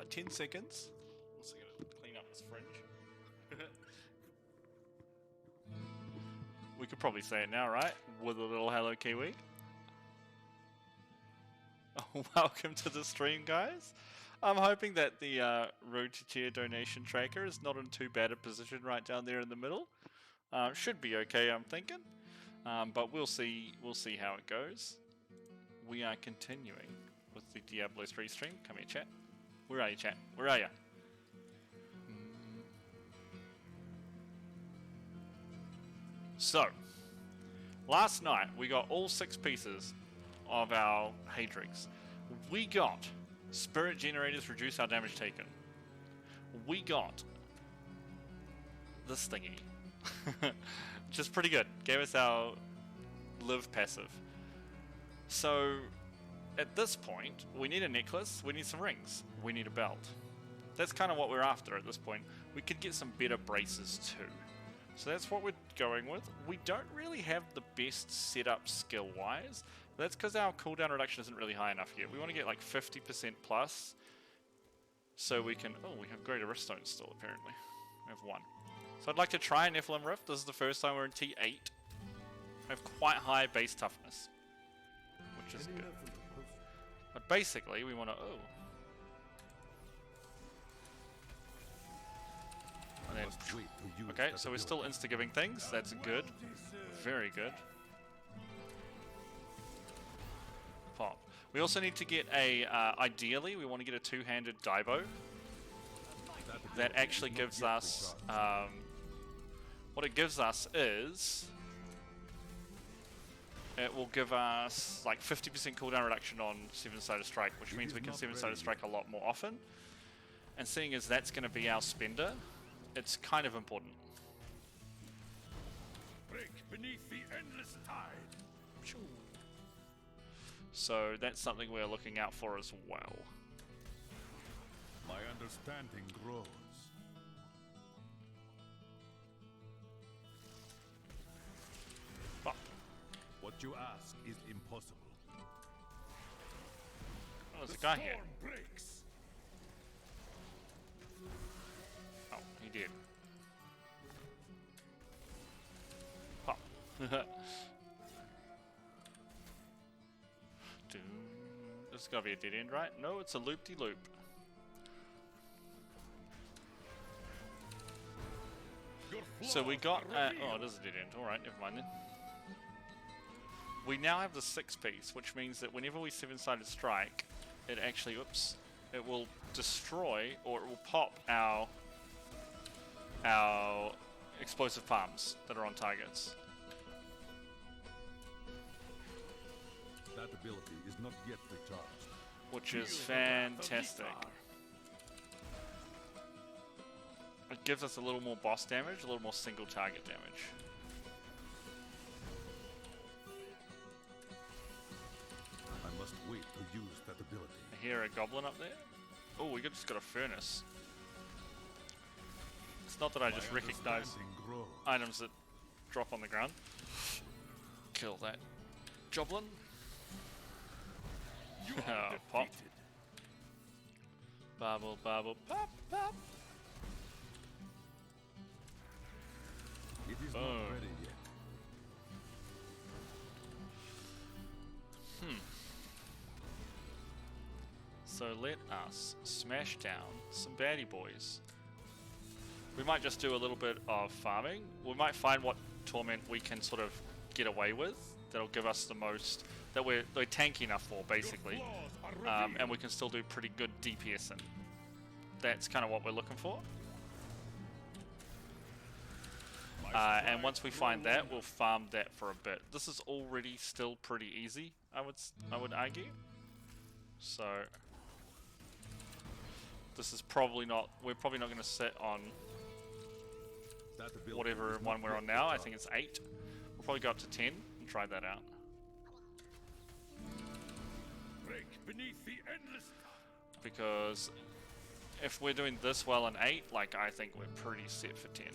Like 10 seconds. Also gonna clean up this fringe. We could probably say it now, right? With a little hello Kiwi. Oh, welcome to the stream, guys. I'm hoping that the Road to Tier donation tracker is not in too bad a position right down there in the middle. Should be okay, I'm thinking. But we'll see how it goes. We are continuing with the Diablo 3 stream. Come here, chat. Where are you, chat? Where are you? So, last night we got all 6 pieces of our Haedrigs. We got Spirit Generators reduce our damage taken. We got this thingy. Which is pretty good. Gave us our live passive. So, at this point, we need a necklace, we need some rings, we need a belt. That's kind of what we're after at this point. We could get some better braces too. So that's what we're going with. We don't really have the best setup skill-wise. That's because our cooldown reduction isn't really high enough yet. We want to get like 50% plus. So we can... Oh, we have Greater Riftstone still, apparently. We have 1. So I'd like to try an Nephilim Rift. This is the first time we're in T8. We have quite high base toughness. Which is good. But basically, we want to... Oh. And then, okay, so we're still insta-giving things. That's good. Very good. Pop. We also need to get a, ideally, we want to get a 2-handed Daibo. That actually gives us, what it gives us is, it will give us like 50% cooldown reduction on 7-sided strike, which means we can 7-sided strike a lot more often. And seeing as that's going to be our spender, it's kind of important. Break beneath the endless tide. So that's something we're looking out for as well. My understanding grows. Pop. What you ask is impossible. Oh, there's a guy here. Breaks. Oh, he did. Pop. This has got to be a dead end, right? No, it's a loop-de-loop. So we got... oh, it is a dead end. Alright, never mind then. We now have the 6-piece, which means that whenever we 7-sided strike, it actually... Oops. It will destroy, or it will pop our explosive palms that are on targets. That ability is not yet recharged. Which is fantastic. It gives us a little more boss damage, a little more single target damage. I must wait to use that ability. I hear a goblin up there. Oh, we just got a furnace. It's not that I just recognize items that drop on the ground. Kill that goblin. Oh, pop. Bubble, bubble, pop, pop. It is not ready yet. So let us smash down some baddie boys. We might just do a little bit of farming. We might find what torment we can sort of get away with. That'll give us the most that we're tanky enough for, basically. And we can still do pretty good DPS in. That's kind of what we're looking for. And once we find that, we'll farm that for a bit. This is already still pretty easy, I would argue. So this is probably not. We're probably not going to sit on whatever one we're on now. I think it's 8. We'll probably go up to 10 and try that out. Break beneath the endless. Because if we're doing this well in 8, like, I think we're pretty set for 10.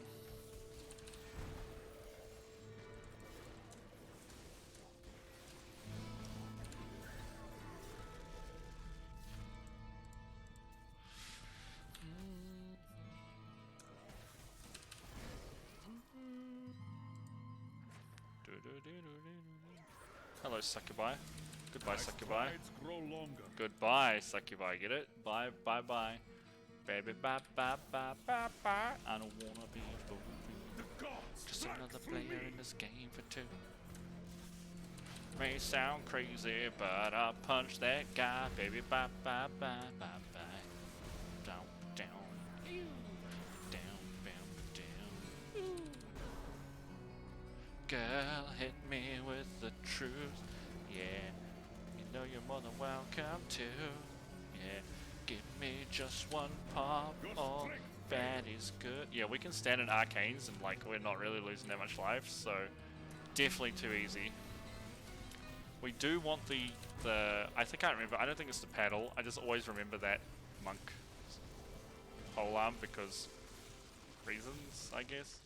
Hello, succubi. Goodbye, succubi. Strides grow longer. Goodbye, succubi. Get it? Bye, bye, bye. Baby, bye, bye, bye, bye, bye. I don't wanna be a fool. The gods Just strike another through player me. in this game for two. May sound crazy, but I'll punch that guy. Baby, bye, bye, bye, bye, bye. Down, down, ew. Down, down, down. Ooh. Girl, hit me with the truth. Yeah, you know you're more than welcome to. Yeah, give me just one pop. Oh, that is good. Yeah, we can stand in arcanes and like we're not really losing that much life, so definitely too easy. We do want the I can't remember. I don't think it's the paddle. I just always remember that monk polearm because reasons, I guess.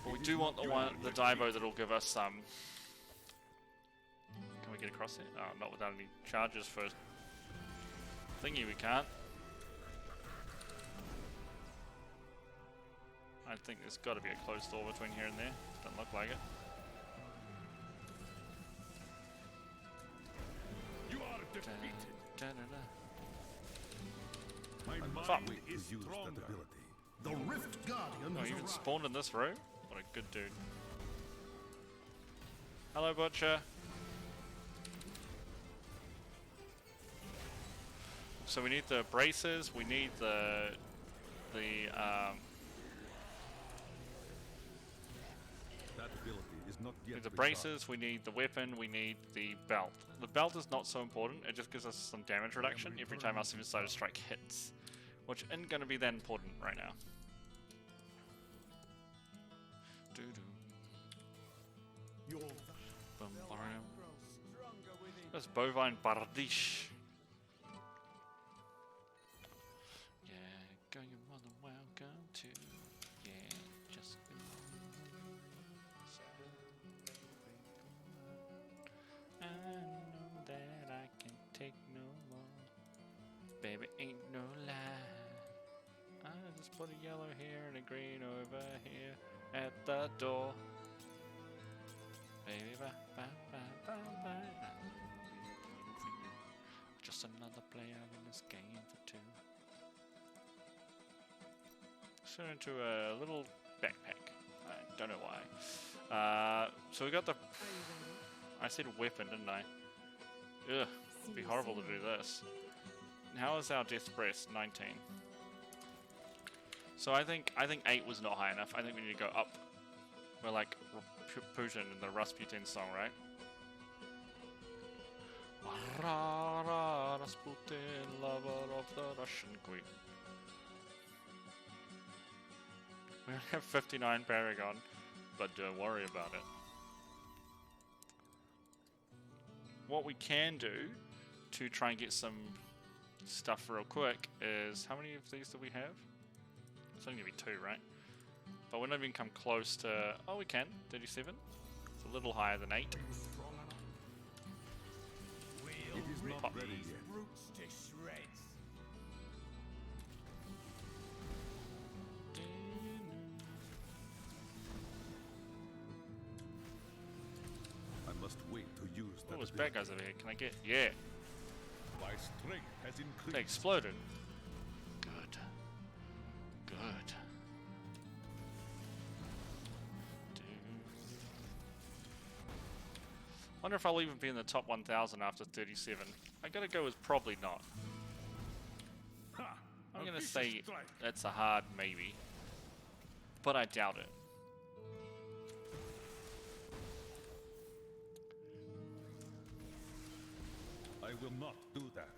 But we do want the divo that'll give us some. Can we get across it? Oh, not without any charges for thingy. We can't. I think there's got to be a closed door between here and there. Doesn't look like it. You are defeated. My Fuck. mind is Use stronger. that ability. The Rift Guardian Oh, has he even arrived. spawned in this room? What a good dude. Hello, Butcher. So we need the braces, we need the That ability is not yet the recharged. braces, we need the weapon, we need the belt. The belt is not so important, it just gives us some damage reduction every time our Seven Sided Strike hits, which isn't going to be that important right now. Your Bum, bam. That's bovine bardiche. Yeah, go your mother welcome to. Yeah, just I know that I can take no more. Baby, ain't no lie. I just put a yellow here and a green over here at the door. Baby, bye, bye, bye, bye, bye. Just another player in this game for two. Turn into a little backpack. I don't know why. So we got the. I said weapon, didn't I? Ugh, it'd be horrible to do this. How is our death breast? 19. So I think 8 was not high enough. I think we need to go up. We're like Putin in the Rasputin song, right? Rasputin, lover of the Russian queen. We only have 59 Paragon, but don't worry about it. What we can do to try and get some stuff real quick is, how many of these do we have? It's only going to be 2, right? But we're not even come close to... Oh, we can. 37. It's a little higher than 8. It is not Pop. ready yet. Roots to shreds. I must wait to use that Oh, there's ability. bad guys over here. Can I get... Yeah. My strength has They increased. exploded. Good. Good. Wonder if I'll even be in the top 1,000 after 37. I gotta go with probably not. Ha! I'm A gonna vicious say strike. that's a hard maybe. But I doubt it. I will not do that.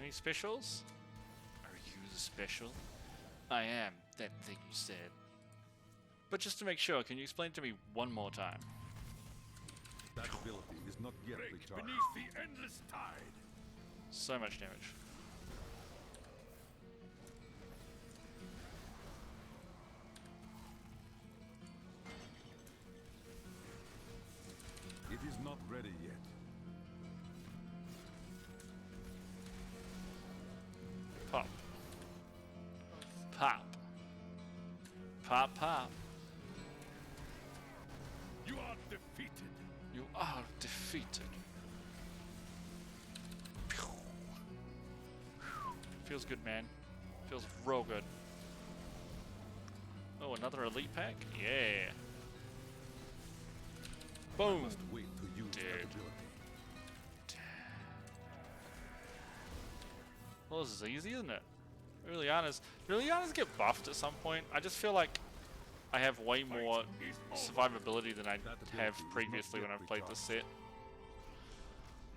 Any specials? Are you the special? I am that thing you said. But just to make sure, can you explain to me one more time? That ability is not yet Break recharged. beneath the endless tide. So much damage. Pop. Pop. Pop, pop. You are defeated. You are defeated. Feels good, man. Feels real good. Oh, another elite pack? Yeah. Boom. Must wait to use that Dude. ability. Well, this is easy, isn't it? Liliana's get buffed at some point. I just feel like I have way more survivability than I have previously when I've played this set.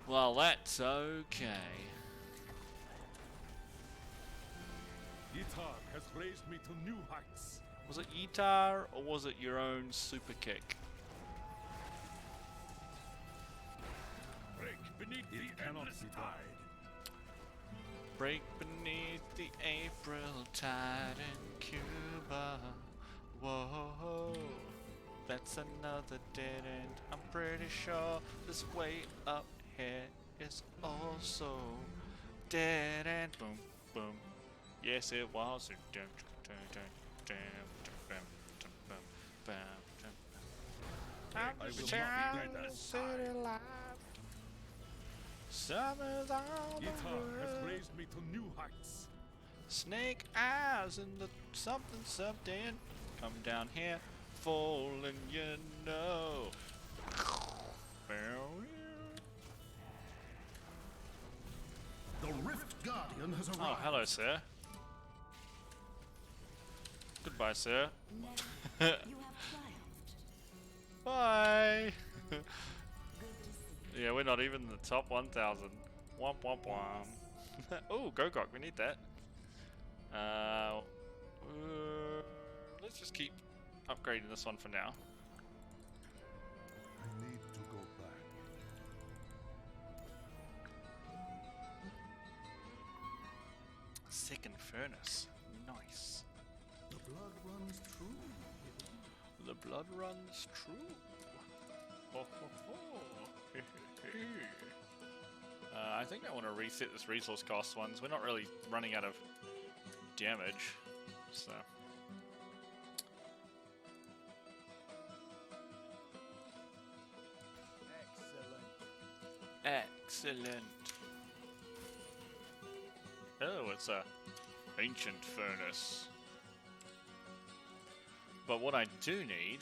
Well, that's okay. Itar has raised me to new heights. Was it Itar or was it your own super kick? Break beneath It the cannot endless be done. tide. Break beneath the April tide in Cuba. Whoa, that's another dead end. I'm pretty sure this way up here is also dead end. Boom, boom. Yes, it was. I'm I will just not trying be to dead. stay alive. Summer's on the Itar has road. raised me to new heights. Snake eyes and the something. Come down here, falling, you know. The Rift Guardian has arrived. Oh, hello, sir. Goodbye, sir. You have triumphed. Bye. Good to see Yeah, we're not even in the top 1,000. Womp womp womp. Oh, Gogok, we need that. Let's just keep upgrading this one for now. I need to go back. Second furnace. Nice. The blood runs true. The blood runs true. Ho, ho, ho. I think I want to reset this resource cost ones. We're not really running out of damage, so. Excellent. Oh, it's a ancient furnace. But what I do need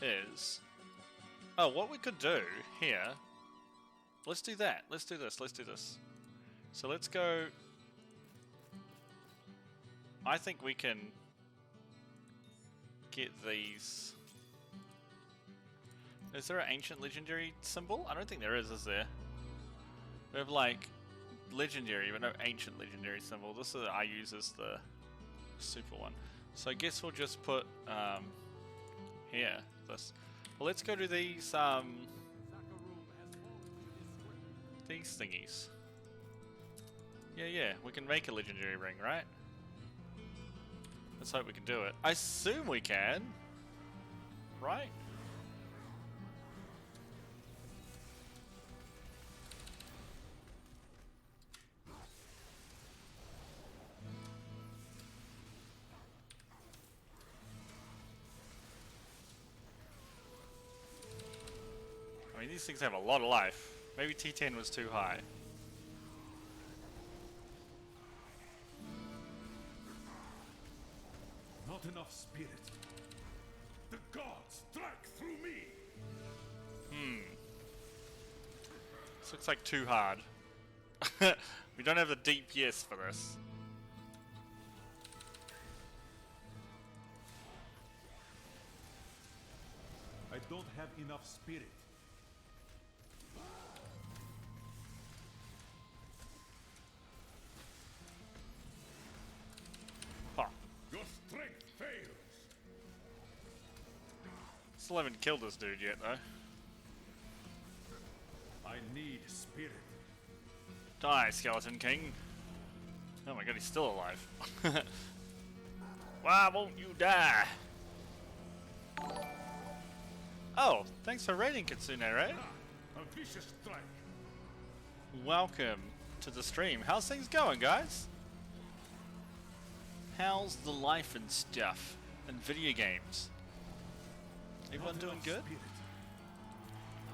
is... Oh, what we could do here... Let's do that. Let's do this. Let's do this. So let's go... I think we can get these... Is there an ancient legendary symbol? I don't think there is there? We have like legendary, but no ancient legendary symbol. This is I use as the super one. So I guess we'll just put here this. Well, let's go to these thingies. Yeah, we can make a legendary ring, right? Let's hope we can do it. I assume we can, right? I mean, these things have a lot of life. Maybe T10 was too high. Not enough spirit. The gods strike through me. This looks like too hard. We don't have the DPS for this. I don't have enough spirit. Huh. Your strength fails. Still haven't killed this dude yet, though. I need spirit. Die, Skeleton King. Oh my god, he's still alive. Why won't you die? Oh, thanks for raiding, Kitsune, right? A vicious strike. Welcome to the stream. How's things going, guys? How's the life and stuff and video games? Everyone doing good?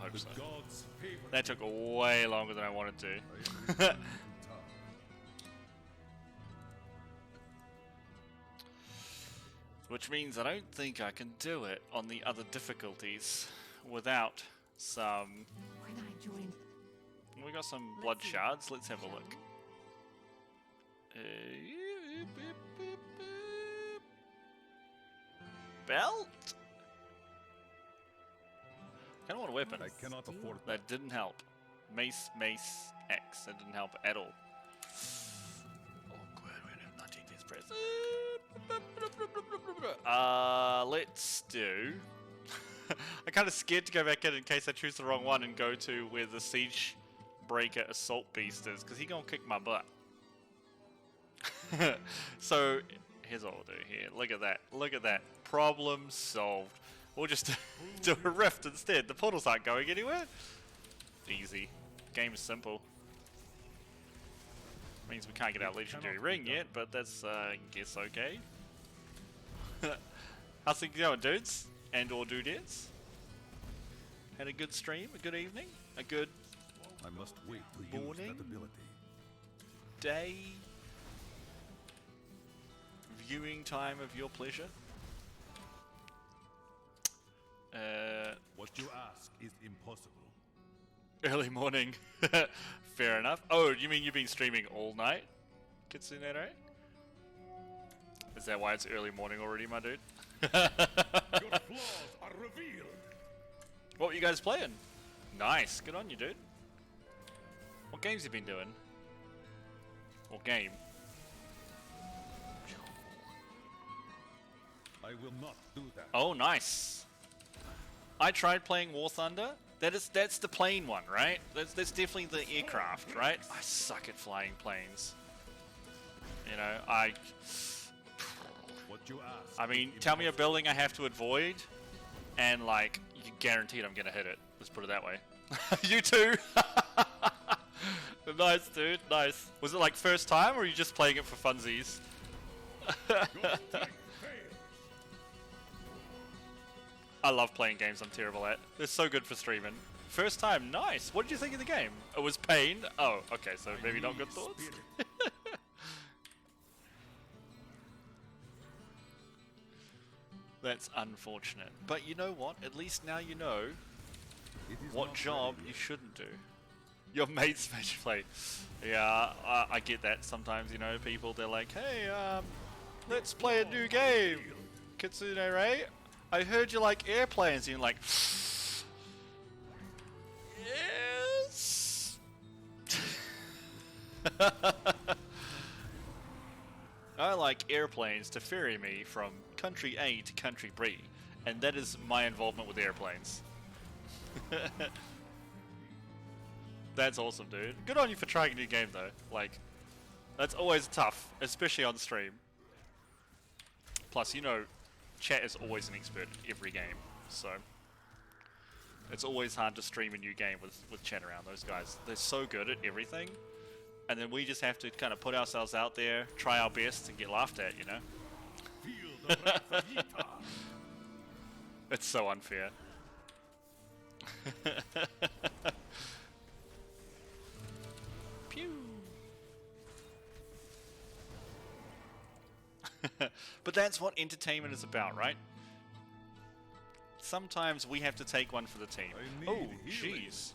I hope so. God's favor. That took way longer than I wanted to. Which means I don't think I can do it on the other difficulties without some... When I joined, We got some blood shards. Let's have a look. Belt? I don't want a weapon. I cannot afford that. That didn't help. Mace, X. That didn't help at all. Awkward. We don't have 19 days press. Let's do... I'm kind of scared to go back in case I choose the wrong one and go to where the Siege Breaker Assault Beast is, because he gonna kick my butt. So, here's what we'll do here. Look at that. Look at that. Problem solved. We'll just do a rift instead. The portals aren't going anywhere. Easy. Game is simple. Means we can't get our legendary ring yet, but that's, I guess, okay. How's things going, dudes? And or dudettes? Had a good stream, a good evening, a good I must wait to use Morning. that ability. day, viewing time of your pleasure. What you ask is impossible. Early morning. Fair enough. Oh, you mean you've been streaming all night? Kitsune, right? Is that why it's early morning already, my dude? Your flaws are revealed. What were you guys playing? Nice. Good on you, dude. What games you been doing? Or game? I will not do that. Oh, nice. I tried playing War Thunder. That's the plane one, right? That's definitely the aircraft, right? I suck at flying planes. You know, What you ask. I mean, tell me a building I have to avoid, and like, you guaranteed I'm gonna hit it. Let's put it that way. You too. Nice, dude. Nice. Was it like first time, or are you just playing it for funsies? I love playing games I'm terrible at. They're so good for streaming. First time, nice. What did you think of the game? It was pain. Oh, okay. So maybe not good thoughts. That's unfortunate. But you know what? At least now you know It is what not job ready you yet. shouldn't do. Your mate's match play. Yeah, I get that sometimes, you know, people, they're like, hey, let's play a new game. Kitsune, right? I heard you like airplanes. And you're like, yes. I like airplanes to ferry me from country A to country B, and that is my involvement with airplanes. That's awesome, dude. Good on you for trying a new game, though. Like, that's always tough, especially on stream. Plus, you know, chat is always an expert at every game, so it's always hard to stream a new game with chat around. Those guys, they're so good at everything, and then we just have to kind of put ourselves out there, try our best, and get laughed at, you know? Feel the wrath of Yita. It's so unfair. Pew. But that's what entertainment is about, right? Sometimes we have to take one for the team. I need Oh, healing. jeez.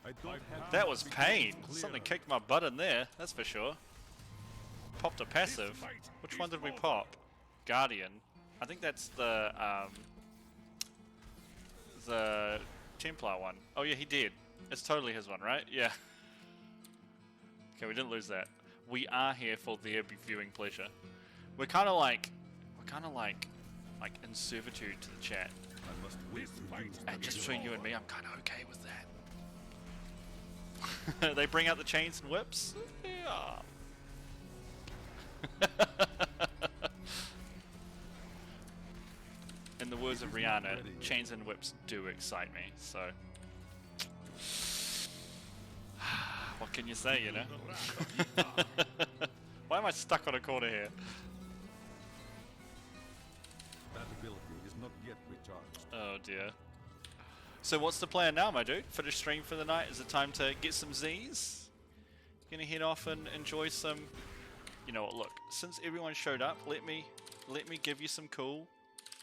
I don't have That was pain. clear. Something kicked my butt in there, that's for sure. Popped a passive. Which one did we pop? Guardian. I think that's the Templar one. Oh yeah, he did. It's totally his one, right? Yeah. Okay, we didn't lose that. We are here for their viewing pleasure. We're kind of like in servitude to the chat. I must wait to use And that just ability. between you and me, I'm kind of okay with that. They bring out the chains and whips. Yeah. In the words of Rihanna, chains and whips do excite me. So, what can you say, you know? Why am I stuck on a corner here? charged. Oh dear. So what's the plan now, my dude? Finish stream for the night? Is it time to get some Z's? Gonna head off and enjoy some... You know what, look, since everyone showed up, let me give you some cool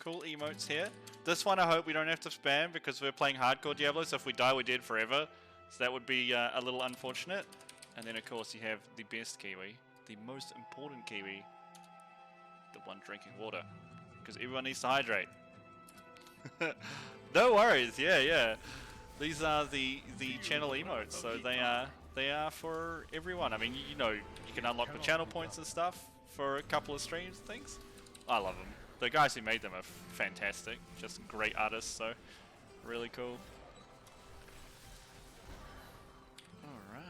emotes here. This one I hope we don't have to spam because we're playing hardcore Diablo, so if we die we're dead forever. So that would be a little unfortunate. And then of course you have the best Kiwi, the most important Kiwi, the one drinking water. Because everyone needs to hydrate. No worries, yeah. These are the channel emotes, so they are for everyone. I mean, you know, you can unlock the channel points and stuff for a couple of streams and things. I love them. The guys who made them are fantastic, just great artists, so really cool. Alright.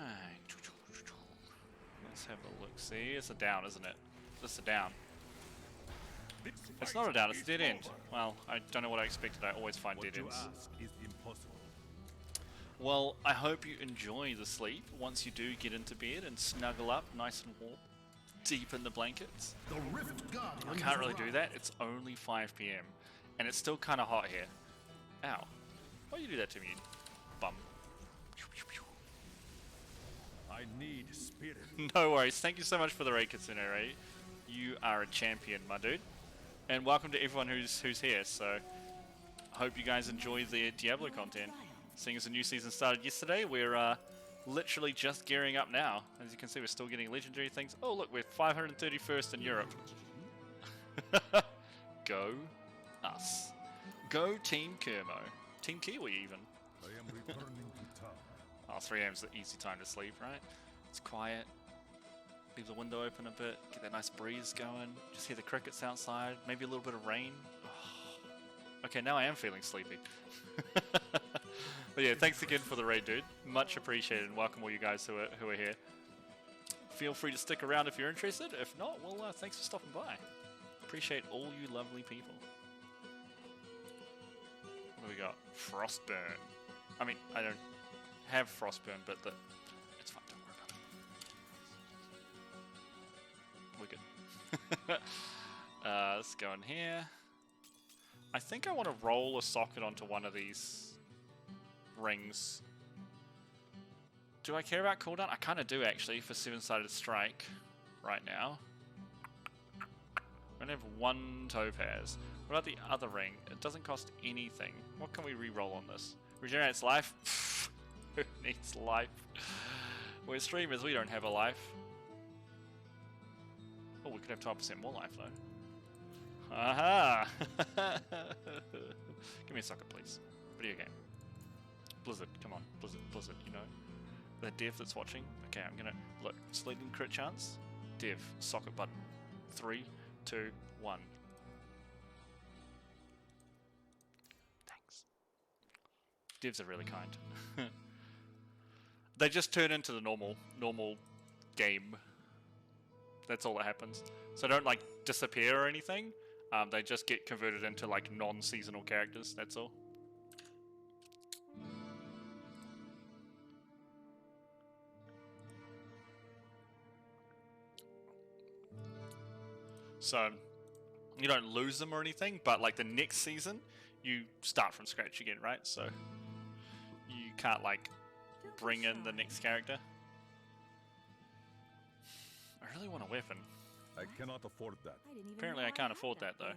Let's have a look. See, it's a down, isn't it? It's a down. It's not a down, it's a dead end. Well, I don't know what I expected. I always find dead ends. Is impossible. Well, I hope you enjoy the sleep once you do get into bed and snuggle up nice and warm, deep in the blankets. The Rift Guardian I can't really do that. It's only 5 PM, and it's still kind of hot here. Ow. Why you do that to me, you bum? I need spirit. No worries. Thank you so much for the raid, Kitsune Ray. You are a champion, my dude. And welcome to everyone who's here. So, I hope you guys enjoy the Diablo content. Seeing as the new season started yesterday, we're literally just gearing up now. As you can see, we're still getting legendary things. Oh look, we're 531st in Europe. Go us. Go Team Kermo. Team Kiwi even. I am returning to town. Oh, 3 AM is the easy time to sleep, right? It's quiet. Leave the window open a bit. Get that nice breeze going. Just hear the crickets outside. Maybe a little bit of rain. Oh. Okay, now I am feeling sleepy. But yeah, thanks again for the raid, dude. Much appreciated, and welcome all you guys who are here. Feel free to stick around if you're interested. If not, well, thanks for stopping by. Appreciate all you lovely people. What do we got? Frostburn. I mean, I don't have Frostburn, but it's fine. Don't worry about it. We're good. Let's go in here. I think I want to roll a socket onto one of these rings. Do I care about cooldown? I kind of do actually for 7-sided strike right now. I only have 1 topaz. What about the other ring? It doesn't cost anything. What can we re-roll on this? Regenerates life? Who needs life? We're streamers, we don't have a life. Oh, we could have 12% more life though. Aha! Give me a socket, please. Video game. Blizzard, come on. Blizzard, you know. The dev that's watching. Okay, I'm gonna... Look, sleeping crit chance. Dev, socket button. 3, 2, 1. Thanks. Devs are really kind. They just turn into the normal game. That's all that happens. So don't like disappear or anything. They just get converted into like non-seasonal characters, that's all. So, you don't lose them or anything, but like the next season, you start from scratch again, right? So, you can't like bring in the next character. I really want a weapon. I cannot afford that. Apparently I can't afford that though.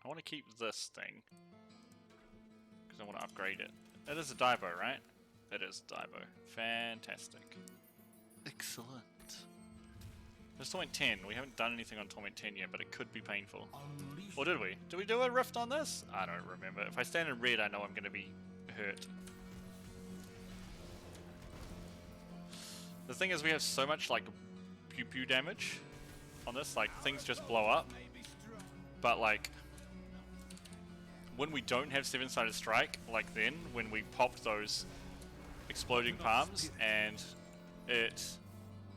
I want to keep this thing. Because I want to upgrade it. It is a Daibo, right? It is Daibo. Fantastic. Excellent. There's Torment 10. We haven't done anything on Torment 10 yet, but it could be painful. Or did we? Did we do a rift on this? I don't remember. If I stand in red, I know I'm going to be hurt. The thing is, we have so much, like, pew-pew damage on this. Like, things just blow up. But, like, when we don't have 7-sided strike, like then, when we popped those exploding palms, and it...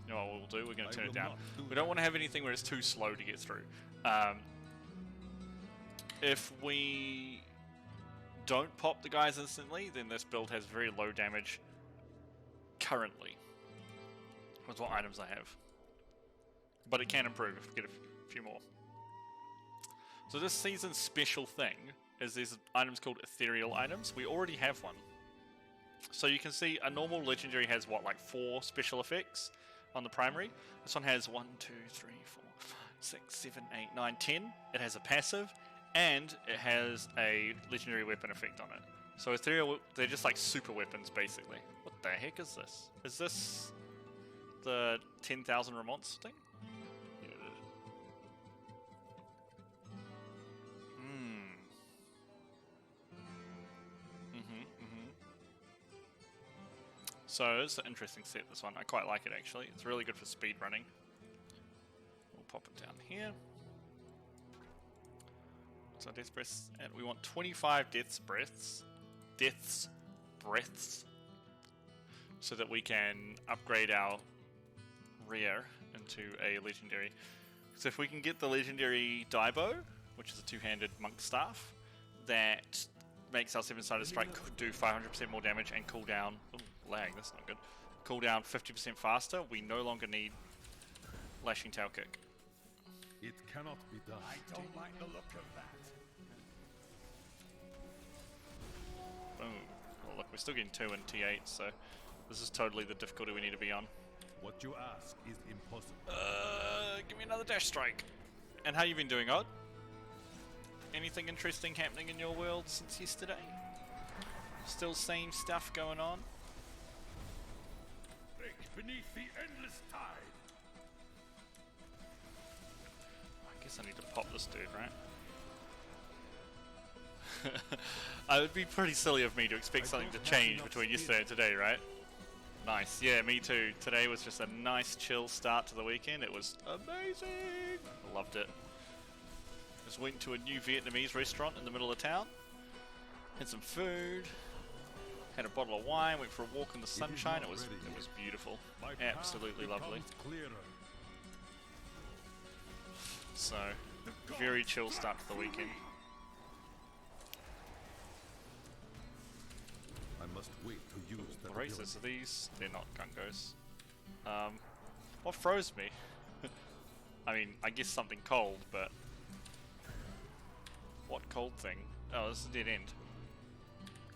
You know what we'll do? We're going to turn it down. We don't want to have anything where it's too slow to get through. If we don't pop the guys instantly, then this build has very low damage currently with what items I have. But it can improve if we get a few more. So this season's special thing is there's items called ethereal items. We already have one. So you can see a normal legendary has what, like 4 special effects on the primary. This one has 1, 2, 3, 4, 5, 6, 7, 8, 9, 10. It has a passive, and it has a legendary weapon effect on it. So ethereal, they're just like super weapons, basically. What the heck is this? Is this the 10,000 remonts thing? So it's an interesting set, this one. I quite like it, actually. It's really good for speed running. We'll pop it down here. So death breaths, and we want 25 death's breaths, so that we can upgrade our rare into a legendary. So if we can get the legendary Daibo, which is a 2-handed monk staff, that makes our 7-sided strike do 500% more damage and cool down. Ooh, lag, that's not good. Cool down 50% faster. We no longer need lashing tail kick. It cannot be done. I don't like the look of that. Boom. Well, look, we're still getting 2 in T8, so this is totally the difficulty we need to be on. What you ask is impossible. Give me another dash strike. And how you been doing, Odd? Anything interesting happening in your world since yesterday? Still same stuff going on? Break beneath the endless tide. I guess I need to pop this dude, right? It would be pretty silly of me to expect something to change between yesterday and today, right? Nice. Yeah, me too. Today was just a nice chill start to the weekend. It was amazing. I loved it. Just went to a new Vietnamese restaurant in the middle of town. Had some food. Had a bottle of wine. Went for a walk in the sunshine. It was beautiful. My path Absolutely lovely. becomes clearer. So, very chill start to the weekend. I must wait to use that The razors ability. are these? They're not gungos. What froze me? I mean, I guess something cold, but what cold thing? Oh, this is a dead end.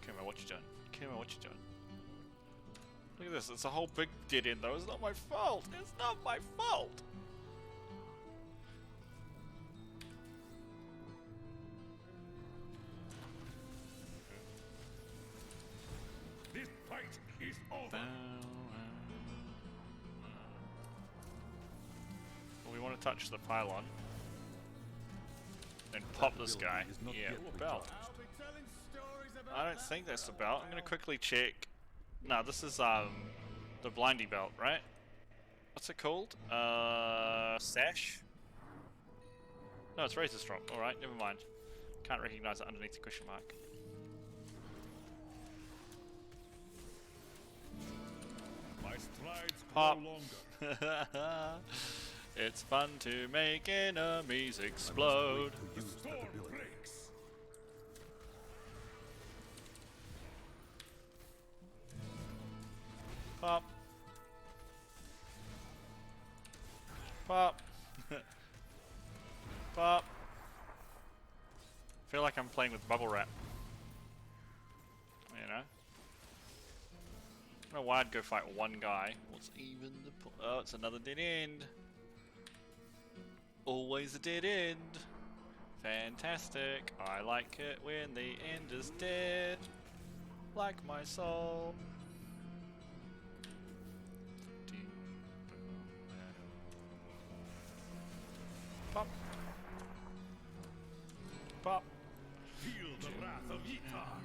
Kuma, what you doing? Kuma, what you doing? Look at this. It's a whole big dead end, though. It's not my fault. It's not my fault. This fight is over. Well, we want to touch the pylon. And pop this guy. Is not Yeah, yet ooh, a belt. recharged. I'll be telling stories about I don't think that's the belt. I'm gonna quickly check. No, this is the blindy belt, right? What's it called? Sash? No, it's razor strop. Alright, never mind. Can't recognize it underneath the question mark. My strides Pop. grow longer. It's fun to make enemies explode. To use that storm ability. breaks. Pop. Pop. Pop. Feel like I'm playing with bubble wrap. You know? I don't know why I'd go fight one guy. What's even the oh, it's another dead end. Always a dead end. Fantastic. I like it when the end is dead. Like my soul. Pop. Pop. Feel the wrath of Yitar.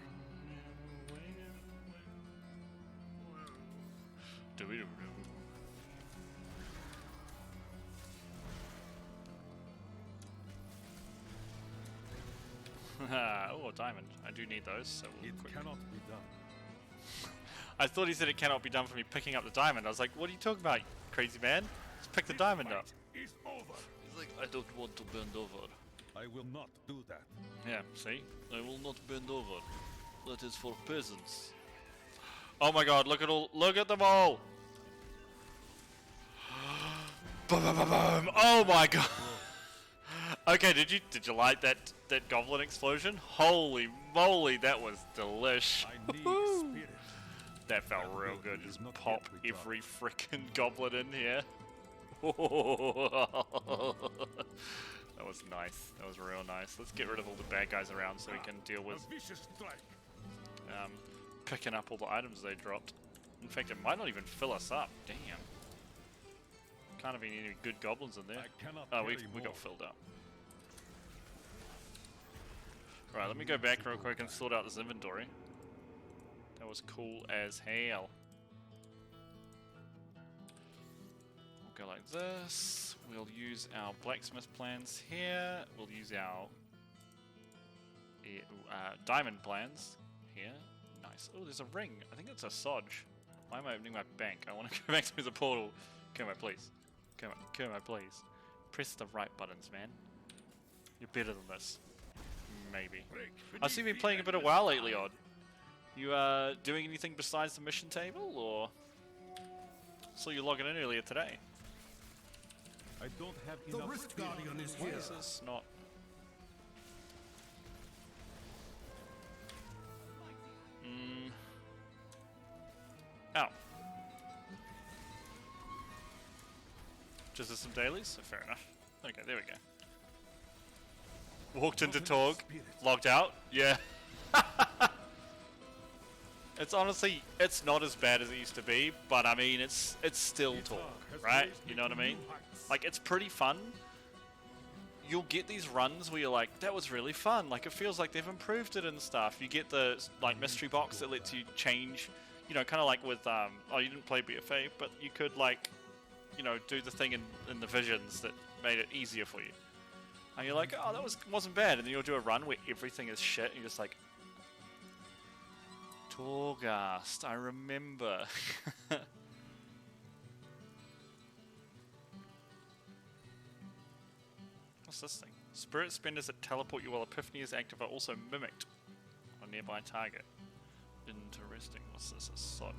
Do-we-do-do. Oh, a diamond. I do need those, so we'll It quick. cannot be done. I thought he said it cannot be done for me picking up the diamond. I was like, what are you talking about, you crazy man? Just pick the diamond up. Is over. He's like, I don't want to bend over. I will not do that. Yeah, see? I will not bend over. That is for peasants. Oh my god, look at them all! Boom, boom, boom, boom. Oh my god! Okay, did you like that goblin explosion? Holy moly, that was delish. I need spirit. That felt real good. Just Not pop yet every frickin' goblin in here. That was nice. That was real nice. Let's get rid of all the bad guys around so we can deal with A vicious strike. picking up all the items they dropped. In fact, it might not even fill us up. Damn. Can't have any good goblins in there. I cannot Oh, we carry got more. filled up. Right, let me go back real quick and sort out this inventory. That was cool as hell. We'll go like this. We'll use our blacksmith plans here. We'll use our diamond plans here. Nice. Oh, there's a ring. I think that's a Sodge. Why am I opening my bank? I want to go back through the portal. Come on, please. Come on, please. Press the right buttons, man. You're better than this. Maybe. I see you've been playing a bit of WoW lately, Odd. You doing anything besides the mission table, or saw you logging in earlier today? I don't have The enough Rift spirit. Guardian is Why here. is this not? Oh. Just as some dailies? Oh, fair enough. Okay, there we go. Walked into Torg, logged out. Yeah. It's honestly, it's not as bad as it used to be, but I mean, it's still Torg, right? You know what I mean? Like, it's pretty fun. You'll get these runs where you're like, that was really fun. Like, it feels like they've improved it and stuff. You get the, like, mystery box that lets you change, you know, kind of like with, oh, you didn't play BFA, but you could, like, you know, do the thing in the visions that made it easier for you. And you're like, oh, that wasn't bad. And then you'll do a run where everything is shit, and you're just like, Torghast, I remember. What's this thing? Spirit spenders that teleport you while Epiphany is active are also mimicked on a nearby target. Interesting. What's this? A Sodge.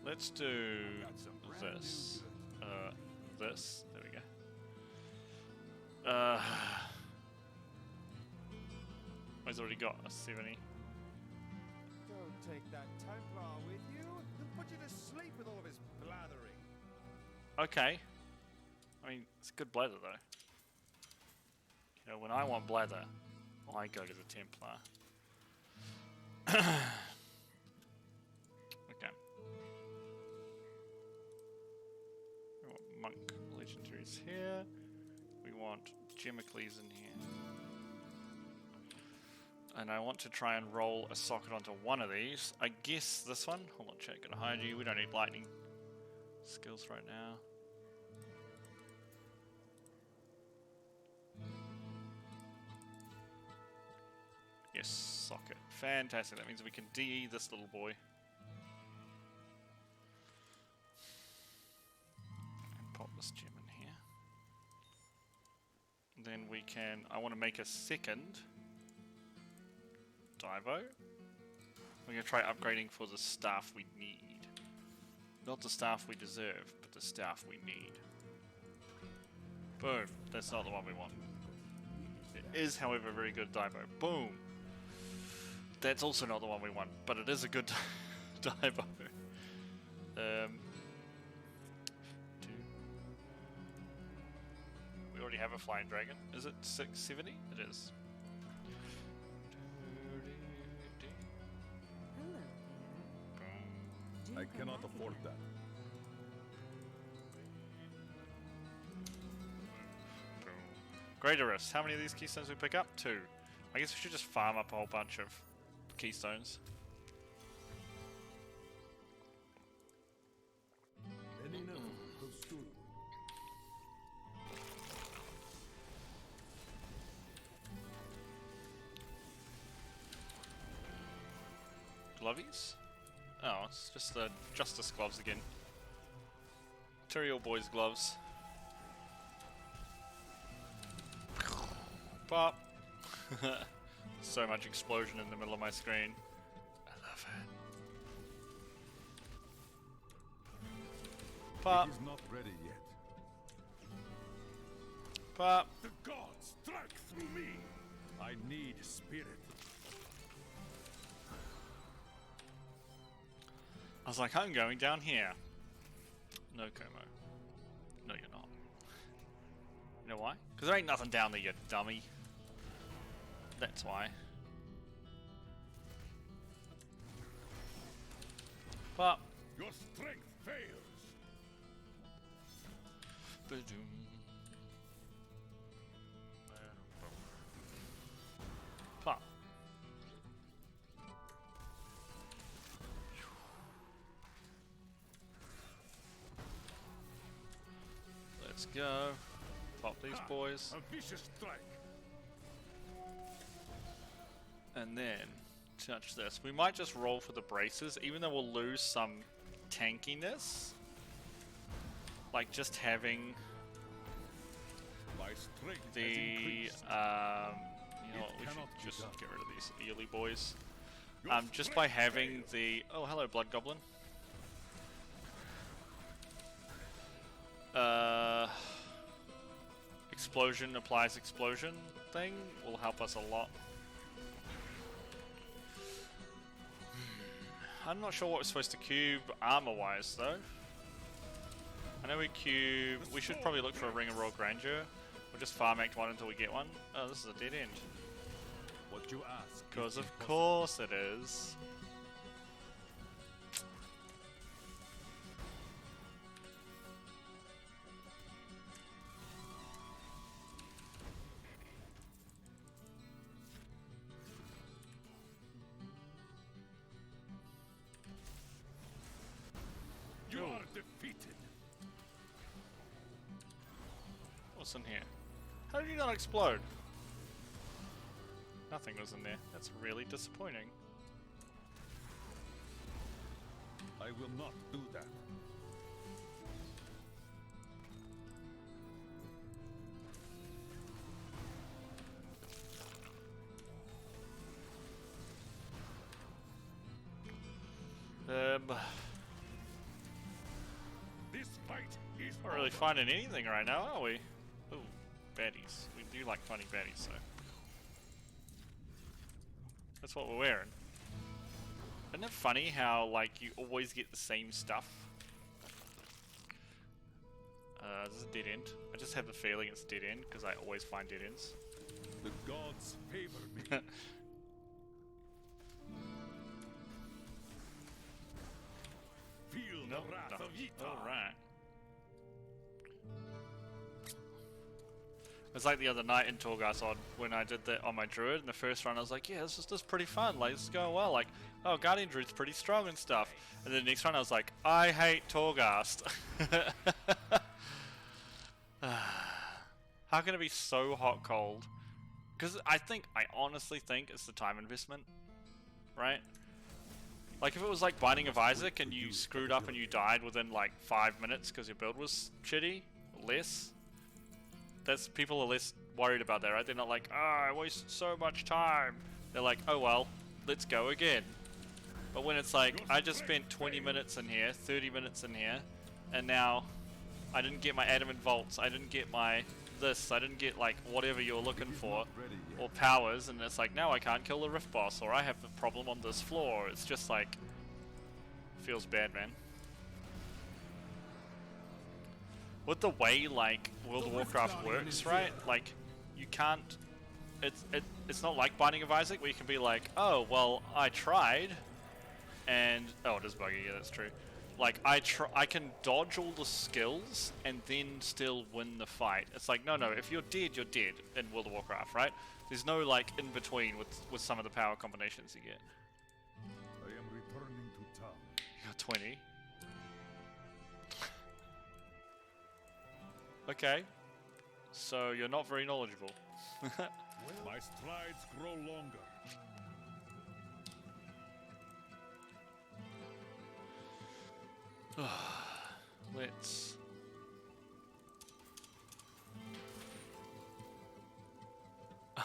Let's do this. This. There we go. He's already got a 70. Don't take that Templar with you. He'll put you to sleep with all of his blathering. Okay. I mean, it's a good blather though. You know, when I want blather, I go to the Templar. Okay. We want Monk Legendaries here. We want Gemicles in here. And I want to try and roll a socket onto one of these. I guess this one. Hold on, chat. Gonna hide you. We don't need lightning skills right now. Yes, socket. Fantastic. That means we can DE this little boy. And pop this gem in here. Then we can... I want to make a second Divo. We're going to try upgrading for the staff we need. Not the staff we deserve, but the staff we need. Boom. That's not the one we want. It is, however, a very good Divo. Boom. That's also not the one we want, but it is a good Divo. We already have a flying dragon. Is it 670? It is. Hello there. Do you I come cannot back afford again? that. Greaterus. How many of these keystones we pick up? 2. I guess we should just farm up a whole bunch of keystones. Any nettle will stood. Glovies? Oh, it's just the Justice gloves again. Material Boys gloves. Pop. So much explosion in the middle of my screen. I love it. Pop, It is not ready yet. pop. The gods strike through me. I need spirit. I was like, I'm going down here. No, Como. No, you're not. You know why? Because there ain't nothing down there, you dummy. That's why. But Your strength fails. Pop. Let's go. Pop these Ha! boys. A vicious strike. And then touch this. We might just roll for the braces, even though we'll lose some tankiness. Like just having My strength has the increased. you know what, we cannot should be just done. get rid of these Ely boys. Your Just by strength having fails. the hello Blood Goblin. Explosion applies explosion thing will help us a lot. I'm not sure what we're supposed to cube armor wise though. I know we cube. We should probably look for a Ring of Royal Grandeur. We'll just farm act 1 until we get one. Oh, this is a dead end. What you ask. Because is of impossible. course it is. You are defeated. What's in here? How did you not explode? Nothing was in there. That's really disappointing. I will not do that. This fight is Not really finding anything right now, are we? Ooh, baddies. We do like finding baddies, so. That's what we're wearing. Isn't it funny how, like, you always get the same stuff? This is a dead end. I just have the feeling it's dead end, because I always find dead ends. The gods favor me. Feel Nope, the wrath no. of Ytar. Alright. It's like the other night in Torghast when I did that on my druid in the first run. I was like, yeah, this is pretty fun. Like, this is going well. Like, oh, Guardian Druid's pretty strong and stuff. And then the next run I was like, I hate Torghast. How can it be so hot cold? Because I honestly think it's the time investment, right? Like if it was like Binding of Isaac and you screwed up and you died within like 5 minutes because your build was shitty, less. People are less worried about that, right? They're not like, ah, I wasted so much time. They're like, oh well, let's go again. But when it's like, I just spent 20 minutes in here, 30 minutes in here, and now I didn't get my adamant vaults, I didn't get my this, I didn't get like whatever you're looking for, or powers, and it's like, now I can't kill the Rift boss, or I have a problem on this floor. It's just like, feels bad, man. With the way like World of Warcraft works, right? Like, you can't. It's not like Binding of Isaac where you can be like, oh well, I tried, and oh, it is buggy. Yeah, that's true. Like I can dodge all the skills and then still win the fight. It's like no, if you're dead, you're dead in World of Warcraft, right? There's no like in between with some of the power combinations you get. I am returning to town. You got 20. Okay, so you're not very knowledgeable. My strides grow longer.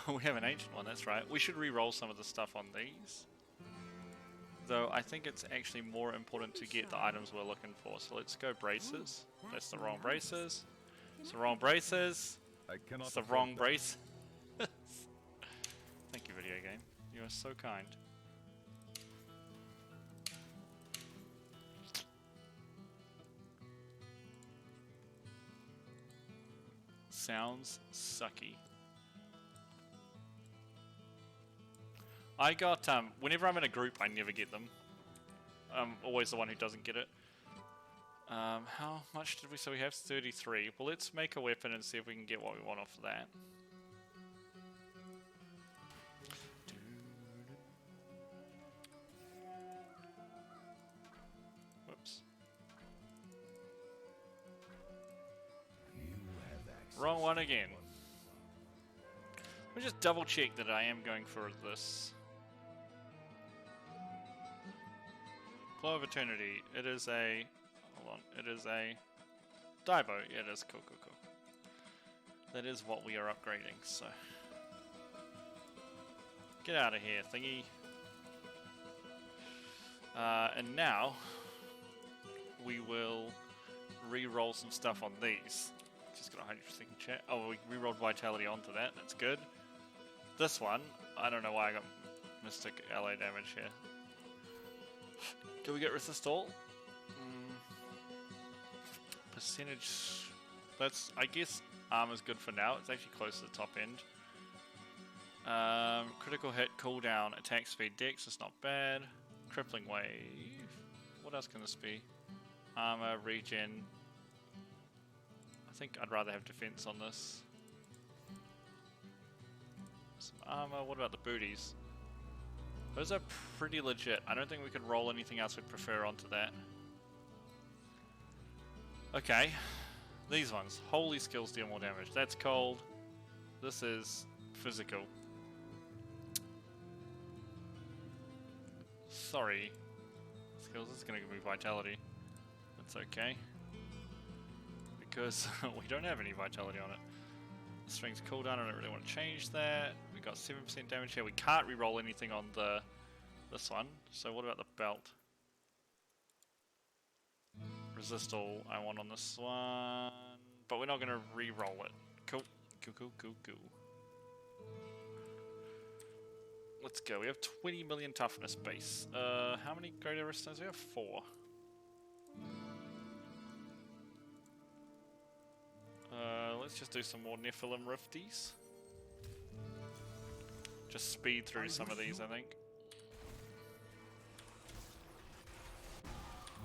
We have an ancient one, that's right. We should re-roll some of the stuff on these. Though I think it's actually more important to get the items we're looking for. So let's go braces. That's the wrong braces. It's the wrong braces. I cannot It's the afford wrong that. brace. Thank you, video game. You are so kind. Sounds sucky. I got, whenever I'm in a group, I never get them. I'm always the one who doesn't get it. How much did we say we have? 33. Well, let's make a weapon and see if we can get what we want off of that. Whoops. Wrong one again. Let me just double check that I am going for this. Flow of Eternity. It is a... Hold on. It is a... Divo. Yeah, it is. Cool, cool, cool. That is what we are upgrading, so... Get out of here, thingy. And now... we will re-roll some stuff on these. Just got a 100% chat. Oh, we re-rolled Vitality onto that. That's good. This one, I don't know why I got Mystic ally damage here. Do we get Resist All? Percentage... That's, I guess, armor's good for now. It's actually close to the top end. Critical hit, cooldown, attack speed, dex is not bad. Crippling wave. What else can this be? Armor, regen. I think I'd rather have defense on this. Some armor. What about the booties? Those are pretty legit. I don't think we could roll anything else we'd prefer onto that. Okay. These ones. Holy skills deal more damage. That's cold. This is physical. Sorry. Skills is going to give me vitality. That's okay. Because we don't have any vitality on it. Strength cooldown, I don't really want to change that. We got 7% damage here. We can't re-roll anything on this one. So what about the belt? Resist all I want on this one. But we're not going to re-roll it. Cool. Cool, cool, cool, cool. Let's go. We have 20 million toughness base. How many great resistance? We have 4. Let's just do some more Nephilim Rifties. Just speed through some of these, I think.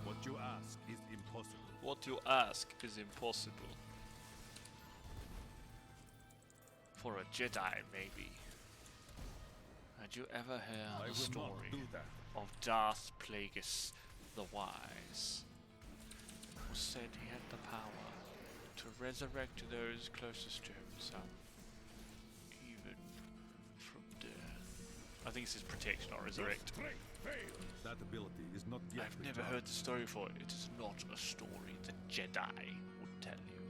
What you ask is impossible. What you ask is impossible. For a Jedi, maybe. Had you ever I heard will the story not do that. of Darth Plagueis the Wise, who said he had the power to resurrect those closest to himself, even from death? I think it says protect, not resurrect. That ability is not yet I've never heard the story before. It is not a story the Jedi would tell you.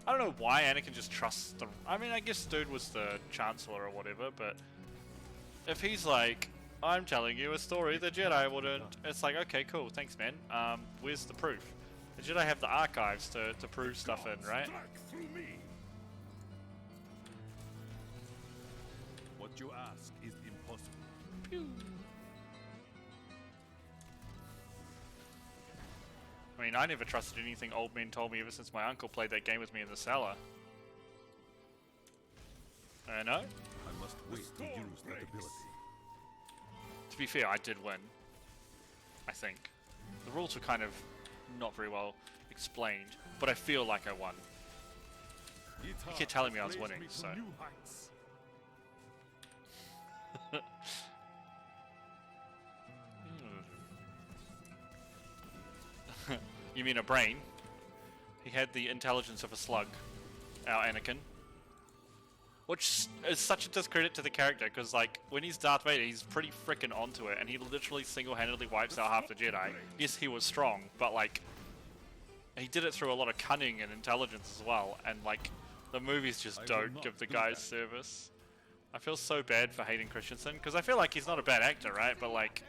I don't know why Anakin just trusts the... I mean, I guess dude was the Chancellor or whatever, but... if he's like, I'm telling you a story the Jedi wouldn't... It's like, okay, cool, thanks man. Where's the proof? The Jedi have the archives to prove stuff in, right? What you ask is impossible. Pew. I mean, I never trusted anything old men told me ever since my uncle played that game with me in the cellar. I know. I must wait to use that ability. To be fair, I did win. I think. The rules were kind of not very well explained, but I feel like I won. You kept telling me I was winning, so... You mean a brain? He had the intelligence of a slug, our Anakin. Which is such a discredit to the character, because like, when he's Darth Vader, he's pretty frickin' onto it, and he literally single-handedly wipes out half the Jedi. Yes, he was strong, but like, he did it through a lot of cunning and intelligence as well, and like, The movies just I will don't not give the do guy that. service. I feel so bad for Hayden Christensen because I feel like he's not a bad actor, right? But like,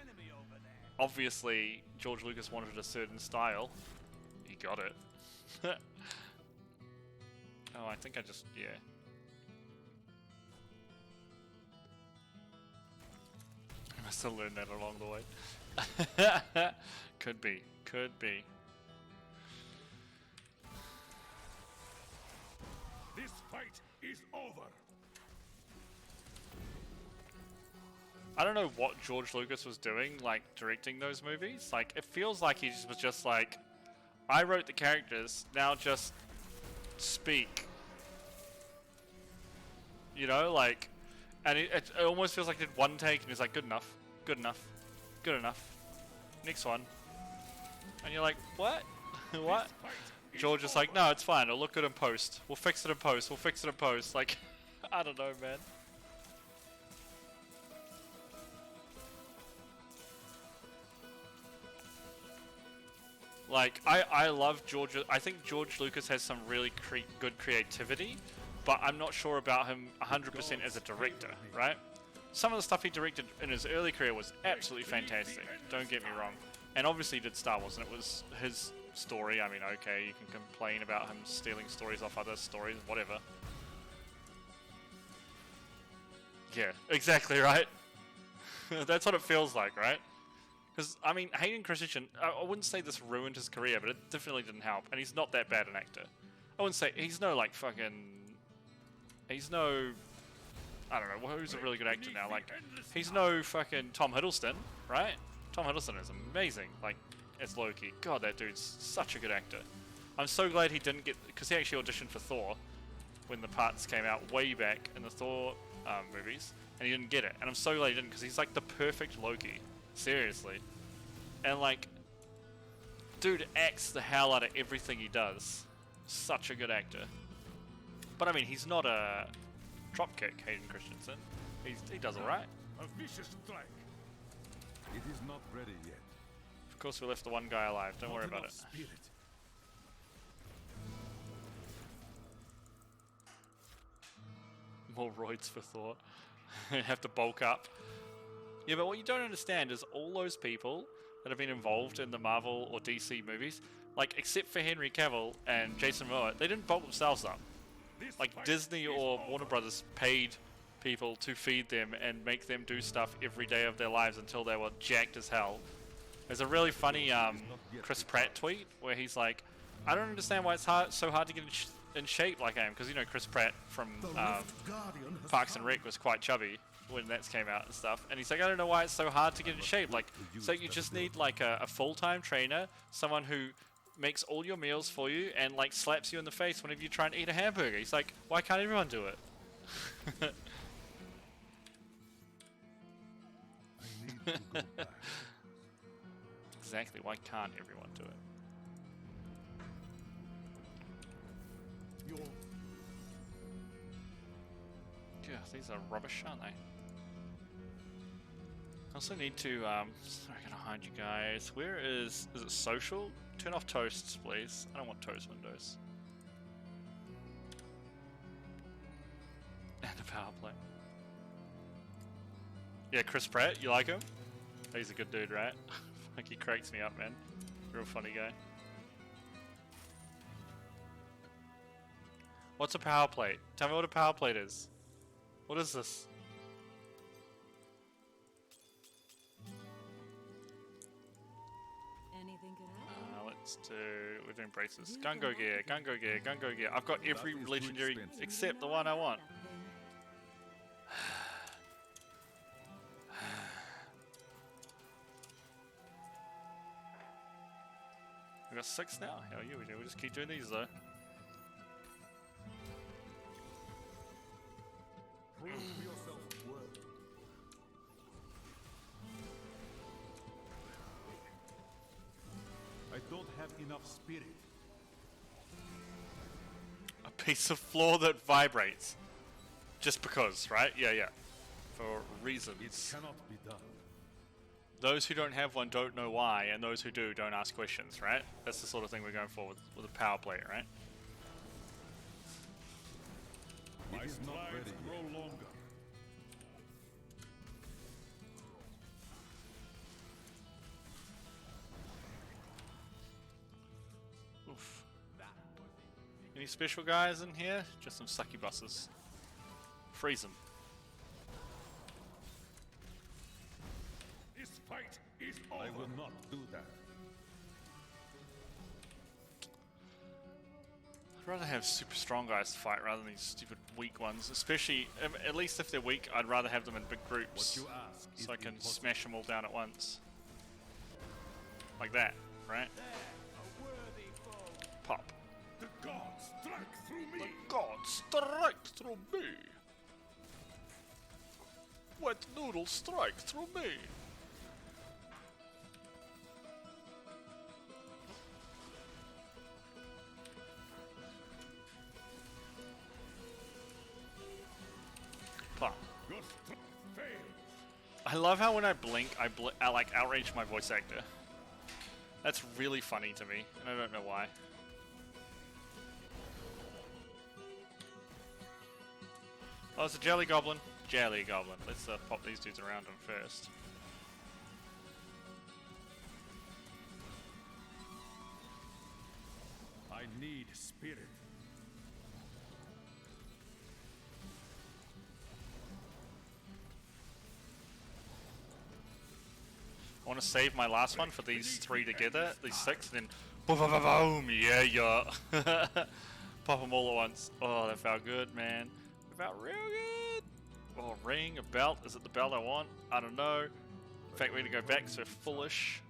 obviously George Lucas wanted a certain style. He got it. Oh, I think I just, yeah. I must have learned that along the way. Could be, could be. This fight is over. I don't know what George Lucas was doing, like, directing those movies. Like, it feels like he was just like, I wrote the characters, now just speak. You know, like, and it almost feels like he did one take and he's like, good enough, good enough, good enough. Next one. And you're like, what? What? George is like, no, it's fine, it'll look good in post. We'll fix it in post, we'll fix it in post. Like, I don't know, man. Like, I love George. I think George Lucas has some really good creativity, but I'm not sure about him 100% as a director, right? Some of the stuff he directed in his early career was absolutely fantastic, don't get me wrong. And obviously he did Star Wars, and it was his story. I mean, okay, you can complain about him stealing stories off other stories, whatever. Yeah, exactly, right? That's what it feels like, right? Because, I mean, Hayden Christensen, I wouldn't say this ruined his career, but it definitely didn't help. And he's not that bad an actor. I wouldn't say, he's no, like, fucking... He's no... I don't know, who's a really good actor now? Like, he's no fucking Tom Hiddleston, right? Tom Hiddleston is amazing, like, as Loki. God, that dude's such a good actor. I'm so glad he didn't get... Because he actually auditioned for Thor when the parts came out way back in the Thor movies. And he didn't get it. And I'm so glad he didn't, because he's, like, the perfect Loki. Seriously. And like, dude acts the hell out of everything he does. Such a good actor. But I mean, he's not a dropkick, Hayden Christensen. He does alright. A vicious strike. It is not ready yet. Of course we left the one guy alive, don't worry about it. Spirit. More roids for Thor. Have to bulk up. Yeah, but what you don't understand is all those people that have been involved in the Marvel or DC movies, like, except for Henry Cavill and Jason Momoa, they didn't bulk themselves up. Like, Disney or Warner Brothers paid people to feed them and make them do stuff every day of their lives until they were jacked as hell. There's a really funny Chris Pratt tweet where he's like, I don't understand why it's so hard to get in shape like I am, because, you know, Chris Pratt from Parks and Rec was quite chubby when that came out and stuff, and he's like, I don't know why it's so hard to get in shape. Like, so you just need like a full-time trainer, someone who makes all your meals for you and like slaps you in the face whenever you try and eat a hamburger. He's like, why can't everyone do it? I need to go back. Exactly, why can't everyone do it? Yeah, these are rubbish, aren't they? I also need to, sorry, I'm gonna hide you guys. Where is it social? Turn off toasts, please. I don't want toast windows. And a power play. Yeah, Chris Pratt, you like him? He's a good dude, right? Like, he cracks me up, man. Real funny guy. What's a power plate? Tell me what a power plate is. What is this? Anything could happen. Let's do... We're doing braces. Gungo gear, gungo gear, gungo gear. I've got every That is too legendary expensive. except the one I want. We got 6 now? Hell yeah, we do. We'll just keep doing these though. Prove yourself worthy. I don't have enough spirit. A piece of floor that vibrates. Just because, right? Yeah, yeah. For It reasons. cannot be done. Those who don't have one don't know why, and those who do don't ask questions, right? That's the sort of thing we're going for with a power plate, right? My It is not strides ready grow yet. longer. Oof. Any special guys in here? Just some sucky bosses. Freeze them. This fight is over. I will not do that. I'd rather have super strong guys to fight rather than these stupid weak ones. Especially, at least if they're weak, I'd rather have them in big groups. What you ask is So I can impossible. smash them all down at once. Like that, right? Pop. The gods strike through me. God, strike through me! Wet noodle, strike through me! Pop. Your strength fails. I love how when I blink, I like outrage my voice actor. That's really funny to me, and I don't know why. Oh, it's a jelly goblin. Jelly goblin. Let's pop these dudes around him first. I need spirit. I want to save my last one for these three together, these six, and then boom, boom, boom, boom, yeah, yeah. Pop them all at once. Oh, that felt good, man. That felt real good. Oh, ring, a belt. Is it the belt I want? I don't know. In fact, we're going to go back, so foolish.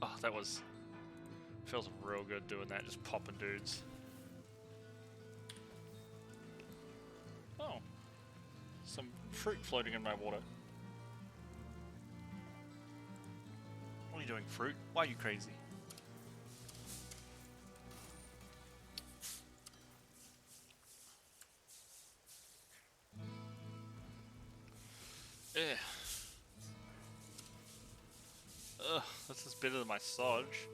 Oh, that was... Feels real good doing that, just popping dudes. Oh. Some fruit floating in my water. What are you doing, fruit? Why are you crazy? Yeah. Ugh, this is better than my Sodge.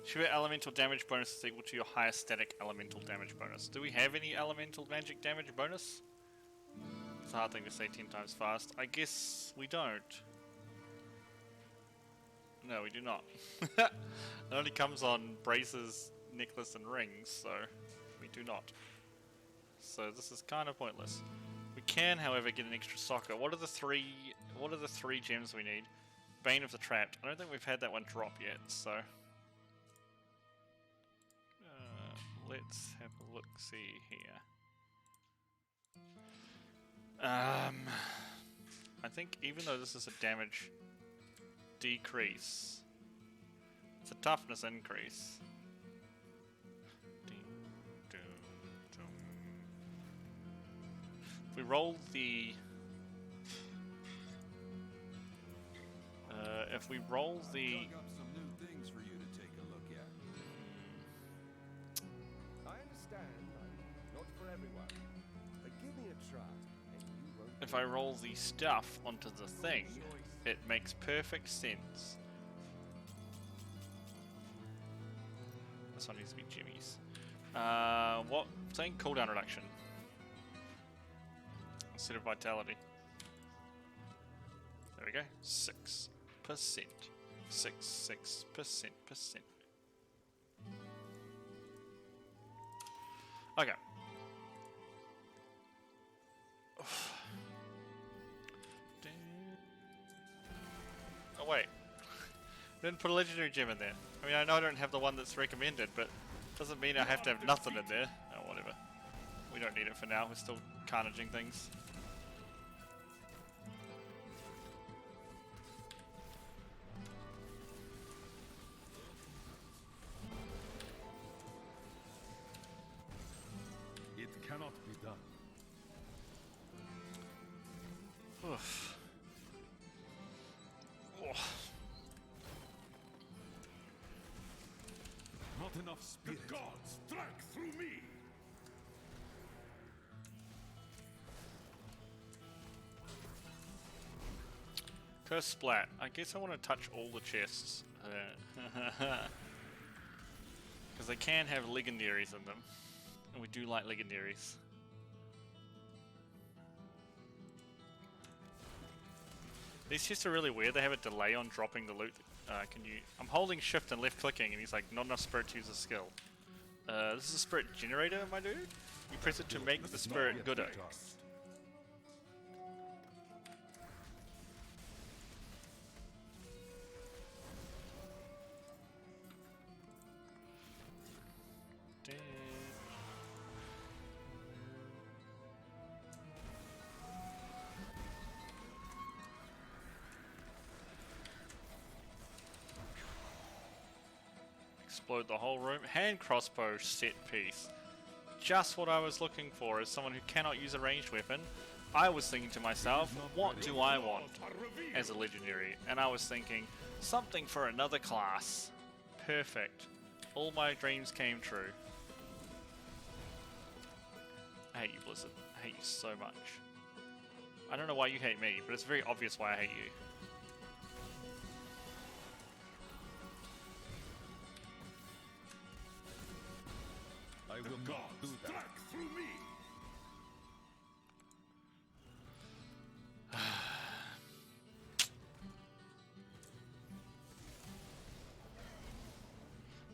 Sheer elemental damage bonus is equal to your highest static elemental damage bonus. Do we have any elemental magic damage bonus? It's a hard thing to say 10 times fast. I guess we don't. No, we do not. It only comes on braces, necklace, and rings, so we do not. So this is kind of pointless. We can, however, get an extra socket. What are the three gems we need? Bane of the Trapped. I don't think we've had that one drop yet, so let's have a look-see here. I think even though this is a damage decrease, it's a toughness increase. If we roll the Dug up some new things for you to take a look at. I understand. I'm not for everyone. But give me a try, and you won't. if I roll the stuff onto the thing, it makes perfect sense. This one needs to be Jimmy's. What thing? Cooldown reduction. Instead of vitality. There we go. 6%. 6%. Okay. Oh wait. Didn't put a legendary gem in there. I mean, I know I don't have the one that's recommended, but doesn't mean I have to have nothing in there. Oh, whatever. We don't need it for now. We're still carnaging things. It cannot be done. Oof. Oh. Not enough The spirit. gods strike through me. Curse Splat. I guess I want to touch all the chests. Because they can have legendaries in them. And we do like legendaries. These chests are really weird. They have a delay on dropping the loot. Can you? I'm holding shift and left clicking, and he's like, not enough spirit to use a skill. This is a spirit generator, my dude. You press it to make the spirit gooder. Explode the whole room. Hand crossbow set piece. Just what I was looking for as someone who cannot use a ranged weapon. I was thinking to myself, what do I want as a legendary? And I was thinking, something for another class. Perfect. All my dreams came true. I hate you, Blizzard. I hate you so much. I don't know why you hate me, but it's very obvious why I hate you. I will not do that. Strike through me.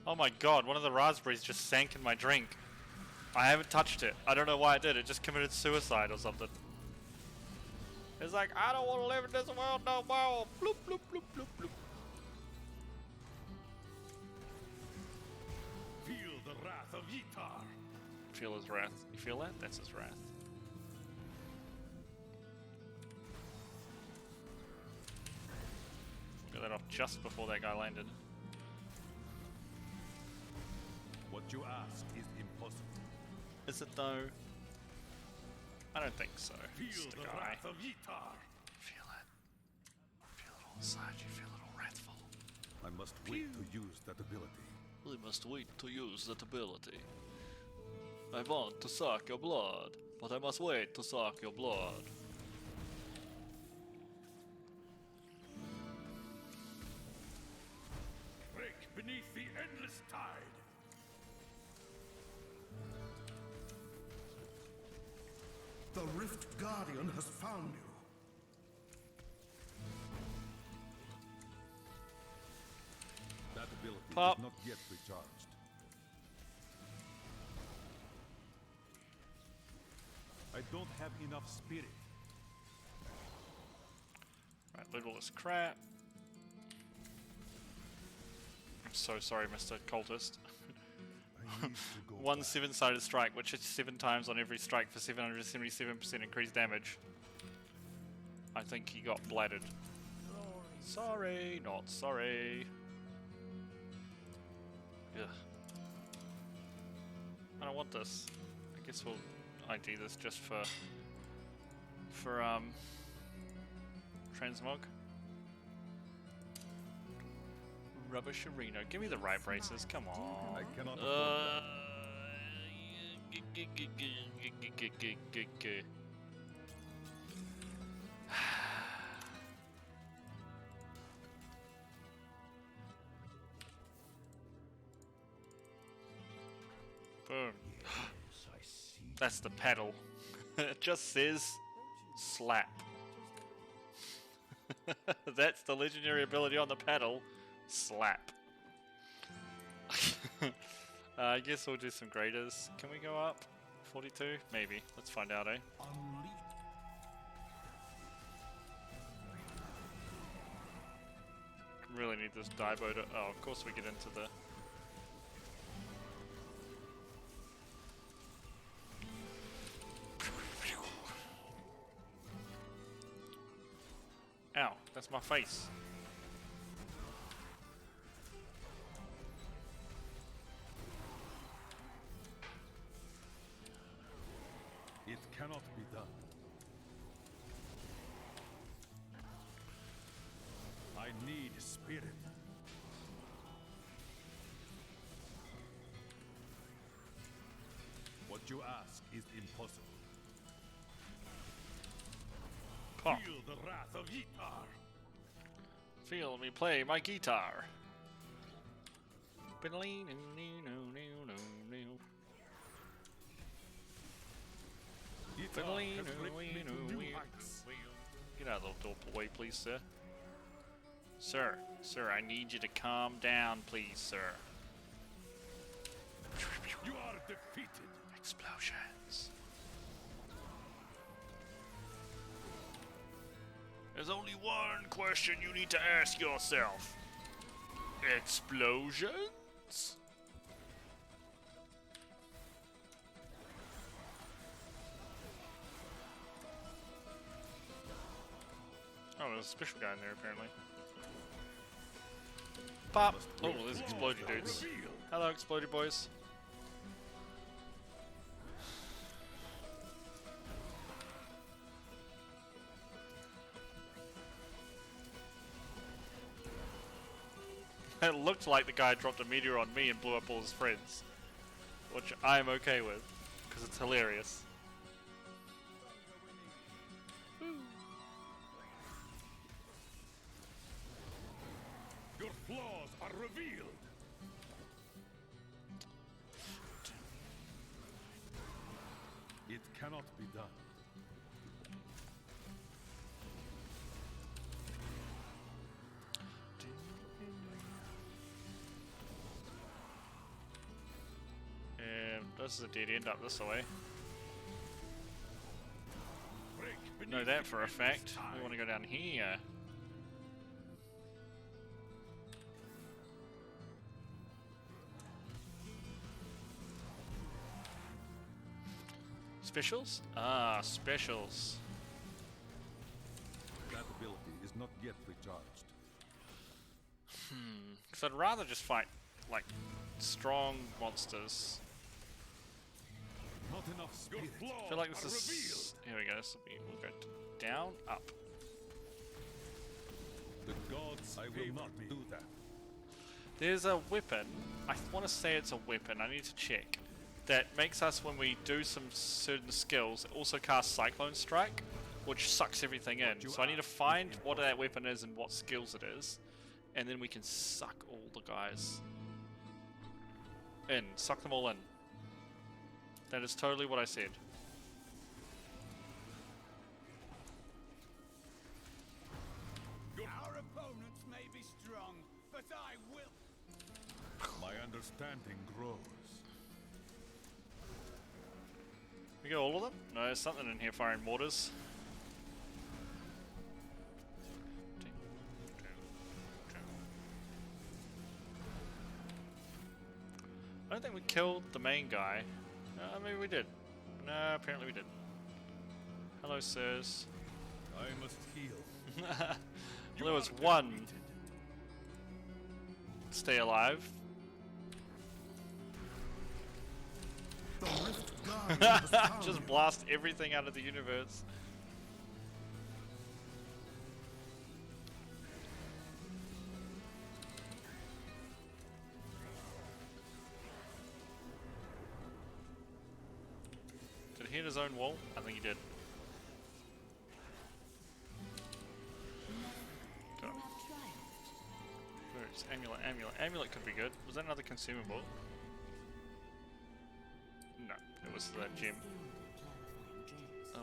Oh my god, one of the raspberries just sank in my drink. I haven't touched it. I don't know why it did. It just committed suicide or something. It's like, I don't want to live in this world no more. Bloop, bloop, bloop, bloop, bloop. Feel the wrath of Yitar. Feel his wrath. You feel that? That's his wrath. Got that off just before that guy landed. What you ask is impossible. Is it though? I don't think so. Feel It's the the guy. wrath of Yitar. Feel it. Feel it all inside you. Feel it all wrathful. I must wait to use that ability. We must wait to use that ability. I want to suck your blood, but I must wait to suck your blood. Break beneath the endless tide. The Rift Guardian has found you. That ability Pop. is not yet recharged. I don't have enough spirit. Right, loot all this crap. I'm so sorry, Mr. Cultist. I need to go One back. 7-sided strike, which hits 7 times on every strike for 777% increased damage. I think he got bladed. Sorry, not sorry. Ugh. I don't want this. I guess we'll ID this just for transmog. Rubbish Arena. Give me the right braces. Come on. I cannot afford Boom. That's the pedal. It just says slap. That's the legendary ability on the pedal. Slap. I guess we'll do some graders. Can we go up? 42? Maybe. Let's find out, eh? Unleash. Really need this Daibo to... Oh, of course we get into the... Ow, that's my face. it. Cannot be done. I need spirit. What you ask is impossible. Pop. Feel the wrath of Yitar. Feel me play my guitar. Yitar has raised me to new heights. Get out of the doorway, please, sir. Sir, I need you to calm down, please, sir. You are defeated. Explosions. There's only one question you need to ask yourself. Explosions? Oh, there's a special guy in there apparently. Pop! Oh, there's explodey dudes. Hello, explodey boys. It looked like the guy dropped a meteor on me and blew up all his friends. Which I'm okay with, because it's hilarious. Your flaws are revealed. It cannot be done. And this is a dead end up this way. Break Know beneath that the for a endless fact. tide. We want to go down here. Specials? Ah, specials. That ability is not yet recharged. Because I'd rather just fight, like, strong monsters. Not enough Your spirit. flaws I feel like this are is... revealed. Here we go, this will be... We'll go down, up. The gods I will not do that. There's a weapon. I want to say it's a weapon. I need to check. That makes us, when we do some certain skills, it also casts Cyclone Strike, which sucks everything in. So I need to find what that weapon is and what skills it is, and then we can suck all the guys in. Suck them all in. That is totally what I said. Our opponents may be strong, but I will. My understanding grows. We go all of them? No, there's something in here firing mortars. I don't think we killed the main guy. Maybe we did. No, apparently we did. Hello, sirs. I must heal. Well, there was one. Stay alive. The Rift Guardian has found Just you. blast everything out of the universe. Did he hit his own wall? I think he did. Got him. Where's amulet? Amulet could be good. Was that another consumable? No, it was that gem.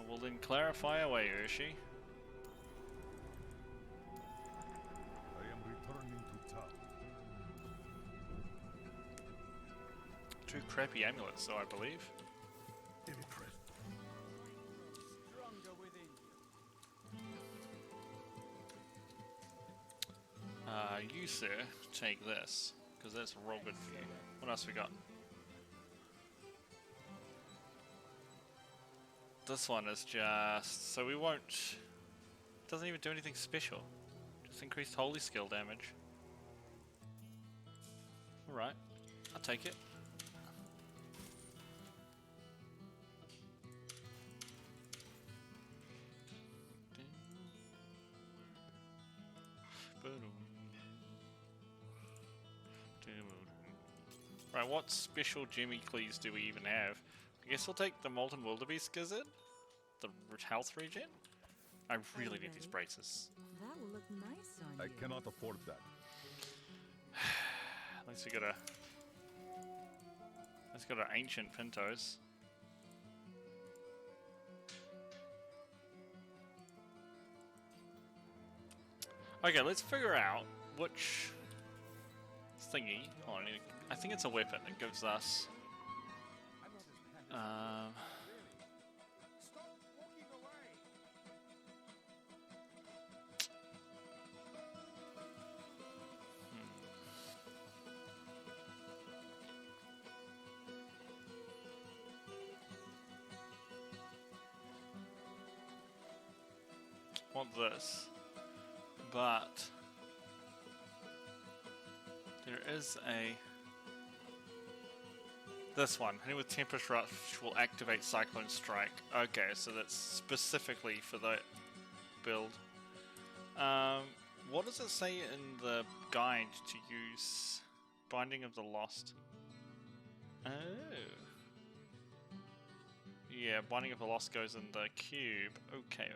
Well then clarify away, Urshi. I am returning to town. Two crappy amulets, though, I believe. Stronger within you. You, sir, take this, because that's real good for you. What else we got? This one is just... So we won't... Doesn't even do anything special. Just increased holy skill damage. Alright, I'll take it. Right, what special Jimmy Cleese do we even have? I guess we'll take the Molten Wildebeest Gizzard? The health regen? I really need these braces. That will look nice on I you. cannot afford that. At least we got a... Let's got our ancient Pintos. Okay, let's figure out which thingy. Oh, I think it's a weapon. It gives us. Stop walking away. Want this, but there is this one. Hitting with Tempest Rush will activate Cyclone Strike. Okay, so that's specifically for that build. What does it say in the guide to use Binding of the Lost? Oh. Yeah, Binding of the Lost goes in the cube. Okay.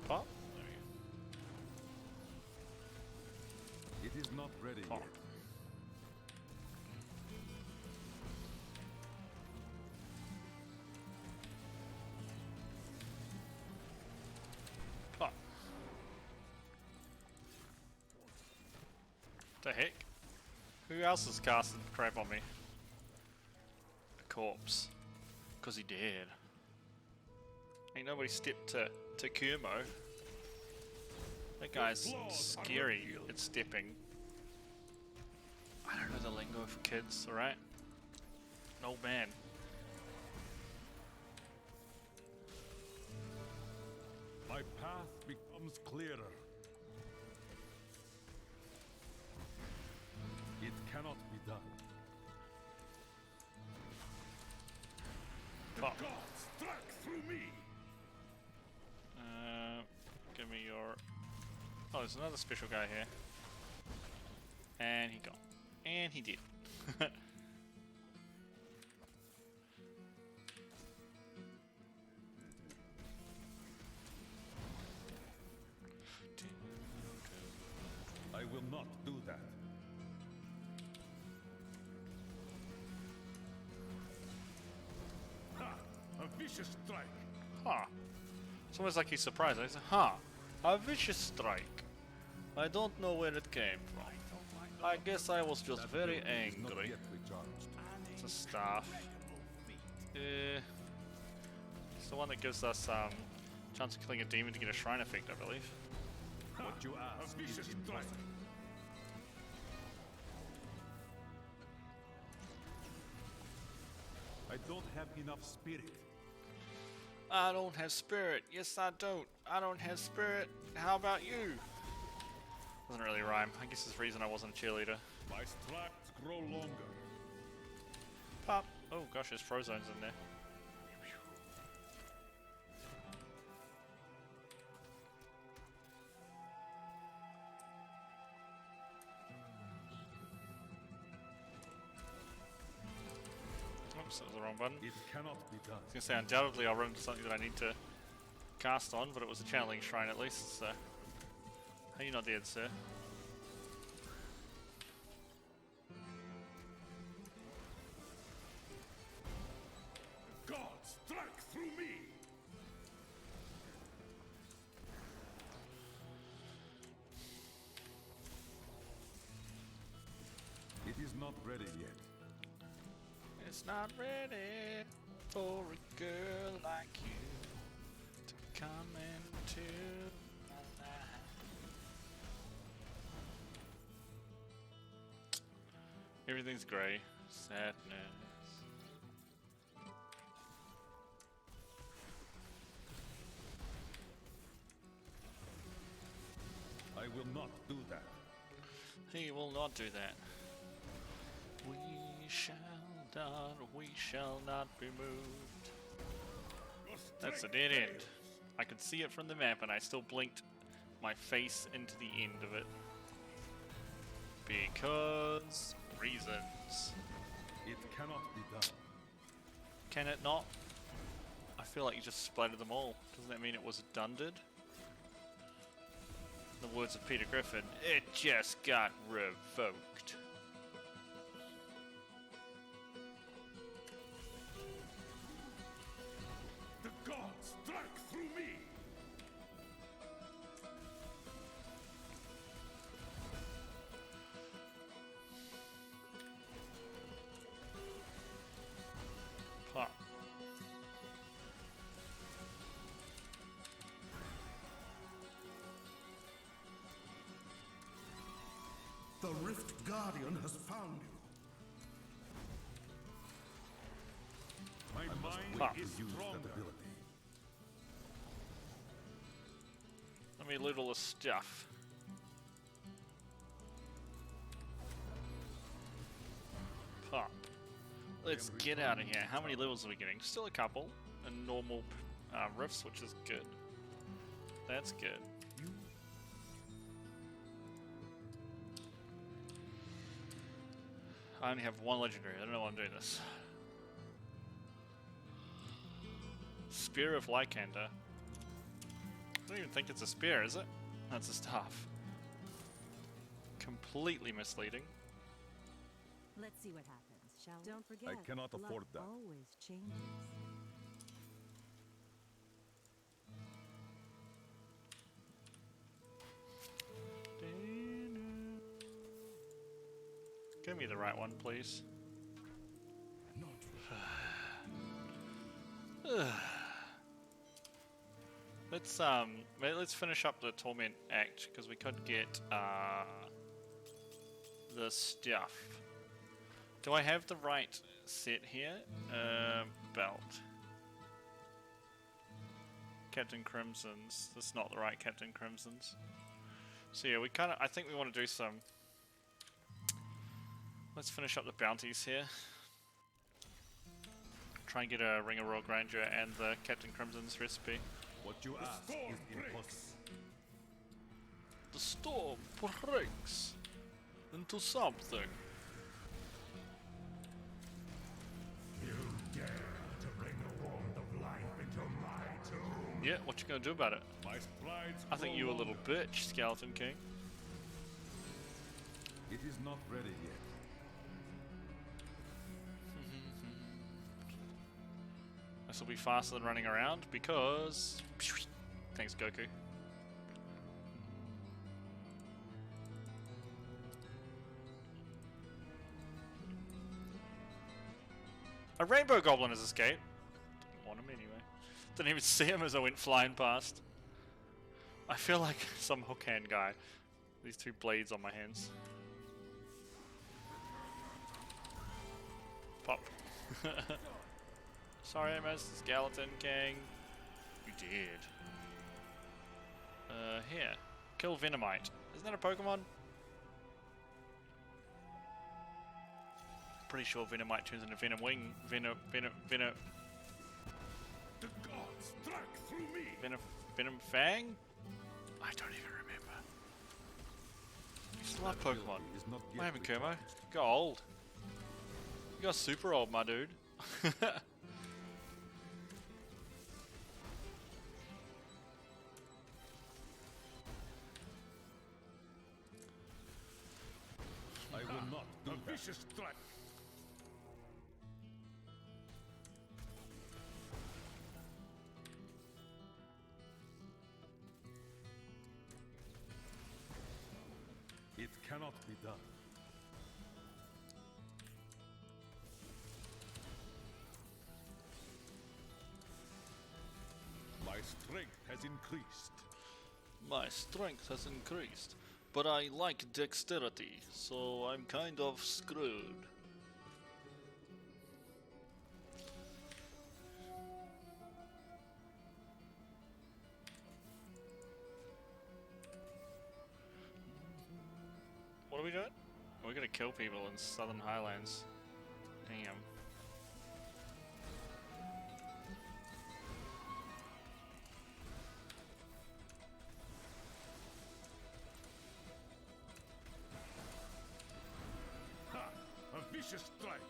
Pop? There we It is not ready go. Pop. yet. Pop. The heck? Who else is casting crap on me? A corpse. Cause he did. Ain't nobody stepped to Kurmo. That guy's scary at stepping. I don't know the lingo for kids, alright? An old man. My path becomes clearer. It cannot be done. Pop. Gods strike through me. Give me your... Oh, there's another special guy here. And he gone. And he did. I will not do that. Ha! A vicious strike. Huh. It's almost like he's surprised. He said, huh, a vicious strike. I don't know where it came from. I guess I was just very Is not angry. yet recharged. It's a staff. It's the one that gives us chance of killing a demon to get a shrine effect, I believe. What you A ask vicious is strike. impossible. I don't have enough spirit. I don't have spirit. Yes, I don't. I don't have spirit. How about you? Doesn't really rhyme. I guess it's the reason I wasn't a cheerleader. My stripes grow longer. Pop. Oh gosh, there's Frozones in there. Oops, that was the wrong button. It cannot be done. I was gonna say, undoubtedly I'll run into something that I need to cast on, but it was a channeling shrine at least, so... Are you not dead, sir? Gods strike through me. It is not ready yet. It's not ready for a girl like you to come into my life. Everything's grey. Sadness. I will not do that. He will not do that. We shall not be moved. Your That's a strength dead end. fails. I could see it from the map and I still blinked my face into the end of it. Because reasons. It cannot be done. Can it not? I feel like you just splattered them all. Doesn't that mean it was dunded? In the words of Peter Griffin, it just got revoked. The gods strike through me! Pop. The Rift Guardian has found you. My mind Pop. is use stronger. that ability. Let me loot all this stuff. Pop. Let's get out of here. How many levels are we getting? Still a couple. And normal rifts, which is good. That's good. I only have one legendary. I don't know why I'm doing this. Spear of Lycander. I don't even think it's a spear, is it? That's a staff. Completely misleading. Let's see what happens, shall we? Don't forget, I cannot luck afford that. always changes. Give me the right one, please. Let's finish up the Torment Act because we could get the stuff. Do I have the right set here? Belt. Captain Crimson's. That's not the right Captain Crimson's. So yeah, I think we want to do some. Let's finish up the bounties here. Try and get a Ring of Royal Grandeur and the Captain Crimson's recipe. What you ask storm is breaks. impossible. The storm breaks into something. You dare to bring the warmth of life into my tomb? Yeah, what you gonna do about it? My sprites I think you a little bitch, Skeleton King. It is not ready yet. This will be faster than running around because... Thanks, Goku. A rainbow goblin has escaped. Didn't want him anyway. Didn't even see him as I went flying past. I feel like some hook hand guy. These two blades on my hands. Pop. Sorry, Mr. Skeleton King. You did. Here. Kill Venomite. Isn't that a Pokemon? Pretty sure Venomite turns into Venom Wing. Venom The gods strike through me! Fang? I don't even remember. You still have Pokemon. Is not yet What happened, Kermo? recharged. You got old. You got super old, my dude. I will not do A that. vicious strike! It cannot be done. My strength has increased. My strength has increased, but I like dexterity, so I'm kind of screwed. What are we doing? We're gonna kill people in Southern Highlands. Damn. Ha! A vicious strike!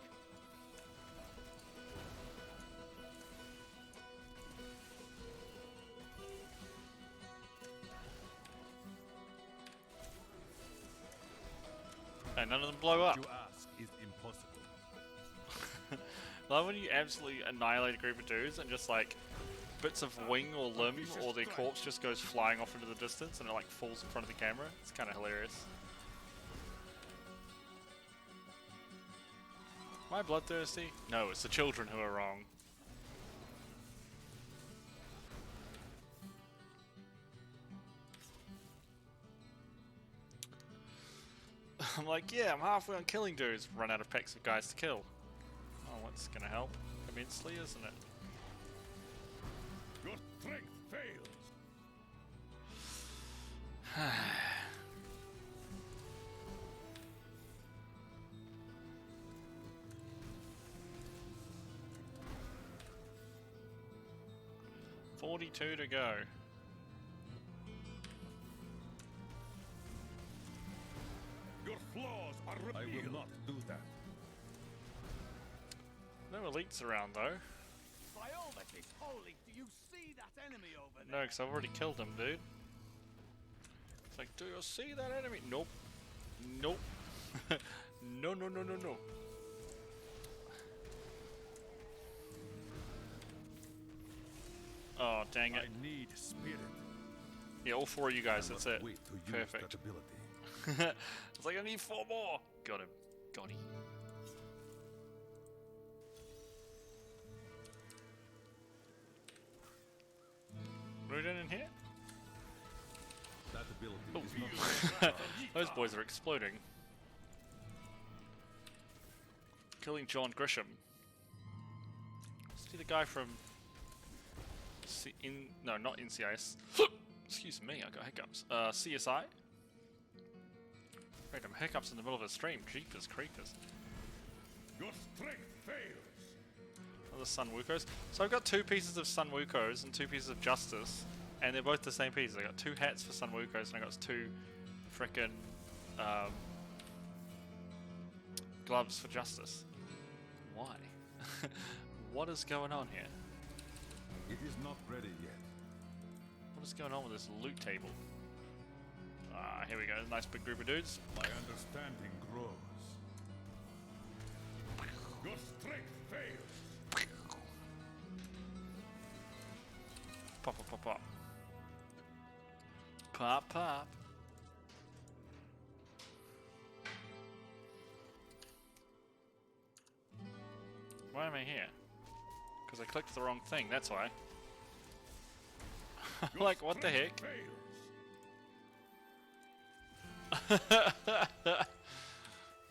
And none of them blow up. What you ask is impossible. Love when you absolutely annihilate a group of dudes and just like bits of wing or limb or their corpse just goes flying off into the distance and it like falls in front of the camera. It's kind of hilarious. Am I bloodthirsty? No, it's the children who are wrong. I'm like, yeah, I'm halfway on killing dudes. Run out of packs of guys to kill. Oh, what's gonna help? Immensely, isn't it? Your strength fails. $42 to go. Your flaws are revealed. I will not do that. No elites around though. By all that is holy, do you see that enemy over No, because I've already killed him, dude. It's like, do you see that enemy? Nope. Nope. No, no, no, no, no. Oh, dang it. I need spirit. Yeah, all four of you guys, I that's must it. wait to use Perfect. that ability. It's like, I need 4 more. Got him. Got him. Rudin in here? That ability Oh. is not Those boys are exploding. Killing John Grisham. Let's do the guy from... No, not NCIS. Excuse me, I got hiccups. CSI? Random hiccups in the middle of a stream. Jeepers creepers. Your strength fails. Oh, the Sun Wukos. So I've got 2 pieces of Sun Wukos and 2 pieces of Justice. And they're both the same pieces. I got 2 hats for Sun Wukos and I got 2 frickin' gloves for Justice. Why? What is going on here? It is not ready yet. What is going on with this loot table? Ah, here we go. Nice big group of dudes. My understanding grows. Your strength fails. Pop, pop, pop, pop. Pop, pop. Why am I here? Because I clicked the wrong thing, that's why. Like, what the heck?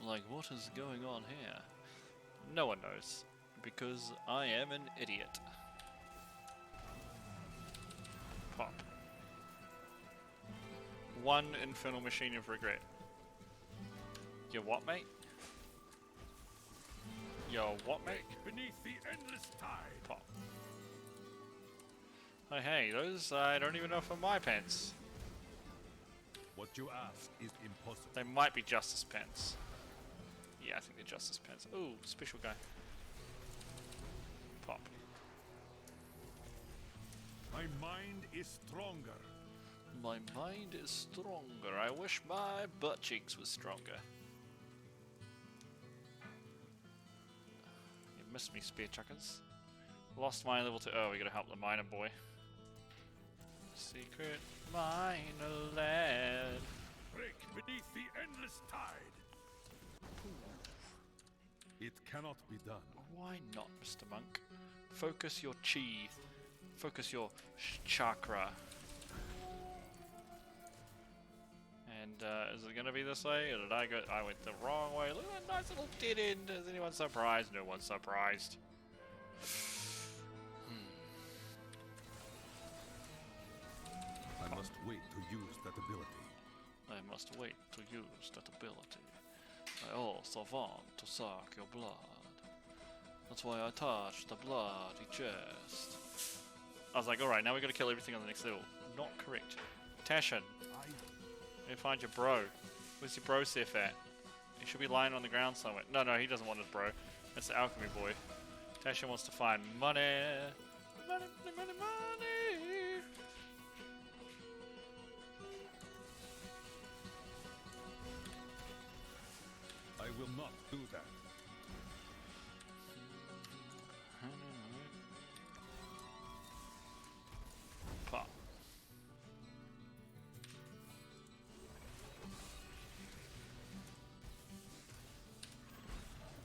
Like, what is going on here? No one knows. Because I am an idiot. Pop. 1 infernal machine of regret. Yo, what, mate? Yo, what, mate? Beneath the endless tide. Pop. Oh, hey, those I don't even know if are my pants. What you ask is impossible. They might be Justice pants. Yeah, I think they're Justice pants. Ooh, special guy. Pop. My mind is stronger. My mind is stronger. I wish my butt cheeks were stronger. You missed me, spear chuckers. Lost mine level 2. Oh, we gotta help the miner boy. Secret miner lad. Break beneath the endless tide. It cannot be done. Why not, Mr. Monk? Focus your chi. Focus your chakra. And is it gonna be this way, or did I go? I went the wrong way. Look at that nice little dead end. Is anyone surprised? No one's surprised. I must wait to use that ability. I must wait to use that ability. I also want to suck your blood. That's why I touched the bloody chest. I was like, alright, now we gotta kill everything on the next level. Not correct. Tashin, let me find your bro. Where's your bro Seth at? He should be lying on the ground somewhere. No, no, he doesn't want his bro. That's the alchemy boy. Tashin wants to find money. Money, money, money, money. I will not do that. Pop.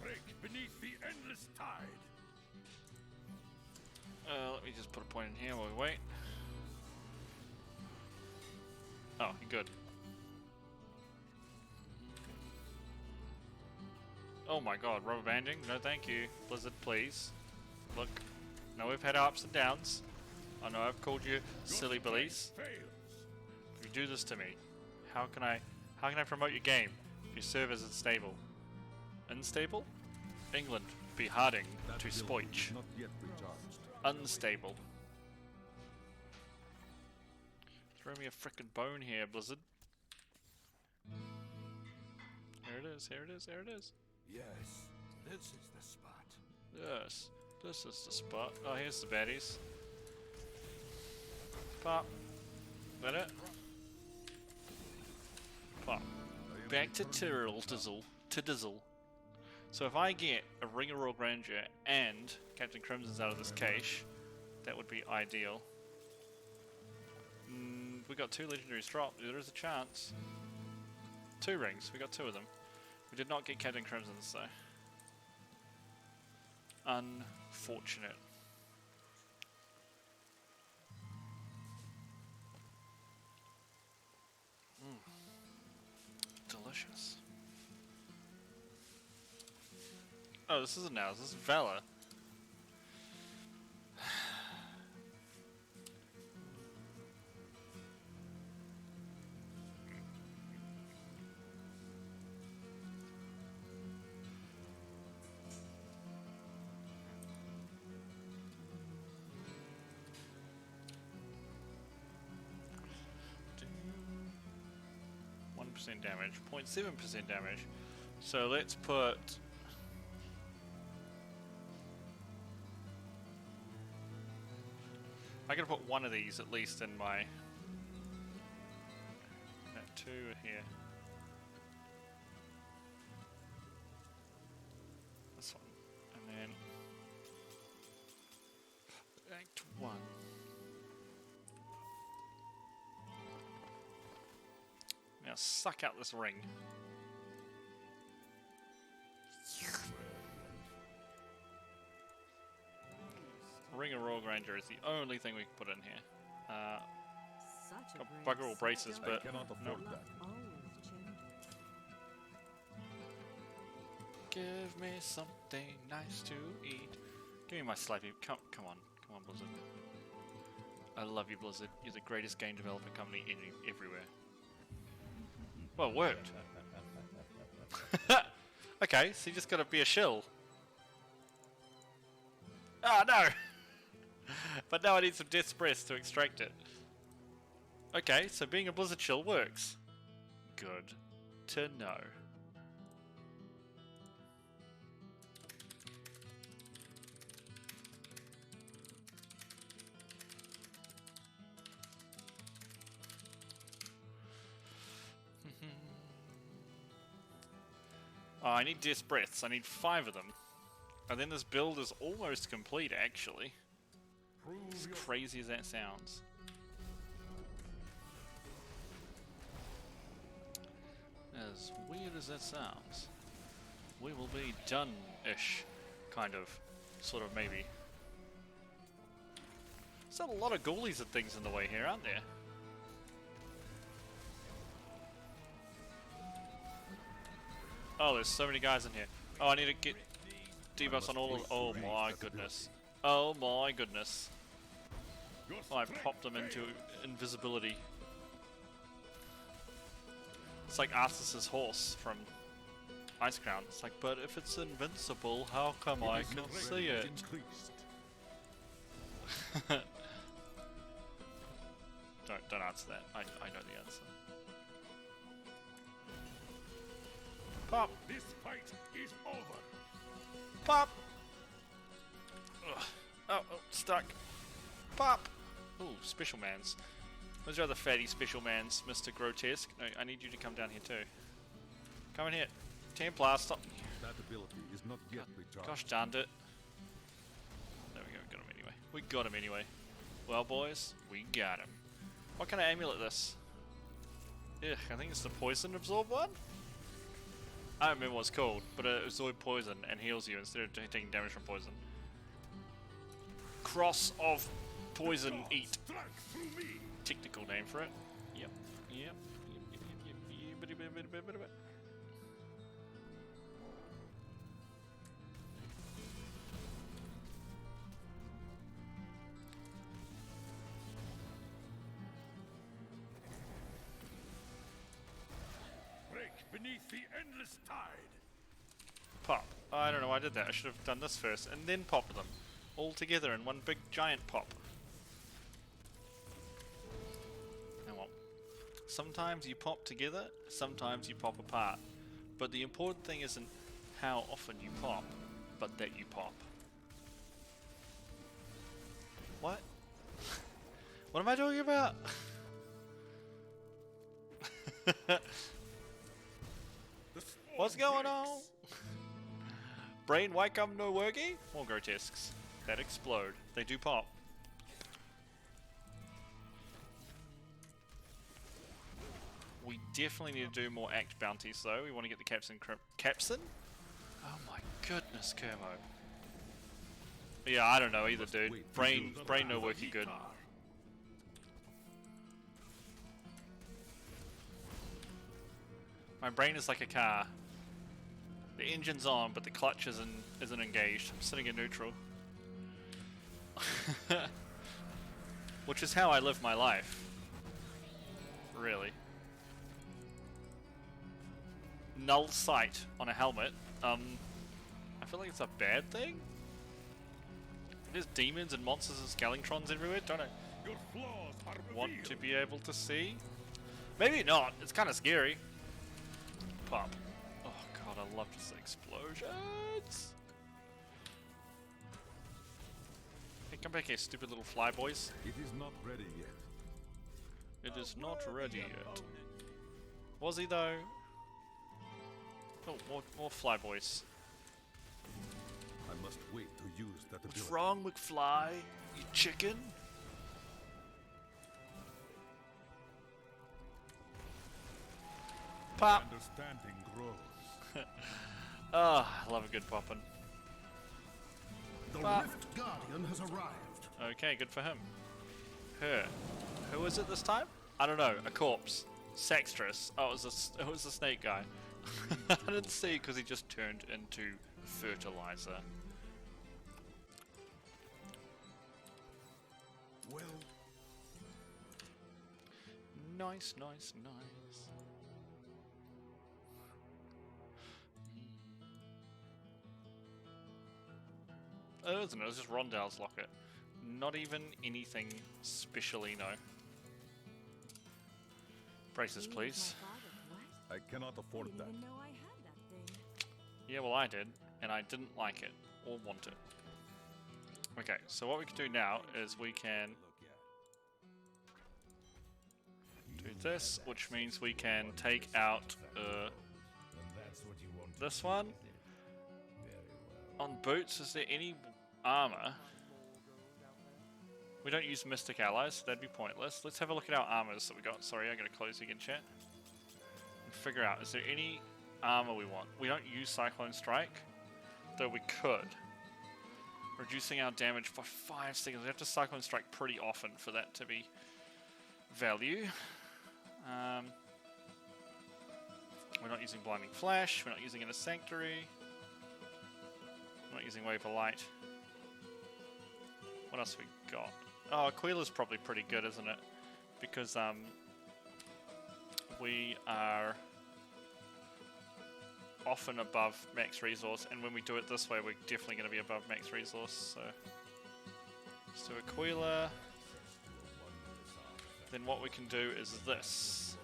Break beneath the endless tide. Let me just put a point in here while we wait. Oh, you're good. Oh my god, rubber banding? No thank you. Blizzard, please. Look, no, we've had our ups and downs. I know I've called you silly billies. Fails. If you do this to me, how can I promote your game if your server isn't stable? Unstable? England be harding That to ability is spoich. not yet recharged. Unstable. Throw me a frickin' bone here, Blizzard. Here it is, here it is, here it is. Yes, this is the spot. Yes, this is the spot. Oh, here's the baddies. Pop. That it? Pop. Back to Tyrrell Dizzle. To Dizzle. So if I get a Ring of Royal Grandeur and Captain Crimson's out of this cache, that would be ideal. We got 2 legendaries dropped. There is a chance. 2 rings. We got 2 of them. We did not get Captain Crimson's though. Unfortunate. Delicious. Oh, this isn't ours. This is Valor. Damage, 0.7% damage. So let's put I gotta put one of these at least in my that 2 here. This one. And then Act 1. Now suck out this ring. Ring of Royal Grandeur is the only thing we can put in here. Such a Got brave bugger all braces, soldier. but Cannot afford Luck that. always changes. give me something nice to eat. Give me my Slappy. Come on, Blizzard. I love you, Blizzard. You're the greatest game development company everywhere. Well, it worked. Okay, so you just gotta be a shill. Oh no! But now I need some Death's Breath to extract it. Okay, so being a Blizzard shill works. Good to know. Oh, I need Death's Breaths. I need 5 of them. And then this build is almost complete, actually. As crazy as that sounds. As weird as that sounds, we will be done-ish. Kind of. Sort of, maybe. There's a lot of ghoulies and things in the way here, aren't there? Oh, there's so many guys in here. Oh, I need to get debuffs on all of them. Oh my goodness. Oh my goodness. Oh, I popped them into invisibility. It's like Arthas's horse from Ice Crown. It's like, but if it's invincible, how come I can see it? Don't answer that. I know the answer. Pop! This fight is over. Pop! Ugh. Oh, stuck. Pop! Ooh, special mans. Those are other fatty special mans, Mr. Grotesque. No, I need you to come down here too. Come in here. Templar, stop. That ability is not yet recharged. Gosh darned it. There we go, got him anyway. We got him anyway. Well, boys, we got him. What kind of amulet this? Ugh, I think it's the poison absorb one? I don't remember what it's called, but it absorbs poison and heals you instead of taking damage from poison. Cross of poison eat. Technical name for it. Yep. Break beneath the endless tide. Pop. Oh, I don't know why I did that. I should have done this first and then popped them. All together in one big giant pop. Now what? Sometimes you pop together, sometimes you pop apart. But the important thing isn't how often you pop, but that you pop. What? What am I talking about? What's going on? Brain, why come no worky? More grotesques. That explode. They do pop. We definitely need to do more act bounties though. We want to get the captain. Captain? Oh my goodness, Kermo. Yeah, I don't know either, dude. Brain no worky good. My brain is like a car. The engine's on, but the clutch isn't engaged. I'm sitting in neutral. Which is how I live my life. Really. Null sight on a helmet. I feel like it's a bad thing. There's demons and monsters and skelentrons everywhere. Don't I Your flaws are want revealed. to be able to see? Maybe not. It's kind of scary. Pop. Oh god, I love just explosions. Hey, come back here, stupid little fly boys. It is not ready yet. It is not ready yet. Was he though? Oh, more fly boys. I must wait to use that ability. What's wrong, McFly? You chicken? Pop. Understanding grows. Ah, I love a good poppin'. The But- Rift Guardian has arrived. Okay, good for him. Her. Who is it this time? I don't know. A corpse. Sextress. Oh, it was a snake guy. I didn't see because he just turned into fertilizer. Well, Nice, nice, nice. Oh, isn't it? It's just Rondell's locket. Not even anything specially, no. Braces, Leave please. my father. What? I cannot I afford didn't that. even know I had that thing. Yeah, well I did, and I didn't like it, or want it. Okay, so what we can do now is we can do this, which means we can take out this one. On boots, is there any armor? We don't use Mystic Allies, so that'd be pointless. Let's have a look at our armors that we got. Sorry, I gotta close again, chat. And figure out, is there any armor we want? We don't use Cyclone Strike, though we could. Reducing our damage for 5 seconds. We have to Cyclone Strike pretty often for that to be value. We're not using Blinding Flash, we're not using Inner Sanctuary. I'm not using Wave of Light. What else we got? Oh, Aquila's probably pretty good, isn't it? Because we are often above max resource, and when we do it this way, we're definitely going to be above max resource. So let's do Aquila. Then what we can do is this.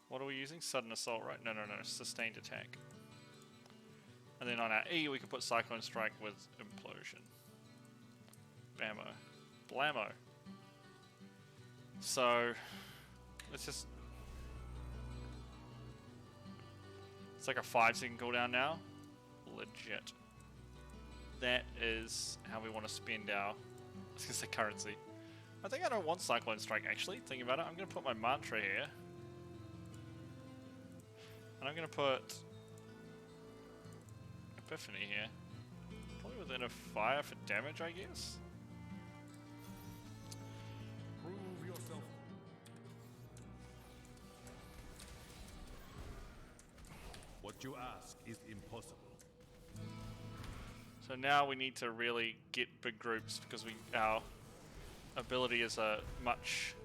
What are we using? Sudden Assault, right? No, Sustained Attack. And then on our E, we can put Cyclone Strike with Implosion. Bammo. Blammo. So, let's just It's like a 5-second cooldown now. Legit. That is how we want to spend our, I was gonna say currency. I think I don't want Cyclone Strike actually, thinking about it. I'm gonna put my mantra here. And I'm gonna put Epiphany here. Probably within a fire for damage, I guess. Prove yourself. What you ask is impossible. So now we need to really get big groups because our ability is a much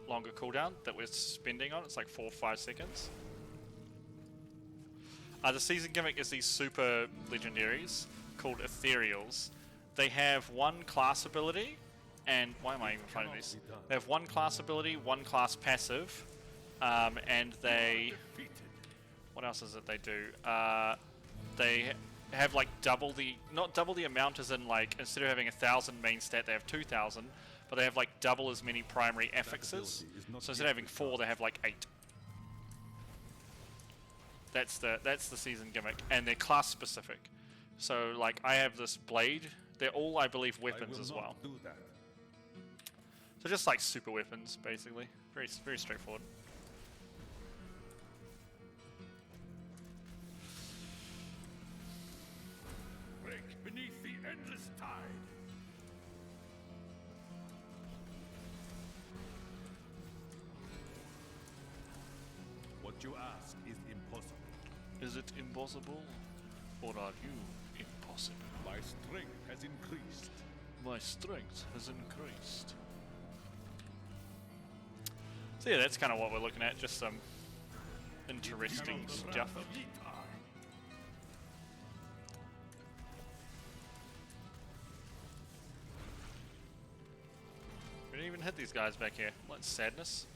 longer cooldown that we're spending on. It's like 4 or 5 seconds. The season gimmick is these super legendaries called Ethereals. They have one class ability, and why am I even finding these? They have one class ability, one class passive, and they... What else is it they do? They have like double the... Not double the amount as in like, instead of having 1,000 main stat, they have 2,000, but they have like double as many primary affixes. So instead of having 4, they have like 8. That's the season gimmick, and they're class specific. So like I have this blade. They're all, I believe, weapons as well. Do that. So just like super weapons, basically. Very straightforward. Break beneath the endless tide. What you ask is impossible. Is it impossible, or are you impossible? My strength has increased. My strength has increased. So yeah, that's kind of what we're looking at. Just some interesting stuff. We didn't even hit these guys back here. What sadness.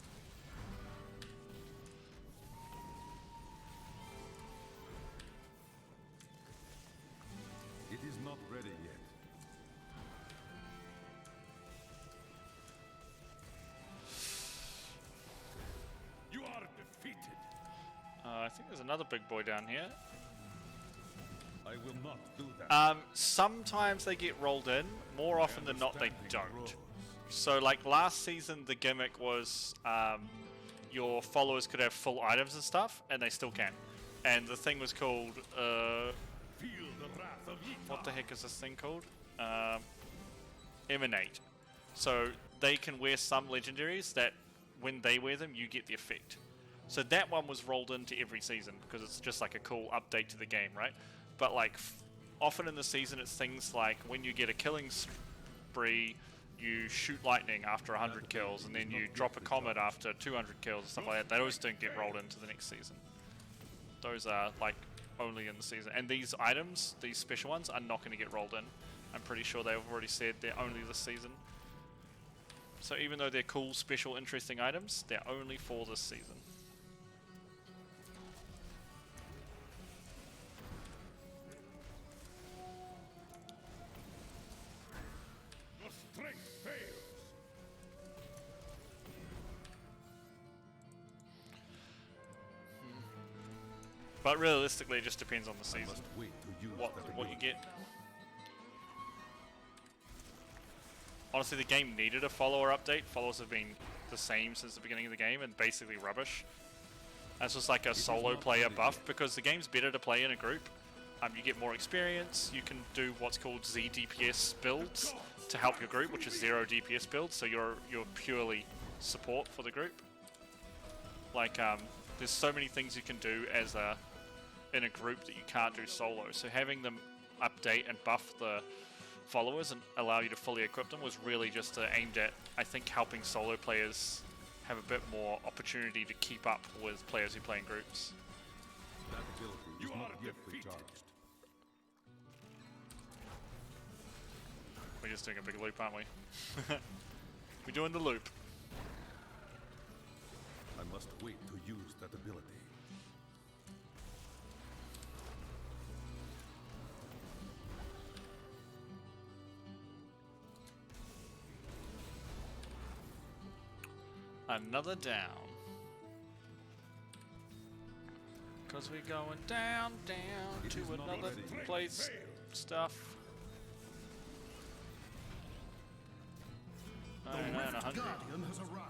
It is not ready yet. You are defeated. I think there's another big boy down here. I will not do that. Sometimes they get rolled in. More often than not, they don't. So like last season, the gimmick was your followers could have full items and stuff, and they still can. And the thing was called... Feel the wrath of Ytar. what the heck is this thing called? Emanate. So they can wear some legendaries that when they wear them, you get the effect. So that one was rolled into every season because it's just like a cool update to the game, right? But like often in the season, it's things like when you get a killing spree, you shoot lightning after 100 kills, and then you drop a comet after 200 kills and stuff like that. Those don't get rolled into the next season. Those are like only in the season. And these items, these special ones, are not going to get rolled in. I'm pretty sure they've already said they're only this season. So even though they're cool, special, interesting items, they're only for this season. Your strength fails. But realistically, it just depends on the I season. must wait to use What that you ability. get. Honestly, the game needed a follower update. Followers have been the same since the beginning of the game and basically rubbish. That's just like a solo player buff because the game's better to play in a group. You get more experience. You can do what's called Z DPS builds to help your group, which is 0 DPS builds. So you're purely support for the group. Like there's so many things you can do as in a group that you can't do solo. So having them update and buff the followers and allow you to fully equip them was really just aimed at, I think, helping solo players have a bit more opportunity to keep up with players who play in groups. That ability is You not are yet defeated. recharged. We're just doing a big loop, aren't we? We're doing the loop. I must wait to use that ability. Another down. As we're going down It to is not another ready. place stuff. The I'm Rift hungry. Guardian has arrived.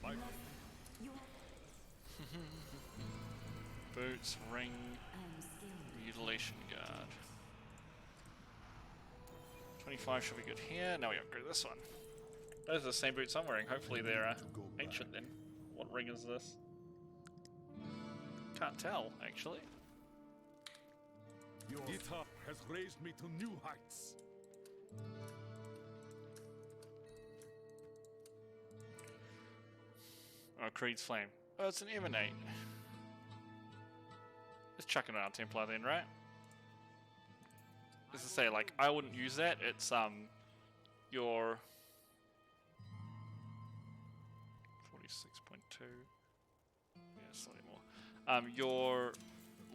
My Boots, ring, mutilation guard. 25 should be good here. Now we upgrade this one. Those are the same boots I'm wearing. Hopefully they're ancient then. What ring is this? Can't tell, actually. Your guitar has raised me to new heights. Oh, Creed's Flame. Oh, it's an Emanate. Just chucking it on Templar then, right? As I say, like, I wouldn't use that. It's, your 46.2. Yeah, slightly more. Your,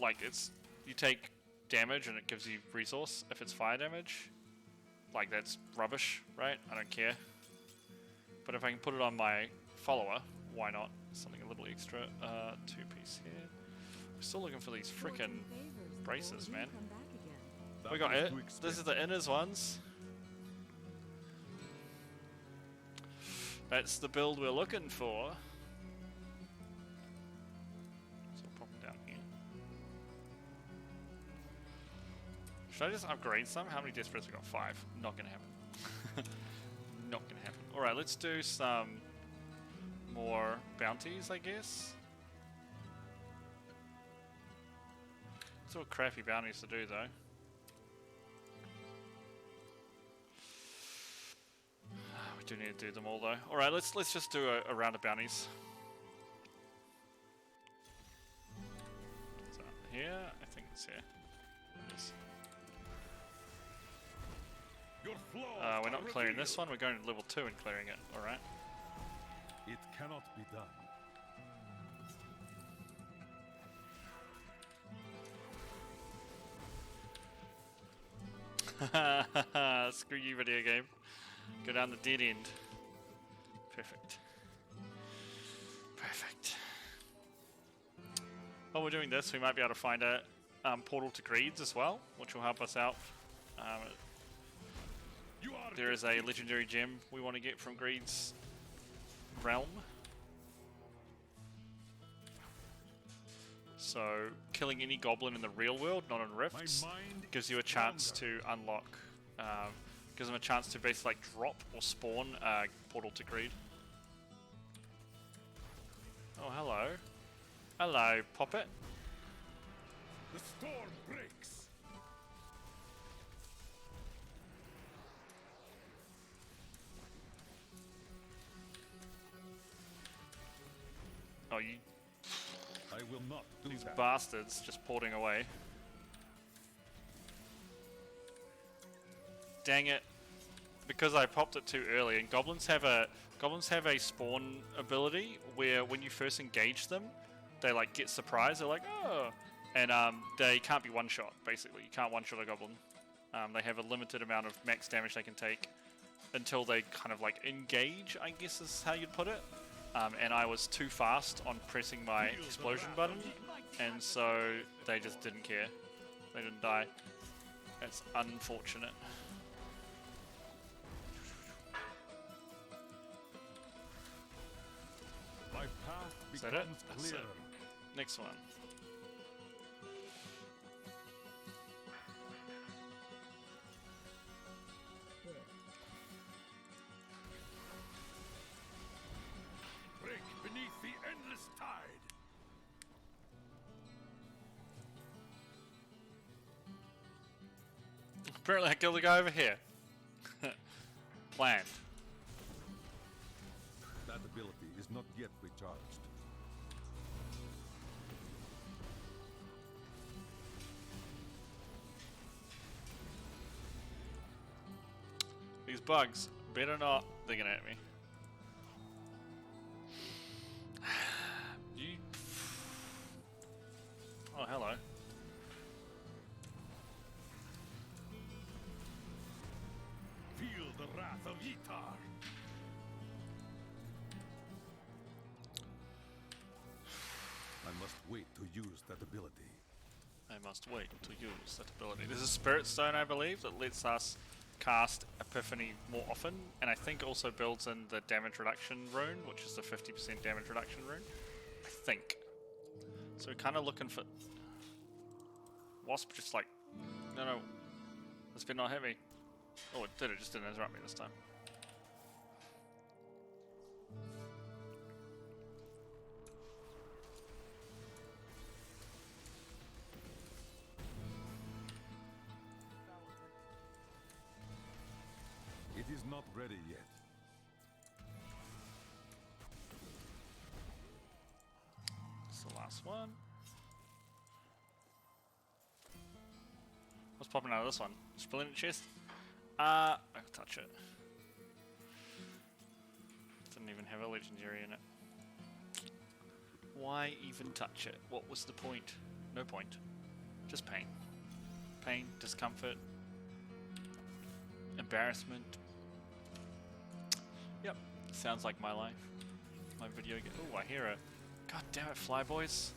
like, it's, you take damage and it gives you resource. If it's fire damage, like, that's rubbish, right? I don't care. But if I can put it on my follower, why not? Something a little extra. 2-piece here. We're still looking for these frickin' braces, man. We got it. This is the inners ones. That's the build we're looking for. So I'll pop them down here. Should I just upgrade some? How many Desperates we got? 5. Not gonna happen. Not gonna happen. Alright, let's do some more bounties, I guess. It's all crappy bounties to do though. We do need to do them all though. Alright, let's just do a round of bounties. So here, I think it's here. It is. Your flaws We're are not clearing revealed. this one, we're going to level 2 and clearing it. Alright. It cannot be done. Screw you, video game. Go down the dead end. Perfect. Perfect. While we're doing this, we might be able to find a portal to Greeds as well, which will help us out. You are There is a legendary gem we want to get from Greed's realm. So, killing any goblin in the real world, not in Rifts, My mind gives you a is chance stronger. to unlock, gives them a chance to basically like drop or spawn a portal to Greed. Oh, hello. Hello, Poppet. The storm breaks. Oh, you I will not do these that. bastards just porting away. Dang it. Because I popped it too early, and goblins have a spawn ability where when you first engage them, they like get surprised. They're like, oh, and they can't be one shot. Basically, you can't one shot a goblin. They have a limited amount of max damage they can take until they kind of like engage, I guess is how you'd put it. And I was too fast on pressing my explosion button, and so they just didn't care. They didn't die. That's unfortunate. My path Is that it? becomes That's it. clearer. Next one. Break beneath the endless tide. Apparently I killed the guy over here. Planned. That ability is not yet recharged. These bugs better not digging at me. You. Oh, hello. Feel the wrath of Yitar. I must wait to use that ability. I must wait to use that ability. There's a Spirit Stone, I believe, that lets us cast Epiphany more often, and I think also builds in the damage reduction rune, which is the 50% damage reduction rune. I think. So we're kind of looking for... Wasp just like... No, this bit not heavy. Oh, it did, it just didn't interrupt me this time. It is not ready yet. It's the last one. What's popping out of this one? Splendid chest? I'll touch it. Didn't even have a legendary in it. Why even touch it? What was the point? No point. Just pain. Pain, discomfort, embarrassment. Yep, sounds like my life. My video game. Oh, I hear a... God damn it, flyboys.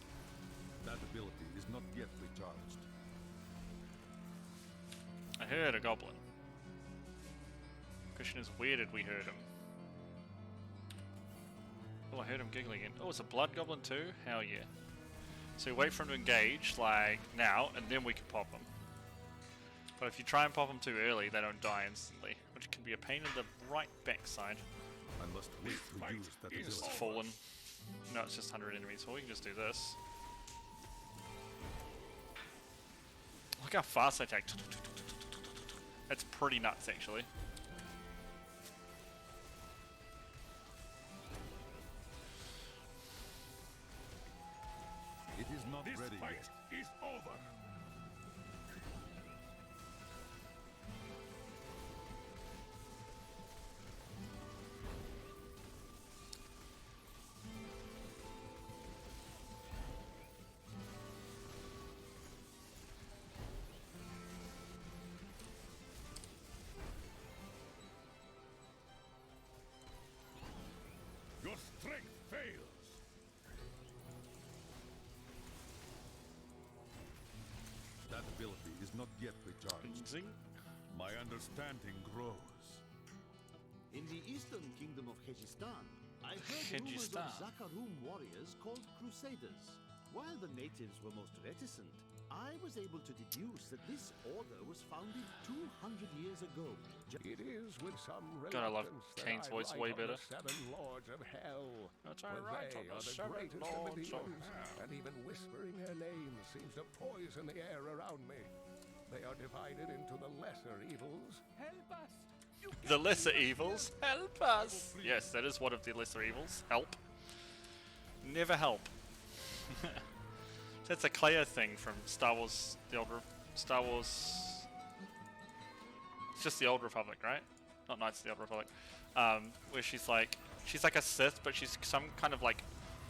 That ability is not yet recharged. I heard a goblin. Question is, where did we hear him? Oh, I heard him giggling again. Oh, it's a blood goblin too? Hell yeah. So we wait for him to engage, like, now, and then we can pop him. But if you try and pop them too early, they don't die instantly, which can be a pain in the right backside. I must wait to use that ability. Just fallen. No, it's just 100 enemies, so we can just do this. Look how fast they take. That's pretty nuts, actually. It is not This ready fight yet. is over. Your strength fails. That ability is not yet recharged. Zing. My understanding grows. In the eastern kingdom of Khegistan, I heard rumors Khegistan. of Zakarum warriors called Crusaders. While the natives were most reticent, I was able to deduce that this order was founded 200 years ago. It is with some God, I love reluctance that Kane's I voice write way on better. The seven lords of hell. That's For right, they on the are the seven greatest of lords the of demons, hell. and even whispering their names seems to poison the air around me. They are divided into the lesser evils. Help us! The lesser evils, help us! Yes, that is one of the lesser evils. Help. Never help. That's a Clea thing from Star Wars, the old Star Wars. It's just the Old Republic, right? Not Knights of the Old Republic. Where she's like a Sith, but she's some kind of like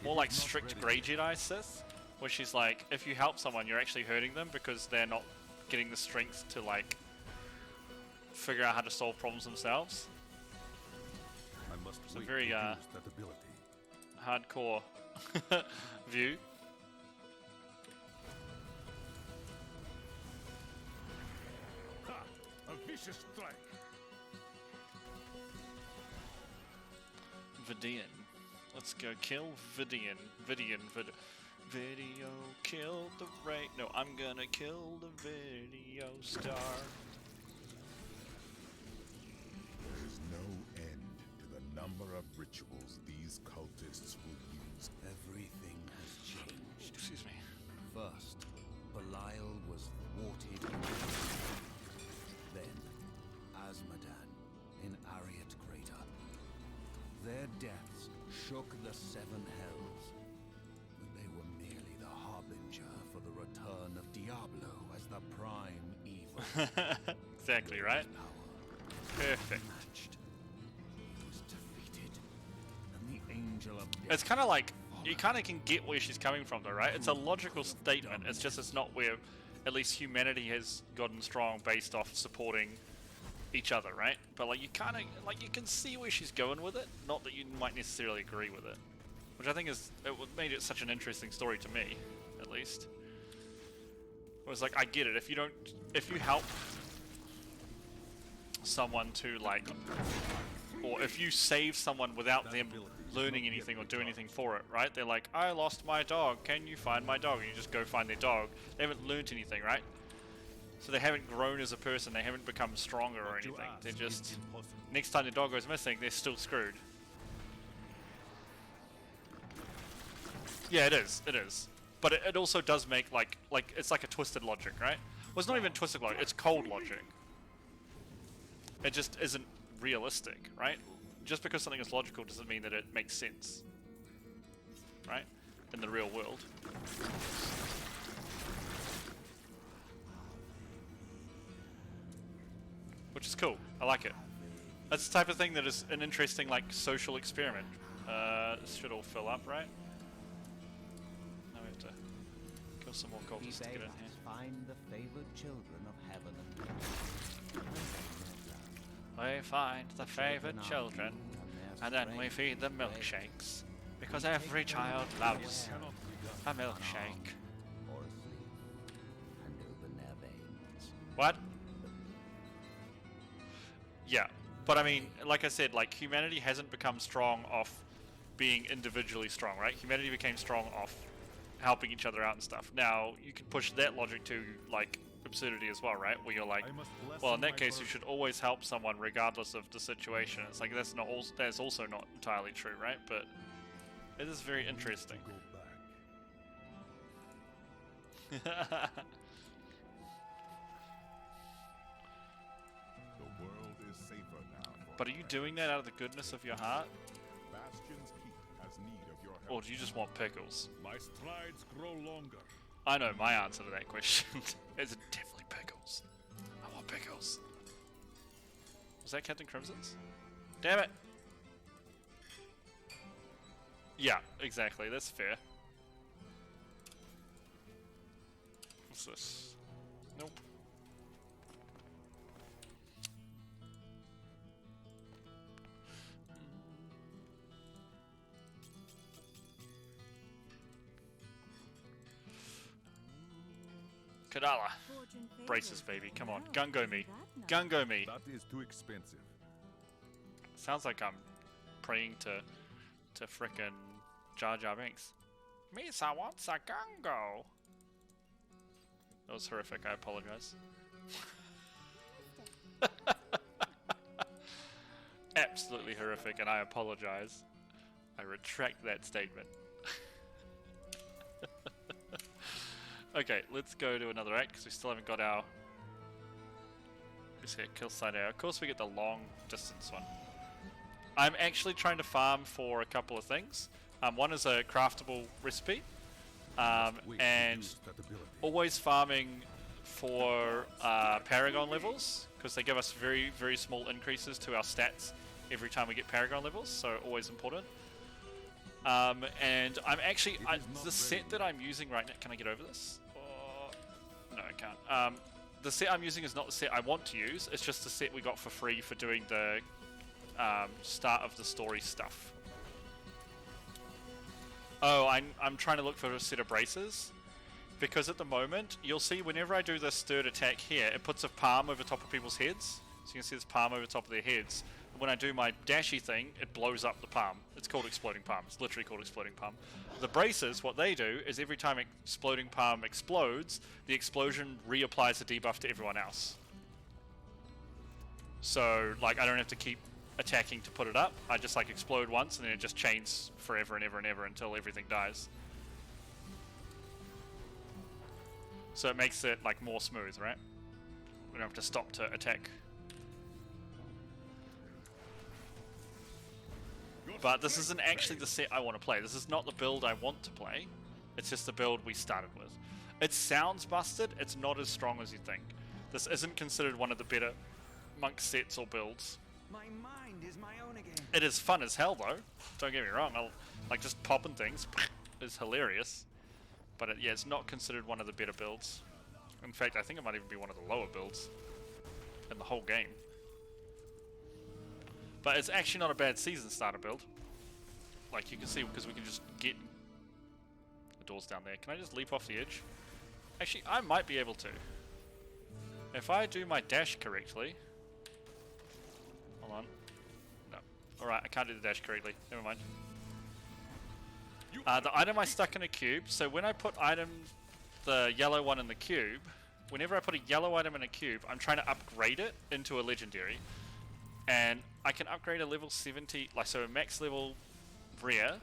more like strict Grey Jedi Sith. Where she's like, if you help someone, you're actually hurting them because they're not getting the strength to like figure out how to solve problems themselves. I must It's a wait very to use that ability. hardcore view. Ha! A vicious strike. Vidian. Let's go kill Vidian. Video kill the raid. No, I'm gonna kill the video star. There is no end to the number of rituals these cultists will use. Everything has changed. Excuse me. First, Belial was thwarted. Then, Azmodan in Ariat Crater. Their deaths shook the Seven Hells, but they were merely the harbinger for the return of Diablo as the prime evil. Exactly, right? Perfect. Matched. He was defeated, and the Angel of Death. It's kind of like, you kind of can get where she's coming from though, right? It's a logical statement, it's just it's not where at least humanity has gotten strong based off supporting each other, right? But like you kind of like you can see where she's going with it. Not that you might necessarily agree with it, which I think is what made it such an interesting story to me, at least. It was like I get it. If you help someone to like, or if you save someone without them learning anything or do anything for it, right? They're like, I lost my dog. Can you find my dog? And you just go find their dog. They haven't learned anything, right? So they haven't grown as a person, they haven't become stronger or anything. They're just, next time the dog goes missing, they're still screwed. Yeah, it is. But it also does make, like, it's like a twisted logic, right? Well, it's not even twisted logic, it's cold logic. It just isn't realistic, right? Just because something is logical doesn't mean that it makes sense. Right? In the real world. Which is cool. I like it. That's the type of thing that is an interesting, like, social experiment. This should all fill up, right? Now we have to kill some more cultists to get in here. Find the favored children of heaven and We find the favored children, and then we feed them milkshakes. Because every child loves a milkshake. or asleep and open their veins. What? Yeah, but I mean, like I said, like humanity hasn't become strong off being individually strong, right? Humanity became strong off helping each other out and stuff. Now, you can push that logic to, like, absurdity as well, right? Where you're like, well, in that case, you should always help someone regardless of the situation. It's like, that's also not entirely true, right? But it is very interesting. The world is safer now. But are you doing that out of the goodness of your heart? Bastion's keep has need of your help. Or do you just want pickles? My strides grow longer. I know my answer to that question. It's definitely pickles. I want pickles. Was that Captain Crimson's? Damn it! Yeah, exactly. That's fair. What's this? Nope. Kadala. Braces, baby. Come on. Gungo me. Gungo me. That is too expensive. Sounds like I'm praying to frickin' Jar Jar Binks. Misa wants a gungo. That was horrific. I apologize. Absolutely horrific, and I apologize. I retract that statement. Okay, let's go to another act because we still haven't got our. Let's hit kill side arrow. Of course, we get the long distance one. I'm actually trying to farm for a couple of things. One is a craftable recipe, and always farming for Paragon levels because they give us very, very small increases to our stats every time we get Paragon levels, so always important. And I'm actually the set that I'm using right now. Can I get over this? No, I can't. The set I'm using is not the set I want to use. It's just the set we got for free for doing the start of the story stuff. Oh, I'm trying to look for a set of braces because at the moment you'll see whenever I do this third attack here, it puts a palm over top of people's heads. So you can see this palm over top of their heads. When I do my dashy thing, it blows up the palm. It's called Exploding Palm. It's literally called Exploding Palm. The braces, what they do is every time Exploding Palm explodes, the explosion reapplies the debuff to everyone else. So, like, I don't have to keep attacking to put it up. I just, like, explode once, and then it just chains forever and ever and ever until everything dies. So it makes it, like, more smooth, right? We don't have to stop to attack. But this isn't actually the set I want to play. This is not the build I want to play. It's just the build we started with. It sounds busted. It's not as strong as you think. This isn't considered one of the better monk sets or builds. My mind is my own again. It is fun as hell, though. Don't get me wrong. Like, just popping things is hilarious. But yeah, it's not considered one of the better builds. In fact, I think it might even be one of the lower builds in the whole game. But it's actually not a bad season starter build. Like you can see, because we can just get... The door's down there. Can I just leap off the edge? Actually, I might be able to. If I do my dash correctly... Hold on. No. Alright, I can't do the dash correctly. Never mind. The item I stuck in a cube, so when I put the yellow one in the cube, whenever I put a yellow item in a cube, I'm trying to upgrade it into a legendary. And I can upgrade a level 70, like so a max level rare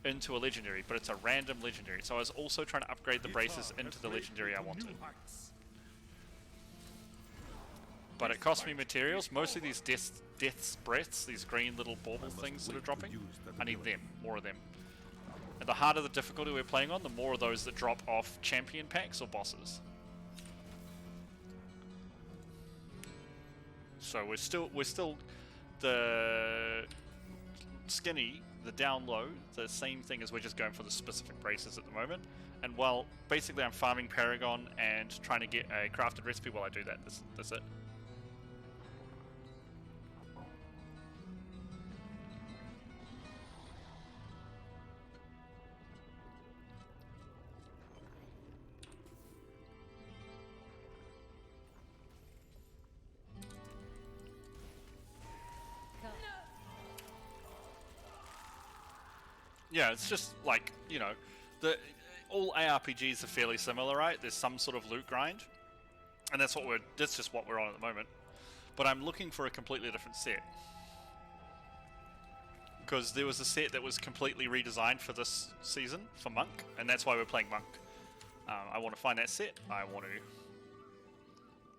into a legendary, but it's a random legendary. So I was also trying to upgrade the braces into the legendary I wanted. But it cost me materials, mostly these death's breaths, these green little bauble things that are dropping. I need them, more of them. And the harder the difficulty we're playing on, the more of those that drop off champion packs or bosses. So we're still the skinny, the down low, the same thing as we're just going for the specific braces at the moment. And while basically I'm farming Paragon and trying to get a crafted recipe while I do that. That's it. Yeah, it's just like, you know, all ARPGs are fairly similar, right? There's some sort of loot grind, and that's just what we're on at the moment. But I'm looking for a completely different set, because there was a set that was completely redesigned for this season for Monk, and that's why we're playing Monk. I want to find that set. I want to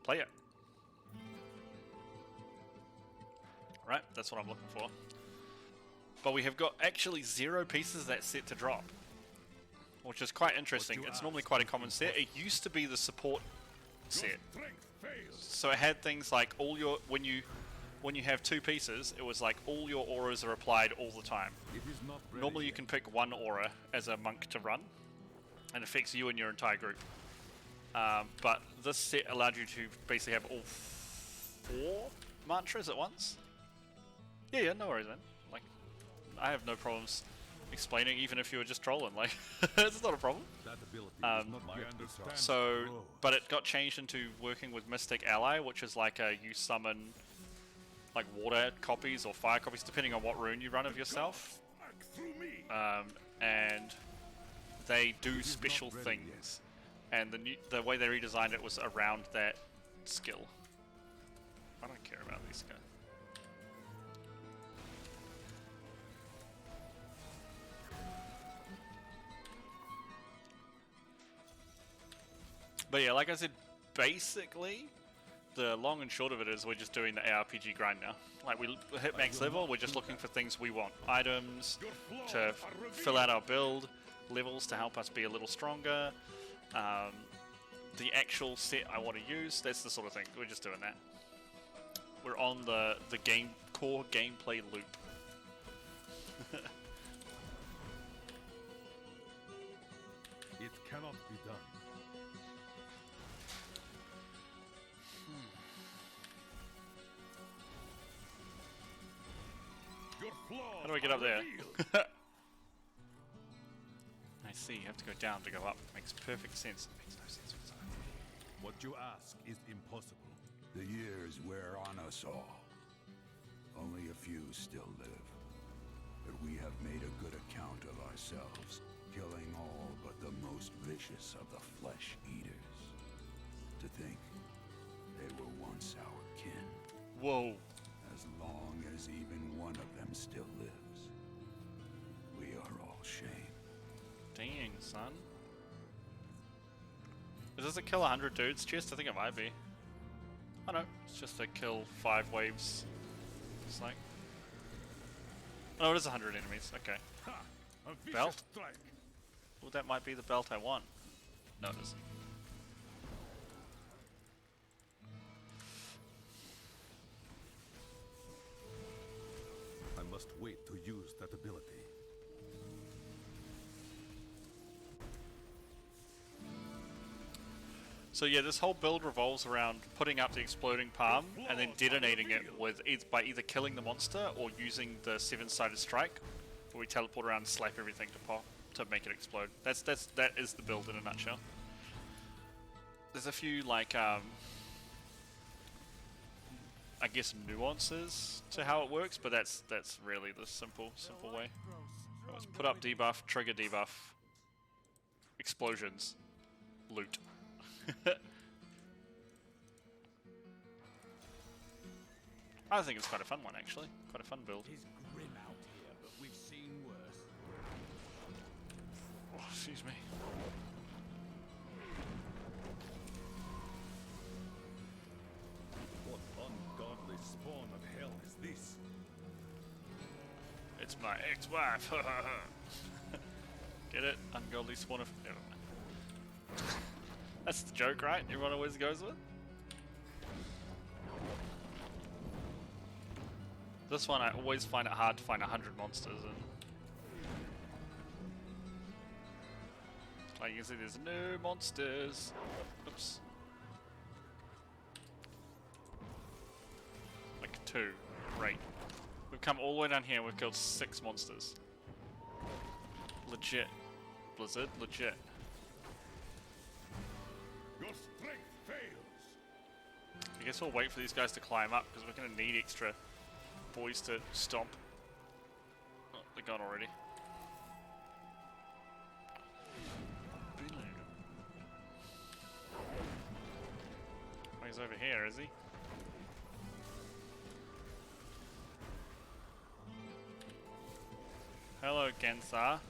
play it. Right, that's what I'm looking for. But we have got actually 0 pieces of that set to drop, which is quite interesting. It's normally quite a common set. It used to be the support set, so it had things like all your when you have 2 pieces, it was like all your auras are applied all the time. Normally you can pick 1 aura as a monk to run, and it affects you and your entire group. But this set allowed you to basically have all 4 mantras at once. Yeah, no worries, man. Like, I have no problems explaining, even if you were just trolling. Like, it's not a problem. But it got changed into working with Mystic Ally, which is like you summon like water copies or fire copies, depending on what rune you run of yourself. And they do special things. And the way they redesigned it was around that skill. I don't care about these guys. But yeah, like I said, basically, the long and short of it is we're just doing the ARPG grind now. Like, we hit max level, we're just looking for things we want. Items to fill out our build, levels to help us be a little stronger, the actual set I want to use, that's the sort of thing. We're just doing that. We're on the core gameplay loop. It cannot be done. How do I get up there? I see, you have to go down to go up. Makes perfect sense. It makes no sense whatsoever. What you ask is impossible. The years wear on us all. Only a few still live. But we have made a good account of ourselves, killing all but the most vicious of the flesh eaters. To think they were once our kin. Whoa. As long as even one of them still lives, we are all shame. Dang, son. Is this a kill 100 dudes chest? I think it might be. Oh no, it's just a kill 5 waves. It's like... Oh, it is 100 enemies. Okay. Belt? Well, that might be the belt I want. No, it isn't. I must wait to use that ability. So yeah, this whole build revolves around putting up the exploding palm and then detonating it with by either killing the monster or using the seven-sided strike, where we teleport around and slap everything to make it explode. That is the build in a nutshell. There's a few like I guess nuances to how it works, but that's really the simple way. Let's put up debuff, trigger debuff, explosions, loot. I think it's quite a fun one actually. Quite a fun build. It's grim out here, but we've seen worse. Oh, excuse me. What ungodly spawn of hell is this? It's my ex-wife. Get it? Ungodly spawn of... Never mind. That's the joke, right? Everyone always goes with? This one, I always find it hard to find 100 monsters in. Like you can see, there's no monsters. Oops. Like 2. Great. We've come all the way down here and we've killed 6 monsters. Legit. Blizzard, legit. Your strength fails. I guess we'll wait for these guys to climb up because we're going to need extra boys to stomp. Oh, they're gone already. Oh, he's over here, is he? Hello, Gensa.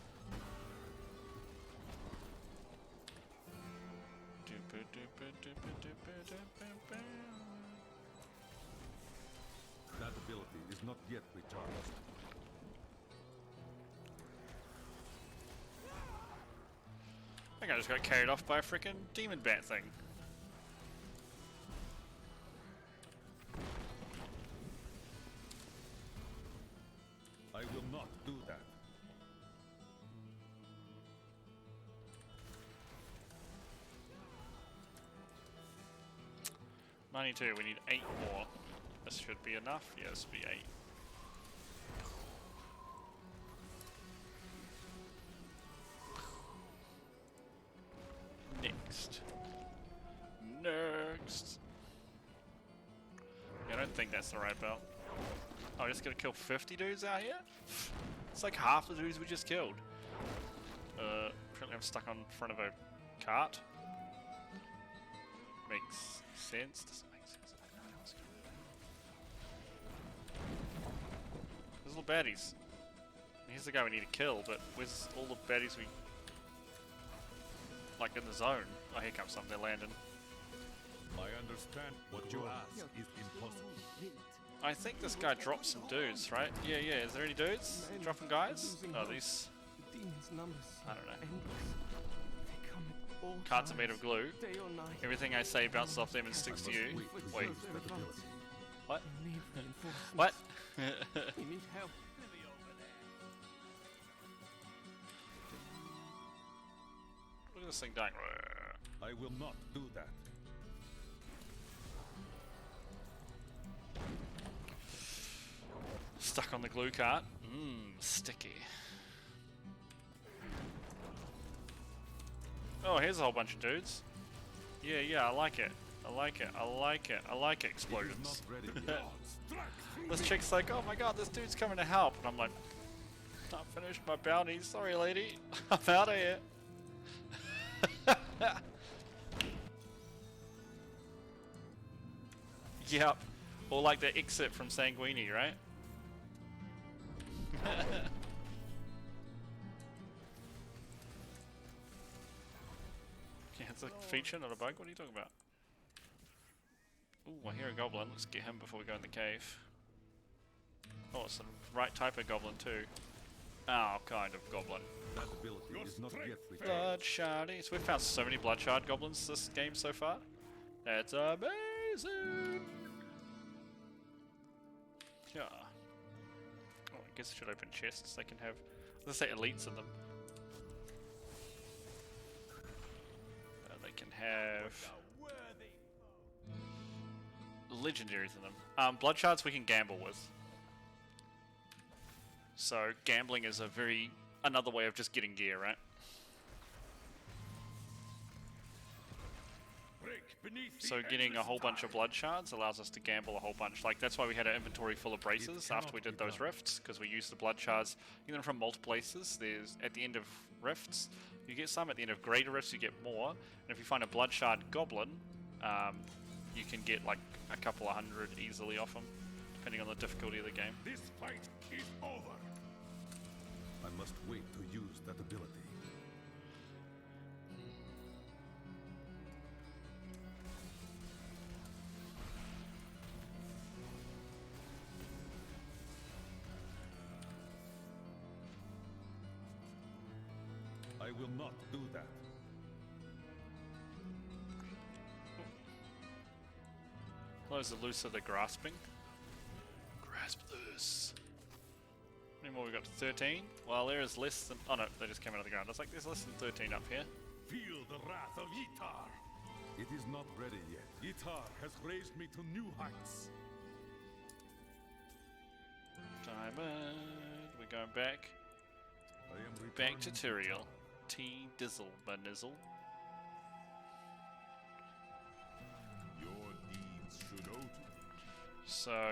That ability is not yet recharged. I think I just got carried off by a freaking demon bat thing. I will not do that. $92, we need 8 more. This should be enough. Yeah, this will be 8. Next. Yeah, I don't think that's the right belt. Oh, we're just gonna kill 50 dudes out here? It's like half the dudes we just killed. Apparently I'm stuck on front of a cart. Makes sense. Doesn't make sense. I don't know what else to do. There's little baddies. Here's the guy we need to kill, but where's all the baddies we... like in the zone? Oh, here comes some. They're landing. I understand what you ask is impossible. I think this guy dropped some dudes, right? Yeah, yeah. Is there any dudes? Dropping guys? Oh, these... I don't know. Carts are made of glue. Everything I say bounces off them and sticks to you. Wait. What? What? We need help. Look at this thing dying. I will not do that. Stuck on the glue cart. Mmm, sticky. Oh, here's a whole bunch of dudes. Yeah, yeah, I like it. I like it. I like it. I like explosions. This chick's like, oh my god, this dude's coming to help. And I'm like, not finished my bounty. Sorry, lady. I'm out of here. Yep. Or like the exit from Sanguini, right? Yeah, it's a feature, not a bug. What are you talking about? Ooh, I hear a goblin. Let's get him before we go in the cave. Oh, it's the right type of goblin too. Oh, kind of goblin. That ability is not yet recharged. Bloodshard. So we've found so many bloodshard goblins this game so far. That's amazing. Yeah. Oh, I guess I should open chests. They can have, let's say, elites in them. They can have legendaries in them. Blood shards we can gamble with. So gambling is another way of just getting gear, right? So getting a whole bunch of blood shards allows us to gamble a whole bunch. Like, that's why we had an inventory full of braces after we did those rifts, because we used the blood shards. You get them from multiple places. There's at the end of rifts, you get some. At the end of greater rifts, you get more. And if you find a blood shard goblin, you can get like a couple of hundred easily off them, depending on the difficulty of the game. This fight is over. I must wait to use that ability. I will not do that. Those are loose of the grasping. Grasp this. How many more we got? 13? Well, there is less than... Oh no, they just came out of the ground. I was like, there's less than 13 up here. Feel the wrath of Yitar. It is not ready yet. Yitar has raised me to new heights. Diamond. We're going back. I am Back to returning Tyrael. T-Dizzle, Banizzle. Your deeds should owe to So,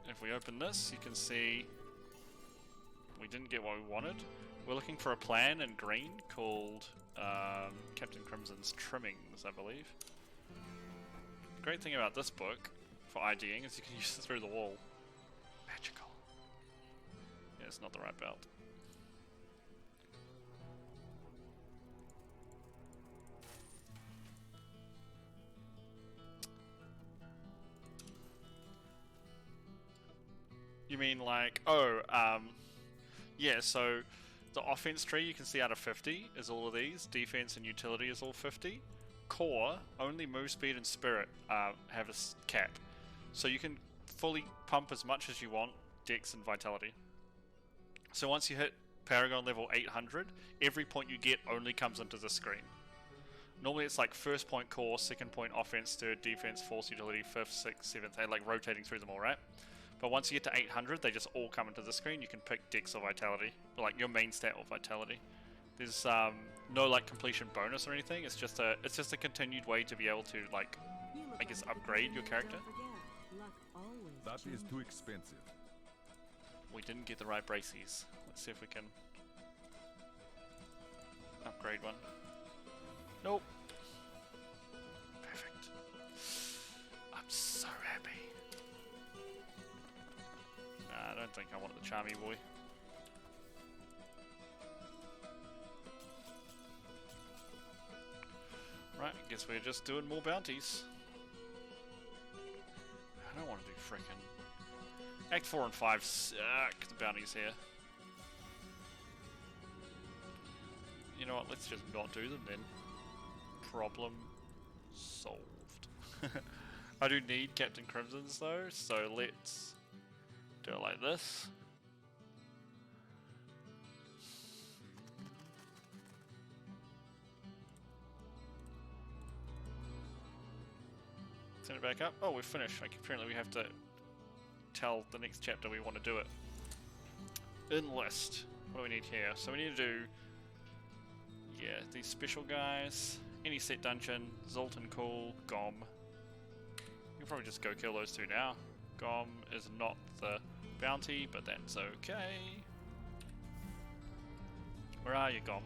if we open this, you can see we didn't get what we wanted. We're looking for a plan in green called Captain Crimson's Trimmings, I believe. The great thing about this book for IDing is you can use it through the wall. Magical. Yeah, it's not the right belt. You mean like, yeah, so the offense tree you can see out of 50 is all of these. Defense and utility is all 50. Core, only move speed and spirit have a cap. So you can fully pump as much as you want, dex and vitality. So once you hit Paragon level 800, every point you get only comes into the screen. Normally it's like first point core, second point offense, third defense, fourth utility, fifth, sixth, seventh, eighth, like rotating through them all, right? But once you get to 800, they just all come into the screen. You can pick dex or vitality, or like your main stat or vitality. There's no like completion bonus or anything. It's just a continued way to be able to like, I guess, upgrade your character. That is too expensive. We didn't get the right braces. Let's see if we can upgrade one. Nope. Perfect. I'm so happy. Nah, I don't think I want the Charmy Boy. Right, I guess we're just doing more bounties. I don't want to do frickin'... Act 4 and 5 suck, the bounties here. You know what, let's just not do them then. Problem solved. I do need Captain Crimson's though, so let's do it like this. Send it back up. Oh, we're finished. Like, apparently we have to tell the next chapter we want to do it. Enlist. What do we need here? So we need to do, yeah, these special guys. Any set dungeon, Zoltan Cool, Gom. You can probably just go kill those two now. Gom is not the bounty, but that's okay. Where are you, Gom?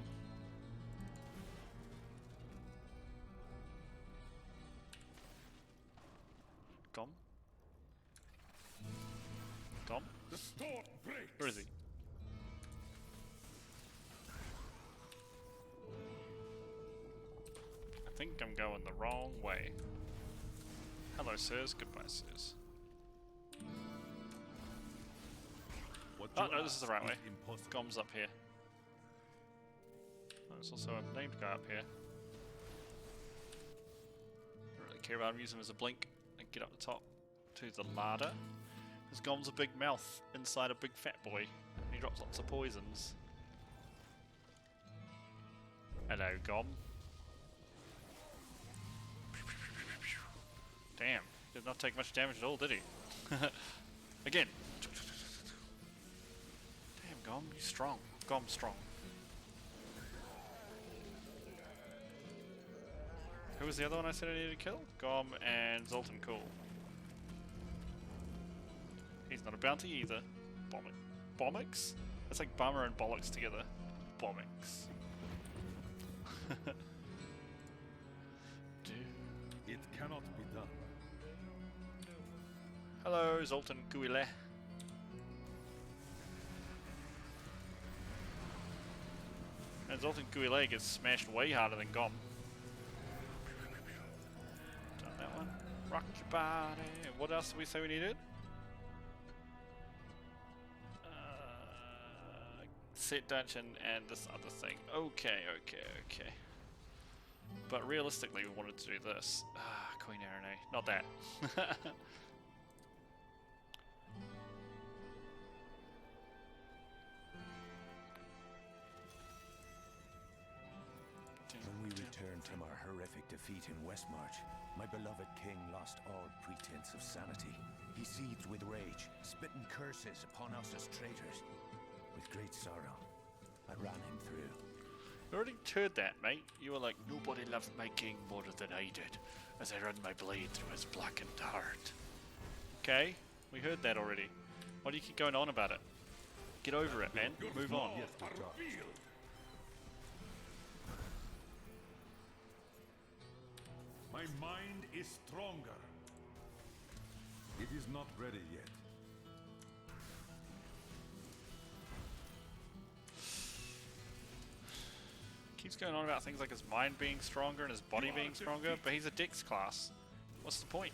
Gom? Gom? The storm breaks. Where is he? I think I'm going the wrong way. Hello, sirs. Goodbye, sirs. What Oh, you no, this is the right ask way. impossible. Gom's up here. Oh, there's also a named guy up here. Don't really care about him. Use him as a blink and get up the top to the larder. Because Gom's a big mouth inside a big fat boy. And he drops lots of poisons. Hello, Gom. Damn, did not take much damage at all, did he? Again. Damn, Gom, you strong. Gom strong. Who was the other one I said I needed to kill? Gom and Zoltan, cool. He's not a bounty either. Bommix? That's like bummer and bollocks together. Bommix. It cannot be done. Hello, Zoltan Guile. And Zoltan Guile gets smashed way harder than Gom. Done that one. Rock your body. What else did we say we needed? Set dungeon and this other thing. Okay. But realistically, we wanted to do this. Queen Arene. Not that. When we returned from our horrific defeat in Westmarch, my beloved king lost all pretense of sanity. He seethed with rage, spitting curses upon us as traitors. With great sorrow, I ran him through. You already heard that, mate. You were like, nobody loved my king more than I did, as I ran my blade through his blackened heart. Okay, we heard that already. Why do you keep going on about it? Get over it, man. Move on. My mind is stronger. It is not ready yet. Keeps going on about things like his mind being stronger and his body being stronger, but he's a Dex class. What's the point?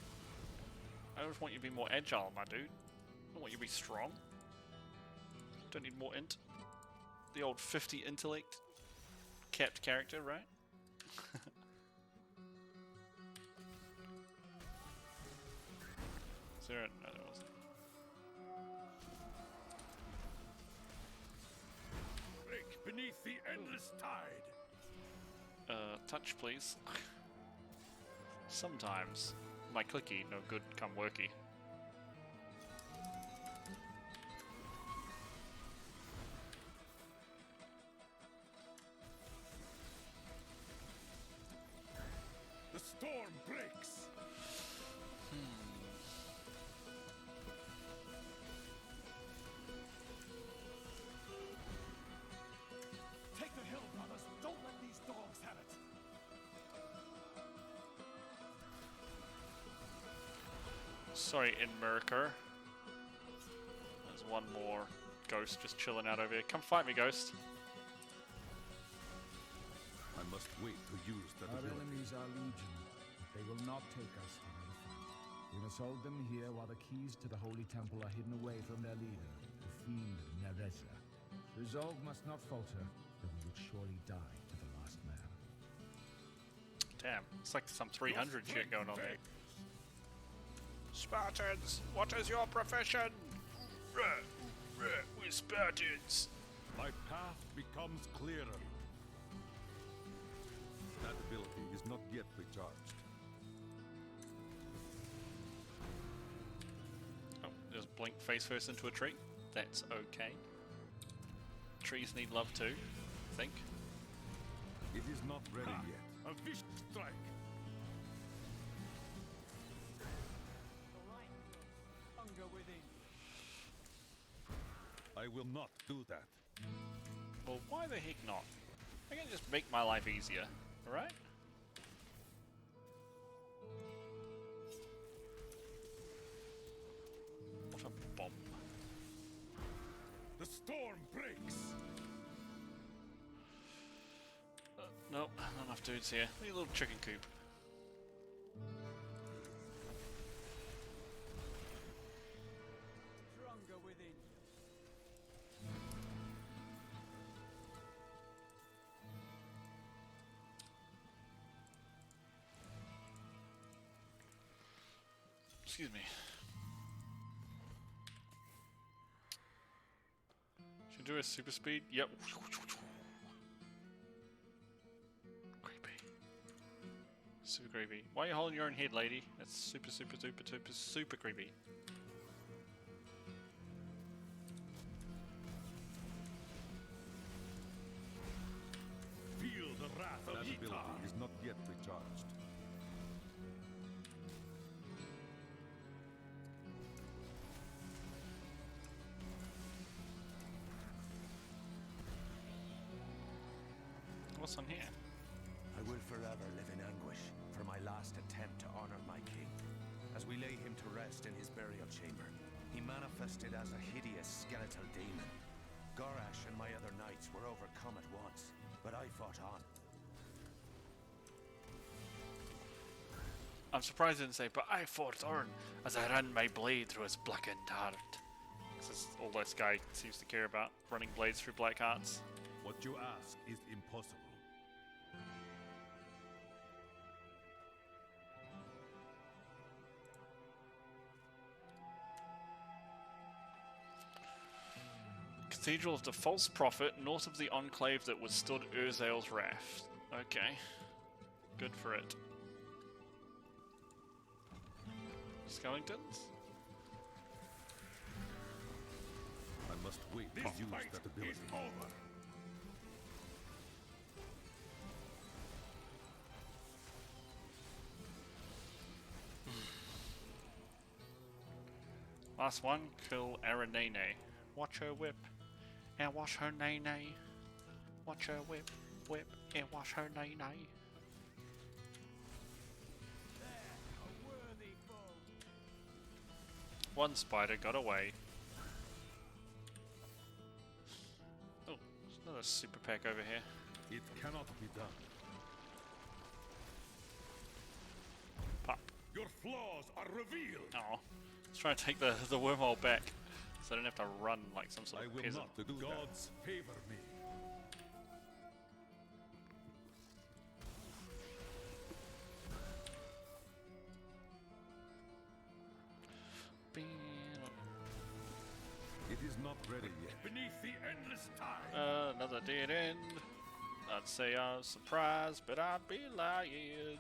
I just want you to be more agile, my dude. I don't want you to be strong. Don't need more int. The old 50 intellect capped character, right? Is there a... No, there wasn't. Break beneath the endless tide. Touch please. Sometimes my clicky no good come worky. The storm breaks. Take the hill, brothers. Don't let these dogs have it. Sorry, Inmerker. There's one more ghost just chilling out over here. Come fight me, ghost. I must wait to use that Our ability. enemies are legion, but they will not take us to the front. We must hold them here while the keys to the Holy Temple are hidden away from their leader, the fiend Nereza. Resolve must not falter, or we would surely die to the last man. Damn, it's like some 300 shit going on there. Spartans, what is your profession? We're Spartans. My path becomes clearer. That ability is not yet recharged. Oh, just blink face first into a tree. That's okay. Trees need love too, I think. It is not ready yet. A fish strike. Hunger within. I will not do that. Well, why the heck not? I can just make my life easier, alright? What a bomb. The storm breaks. Nope, not enough dudes here. Need a little chicken coop. Hunger within. Excuse me. Should do a super speed? Yep. Creepy. Super creepy. Why are you holding your own head, lady? That's super, super, super, super, super creepy. Feel the wrath of That ability Itar. is not yet recharged. What's on here? I will forever live in anguish for my last attempt to honor my king. As we lay him to rest in his burial chamber, he manifested as a hideous skeletal demon. Gorash and my other knights were overcome at once, but I fought on. I'm surprised it didn't say, but I fought on as I ran my blade through his blackened heart. This is all this guy seems to care about, running blades through black hearts. What you ask is impossible. Cathedral of the False Prophet, north of the enclave that withstood Urzael's wrath. Okay. Good for it. Skeletons? I must wait to This use fight that ability. is over. Last one, kill Aranene. Watch her whip, and watch her nay-nay. Watch her whip, whip, and watch her nay-nay. One spider got away. Oh, there's another super pack over here. It cannot be done. Pop. Your flaws are revealed. Oh, let's try and take the wormhole back, so I don't have to run like some sort I of will peasant. not. The gods favor me. It is not ready yet. Beneath the endless tide. Another dead end. I'd say I was surprised, but I'd be lying.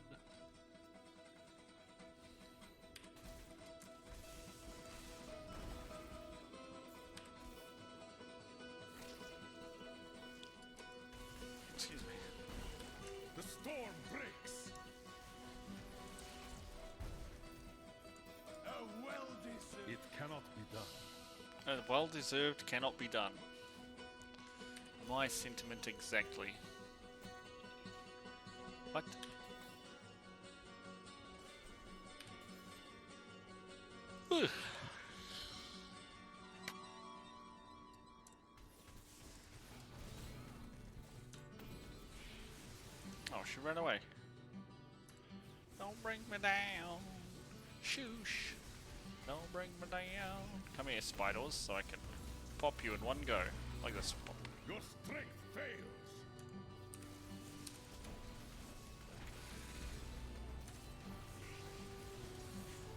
Excuse me. The storm breaks. A well-deserved. It cannot be done. Well deserved cannot be done. My sentiment exactly. What? Ugh. Oh, she ran away. Don't bring me down. Shoosh. Don't bring me down. Come here, spiders, so I can pop you in one go. Like this. Pop. Your strength fails.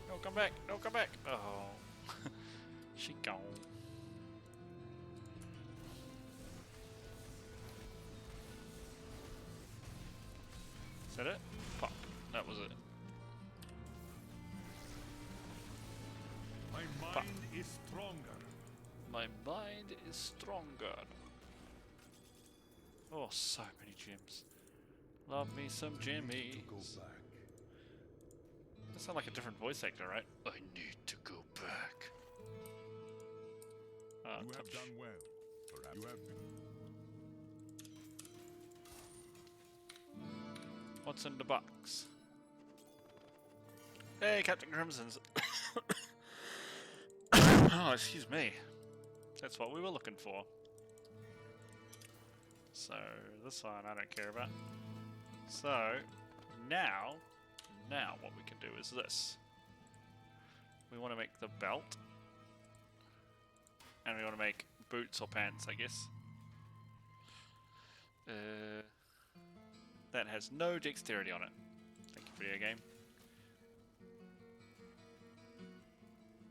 No, come back. No, come back. Oh. She gone. Is that it? Pop. That was it. My mind is stronger. My mind is stronger. Oh, so many gems. Love me some jimmies. Go back. That sounds like a different voice actor, right? I need to go back. You Touch. have done well. Perhaps you have been. What's in the box? Hey, Captain Crimson's. Oh, excuse me. That's what we were looking for. So, this one I don't care about. So, now what we can do is this. We want to make the belt. And we want to make boots or pants, I guess. That has no dexterity on it. Thank you, video game.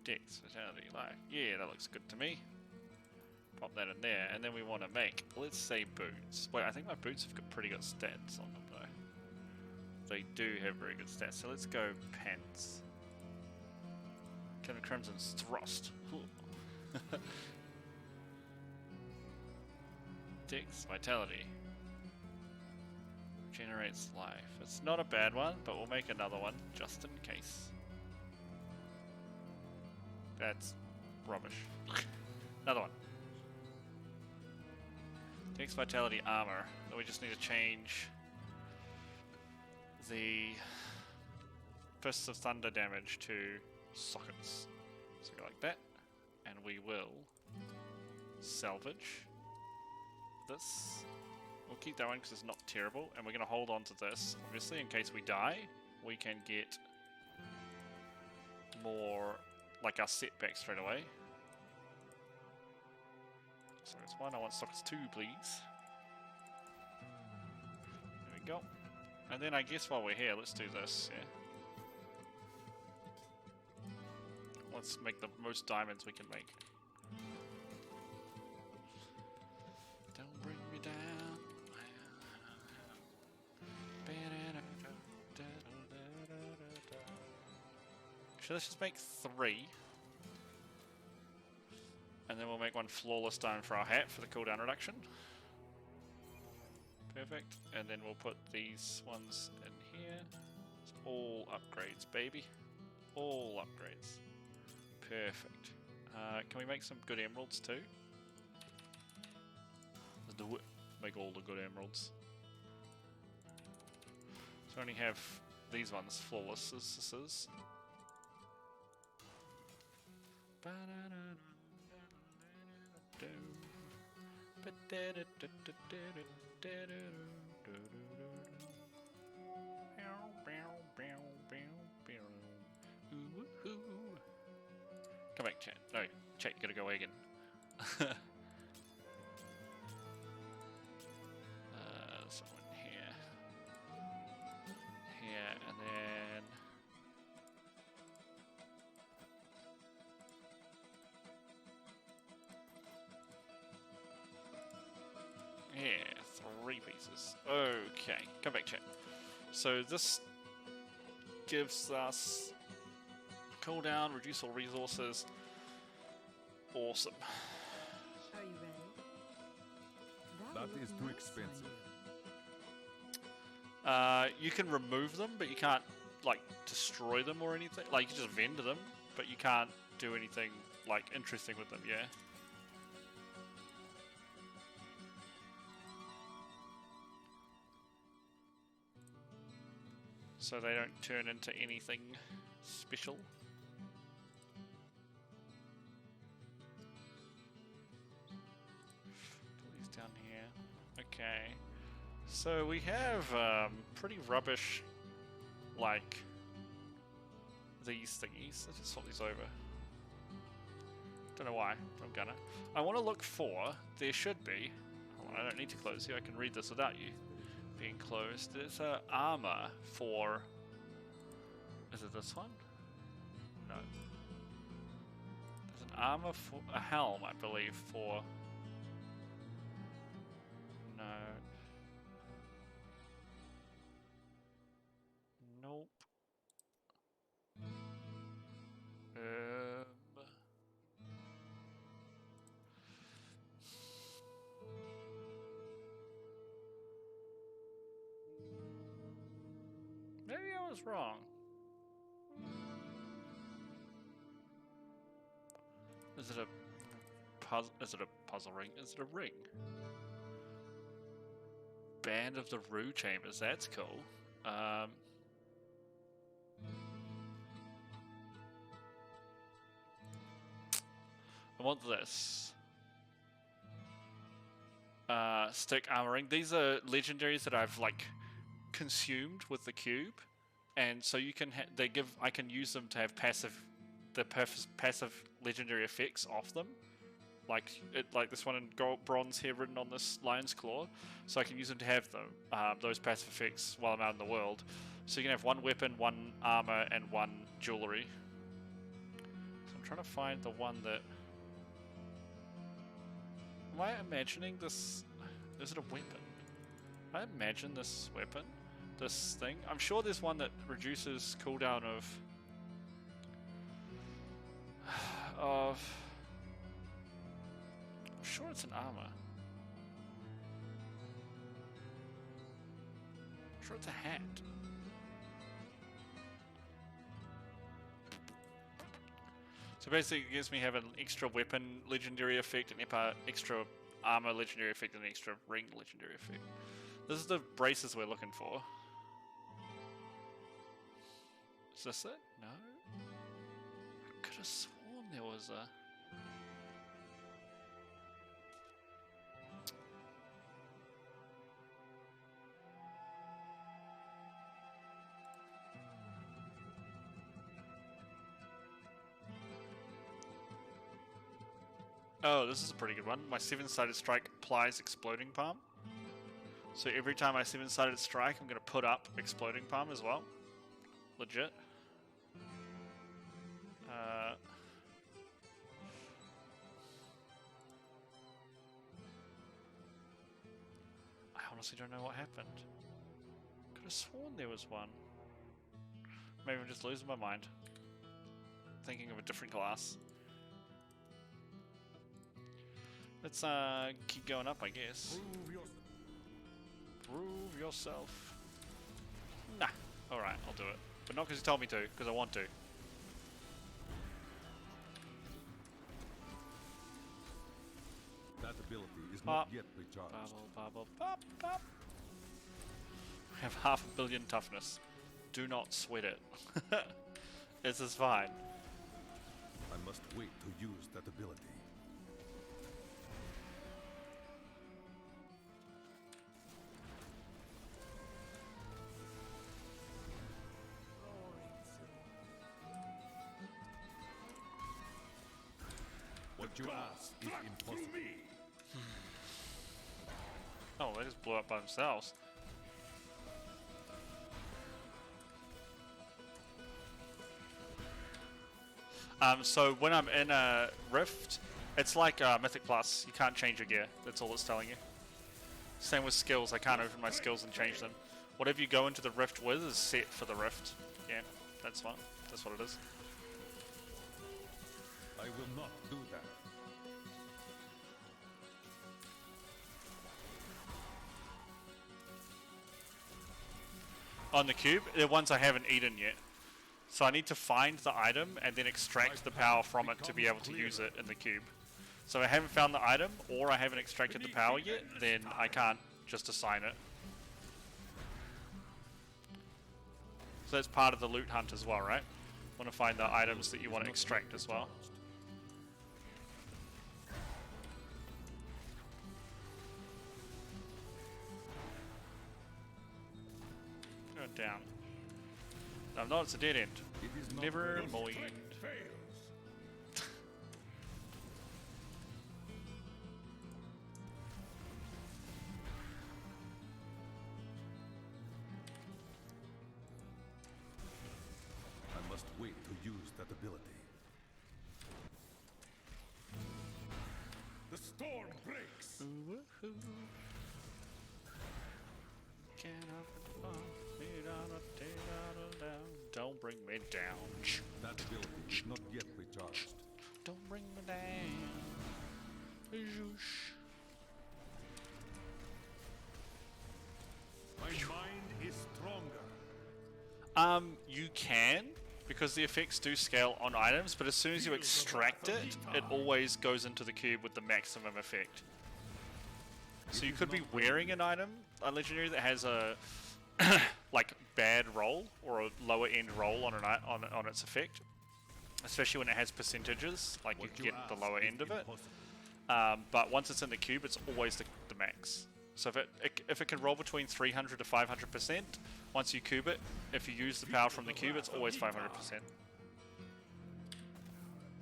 Dex, vitality, life. Yeah, that looks good to me. Pop that in there, and then we want to make, let's say, boots. Wait, I think my boots have got pretty good stats on them, though. they do have very good stats. So let's go pants. Captain Crimson's thrust. Dex vitality. Generates life. It's not a bad one, but we'll make another one just in case. That's rubbish. Another one. Dex vitality armor. So we just need to change the Fists of Thunder damage to sockets. So go like that, and we will salvage this. We'll keep that one because it's not terrible, and we're going to hold on to this, obviously, in case we die. We can get more, like our setback straight away. So it's one, I want sockets 2, please. There we go. And then I guess while we're here, let's do this, yeah. Let's make the most diamonds we can make. Don't bring me down. Actually, let's just make 3. And then we'll make one flawless diamond for our hat for the cooldown reduction. Perfect. And then we'll put these ones in here. It's all upgrades, baby. All upgrades. Perfect. Can we make some good emeralds too? Let's do it. Make all the good emeralds. So I only have these ones, flawless. This is. Come back, chat. No, chat, you gotta go away again. Someone here. Here, and then... Yeah, 3 pieces. Okay, come back, chat. So this gives us cooldown, reduce all resources. Awesome. Are you ready? That is too expensive. You can remove them, but you can't, like, destroy them or anything. Like, you can just vendor them, but you can't do anything, like, interesting with them, yeah? So they don't turn into anything special. Put these down here. Okay. So we have pretty rubbish, like, these thingies. Let's just swap these over. Don't know why, but I'm gonna. I want to look for, there should be, hold on, I don't need to close here, I can read this without you being closed. There's a armor for, is it this one? No. There's an armor for, a helm, I believe, for, no. Nope. Maybe I was wrong. Is it a puzzle? Is it a puzzle ring? Is it a ring? Band of the Rue Chambers. That's cool. I want this. Stick armor ring. These are legendaries that I've like consumed with the cube, and so you can they give. I can use them to have passive legendary effects off them, like this one in gold, bronze here written on this lion's claw. So I can use them to have them those passive effects while I'm out in the world. So you can have one weapon, one armor, and one jewelry. So I'm trying to find the one that. Am I imagining this? Is it a weapon? I imagine this weapon this thing. I'm sure there's one that reduces cooldown of I'm sure it's an armor. I'm sure it's a hat. So basically it gives me have an extra weapon legendary effect, an extra armor legendary effect, and an extra ring legendary effect. This is the braces we're looking for. Is this it? No? I could have sworn there was a... Oh, this is a pretty good one. My 7-sided strike applies exploding palm. So every time I 7-sided strike, I'm going to put up exploding palm as well. Legit. I honestly don't know what happened. Could have sworn there was one. Maybe I'm just losing my mind. Thinking of a different class. Let's keep going up, I guess. Prove yourself. Nah. Alright, I'll do it. But not because you told me to, because I want to. That ability is not yet recharged. Bubble, bubble, pop, pop. I have 500 million toughness. Do not sweat it. This is fine. I must wait to use that ability. What you ask is impossible. Oh, they just blew up by themselves. So when I'm in a rift, it's like Mythic Plus. You can't change your gear. That's all it's telling you. Same with skills. I can't open my skills and change them. Whatever you go into the rift with is set for the rift. Yeah, that's fine. That's what it is. I will not do that. On the cube, the ones I haven't eaten yet. So I need to find the item and then extract the power from it to be able to use it in the cube. So if I haven't found the item or I haven't extracted the power yet, then I can't just assign it. So that's part of the loot hunt as well, right? Want to find the items that you want to extract as well. Go down. No, it's a dead end. Never mind. I must wait to use that ability. The storm breaks. Don't bring me down. That ability is not yet recharged. Don't bring me down. Zhoosh. My mind is stronger. You can, because the effects do scale on items, but as soon as you extract it, it always goes into the cube with the maximum effect. So you could be wearing an item, a legendary that has a like bad roll or a lower end roll on on its effect, especially when it has percentages, like you can get the lower end of it. But once it's in the cube, it's always the max. So if it can roll between 300 to 500%, once you cube it, if you use the power from the cube, it's always 500%.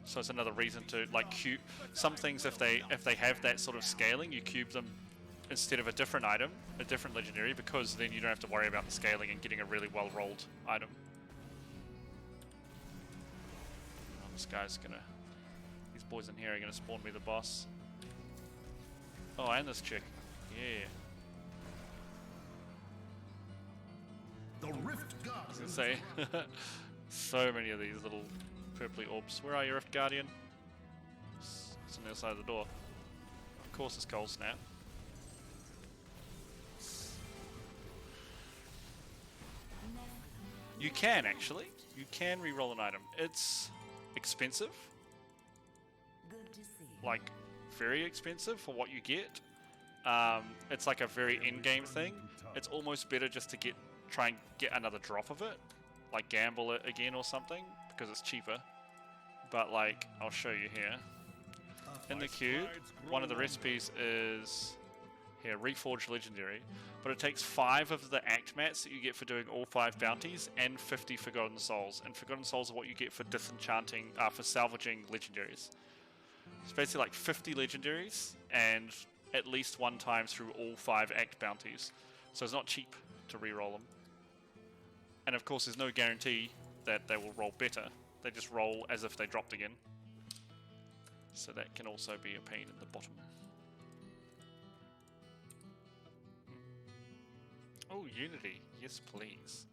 So it's another reason to like cube some things. If they have that sort of scaling, you cube them instead of a different item, a different legendary, because then you don't have to worry about the scaling and getting a really well rolled item. Oh, this guy's gonna, these boys in here are gonna spawn me the boss. Oh, and this chick. Yeah. The Rift Guardian. Say, so many of these little purpley orbs. Where are you, Rift Guardian? It's on the other side of the door. Of course, it's Cold Snap. You can actually. You can re-roll an item. It's expensive. Like, very expensive for what you get. It's like a very in-game thing. It's almost better just to try and get another drop of it. Like gamble it again or something, because it's cheaper. But like, I'll show you here. In the cube, one of the recipes is here, Reforged Legendary. But it takes 5 of the act mats that you get for doing all 5 bounties and 50 Forgotten Souls. And Forgotten Souls are what you get for disenchanting, for salvaging legendaries. It's basically like 50 legendaries and at least one time through all 5 act bounties. So it's not cheap to re-roll them. And of course there's no guarantee that they will roll better. They just roll as if they dropped again. So that can also be a pain in the bottom. Oh, Unity. Yes, please.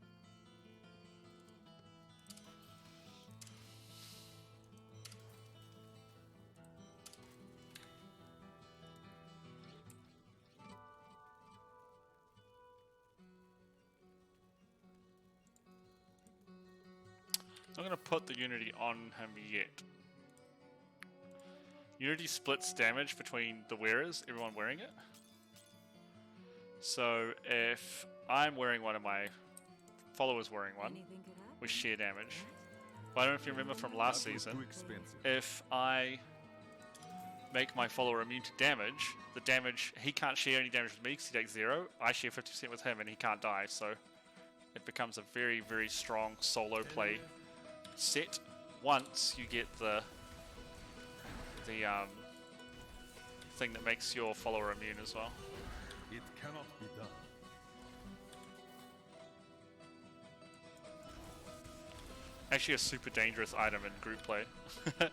I'm not going to put the Unity on him yet. Unity splits damage between the wearers, everyone wearing it. So if I'm wearing one and my follower's wearing one, we share damage. But I don't know if you remember from last season, if I make my follower immune to damage, the damage, he can't share any damage with me because he takes 0. I share 50% with him and he can't die, so it becomes a very, very strong solo play set once you get the thing that makes your follower immune as well. It cannot be done. Actually a super dangerous item in group play. I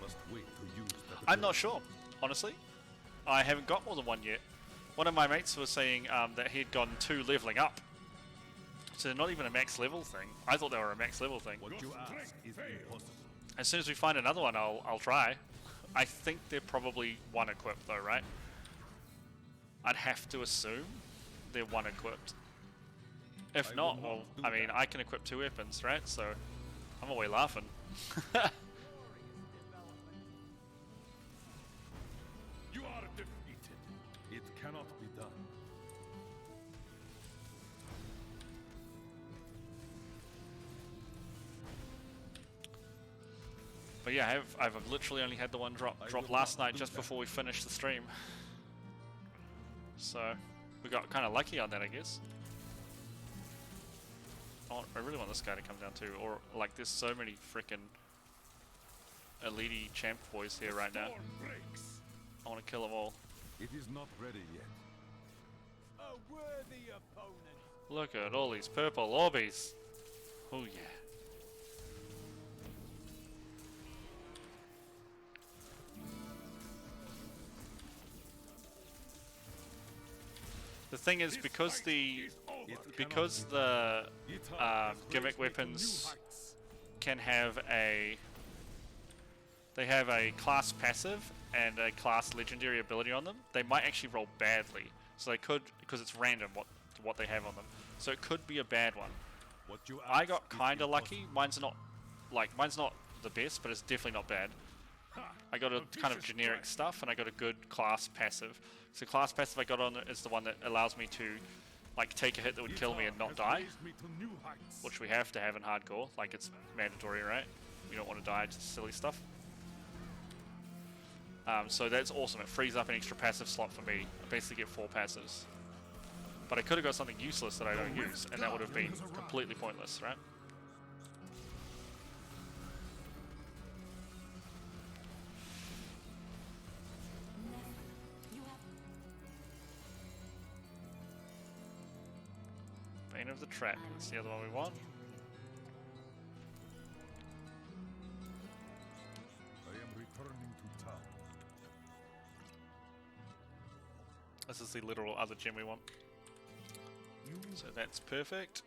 must wait to use that. I'm not sure, honestly. I haven't got more than one yet. One of my mates was saying that he'd gotten 2 leveling up. So they're not even a max level thing. I thought they were a max level thing. What you ask is impossible. As soon as we find another one, I'll try. I think they're probably 1 equipped though, right? I'd have to assume they're 1 equipped. If not, well, I mean, I can equip 2 weapons, right? So I'm away laughing. You are defeated. It cannot be done. But yeah, I've literally only had the one drop last night just before we finished the stream. So we got kind of lucky on that, I guess. I really want this guy to come down too, or like there's so many freaking elite champ boys here right now. I want to kill them all. It is not ready yet. A worthy opponent. Look at all these purple orbies. Oh yeah. The thing is, because the gimmick weapons can have they have a class passive and a class legendary ability on them, they might actually roll badly. So they could, because it's random what they have on them. So it could be a bad one. I got kind of lucky. Mine's not the best, but it's definitely not bad. I got a kind of generic stuff, and I got a good class passive. So class passive I got on is the one that allows me to like take a hit that would kill me and not die, which we have to have in hardcore. Like it's mandatory, right? We don't want to die to silly stuff. So that's awesome. It frees up an extra passive slot for me. I basically get 4 passives. But I could have got something useless that I don't use, and that would have been completely pointless, right? Bane of the Trap, that's the other one we want. I am returning to town. This is the literal other gem we want. So that's perfect.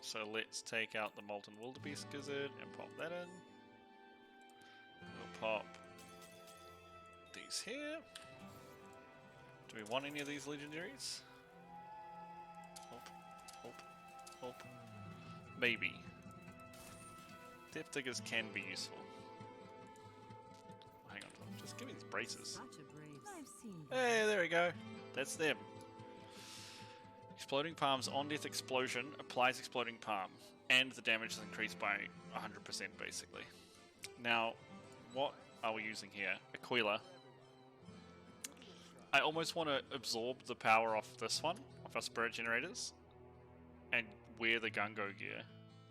So let's take out the Molten Wildebeest Gizzard and pop that in. We'll pop these here. Do we want any of these legendaries? Hope. Maybe. Depth Diggers can be useful. Hang on, just give me these braces. Such a brave. I've seen Hey, there we go. That's them. Exploding Palm's on-death explosion applies Exploding Palm, and the damage is increased by 100% basically. Now, what are we using here? Aquila. I almost want to absorb the power off this one, of our spirit generators, and wear the Gungo gear.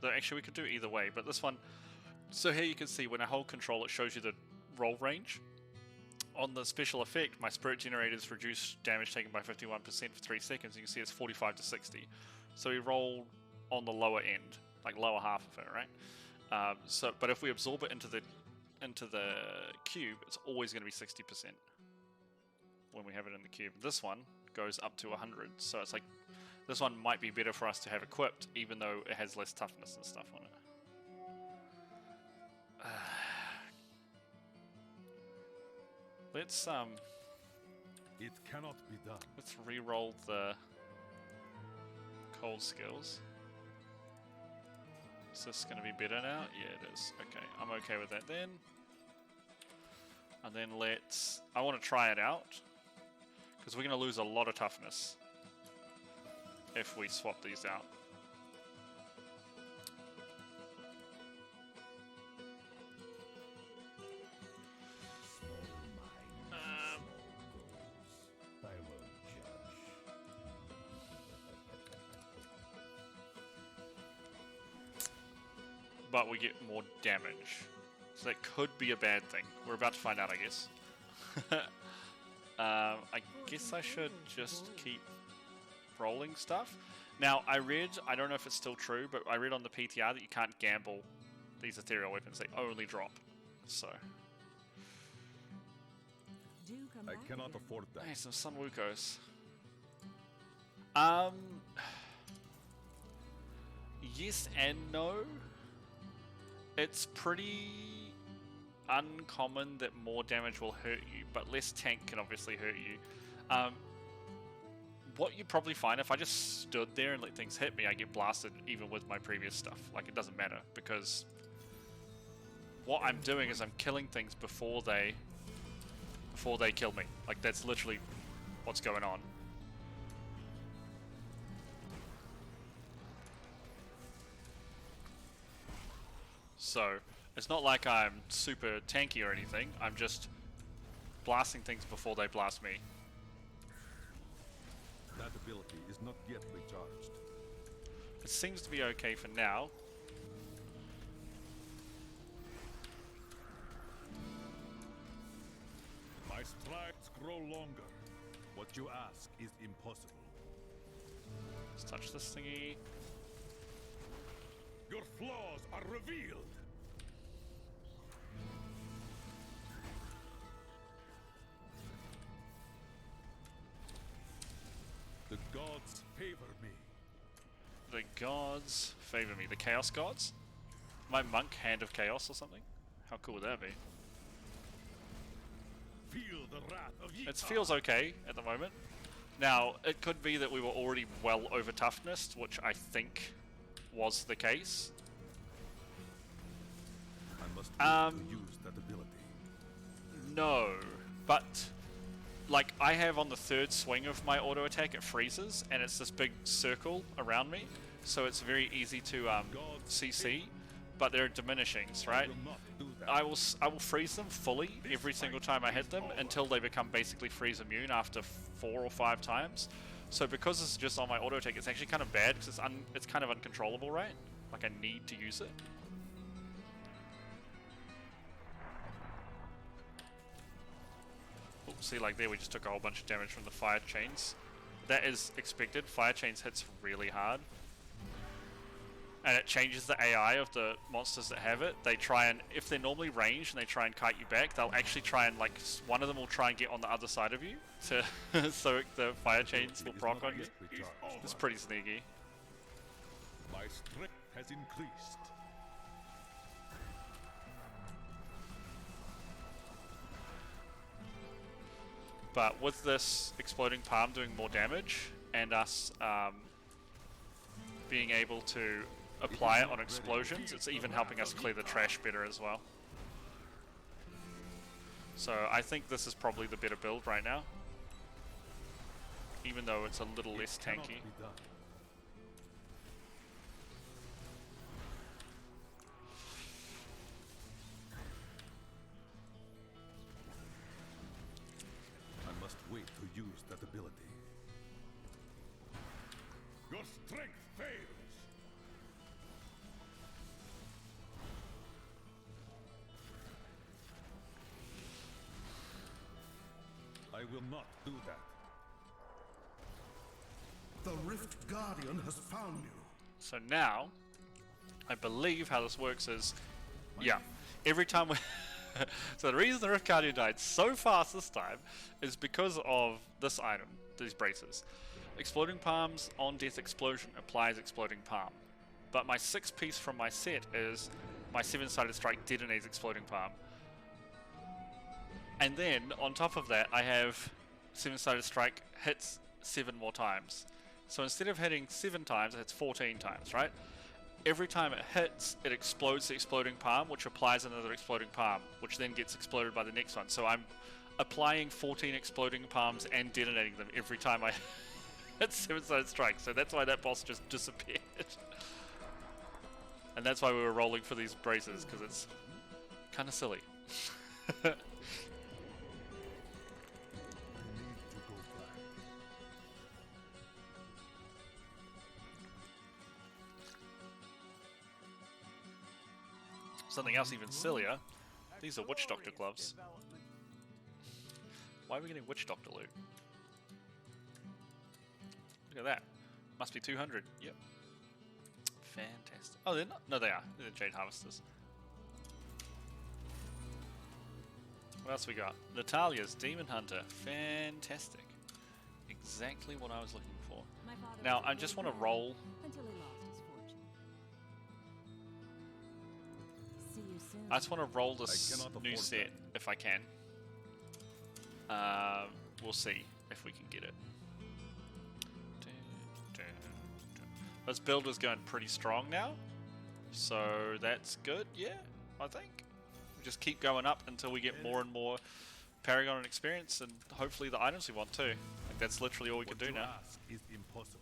Though actually we could do either way, but this one... So here you can see when I hold control it shows you the roll range. On the special effect, my spirit generators reduce damage taken by 51% for 3 seconds. You can see it's 45 to 60. So we roll on the lower end, like lower half of it, right? But if we absorb it into the cube, it's always going to be 60% when we have it in the cube. This one goes up to 100, so it's like this one might be better for us to have equipped, even though it has less toughness and stuff on it. Let's It cannot be done. let's re-roll the cold skills. Is this going to be better now? Yeah, it is. Okay, I'm okay with that then. And then I want to try it out, because we're going to lose a lot of toughness if we swap these out. But we get more damage. So that could be a bad thing. We're about to find out, I guess. I guess I should just keep rolling stuff. Now, I don't know if it's still true, but I read on the PTR that you can't gamble these ethereal weapons. They only drop. So. Do come I back cannot again. afford that. Hey, some Sun Wukos. Yes and no. It's pretty uncommon that more damage will hurt you, but less tank can obviously hurt you. What you probably find, if I just stood there and let things hit me, I get blasted even with my previous stuff. Like, it doesn't matter, because what I'm doing is I'm killing things before they kill me. Like, that's literally what's going on. So, it's not like I'm super tanky or anything, I'm just blasting things before they blast me. That ability is not yet recharged. It seems to be okay for now. My strides grow longer. What you ask is impossible. Let's touch this thingy. Your flaws are revealed. The gods favor me. The gods favor me. The Chaos Gods? My monk, Hand of Chaos or something? How cool would that be? Feel the wrath of Yitar. It feels okay at the moment. Now, it could be that we were already well over toughness, which I think was the case. I must to use that ability. No, but like I have on the third swing of my auto attack, it freezes, and it's this big circle around me, so it's very easy to CC. But they're diminishings, right? I will freeze them fully every single time I hit them until they become basically freeze immune after 4 or 5 times. So because this is just on my auto attack, it's actually kind of bad because it's kind of uncontrollable, right? Like I need to use it. Oops, see, like there we just took a whole bunch of damage from the fire chains. That is expected. Fire chains hits really hard. and it changes the AI of the monsters that have it. They try and, if they're normally ranged and they try and kite you back, they'll actually try and, like, one of them will try and get on the other side of you to so the fire chains will proc on you. It's pretty sneaky. My strength has increased. But with this exploding palm doing more damage and us being able to apply it on explosions, it's even helping us clear the trash better as well. So I think this is probably the better build right now, even though it's a little less tanky. I must wait to use that ability. Your strength fails. I will not do that. The Rift Guardian has found you. So now, I believe how this works is, yeah, every time we... So the reason the Rift Guardian died so fast this time is because of this item, these braces. Exploding Palms on death explosion applies exploding palm. But my 6th piece from my set is my 7-sided strike detonates exploding palm. And then on top of that I have 7-sided strike hits 7 more times. So instead of hitting 7 times, it hits 14 times, right? Every time it hits, it explodes the exploding palm, which applies another exploding palm, which then gets exploded by the next one. So I'm applying 14 exploding palms and detonating them every time I hit 7-sided strike. So that's why that boss just disappeared. And that's why we were rolling for these braces, because it's kind of silly. Something else even sillier. These are Witch Doctor gloves. Why are we getting Witch Doctor loot? Look at that. Must be 200. Yep. Fantastic. Oh, they're not. No, they are. They're the Jade Harvesters. What else we got? Natalia's Demon Hunter. Fantastic. Exactly what I was looking for. Now, I just want to roll. Until he lost his fortune. See you soon. I just want to roll this new set if I can. We'll see if we can get it. This build is going pretty strong now, so that's good. Yeah, I think we just keep going up until we get more and more Paragon and experience, and hopefully the items we want too. Like that's literally all we can do now. Is impossible.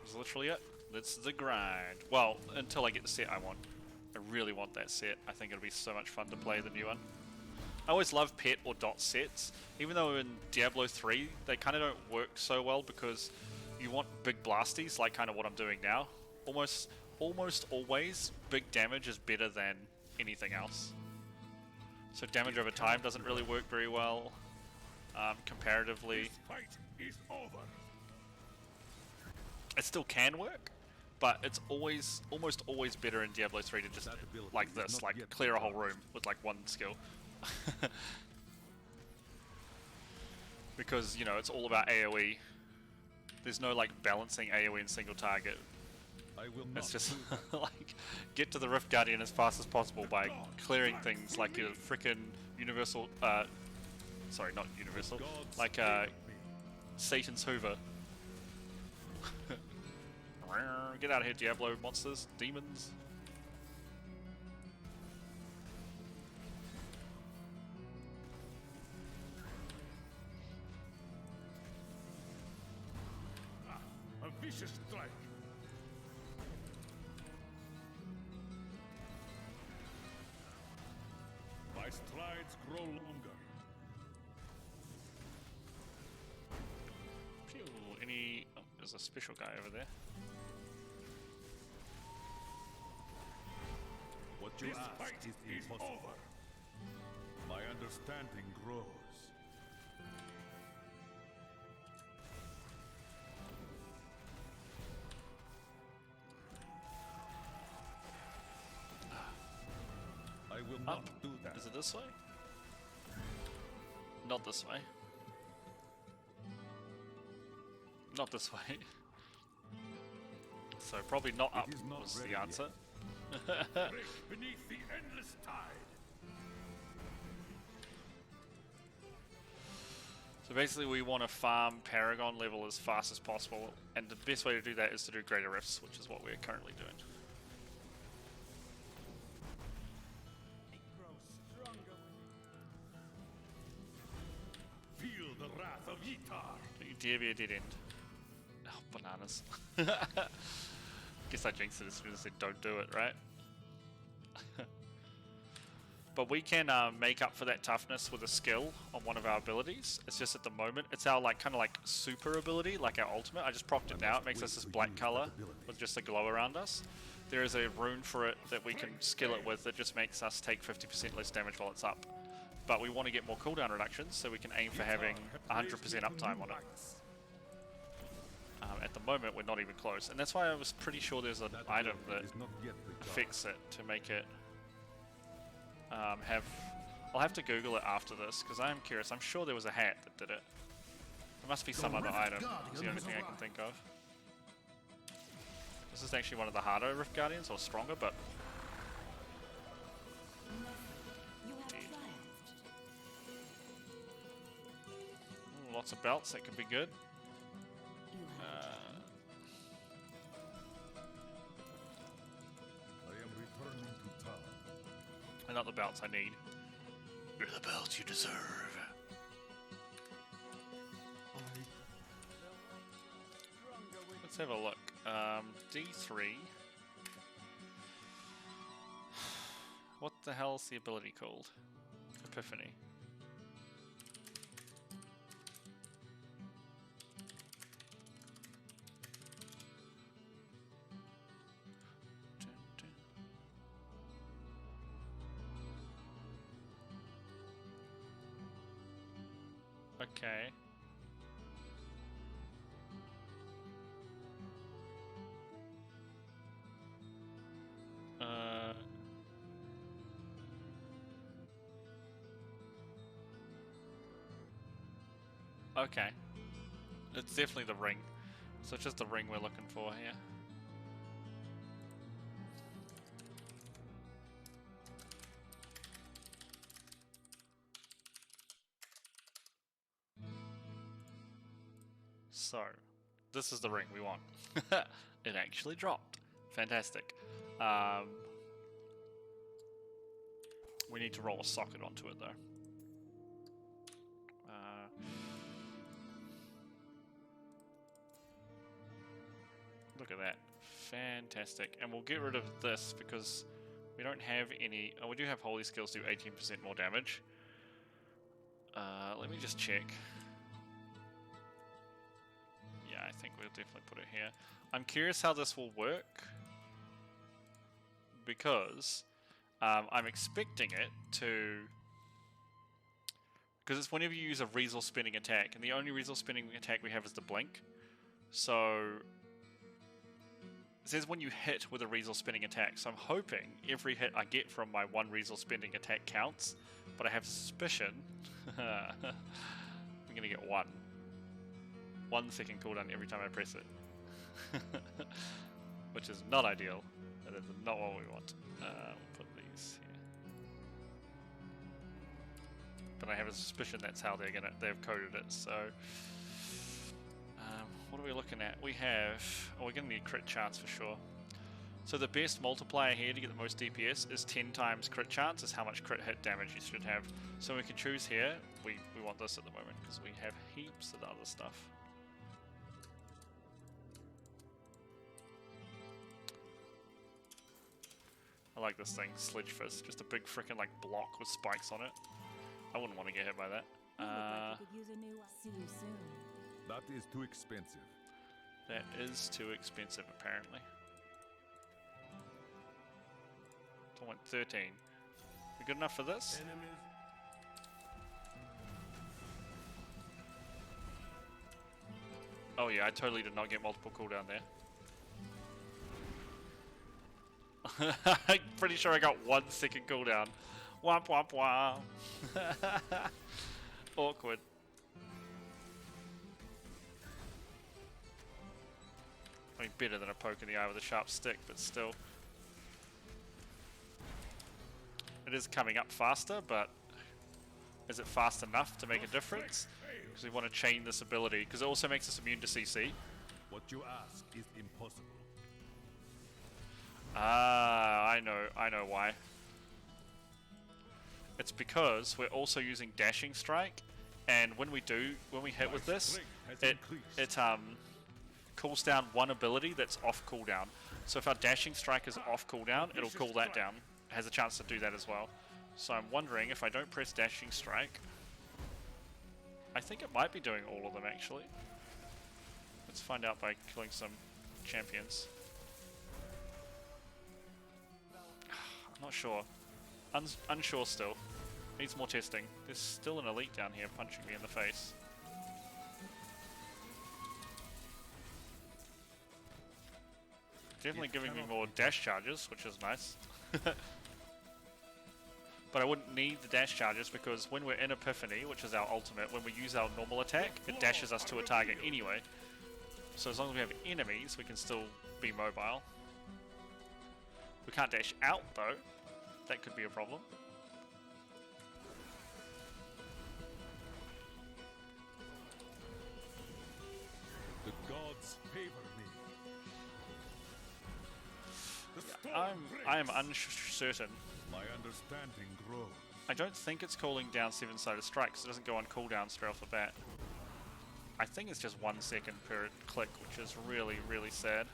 That's literally it. That's the grind. Well, until I get the set I want. I really want that set. I think it'll be so much fun to play the new one. I always love pet or dot sets, even though in Diablo 3 they kind of don't work so well because you want big blasties, like kind of what I'm doing now. Almost always, big damage is better than anything else. So damage over time doesn't really work very well, comparatively. This fight is over. It still can work, but it's almost always better in Diablo 3 to just, like this, like clear a whole room with like one skill. Because, you know, it's all about AoE. There's no like balancing AoE and single target. It's just like get to the Rift Guardian as fast as possible by clearing things like a frickin' universal, sorry, not universal, like Satan's Hoover. Get out of here, Diablo monsters, demons. A vicious strike. My strides grow longer. Phew, any... Oh, there's a special guy over there. What you ask is impossible. My understanding grows. Up? not do that. Is it this way? Not this way. Not this way. So probably not up is not was ready the answer. Drift beneath the endless tide. So basically we want to farm Paragon level as fast as possible, and the best way to do that is to do Greater Rifts, which is what we're currently doing. It grows stronger when you Feel the wrath of Yitar. Don't you dare be a dead end. Oh, bananas. Guess I jinxed it as soon as I said don't do it, right? But we can make up for that toughness with a skill on one of our abilities. It's just at the moment, it's our kind of like super ability, like our ultimate. I just procced it now. It makes us this black color with just a glow around us. There is a rune for it that we can skill it with that just makes us take 50% less damage while it's up. But we want to get more cooldown reductions, so we can aim for having 100% uptime on it. At the moment, we're not even close, and that's why I was pretty sure there's an item that affects it to make it have. I'll have to Google it after this because I am curious. I'm sure there was a hat that did it. There must be some other item. It's the only thing I can think of. This is actually one of the harder Rift Guardians, or stronger, but lots of belts. That could be good. I am returning to town. And not the belts I need. They're the belts you deserve. Let's have a look. D3. What the hell is the ability called? Epiphany. Okay. Okay. It's definitely the ring. So it's just the ring we're looking for here. So, this is the ring we want. It actually dropped. Fantastic. We need to roll a socket onto it though. Look at that. Fantastic. And we'll get rid of this because we don't have any... Oh, we do have holy skills do 18% more damage. Let me just check. Yeah, I think we'll definitely put it here. I'm curious how this will work. Because I'm expecting it to... Because it's whenever you use a Reasel spinning attack. And the only Reasel spinning attack we have is the blink. So... It says when you hit with a Reasel spinning attack, so I'm hoping every hit I get from my one Reasel spinning attack counts, but I have suspicion I'm gonna get one. 1 second cooldown every time I press it. Which is not ideal. That is not what we want. We'll put these here. But I have a suspicion that's how they've coded it, so... what are we looking at? We have... Oh, we're going to need crit chance for sure. So the best multiplier here to get the most DPS is 10 times crit chance, is how much crit hit damage you should have. So we can choose here. We want this at the moment because we have heaps of other stuff. I like this thing, Sledge Fist. Just a big freaking like block with spikes on it. I wouldn't want to get hit by that. See you soon. That is too expensive. That is too expensive, apparently. I want 13. We good enough for this? Enemies. Oh yeah, I totally did not get multiple cooldown there. I'm pretty sure I got 1 second cooldown Womp womp womp. Awkward. I mean, better than a poke in the eye with a sharp stick, but still. It is coming up faster, but is it fast enough to make a difference? Because we want to chain this ability, because it also makes us immune to CC. What you ask is impossible. Ah, I know why. It's because we're also using Dashing Strike, and when we hit with this, it cools down one ability that's off cooldown. So if our Dashing Strike is off cooldown, it'll cool that down. It has a chance to do that as well. So I'm wondering if I don't press Dashing Strike, I think it might be doing all of them actually. Let's find out by killing some champions. I'm not sure. Unsure still. Needs more testing. There's still an elite down here punching me in the face. Definitely giving me more dash charges, which is nice. But I wouldn't need the dash charges because when we're in Epiphany, which is our ultimate, when we use our normal attack, it dashes us to a target anyway. So as long as we have enemies, we can still be mobile. We can't dash out though. That could be a problem. The gods favor me. I am uncertain. My understanding grows. I don't think it's calling down 7-sided strikes. It doesn't go on cooldown straight off the bat. I think it's just 1 second per click, which is really, really sad.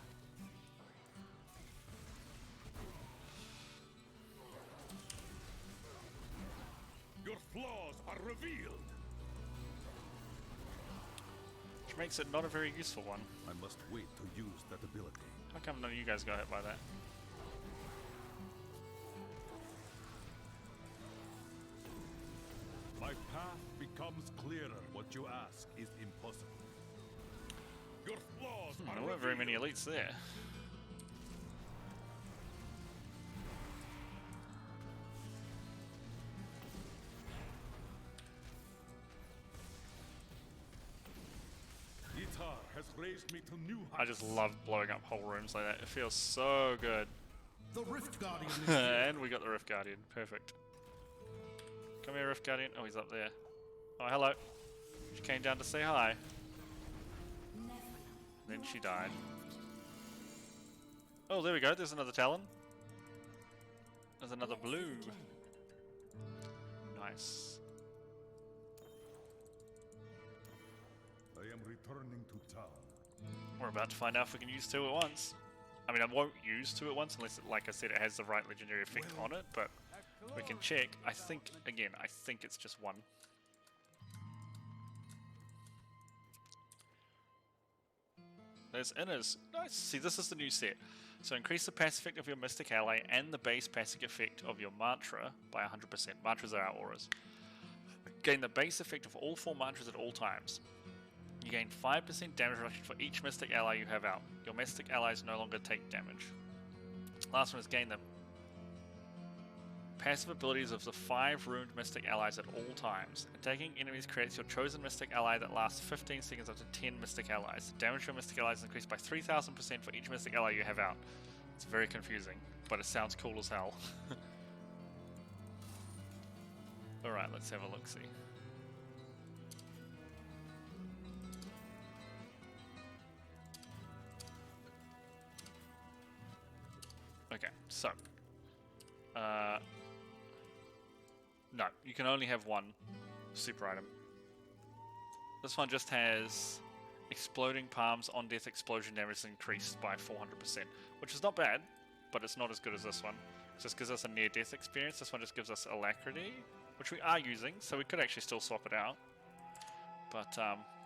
Your flaws are revealed. Which makes it not a very useful one. I must wait to use that ability. How come none of you guys got hit by that? My path becomes clearer. What you ask is impossible. Your flaws are There weren't very many elites there. Itar has raised me to new heights. I just love blowing up whole rooms like that. It feels so good. The Rift Guardian is And we got the Rift Guardian. Perfect. Come here, Rift Guardian. Oh, he's up there. Oh, hello. She came down to say hi. Then she died. Oh, there we go. There's another Talon. There's another blue. Nice. I am returning to town. We're about to find out if we can use 2 at once. I mean, I won't use 2 at once unless, like I said, it has the right legendary effect on it, but we can check. I think, again, I think it's just 1. There's inners. Nice. See, this is the new set. So increase the passive effect of your Mystic Ally and the base passive effect of your Mantra by 100%. Mantras are our auras. Gain the base effect of all 4 mantras at all times. You gain 5% damage reduction for each Mystic Ally you have out. Your Mystic Allies no longer take damage. Last one is gain the passive abilities of the 5 ruined Mystic Allies at all times. Attacking enemies creates your chosen Mystic Ally that lasts 15 seconds up to 10 Mystic Allies. Damage for Mystic Allies is increased by 3000% for each Mystic Ally you have out. It's very confusing, but it sounds cool as hell. Alright, let's have a look-see. Okay, so no, you can only have 1 super item. This one just has exploding palms on death explosion damage increased by 400%, which is not bad, but it's not as good as this one. This gives us a near death experience. This one just gives us alacrity, which we are using, so we could actually still swap it out. But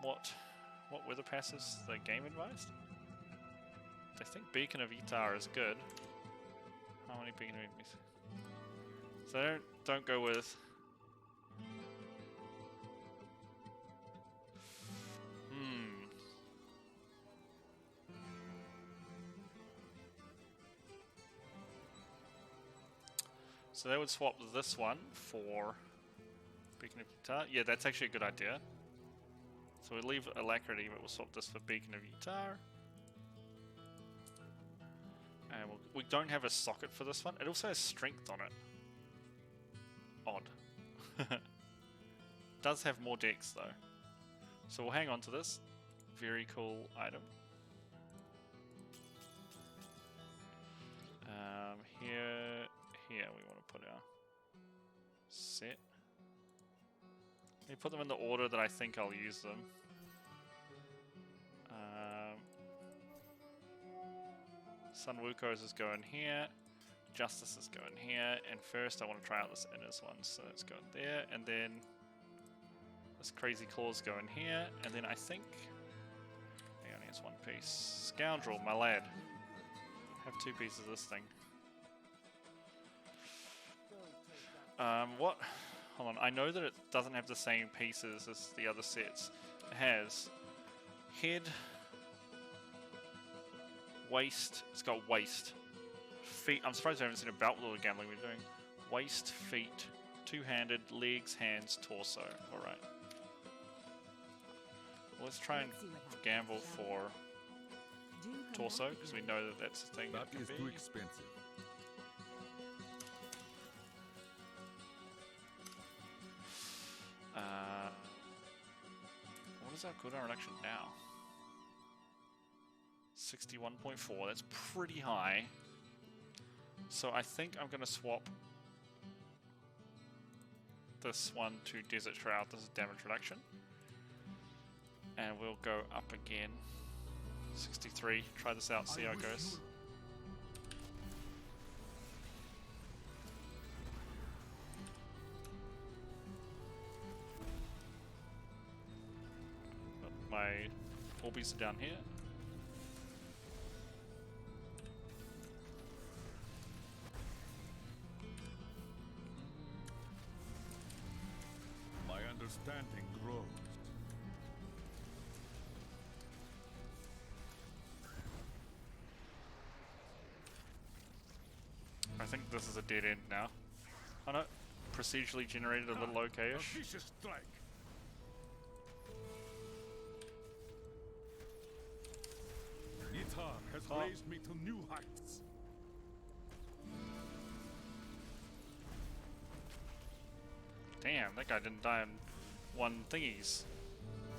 what were the passes the game advised? I think Beacon of Itar is good. How many Beacon of enemies? So don't go with. So they would swap this one for Beacon of Guitar. Yeah, that's actually a good idea. So we'll leave Alacrity, but we'll swap this for Beacon of Guitar. And we don't have a socket for this one. It also has strength on it. Odd. Does have more dex though. So we'll hang on to this. Very cool item. Here we want to put our set. Let me put them in the order that I think I'll use them. Sun Wukong's is going here. Justice is going here. And first I want to try out this Inner's one. So it's going there. And then this Crazy Claw's going here. And then I think he only has one piece. Scoundrel, my lad. Have two pieces of this thing. What? Hold on. I know that it doesn't have the same pieces as the other sets. It has head, waist. It's got waist, feet. I'm surprised I haven't seen a belt with all the gambling we're doing. Waist, feet, two-handed, legs, hands, torso. All right. Let's try and gamble for torso because we know that that's the thing that can is be. too expensive. What is our cooldown reduction now? 61.4. That's pretty high. So I think I'm going to swap this one to Desert Shroud. This is damage reduction. And we'll go up again. 63. Try this out, see how it goes. My Orbeez are down here. My understanding grows. I think this is a dead end now. Oh no, procedurally generated a little okay-ish. A vicious strike. Itar has raised me to new heights. Damn, that guy didn't die in one thingies.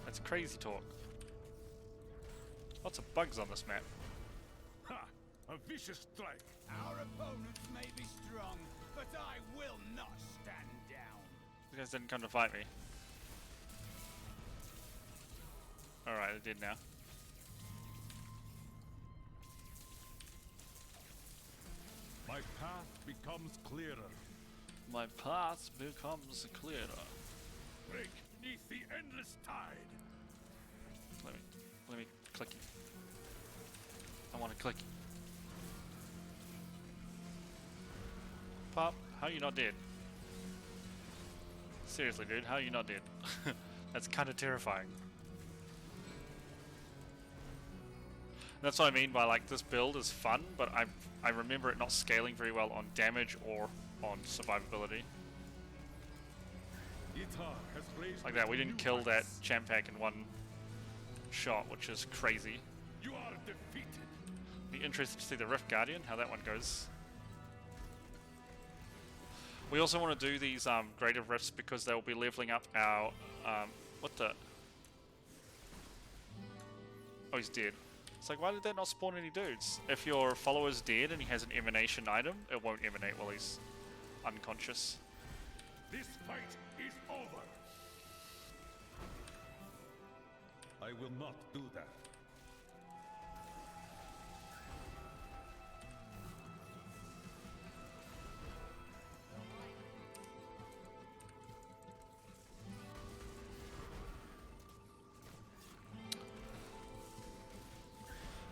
That's crazy talk. Lots of bugs on this map. Ha! A vicious strike. Our opponents may be strong, but I will not stand down. These guys didn't come to fight me. Alright, it did now. My path becomes clearer. My path becomes clearer. Break beneath the endless tide. Let me click it. I want to click it. Pop, how are you not dead? Seriously, dude, how are you not dead? That's kind of terrifying. That's what I mean by like this build is fun, but I remember it not scaling very well on damage or on survivability. Like that, we didn't kill that champ pack in one shot, which is crazy. You are defeated. Be interested to see the Rift Guardian, how that one goes. We also want to do these Greater Rifts because they'll be leveling up our what the? Oh, he's dead. It's like, why did that not spawn any dudes? If your follower's dead and he has an emanation item, it won't emanate while he's unconscious. This fight is over. I will not do that.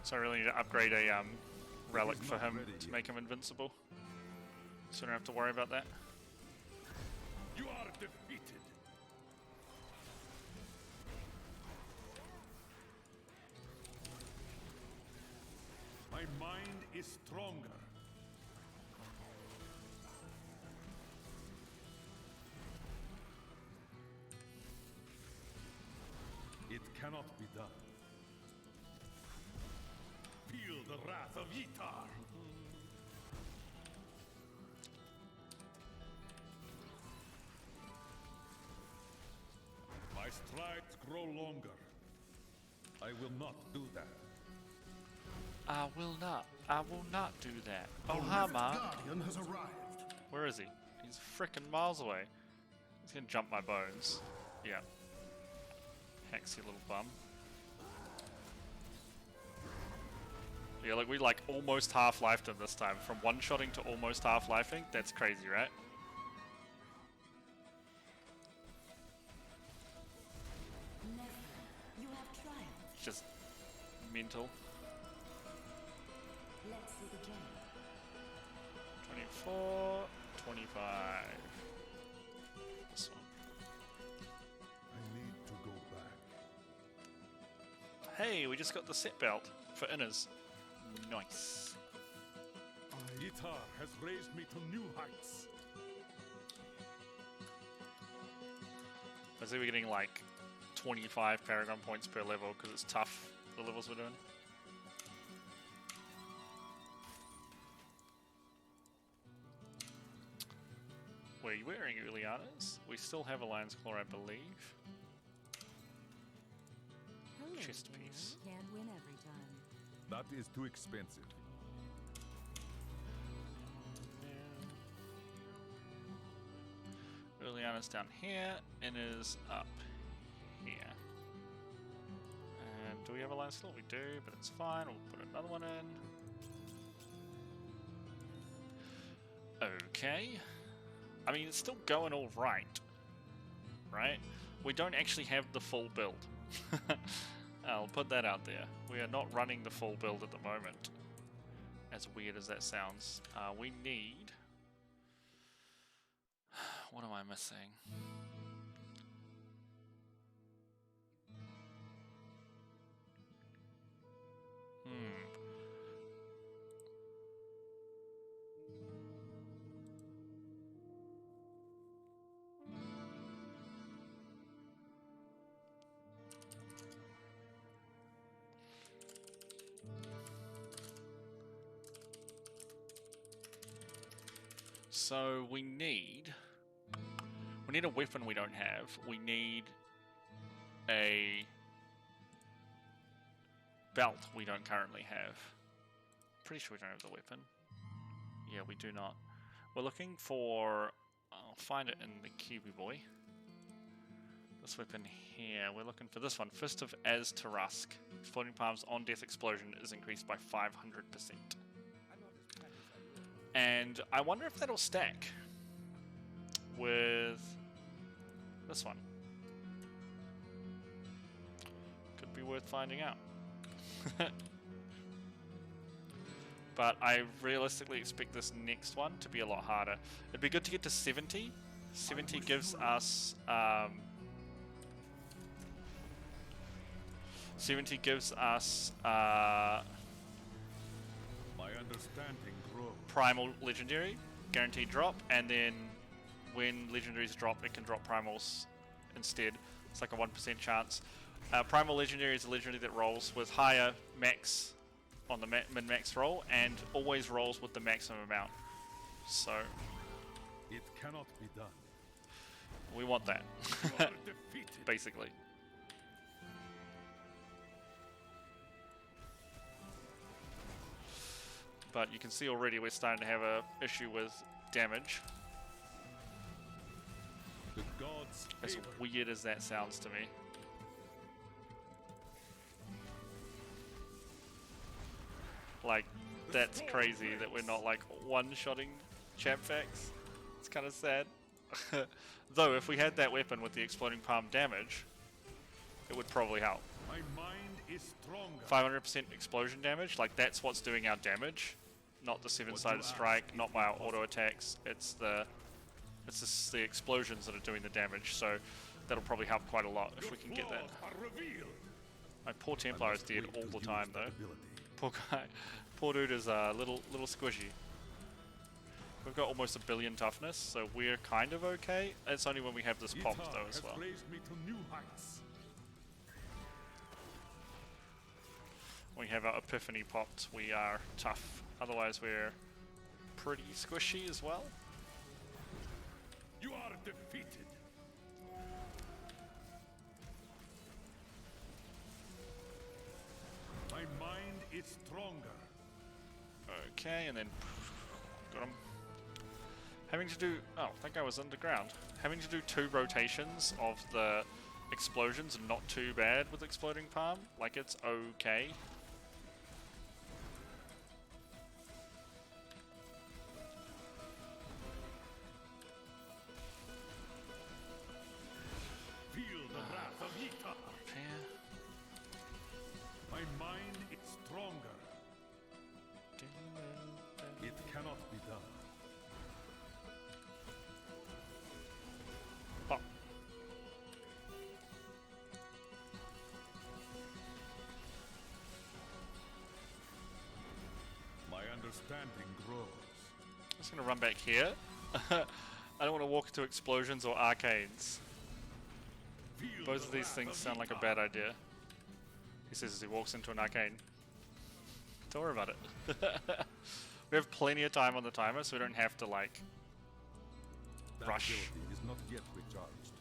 So I really need to upgrade a relic for him to make him invincible. So I don't have to worry about that. You are defeated. My mind is stronger. cannot be done. Feel the wrath of Yitar. My strides grow longer. I will not do that. I will not do that. Oh, The hi, Rift Mark. Guardian has arrived. Where is he? He's frickin' miles away. He's gonna jump my bones. Yeah. Hexy little bum. Yeah, like we almost half-lifed him this time. From one-shotting to almost half-lifing. That's crazy, right? Never. You have triumphed. Just mental. Let's see the game. 24, 25. This one. I need to go back. Hey, we just got the set belt for inners. Nice. Yitar has raised me to new heights. I see we're getting like 25 Paragon points per level because it's tough, the levels we're doing. Were you wearing Uliana's? We still have a Lion's Claw, I believe. Hello, Chest Darren. piece. Can't win every time. That is too expensive. Uliana's down here, and is up here. And do we have a Lion's Claw? We do, but it's fine. We'll put another one in. Okay. I mean, it's still going all right. Right? We don't actually have the full build. I'll put that out there. We are not running the full build at the moment. As weird as that sounds. We need... What am I missing? So we need a weapon we don't have. We need a belt we don't currently have. Pretty sure we don't have the weapon. Yeah, we do not. We're looking for... I'll find it in the Kiwi boy. This weapon here. We're looking for this one. Fist of Az-Tarask. Floating Palms on death explosion is increased by 500%. And I wonder if that'll stack with this one. Could be worth finding out. But I realistically expect this next one to be a lot harder. It'd be good to get to 70. 70 gives us 70 gives us My understanding grows. Primal Legendary, guaranteed drop, and then when Legendaries drop, it can drop Primals instead. It's like a 1% chance. Primal Legendary is a Legendary that rolls with higher max on the min-max roll, and always rolls with the maximum amount. So It cannot be done. we want that, You are defeated. basically. But you can see already we're starting to have a issue with damage. The gods As favor. weird as that sounds to me. Like, that's crazy that we're not like one-shotting champ facts. It's kind of sad. Though, if we had that weapon with the exploding palm damage, it would probably help. My mind is stronger. 500% explosion damage, like that's what's doing our damage. Not the seven-sided strike, not my auto attacks. It's just the explosions that are doing the damage. So that'll probably help quite a lot if we can get that. Flaws are revealed. My poor Templar is dead all the time though. Ability. Poor guy. Poor dude is a little squishy. We've got almost 1 billion toughness, so we're kind of okay. It's only when we have this pop Yitar though as has well. raised me to new heights. we have our epiphany popped, we are tough. Otherwise we're pretty squishy as well. You are defeated. My mind is stronger. Okay, and then got him. Having to do, oh, that guy was underground. Having to do 2 rotations of the explosions, not too bad with exploding palm. Like, it's okay. Feel the wrath of Ytar. My mind is stronger. It cannot be done. Oh. My understanding grows. I'm just gonna run back here. I don't want to walk into explosions or arcades. Feel Both the of these wrath things of sound like a Ytar. bad idea. He says as he walks into an arcade. Don't worry about it. We have plenty of time on the timer, so we don't have to, like, That rush. ability is not yet recharged.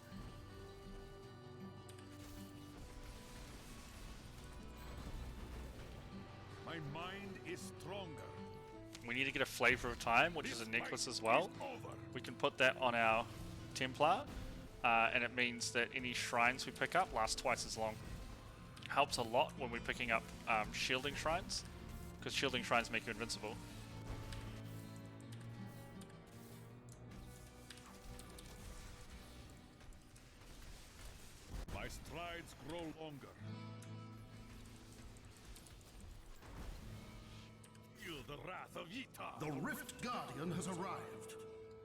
My mind is stronger. We need to get a flavor of time, which is a This necklace fight as well. is over. We can put that on our Templar, and it means that any shrines we pick up last twice as long. Helps a lot when we're picking up shielding shrines, because shielding shrines make you invincible. My strides grow longer. Feel the wrath of Ytar. The Rift Guardian has arrived.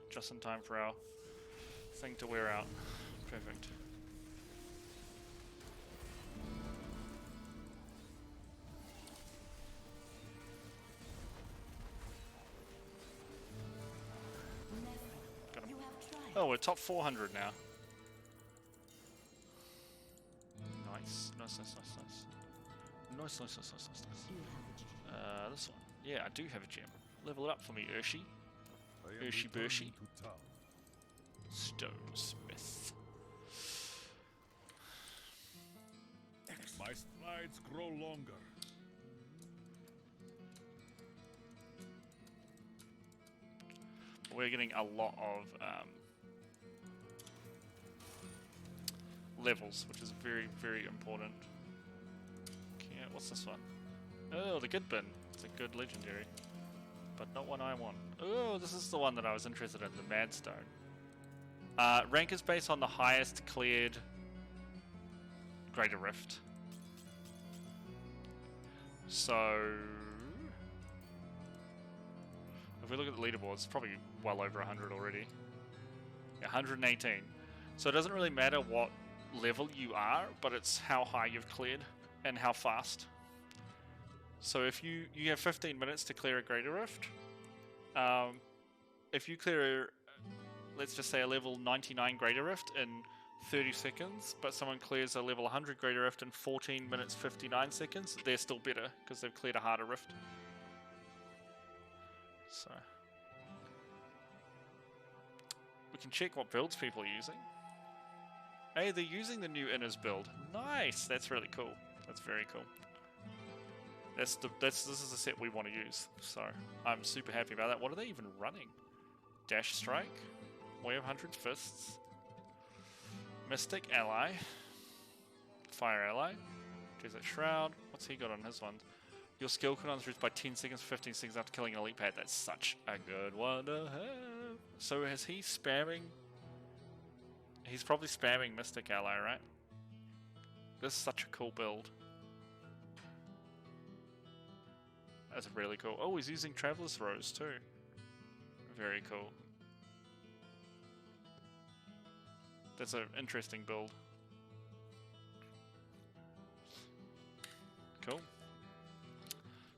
Just in time for our thing to wear out. Perfect. Got him. Oh, we're top 400 now. Nice. Nice, nice, nice, nice. Nice, nice, nice, nice, nice, nice. This one. Yeah, I do have a gem. Level it up for me, Urshi. I am Hershey returning Bershey. to town. Stonesmith. My strides grow longer. We're getting a lot of levels, which is very, very important. Okay, what's this one? Oh, the good bin. It's a good legendary, but not one I want. Oh, this is the one that I was interested in, the Madstone. Rank is based on the highest cleared Greater Rift. So, if we look at the leaderboard, it's probably well over 100 already. Yeah, 118. So it doesn't really matter what level you are, but it's how high you've cleared and how fast. So if you have 15 minutes to clear a Greater Rift, if you clear, let's just say, a level 99 Greater Rift in 30 seconds, but someone clears a level 100 Greater Rift in 14 minutes 59 seconds, they're still better because they've cleared a harder rift. So we can check what builds people are using. Hey, they're using the new Inners build. Nice, that's really cool. That's very cool. This is the set we want to use, so I'm super happy about that. What are they even running? Dash Strike, Way of 100 Fists, Mystic Ally, Fire Ally, Desert Shroud. What's he got on his one? Your skill cooldown reduced by 10 seconds, 15 seconds after killing an elite pad. That's such a good one to have. So is he spamming? He's probably spamming Mystic Ally, right? This is such a cool build. That's really cool. Oh, he's using Traveler's Rose too. Very cool. That's an interesting build. Cool.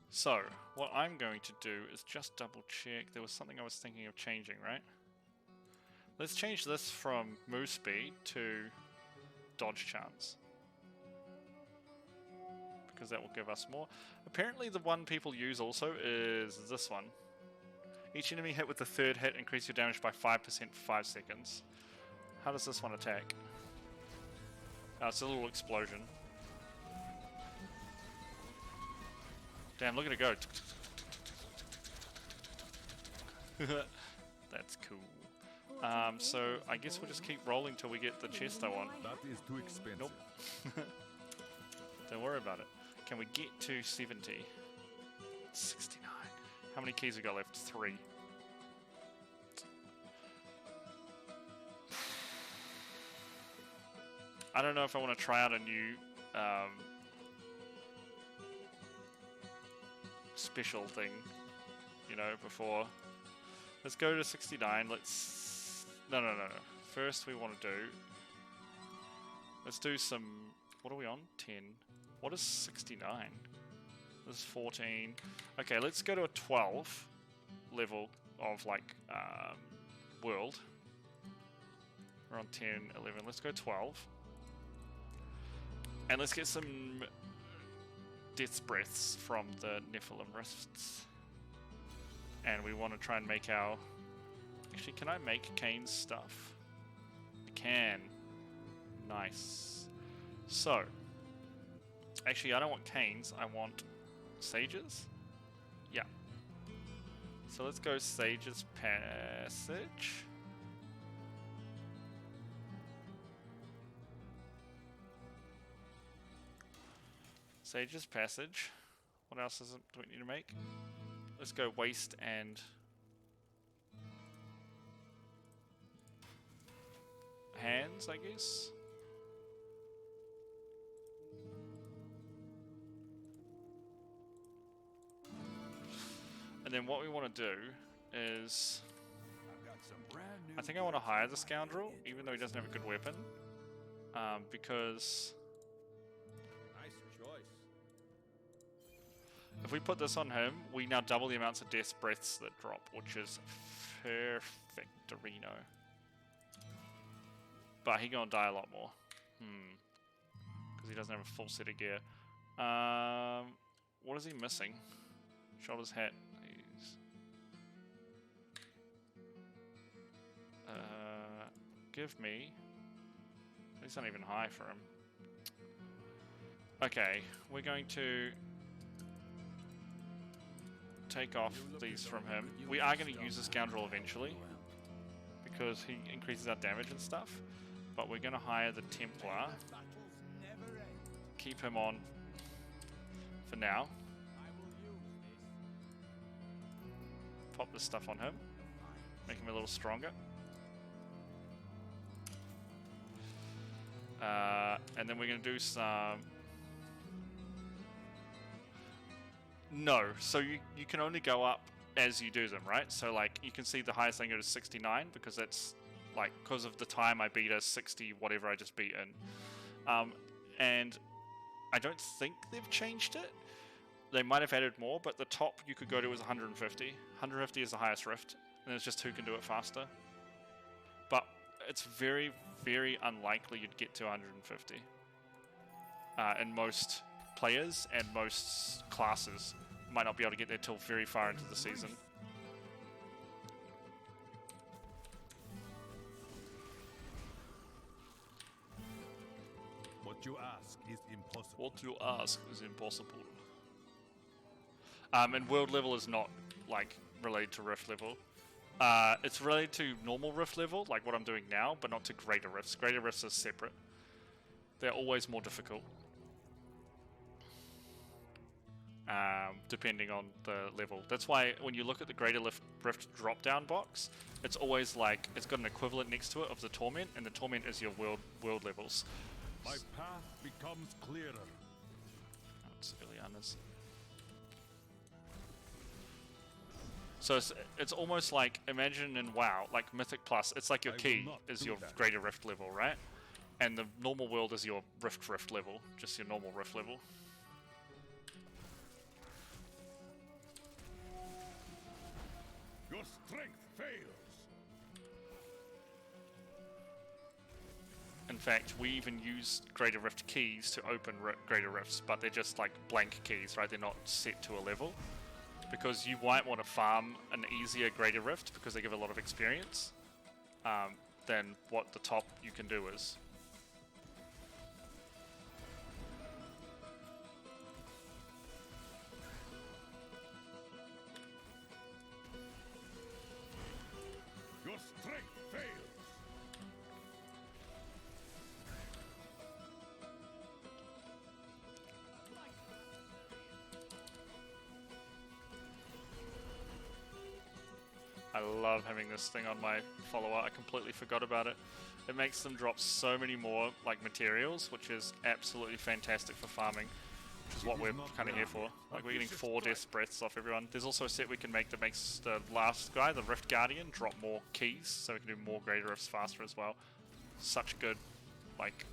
So, what I'm going to do is just double check. There was something I was thinking of changing, right? Let's change this from move speed to dodge chance. because that will give us more. Apparently the one people use also is this one. Each enemy hit with the third hit increase your damage by 5% for 5 seconds. How does this one attack? Oh, it's a little explosion. Damn, look at it go. That's cool. So I guess we'll just keep rolling till we get the chest I want. That is too expensive. Nope. Don't worry about it. Can we get to 70? 69. How many keys we got left? 3. I don't know if I want to try out a new special thing, you know, before. Let's go to 69. Let's... No. First we want to do... Let's do some... What are we on? 10. What is 69? This is 14. Okay, let's go to a 12 level of, like, world. We're on 10, 11. Let's go 12. And let's get some Death's Breaths from the Nephilim Rifts. And we want to try and make our... Actually, can I make Kane's stuff? I can. Nice. So. Actually, I don't want Kane's. I want Sage's. Yeah. So let's go Sage's Passage. Sage's Passage. What else do we need to make? Let's go Waste and... Hands, I guess? And then what we want to do is... I think I want to hire the Scoundrel, even though he doesn't have a good weapon. Because... If we put this on him, we now double the amounts of Death's Breaths that drop, which is perfectorino. But he gonna die a lot more. Because he doesn't have a full set of gear. What is he missing? Shoulders, hat. He's... give me... He's not even high for him. Okay, we're going to... take off these from him. We are going to use the Scoundrel eventually because he increases our damage and stuff, but we're going to hire the Templar, keep him on for now, pop this stuff on him, make him a little stronger, and then we're going to do some... No, so you can only go up as you do them, right? So like you can see the highest I can go to 69 because that's like because of the time I beat a 60 whatever I just beat in. And I don't think they've changed it. They might have added more, but the top you could go to is 150. 150 is the highest rift, and it's just who can do it faster. But it's very, very unlikely you'd get to 150 in most players and most classes. Might not be able to get there till very far into the season. What you ask is impossible. What you ask is impossible. And world level is not like related to rift level. It's related to normal rift level, like what I'm doing now, but not to greater rifts. Greater rifts are separate. They're always more difficult. Depending on the level. That's why when you look at the Greater Rift drop-down box, it's always like, it's got an equivalent next to it of the Torment, and the Torment is your world levels. My path becomes clearer. Oh, it's Iliana's. So it's almost like, imagine in WoW, like Mythic Plus, it's like your key is your Greater Rift level, right? And the normal world is your Rift level, just your normal Rift level. Your strength fails. In fact, we even use Greater Rift keys to open Greater Rifts, but they're just like blank keys, right? They're not set to a level. Because you might want to farm an easier Greater Rift because they give a lot of experience than what the top you can do is. Your strength fails. I love having this thing on my follower. I completely forgot about it. It makes them drop so many more like materials, which is absolutely fantastic for farming, which is what we're kind of here for. Like we're getting 4 death breaths off everyone. There's also a set we can make that makes the last guy, the Rift Guardian, drop more keys, so we can do more Greater Rifts faster as well. Such good, like,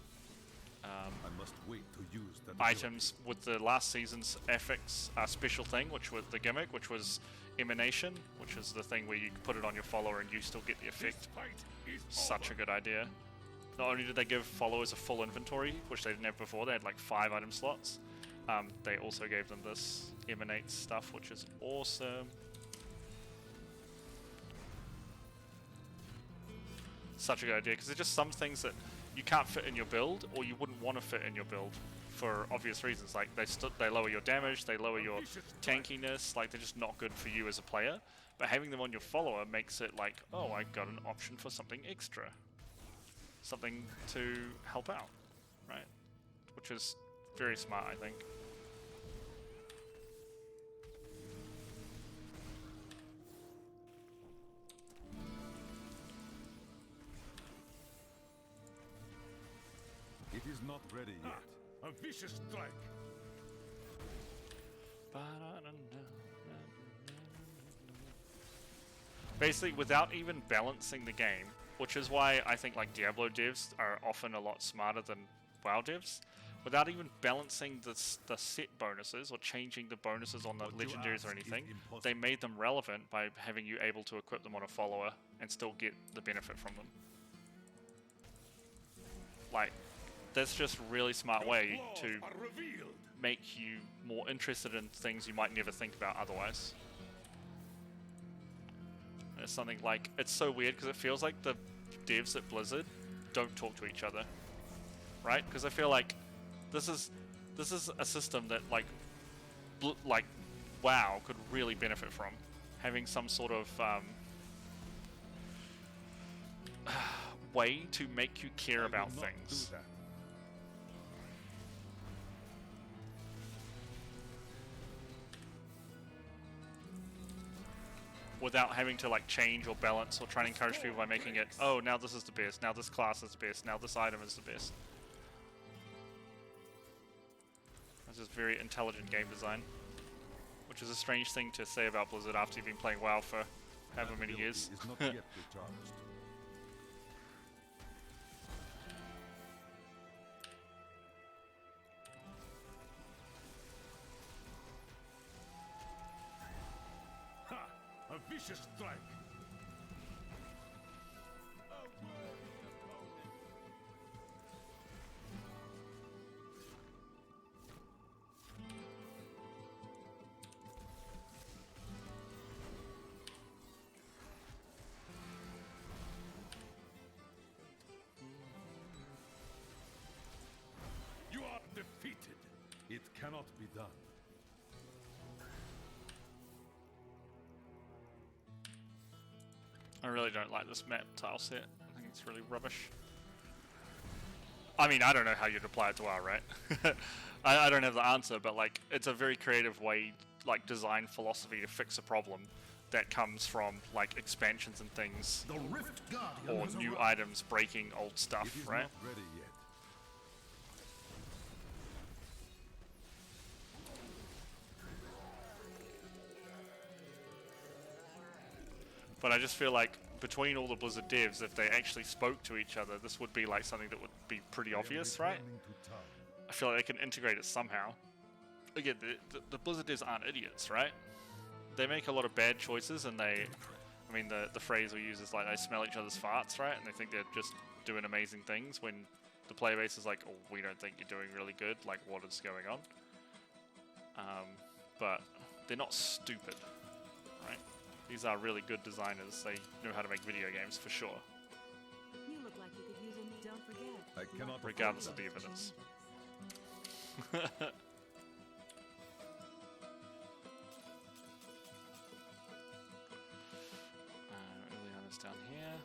I must wait to use that items with the last season's affix special thing, which was the gimmick, which was Emanation, which is the thing where you can put it on your follower and you still get the effect. Such a good idea. Not only did they give followers a full inventory, which they didn't have before, they had like 5 item slots, they also gave them this Emanate stuff, which is awesome. Such a good idea, because there's just some things that you can't fit in your build, or you wouldn't want to fit in your build for obvious reasons. Like they lower your damage, they lower your tankiness, like they're just not good for you as a player. But having them on your follower makes it like, oh, I got an option for something extra. Something to help out, right? Which is very smart, I think. It is not ready yet. A vicious strike. Basically, without even balancing the game, which is why I think like Diablo devs are often a lot smarter than WoW devs. Without even balancing the set bonuses or changing the bonuses on the legendaries or anything, they made them relevant by having you able to equip them on a follower and still get the benefit from them. Like, that's just a really smart way to make you more interested in things you might never think about otherwise. And it's something like, it's so weird because it feels like the devs at Blizzard don't talk to each other, right? Because I feel like this is a system that like WoW could really benefit from, having some sort of way to make you care about things. Without having to like change or balance or try and encourage people by making it, oh, now this is the best, now this class is the best, now this item is the best. This is very intelligent game design, which is a strange thing to say about Blizzard after you've been playing WoW for however many years. A vicious strike. You are defeated. It cannot be done. I really don't like this map tile set. I think it's really rubbish. I mean, I don't know how you'd apply it to WoW, right? I don't have the answer, but like, it's a very creative way, like design philosophy to fix a problem that comes from like expansions and things, or new items breaking old stuff, right? Not ready yet. But I just feel like between all the Blizzard devs, if they actually spoke to each other, this would be like something that would be pretty obvious, right? I feel like they can integrate it somehow. Again, the Blizzard devs aren't idiots, right? They make a lot of bad choices, and I mean, the phrase we use is like they smell each other's farts, right? And they think they're just doing amazing things when the player base is like, oh, we don't think you're doing really good, like what is going on? But they're not stupid, right? These are really good designers. They know how to make video games for sure. You look like you could use a don't forget. I cannot Regardless of the evidence. Eliana's down here.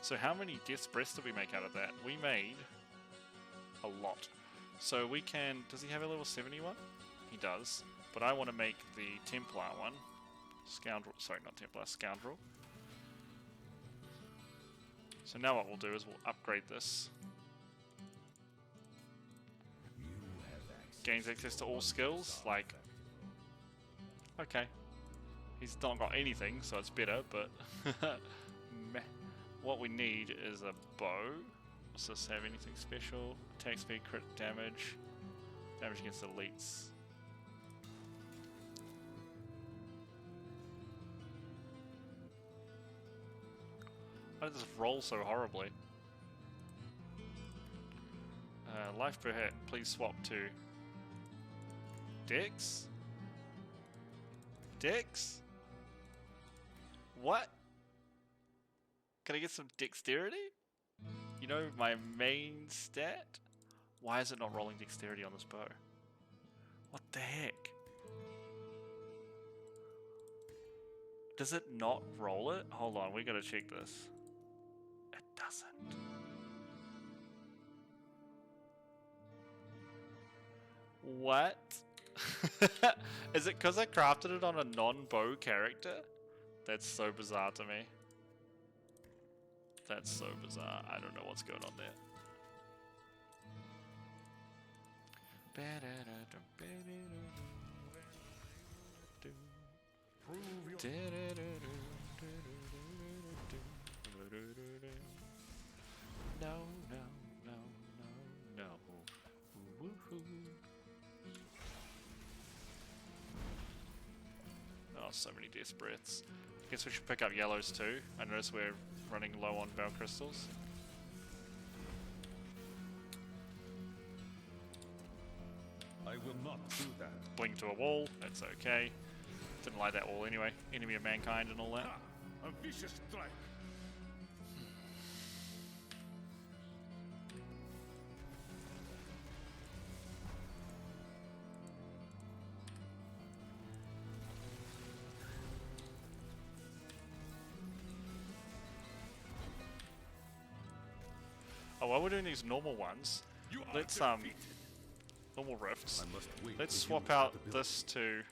So how many Death's Breaths did we make out of that? We made a lot. So we can... Does he have a level 71? He does. But I want to make the Templar one. Scoundrel. Sorry, not Templar. Scoundrel. So now what we'll do is we'll upgrade this. Gains access to all skills. Like... Okay. He's not got anything, so it's better, but... Meh. What we need is a bow. Does this have anything special? Attack speed, crit damage. Damage against elites. Why does this roll so horribly? Life per hit. Please swap to Dex? Dex? What? Can I get some dexterity? You know, my main stat? Why is it not rolling dexterity on this bow? What the heck? Does it not roll it? Hold on, we gotta check this. It doesn't. What? Is it because I crafted it on a non-bow character? That's so bizarre to me. That's so bizarre. I don't know what's going on there. No, no, no, no, no. Woohoo. Oh, so many Death's Breaths. I guess we should pick up yellows too. I notice we're running low on Val Crystals. I will not do that. Blink to a wall, that's okay. Didn't like that wall anyway. Enemy of mankind and all that. A vicious strike. Oh, while we're doing these normal ones, let's normal rifts. Let's swap out this to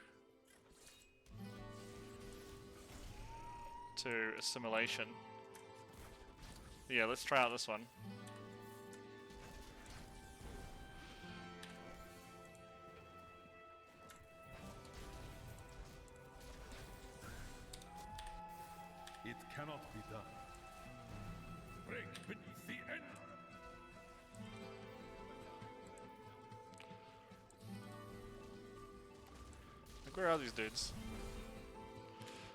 assimilation. Yeah, let's try out this one. It cannot be done. Break beneath the end. Like, where are these dudes?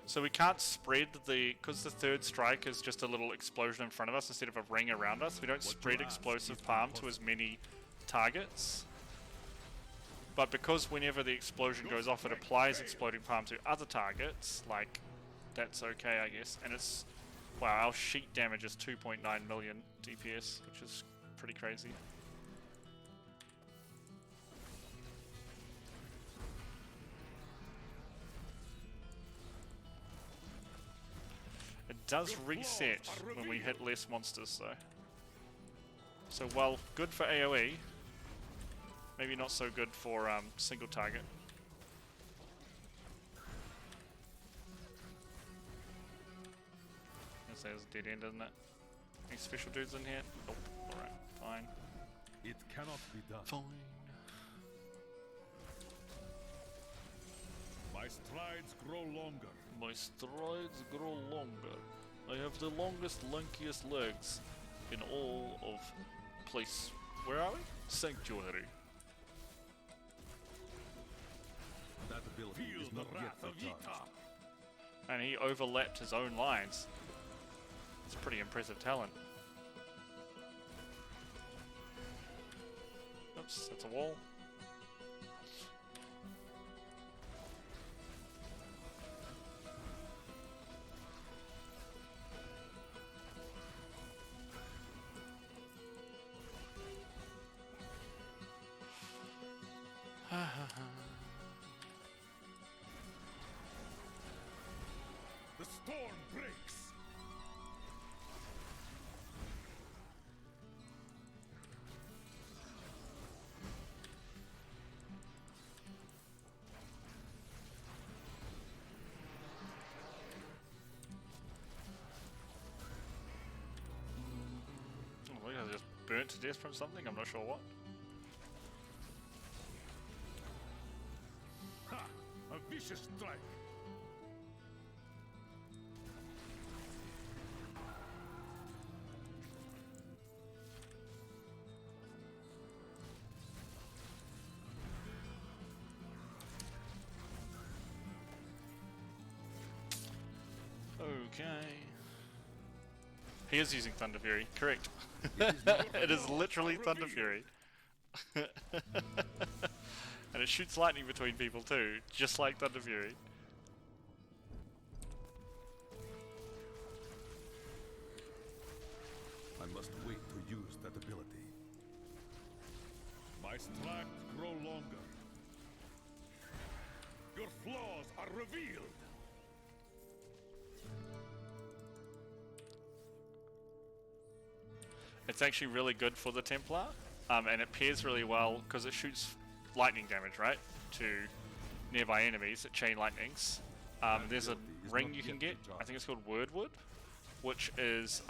So we can't spread because the third strike is just a little explosion in front of us instead of a ring around us. We don't spread explosive palm to as many targets. But because whenever the explosion goes off, it applies exploding palm to other targets, like, that's okay, I guess. And it's, wow, our sheet damage is 2.9 million DPS, which is pretty crazy. It does reset when we hit less monsters, though. So while good for AoE, maybe not so good for single target. There's a dead end, isn't it? Any special dudes in here? Nope. Alright, fine. It cannot be done. Fine. My strides grow longer. My strides grow longer. I have the longest, lankiest legs in all of place. Where are we? Sanctuary. That ability is not yet forgotten. And he overlapped his own lines. It's pretty impressive talent. Oops, that's a wall. The storm breaks. I think I just burnt to death from something, I'm not sure what. Ha! A vicious strike. Okay. He is using Thunder Fury, correct. It is literally Thunder Fury. And it shoots lightning between people too, just like Thunder Fury. I must wait to use that ability. My stripes grow longer. Your flaws are revealed. It's actually really good for the Templar, and it pairs really well because it shoots lightning damage, right, to nearby enemies at chain lightnings. There's a ring you can get, I think it's called Wordwood, which is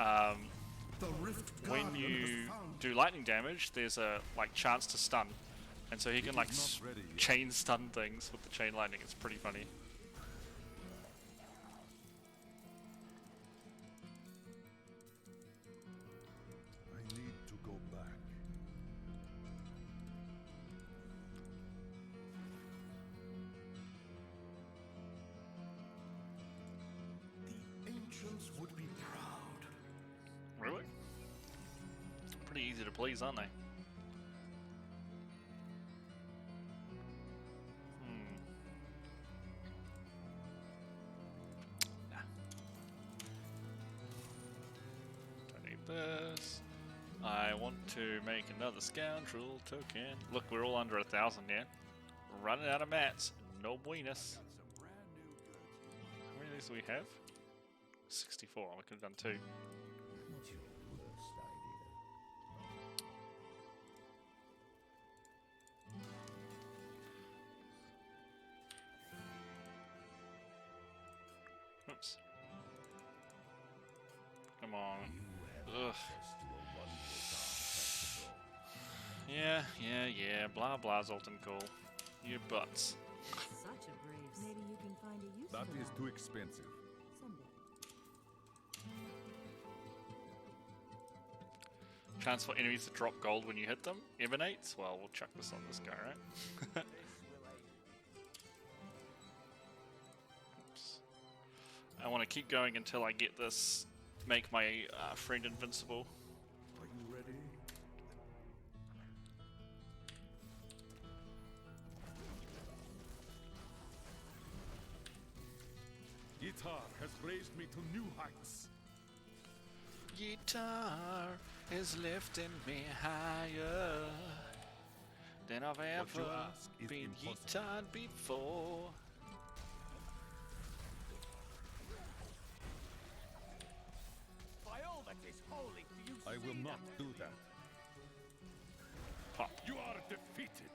when you do lightning damage, there's a chance to stun, and so he can chain stun things with the chain lightning. It's pretty funny. I need to go back. The ancients would be proud. Really? Pretty easy to please, aren't they? Nah. Don't need this. I want to make another scoundrel token. Look, we're all under 1,000 now. Running out of mats. No buenas. How many of these do we have? 64. We could have done 2. Not your worst idea. Oops. Come on. Ugh. Yeah. Blah blah, Zoltan cool. You butts. Such a brave. Maybe you can find a use That for is too expensive. someday. Chance for enemies to drop gold when you hit them emanates. Well, we'll chuck this on this guy, right? Oops. I want to keep going until I get this. Make my friend invincible. Are you ready? Guitar has raised me to new heights. Guitar is lifting me higher than I've you ever ask is been impossible. guitared before. By all that is holy, do you I will see not that? do that. Pop. You are defeated.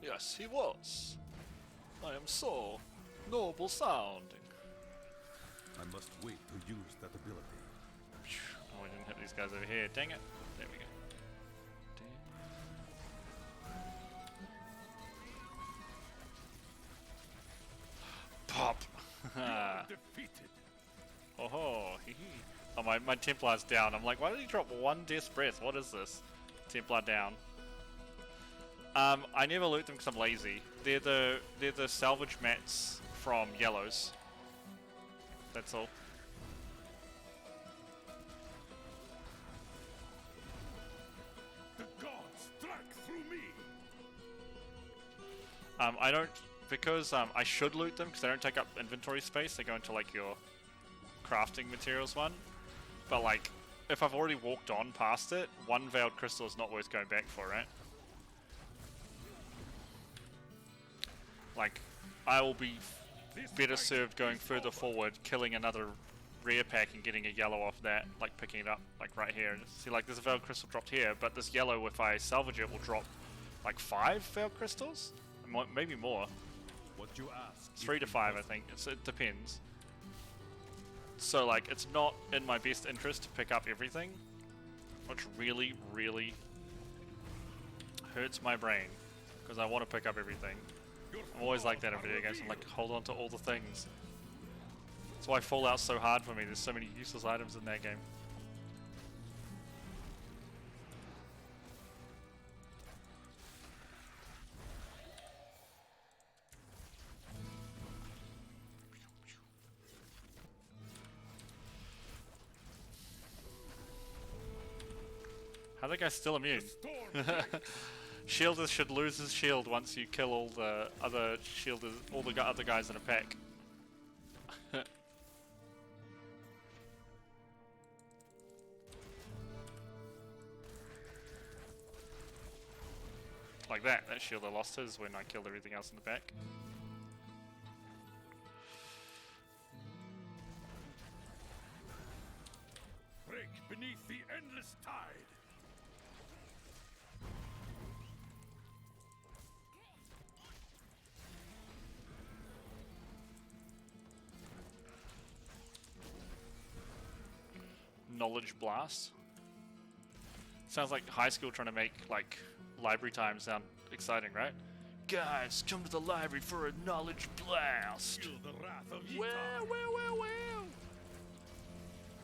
Yes, he was. I am so noble sounding. I must wait to use that ability. Oh, I didn't hit these guys over here. Dang it. There we go. Pop. Defeated. Oh ho. Hee hee. Oh, my Templar's down. I'm like, why did he drop one Death's Breath? What is this? Templar down. I never loot them because I'm lazy. They're the salvage mats from Yellows. That's all. The gods strike through. I don't, because I should loot them because they don't take up inventory space. They go into like your crafting materials one. But like, if I've already walked on past it, one veiled crystal is not worth going back for, right? Like, I will be better served going further forward, killing another rare pack and getting a yellow off that, like picking it up, like right here. And see, like there's a veiled crystal dropped here, but this yellow, if I salvage it, will drop like 5 veiled crystals? Maybe more. What you ask? 3 to 5, I think. It depends. So like, it's not in my best interest to pick up everything, which really, really hurts my brain, because I want to pick up everything. I'm always like that in video games. I'm like, hold on to all the things. That's why Fallout's so hard for me. There's so many useless items in that game. How that guy's still immune? Shielder should lose his shield once you kill all the other shielders, all the other guys in a pack. Like that shielder lost his when I killed everything else in the back. Break beneath the endless tide. Knowledge blast. Sounds like high school trying to make like library time sound exciting, right? Guys, come to the library for a knowledge blast. Feel the wrath of Yitar. Well.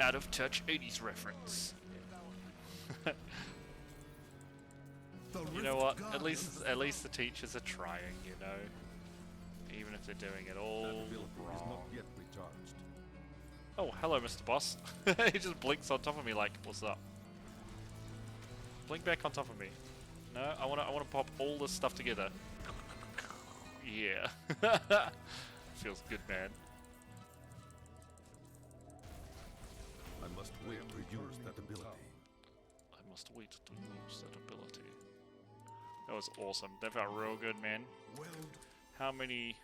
Out of touch 80s reference. You know what? At least the teachers are trying, you know, even if they're doing it all wrong. Yet recharged. Oh, hello, Mr. Boss. He just blinks on top of me like, what's up? Blink back on top of me. No, I wanna pop all this stuff together. Yeah. Feels good, man. I must wait to use that ability. I must wait to use that ability. That was awesome. That felt real good, man. Well, how many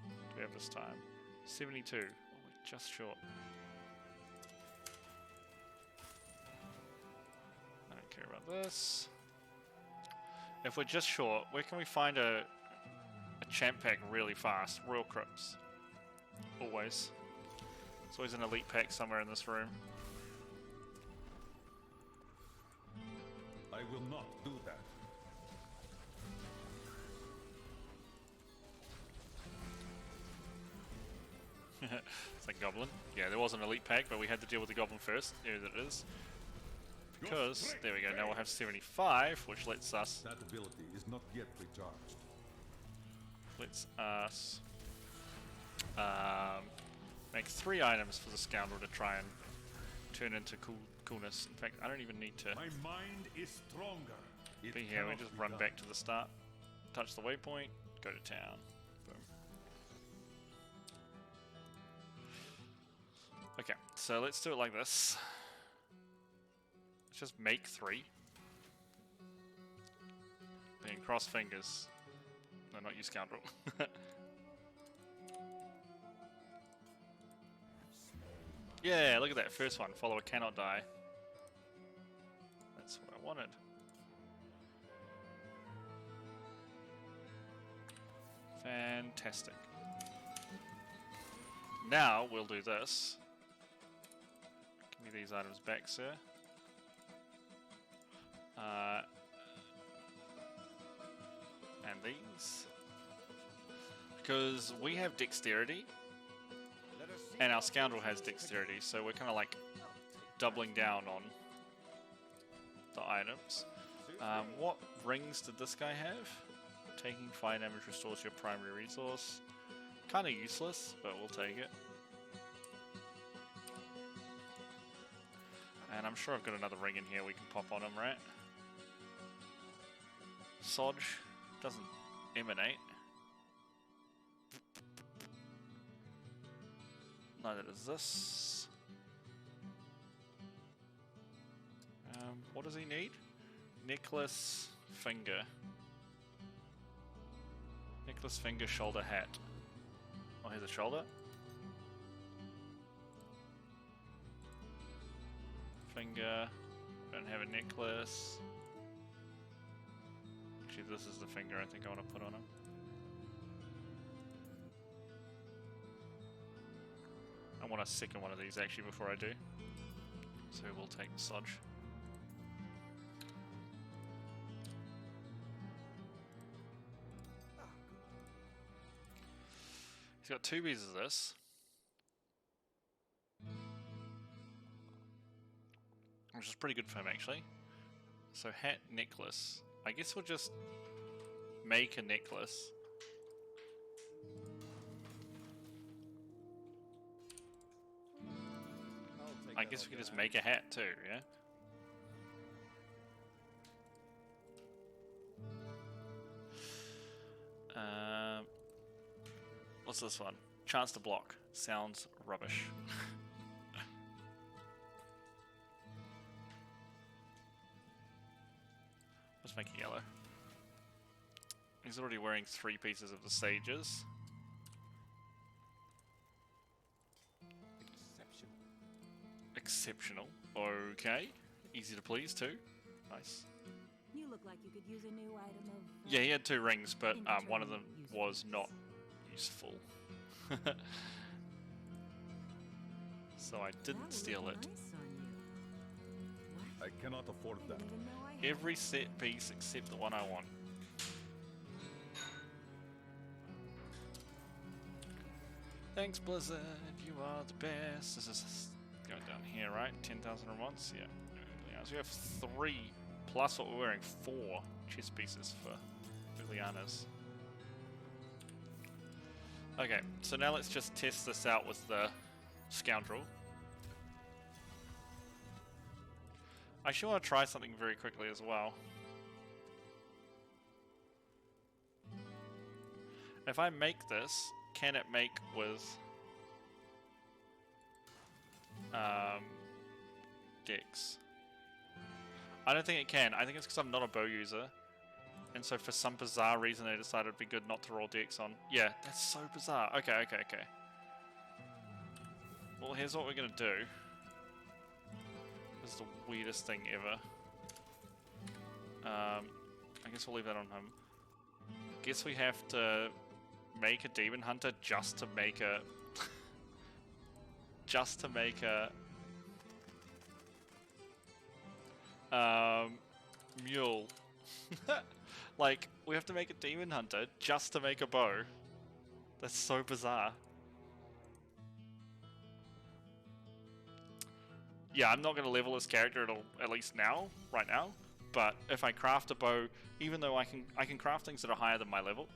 do we have this time? 72. Oh, we're just short. I don't care about this. If we're just short, where can we find a champ pack really fast? Royal Crypts. Always. There's always an elite pack somewhere in this room. I will not do that. It's like Goblin. Yeah, there was an elite pack, but we had to deal with the Goblin first. There it is. Because, there we go, now we'll have 75, which lets us... That ability is not yet recharged. Lets us... make 3 items for the Scoundrel to try and turn into coolness. In fact, I don't even need to My mind is stronger. be here. We just run back to the start, touch the waypoint, go to town. Boom. Okay, so let's do it like this. Let's just make 3. And cross fingers. No, not you, Scoundrel. Yeah, look at that first one. Follower cannot die. That's what I wanted. Fantastic. Now we'll do this. Give me these items back, sir. And these. Because we have dexterity. And our Scoundrel has dexterity, so we're kind of like doubling down on the items. What rings did this guy have? Taking fire damage restores your primary resource. Kind of useless, but we'll take it. And I'm sure I've got another ring in here we can pop on him, right? Sodge doesn't emanate. Neither does this. What does he need? Necklace, finger. Necklace, finger, shoulder, hat. Oh, here's a shoulder. Finger. Don't have a necklace. Actually, this is the finger I think I want to put on him. I want a second one of these actually before I do. So we'll take the Sodge. He's got 2 pieces of this. Which is pretty good for him actually. So hat, necklace. I guess we'll just make a necklace. I guess we can just make a hat too, yeah? What's this one? Chance to block. Sounds rubbish. Let's make it yellow. He's already wearing 3 pieces of the sages. Exceptional. Okay. Easy to please too. Nice. You look like you could use a new item of. Yeah, he had 2 rings, but one of them was not useful. So I didn't steal it. Nice on you. I cannot afford that. Didn't even know I had Every set piece except the one I want. Thanks, Blizzard. You are the best. This is going down here, right? 10,000 once? Yeah. So we have 3 plus what we're wearing. 4 chess pieces for Liliana's. Okay, so now let's just test this out with the Scoundrel. I actually want to try something very quickly as well. If I make this, can it make with Dex? I don't think it can. I think it's because I'm not a bow user. And so for some bizarre reason they decided it'd be good not to roll Dex on. Yeah, that's so bizarre. Okay. Well, here's what we're going to do. This is the weirdest thing ever. I guess we'll leave that on him. Guess we have to make a Demon Hunter just to make a... mule. Like, we have to make a Demon Hunter just to make a bow. That's so bizarre. Yeah, I'm not going to level this character at least now, right now. But if I craft a bow, even though I can craft things that are higher than my level,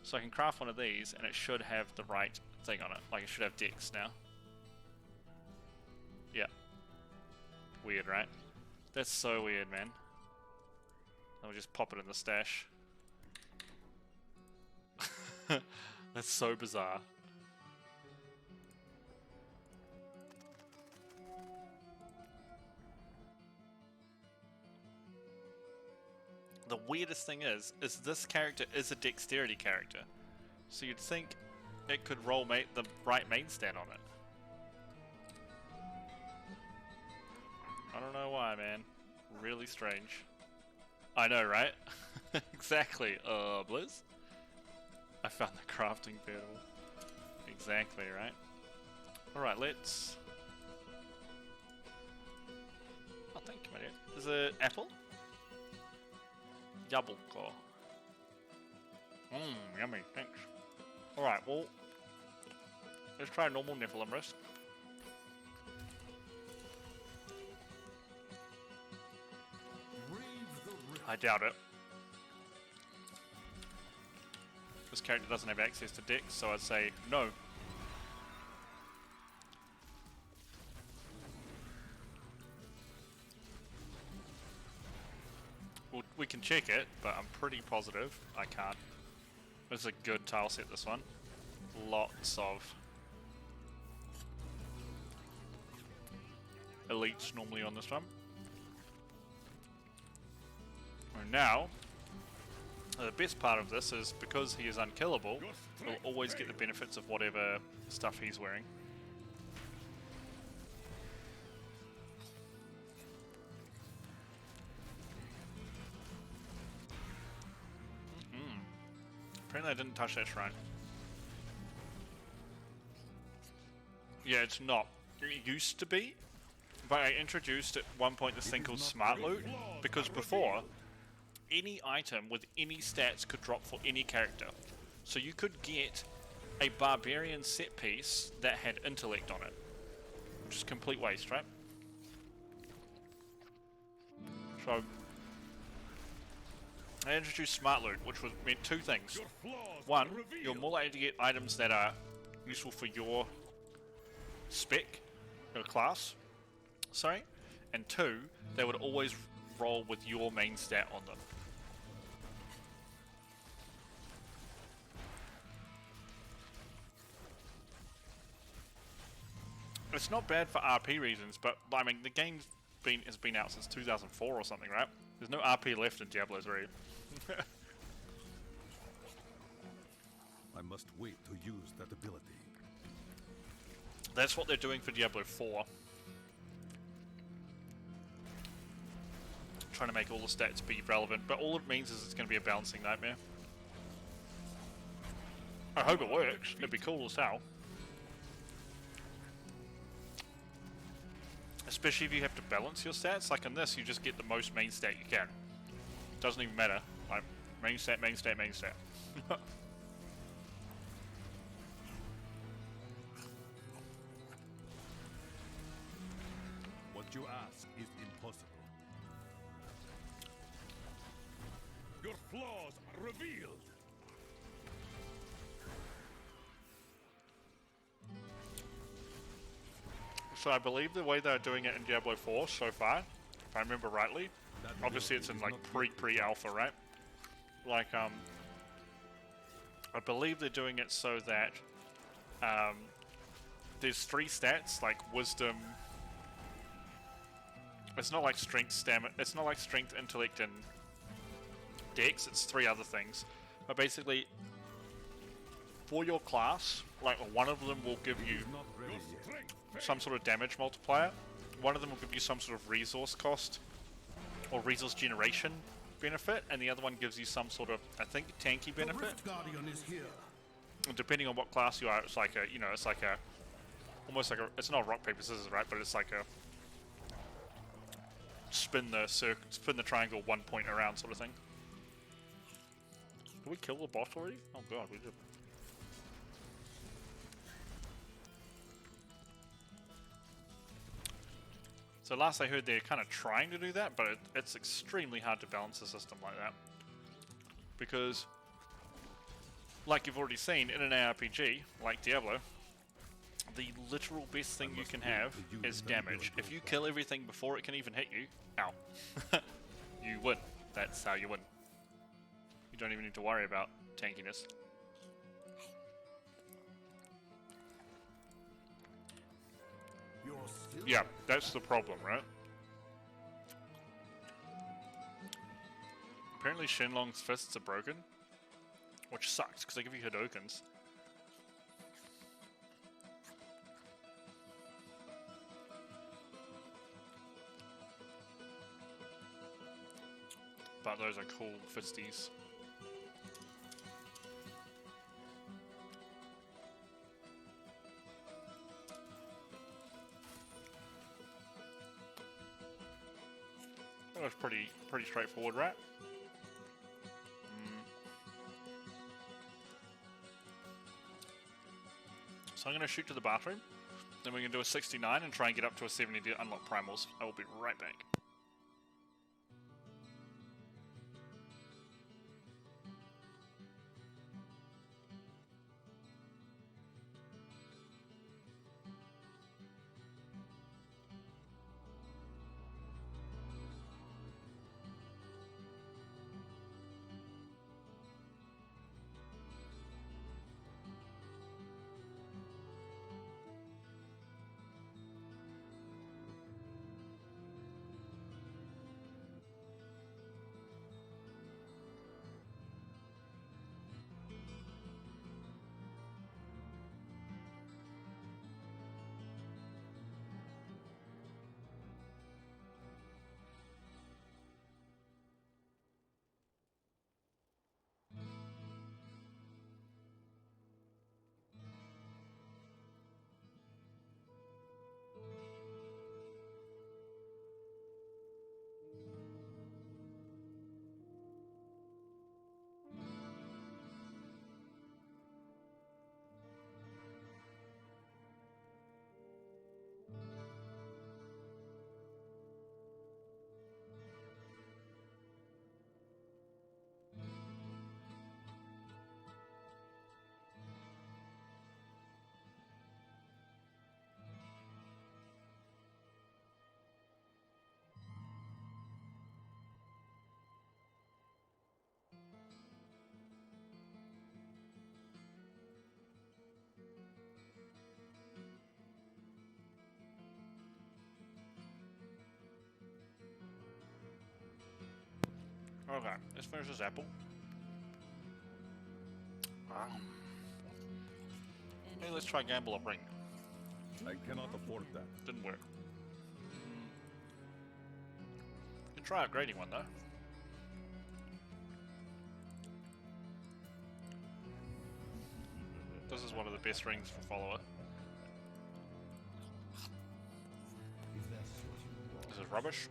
so I can craft one of these and it should have the right thing on it. Like, it should have Dex now. Yeah. Weird, right? That's so weird, man. I'll just pop it in the stash. That's so bizarre. The weirdest thing is this character is a dexterity character. So you'd think it could roll the right main stat on it. I don't know why, man. Really strange. I know, right? Exactly. Blizz? I found the crafting pedal. Exactly, right? Alright, let's... Oh, thank you, my dear. Is it apple? Yablko. Yummy, thanks. Alright, well... Let's try a normal Nephilim risk. I doubt it. This character doesn't have access to Dex, so I'd say no. Well, we can check it, but I'm pretty positive I can't. This is a good tile set, this one. Lots of elites normally on this one. And now, the best part of this is because he is unkillable, we'll always get the benefits of whatever stuff he's wearing. Apparently I didn't touch that shrine. Yeah, it's not. It used to be, but I introduced at one point this thing called Smart Loot, because before, any item with any stats could drop for any character. So you could get a barbarian set piece that had intellect on it, which is complete waste, right? So I introduced Smart Loot, which meant two things. One, you're more likely to get items that are useful for your spec, your class, sorry, and two, they would always roll with your main stat on them. It's not bad for RP reasons, but I mean the game's has been out since 2004 or something, right? There's no RP left in Diablo 3. I must wait to use that ability. That's what they're doing for Diablo 4. Trying to make all the stats be relevant, but all it means is it's going to be a balancing nightmare. I hope it works. It'd be cool as hell. Especially if you have to balance your stats. Like in this, you just get the most main stat you can. Doesn't even matter. Like, main stat, main stat, main stat. What you ask is impossible. Your flaws are revealed. So I believe the way they're doing it in Diablo 4 so far, if I remember rightly, obviously it's in like pre-alpha, right? Like, I believe they're doing it so that there's 3 stats, like wisdom. It's not like strength, stamina. It's not like strength, intellect, and dex. It's 3 other things. But basically, for your class, like one of them will give you some sort of damage multiplier. One of them will give you some sort of resource cost or resource generation benefit, and the other one gives you some sort of, I think, tanky benefit. And depending on what class you are, it's like a, you know, it's like a, almost like a, it's not rock paper scissors, right? But it's like a spin the triangle 1 point around sort of thing. Did we kill the boss already? Oh god, we did. So last I heard they're kind of trying to do that, but it's extremely hard to balance a system like that. Because, like you've already seen, in an ARPG, like Diablo, the literal best thing you can have is damage. If you kill everything before it can even hit you, ow, you win. That's how you win. You don't even need to worry about tankiness. Yeah, that's the problem, right? Apparently Shenlong's fists are broken, which sucks because they give you Hadokens. But those are cool fisties. That was pretty straightforward, right? So I'm going to shoot to the bathroom, then we can do a 69 and try and get up to a 70 to unlock primals. I will be right back. Okay, let's finish this apple. Hey, let's try gamble a ring. I cannot afford that. Didn't work. Can try upgrading one though. This is one of the best rings for follower. This is rubbish.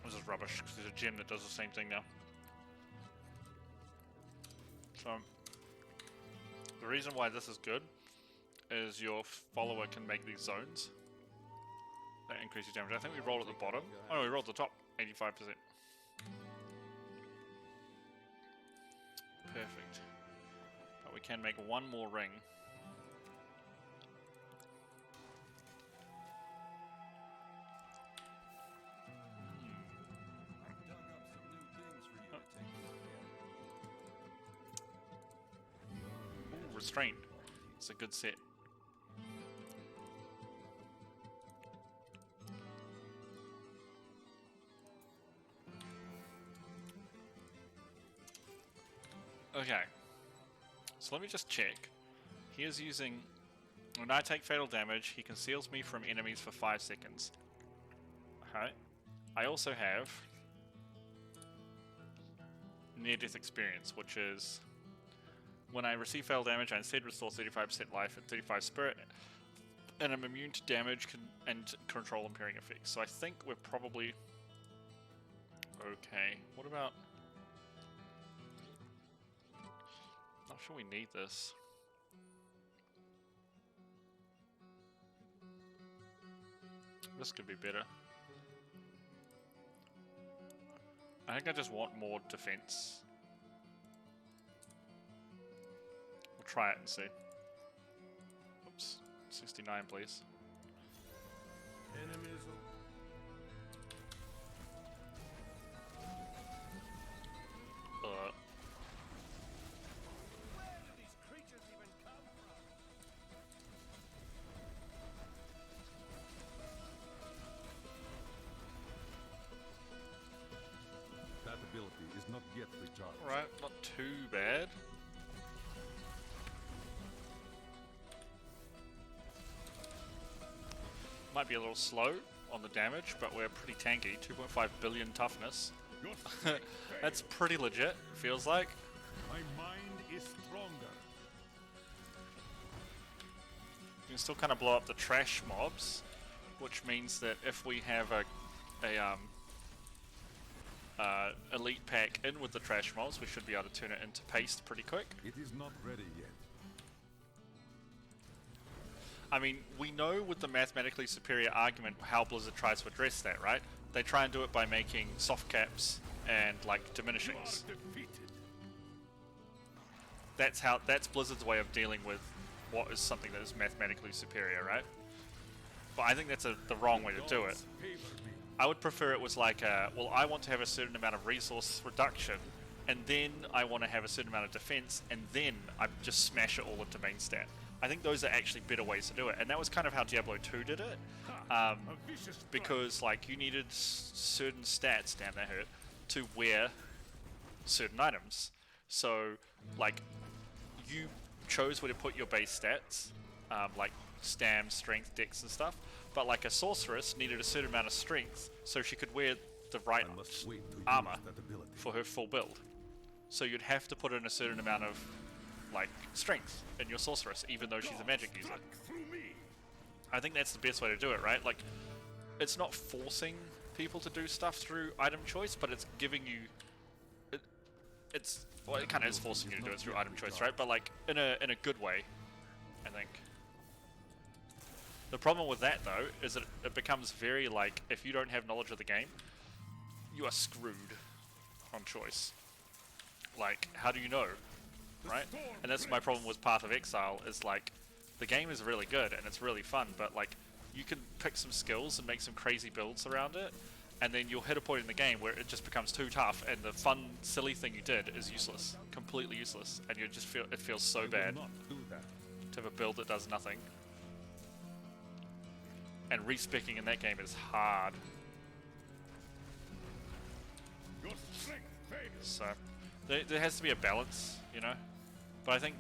This is rubbish because there's a gem that does the same thing now. So, the reason why this is good is your follower can make these zones that increase your damage. I think we rolled at the bottom. Oh no, we rolled at the top, 85%. Perfect. But we can make one more ring. Ooh, restraint. It's a good set. Okay, so let me just check. He is using... When I take fatal damage, he conceals me from enemies for 5 seconds. Okay. I also have near-death experience, which is... When I receive fatal damage, I instead restore 35% life and 35 spirit, and I'm immune to damage and control impairing effects. So I think we're probably... Okay, what about... Not sure we need this. This could be better. I think I just want more defense. We'll try it and see. Oops, 69 please. Enemies. That ability is not yet recharged. Right, not too bad. Might be a little slow on the damage, but we're pretty tanky. 2.5 billion toughness. That's pretty legit, feels like. My mind is stronger. You can still kind of blow up the trash mobs, which means that if we have a elite pack in with the trash mobs, we should be able to turn it into paste pretty quick. It is not ready yet. I mean, we know with the mathematically superior argument how Blizzard tries to address that, right? They try and do it by making soft caps and like diminishings. That's Blizzard's way of dealing with what is something that is mathematically superior, right? But I think that's the wrong way to do it. I would prefer it was like, well, I want to have a certain amount of resource reduction, and then I want to have a certain amount of defense, and then I just smash it all into main stat. I think those are actually better ways to do it, and that was kind of how Diablo 2 did it, because like you needed certain stats, damn that hurt, to wear certain items. So like you chose where to put your base stats, like stam, strength, dex and stuff, but like a sorceress needed a certain amount of strength so she could wear the right armor for her full build. So you'd have to put in a certain amount of like strength in your sorceress, even though she's a magic user. I think that's the best way to do it, right? Like, it's not forcing people to do stuff through item choice, but it's giving you... Well, it kind of is forcing you to do it through item choice, right? But like, in a good way, I think. The problem with that, though, is that it becomes very, like, if you don't have knowledge of the game, you are screwed on choice. Like, how do you know? Right? And that's my problem with Path of Exile, is like, the game is really good and it's really fun, but like, you can pick some skills and make some crazy builds around it, and then you'll hit a point in the game where it just becomes too tough and the fun, silly thing you did is useless. Completely useless. And you just feel, it feels so bad to have a build that does nothing. And respecing in that game is hard. Your strength fails. So there has to be a balance, you know. But I think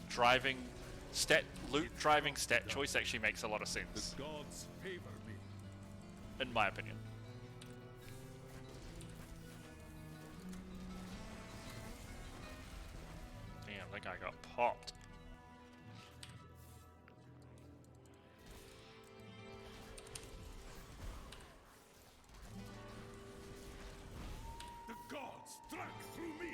loot driving stat choice actually makes a lot of sense, The gods favor me. in my opinion. Damn, that guy got popped. The gods struck through me.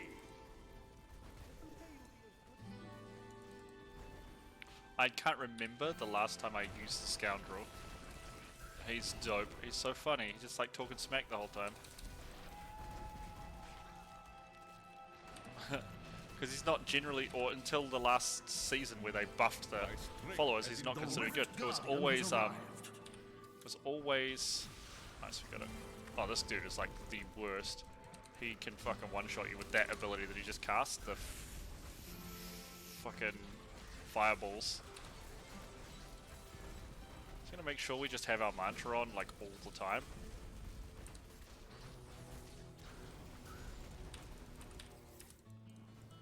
I can't remember the last time I used the scoundrel. He's dope. He's so funny. He's just like talking smack the whole time. Because he's not generally, or until the last season where they buffed the followers, he's not considered good. It was always, nice, we got it. Oh, this dude is like the worst. He can fucking one-shot you with that ability that he just cast, the fucking fireballs. Just gonna make sure we just have our mantra on like all the time.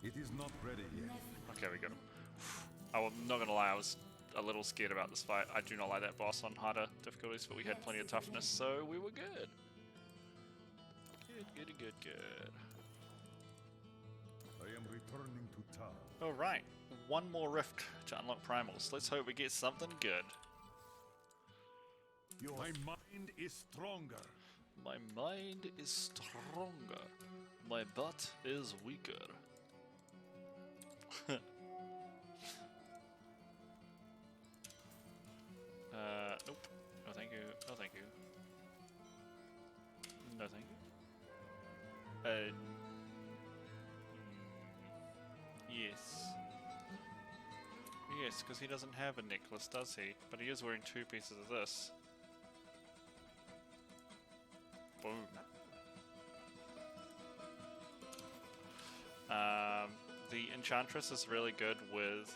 It is not ready yet. Okay, we got him. I'm not gonna lie, I was a little scared about this fight. I do not like that boss on harder difficulties, but we had plenty of toughness, so we were good. Good. I am returning to town. Alright, one more rift to unlock primals. Let's hope we get something good. My mind is stronger. My mind is stronger. My butt is weaker. Nope. No thank you. No thank you. No thank you. Yes. Yes, because he doesn't have a necklace, does he? But he is wearing 2 pieces of this. Boom. The Enchantress is really good with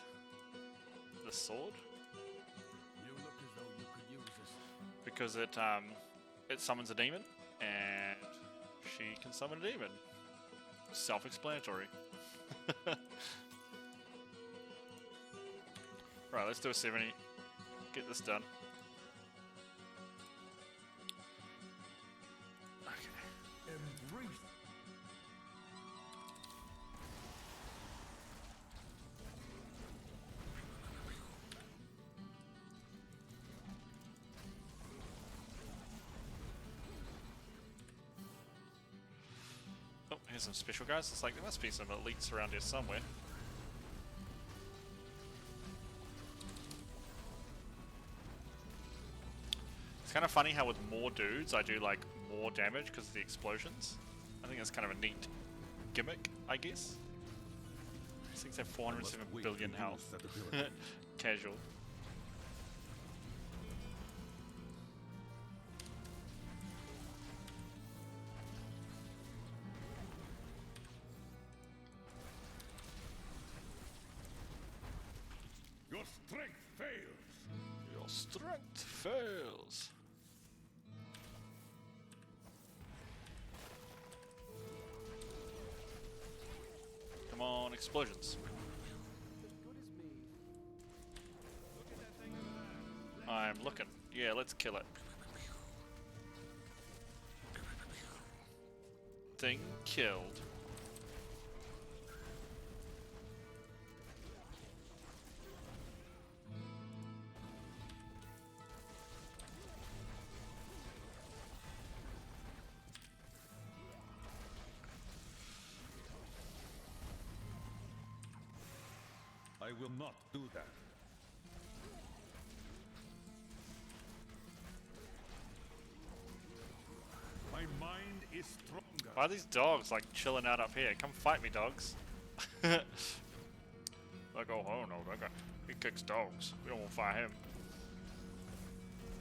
the sword. You look as though you could use this. Because it summons a demon, and she can summon a demon. Self-explanatory. Right, let's do a 70. Get this done. Embrace. Oh, here's some special guys. It's like there must be some elites around here somewhere. It's kind of funny how with more dudes I do like more damage because of the explosions. I think that's kind of a neat gimmick, I guess. These things have 407 billion health. Casual. Your strength fails. Your strength fails. Come on, explosions. I'm looking. Yeah, let's kill it. Thing killed. I will not do that. My mind is stronger. Why are these dogs like chilling out up here? Come fight me, dogs. Like, oh no, that guy, he kicks dogs. We don't want to fight him.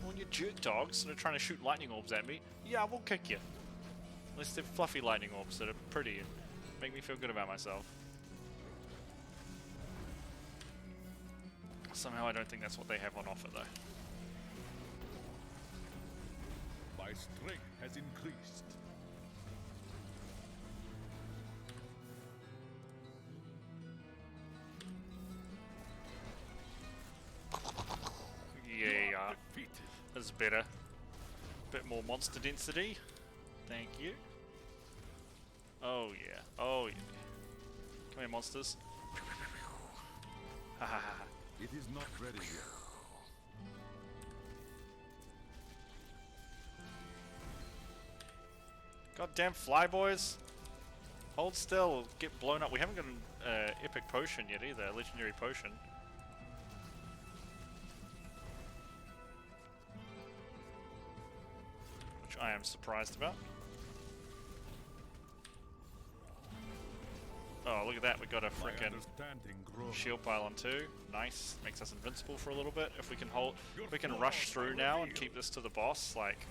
Well, you jerk dogs that are trying to shoot lightning orbs at me, yeah, I will kick you. Unless they're fluffy lightning orbs that are pretty and make me feel good about myself. Somehow I don't think that's what they have on offer though. My strength has increased. is better. Bit more monster density. Thank you. Oh yeah. Oh yeah. Come here, monsters. Ha ha ha. It is not ready yet. Goddamn flyboys. Hold still, get blown up. We haven't got an epic potion yet either, a legendary potion. Which I am surprised about. Oh, look at that, we got a frickin' shield pylon too. Nice, makes us invincible for a little bit. If we can hold, we can rush through now and keep this to the boss. Like,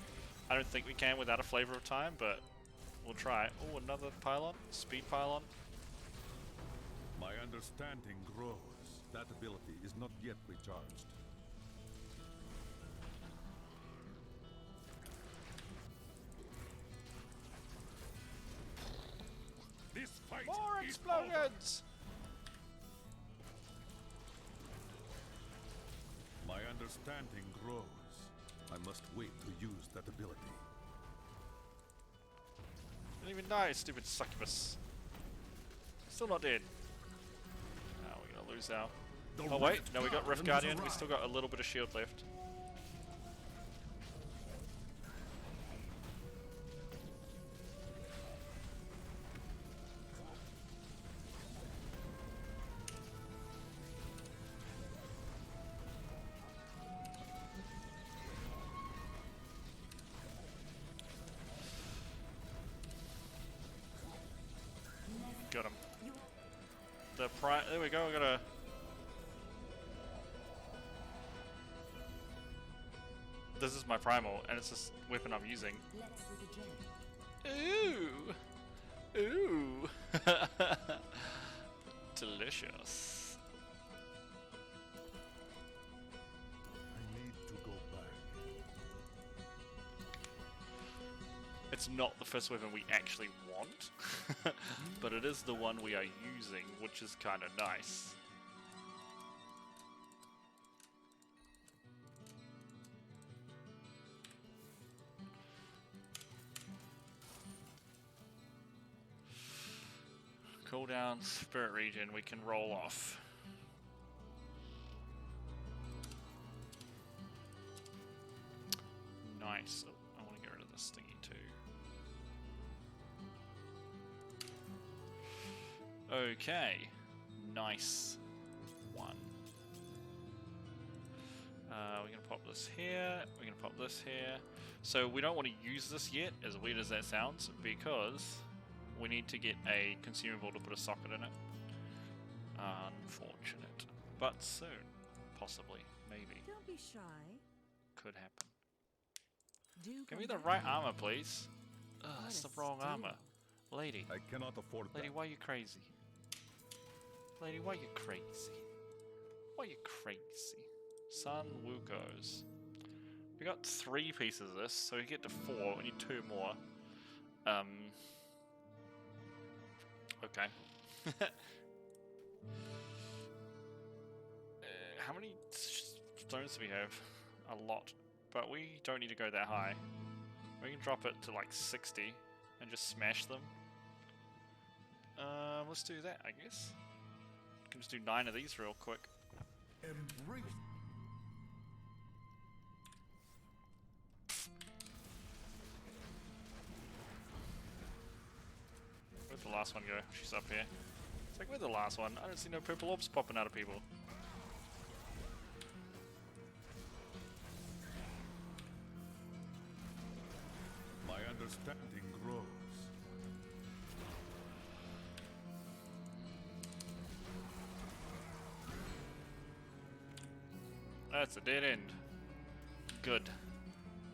I don't think we can without a flavor of time, but we'll try. Oh, another pylon, speed pylon. My understanding grows. That ability is not yet recharged. This fight More is explosions! over. My understanding grows. I must wait to use that ability. Didn't even die, stupid succubus. Still not dead. Now we're gonna lose our... Oh wait, no, we got Rift Guardian. We still got a little bit of shield left. Got him. There we go, we got a... This is my primal, and it's this weapon I'm using. Ooh! Ooh! Delicious. I need to go back. It's not the first weapon we actually want, but it is the one we are using, which is kind of nice. Cooldown, Spirit Region, we can roll off. Nice. Oh, I want to get rid of this thingy too. Okay, nice one. We're gonna pop this here, we're gonna pop this here. So we don't want to use this yet, as weird as that sounds, because we need to get a consumable to put a socket in it. Unfortunate. But soon, possibly, maybe. Don't be shy. Could happen. Do Give me come the back. right armor, please. Ugh, that's the wrong steal. armor. Lady. I cannot afford Lady, that. why are you crazy? Lady, why are you crazy? Why are you crazy? Sun Wukos. We got 3 pieces of this, so we get to 4. We need 2 more. Okay. How many stones do we have? A lot. But we don't need to go that high. We can drop it to like 60 and just smash them. Let's do that, I guess. Can just do 9 of these real quick. Embrace. Where'd the last one go? She's up here. It's like, where'd the last one? I don't see no purple orbs popping out of people. My understanding grows. That's a dead end. Good.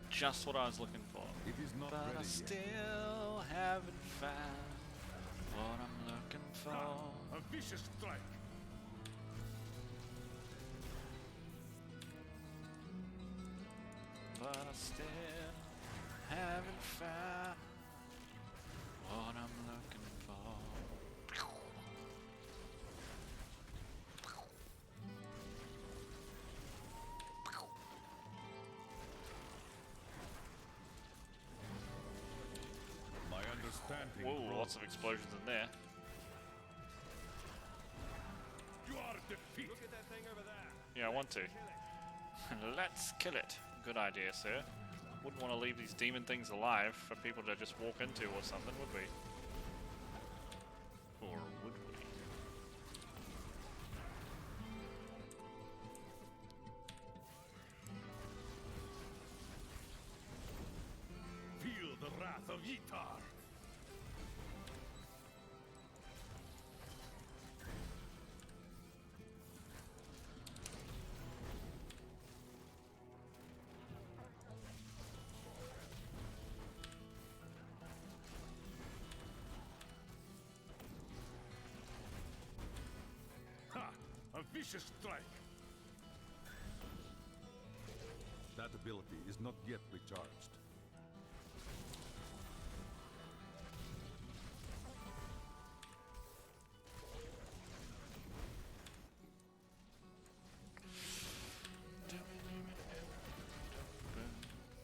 Just what I was looking for. It is not But I ready yet. still haven't found what I'm looking for. A vicious strike. But I still haven't found what I'm looking for. Lots of explosions in there. You are defeated. Look at that thing over there. Yeah, I want to. Let's kill it. Good idea, sir. Wouldn't want to leave these demon things alive for people to just walk into or something, would we? Or would we? Feel the wrath of Yitar. Ha! A vicious strike. That ability is not yet recharged.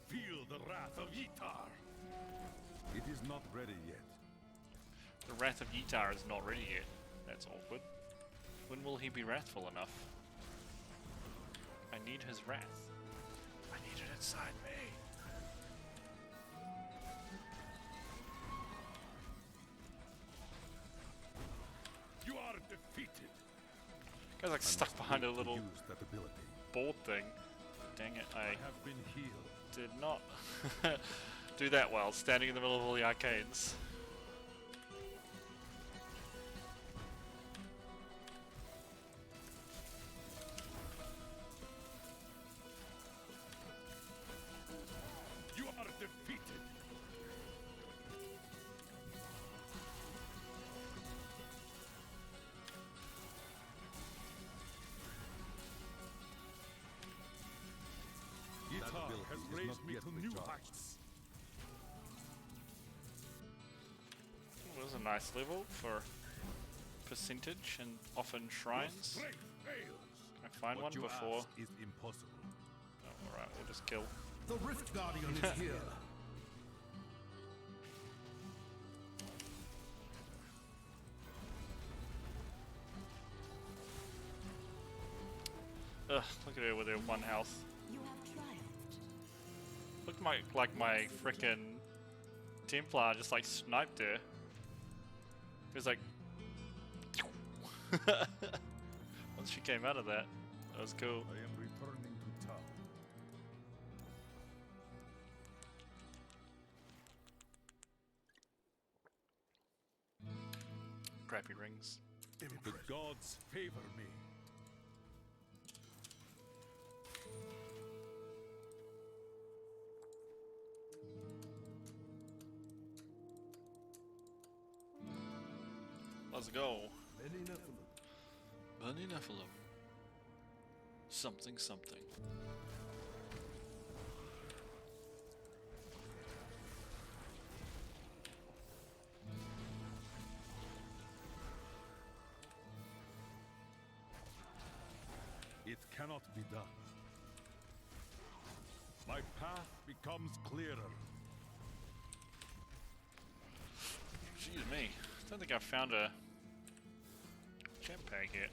Feel the wrath of Yitar. It is not ready yet. The Wrath of Yitar is not ready yet. That's awkward. When will he be wrathful enough? I need his wrath. I need it inside me. You are defeated. Guy's like stuck behind a little Use that ability. board thing. Dang it, I I have been healed. did not do that well, standing in the middle of all the arcades. You are defeated. Yitar has raised me to new heights. It was a nice level for percentage and often shrines. Strength fails. Can I find one What you before? ask is impossible. Oh, alright, we'll just kill. The Rift Guardian is here. Ugh, look at her with her one health. You have triumphed. Looked like my frickin' Templar just like sniped her. It was like once she came out of that was cool. I am returning to town. Crappy rings. The gods favor me. Let's go. Many Nephilim. Bunny Nephilim. Something something. It cannot be done. My path becomes clearer. Excuse me. I don't think I've found a gem bag yet.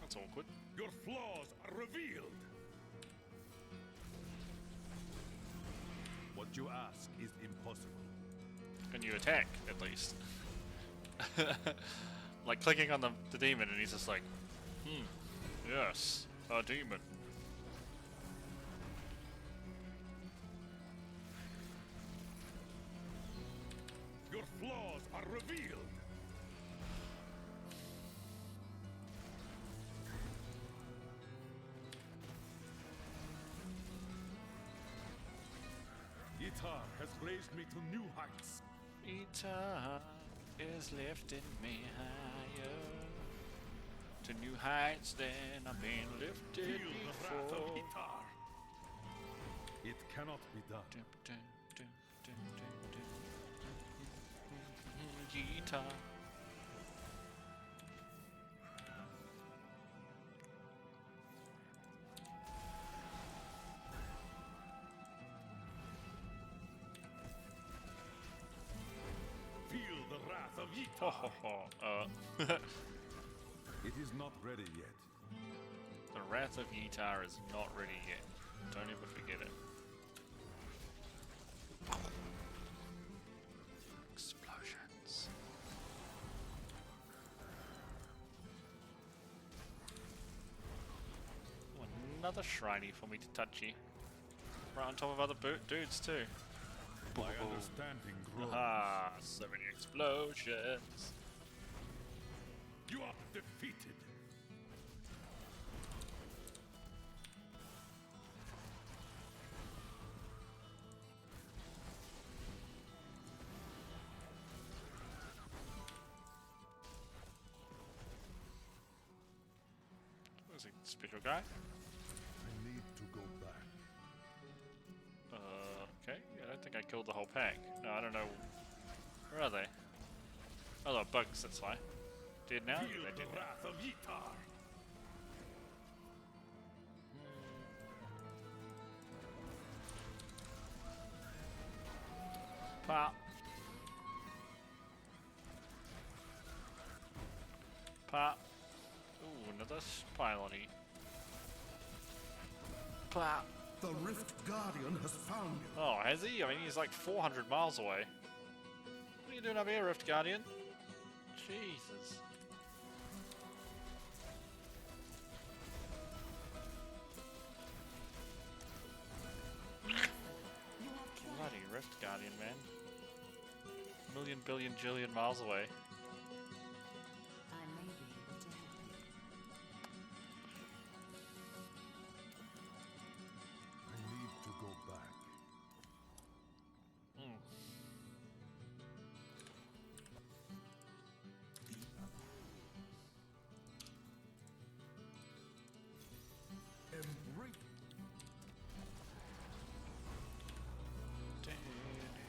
That's awkward. Your flaws are revealed. What you ask is impossible. Can you attack, at least? Like clicking on the demon and he's just like, yes, a demon. Your flaws are revealed. Yitar has raised me to new heights. Yitar is lifting me higher to new heights than I've been lifted Feel the wrath of before. Yitar. It cannot be done. Yitar. of Ho, Yitar. ho, ho. It is not ready yet. The Wrath of Yitar is not ready yet. Don't ever forget it. Explosions. Oh, another shriney for me to touch you. Right on top of other dudes too. My understanding grows. Ah, so many explosions. You are defeated. Where's he? Special guy? I need to go back. Okay. Yeah, I don't think I killed the whole pack. No, I don't know. Where are they? Oh, they're bugs, that's why. Dead now? Feel Yeah, they're the dead now. wrath of Yitar. Pop. Pop. Ooh, another pylony. Pop. The Rift Guardian has found you. Oh, has he? I mean, he's like 400 miles away. What are you doing up here, Rift Guardian? Jesus. Bloody Rift Guardian, man. Million, billion, jillion miles away. I may be able to help you. I need to go back. Embrace.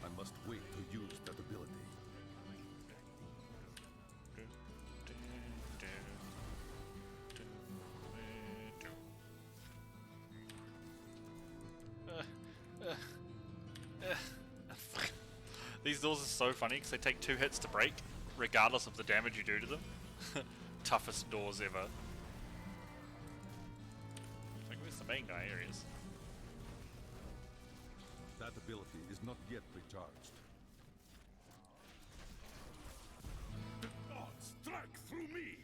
I must wait to use that ability. These doors are so funny because they take 2 hits to break, regardless of the damage you do to them. Toughest doors ever. Like, where's the main guy? Here he is. That ability is not yet recharged. The gods strike through me!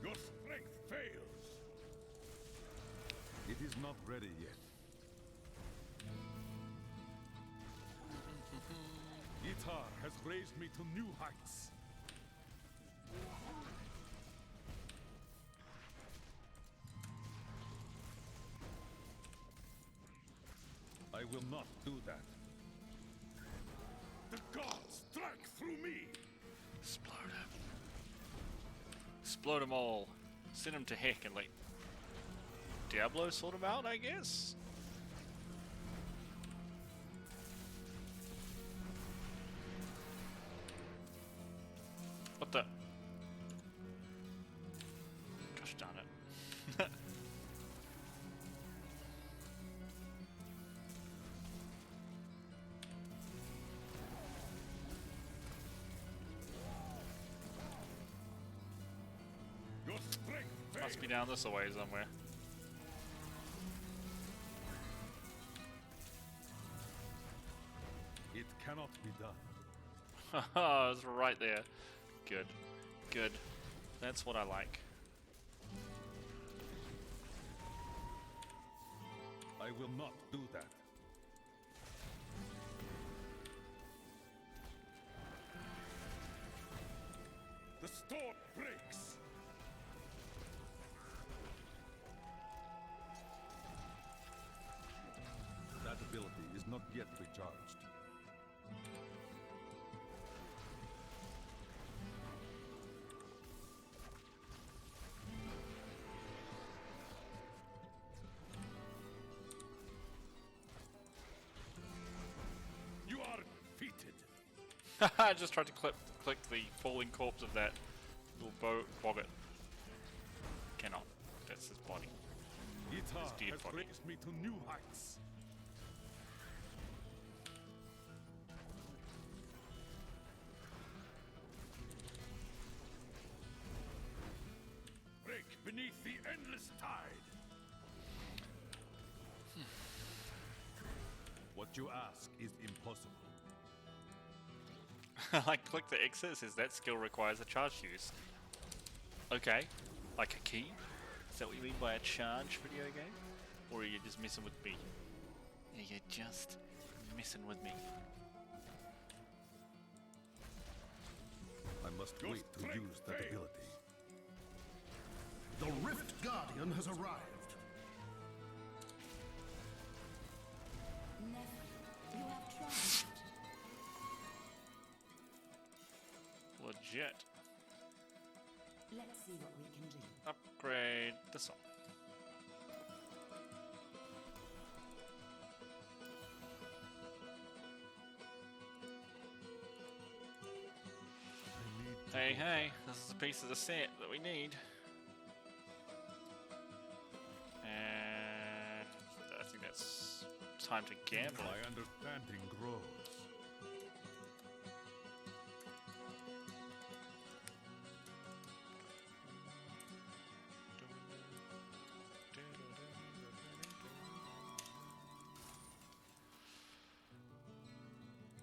Your strength fails. It is not ready yet. Yitar has raised me to new heights. I will not do that. The gods strike through me! Explode him. Explode them all. Send them to heck and, like, Diablo sort them out, I guess? What the? Gosh darn it. Your strength fails. Must be down this way somewhere. It cannot be done. Haha, it's right there. Good. Good. That's what I like. I will not do that. The storm breaks. That ability is not yet recharged. I just tried to click the falling corpse of that little boggart. Cannot. That's his body. Itar His dead has body. raised me to new heights. Break beneath the endless tide. What you ask is impossible. Like, click the exit, it says that skill requires a charge use. Okay, like a key? Is that what you mean by a charge video game? Or are you just messing with me? Are you just messing with me? I must wait to use that ability. The Rift Guardian has arrived. Nephew, you have triumphed. Legit. Let's see what we can do. Upgrade this one. Hey, hey, this is a piece of the set that we need. And I think that's time to gamble. My understanding grows.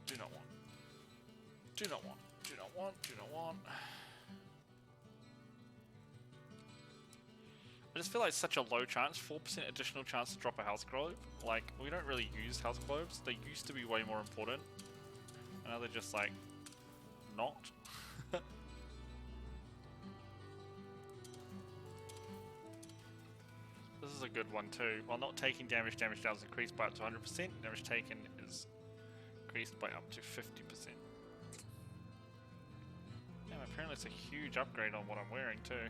Do not want. Do not want. Do not want. Do not want. I just feel like it's such a low chance, 4% additional chance to drop a health globe. Like, we don't really use health globes. They used to be way more important. And now they're just like, not. This is a good one too. While not taking damage, damage down is increased by up to 100%. Damage taken is increased by up to 50%. Damn, apparently it's a huge upgrade on what I'm wearing too.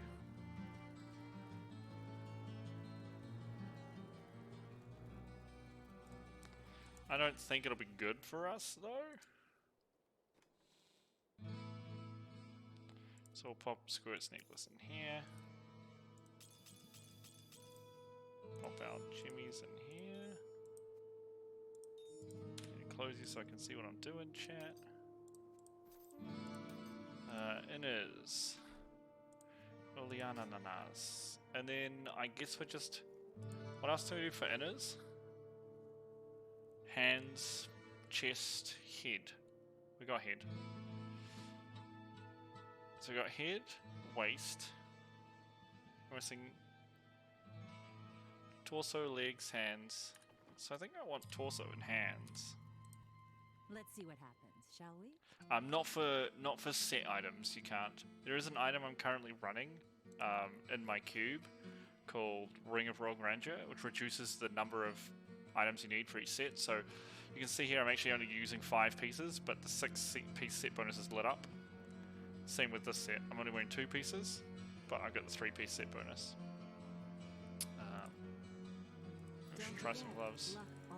I don't think it'll be good for us though. So we'll pop Squirt's necklace in here. Pop our jimmies in here. Close you so I can see what I'm doing, chat. Inners. Oleana nanas. And then I guess we're just... What else do we do for inners? Hands, chest, head. We got head. So we got head, waist. We're missing torso, legs, hands. So I think I want torso and hands. Let's see what happens, shall we? Not for set items. You can't. There is an item I'm currently running in my cube called Ring of Rogue Ranger, which reduces the number of items you need for each set. So you can see here I'm actually only using 5 pieces, but the 6-piece set bonus is lit up. Same with this set. I'm only wearing 2 pieces, but I've got the 3-piece set bonus. We should try some gloves. I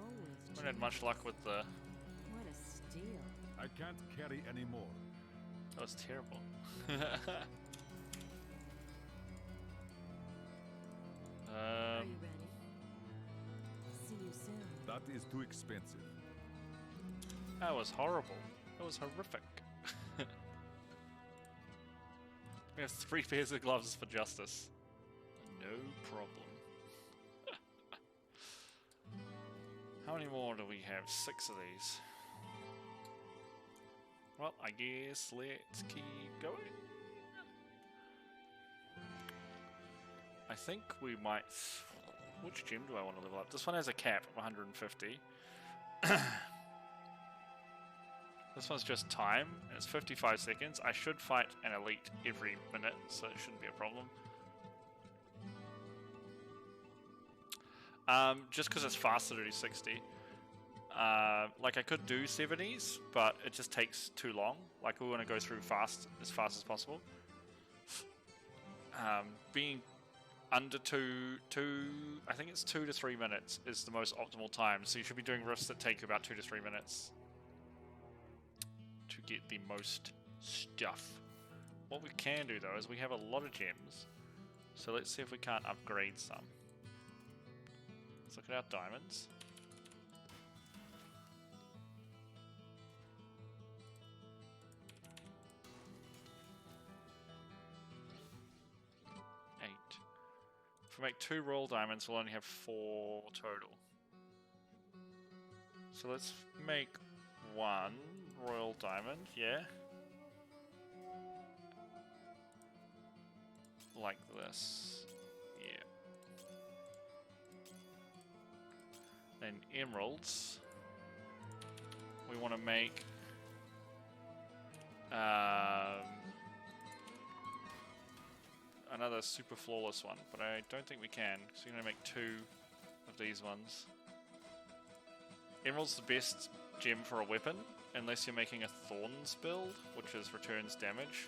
haven't had much luck with the... What a steal. I can't carry any more. That was terrible. Are you ready? See you soon. That is too expensive. That was horrible. That was horrific. We have 3 pairs of gloves for justice. No problem. How many more do we have? 6 of these. Well, I guess let's keep going. I think we might... Which gem do I want to level up? This one has a cap of 150. This one's just time, and it's 55 seconds. I should fight an elite every minute, so it shouldn't be a problem. Just because it's faster to do 60. Like I could do 70s, but it just takes too long. Like we want to go through fast as possible. Being under two, I think it's 2 to 3 minutes is the most optimal time. So you should be doing rifts that take you about 2 to 3 minutes to get the most stuff. What we can do though is we have a lot of gems, so let's see if we can't upgrade some. Let's look at our diamonds. If we make 2 royal diamonds, we'll only have 4 total. So let's make 1 royal diamond, yeah. Like this, yeah. Then emeralds. We want to make another super flawless one, but I don't think we can, so we're going to make 2 of these ones. Emerald's the best gem for a weapon, unless you're making a Thorns build, which is returns damage.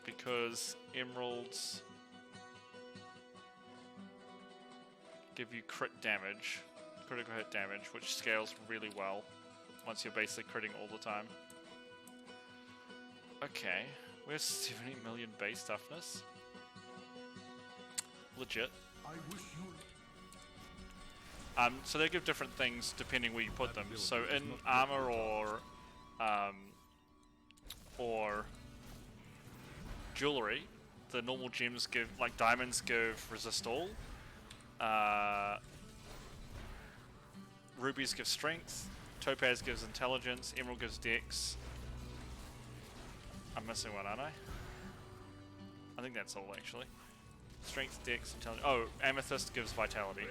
Because emeralds give you crit damage, critical hit damage, which scales really well once you're basically critting all the time. Okay, we have 70 million base toughness. Legit. I wish you. So they give different things depending where you put them. So in armor or jewelry, the normal gems give, like diamonds give resist all. Rubies give strength. Topaz gives intelligence. Emerald gives dex. I'm missing one, aren't I? I think that's all actually. Strength, dex, intelligence. Oh, amethyst gives vitality.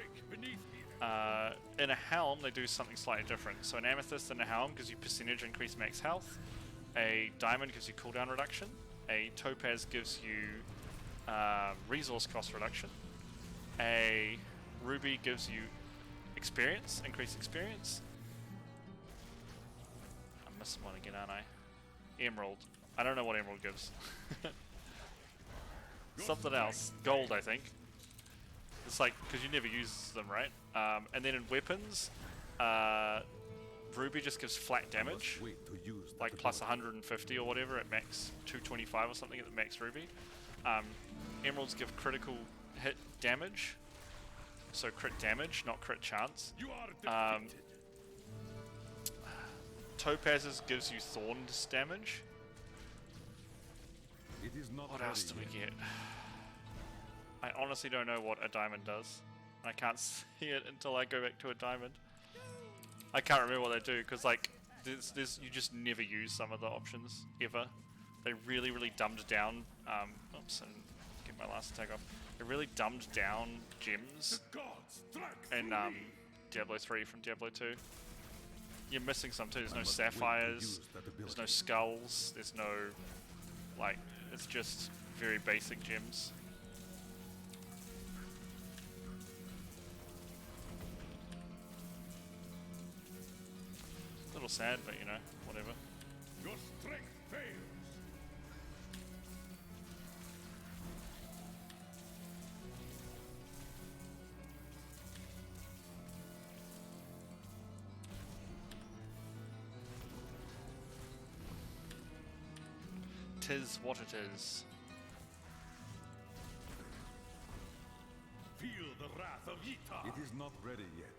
In a helm, they do something slightly different. So an amethyst in a helm gives you percentage increase max health. A diamond gives you cooldown reduction. A topaz gives you resource cost reduction. A ruby gives you experience, increased experience. I'm missing one again, aren't I? Emerald. I don't know what emerald gives. Something else. Gold, I think. It's like, because you never use them, right? And then in weapons, ruby just gives flat damage. Like plus 150 or whatever at max 225 or something at the max ruby. Emeralds give critical hit damage. So crit damage, not crit chance. Topazes gives you thorns damage. What else do we get? I honestly don't know what a diamond does. I can't see it until I go back to a diamond. I can't remember what they do because like there's you just never use some of the options ever. They really dumbed down. Oops, and get my last attack off. They really dumbed down gems in Diablo 3 from Diablo 2. You're missing some too. There's no sapphires. There's no skulls. There's no like. It's just very basic gems. A little sad, but you know, whatever. Your strength fails. Tis what it is. Feel the wrath of Ytar. It is not ready yet.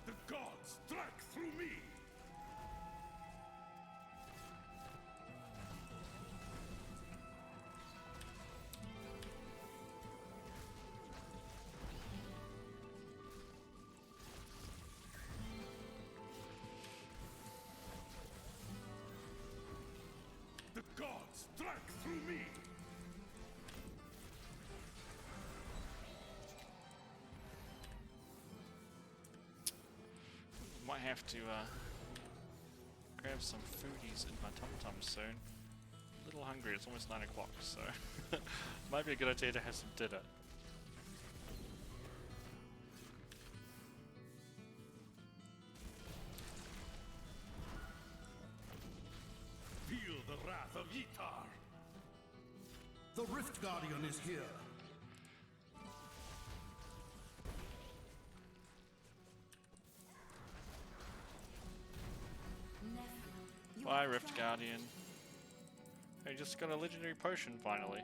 The gods strike through me. The gods strike through me. Might have to grab some foodies in my tum-tum soon. A little hungry, it's almost 9 o'clock, so might be a good idea to have some dinner. The Rift Guardian is here. Bye, Rift Guardian. Hey, just got a legendary potion finally.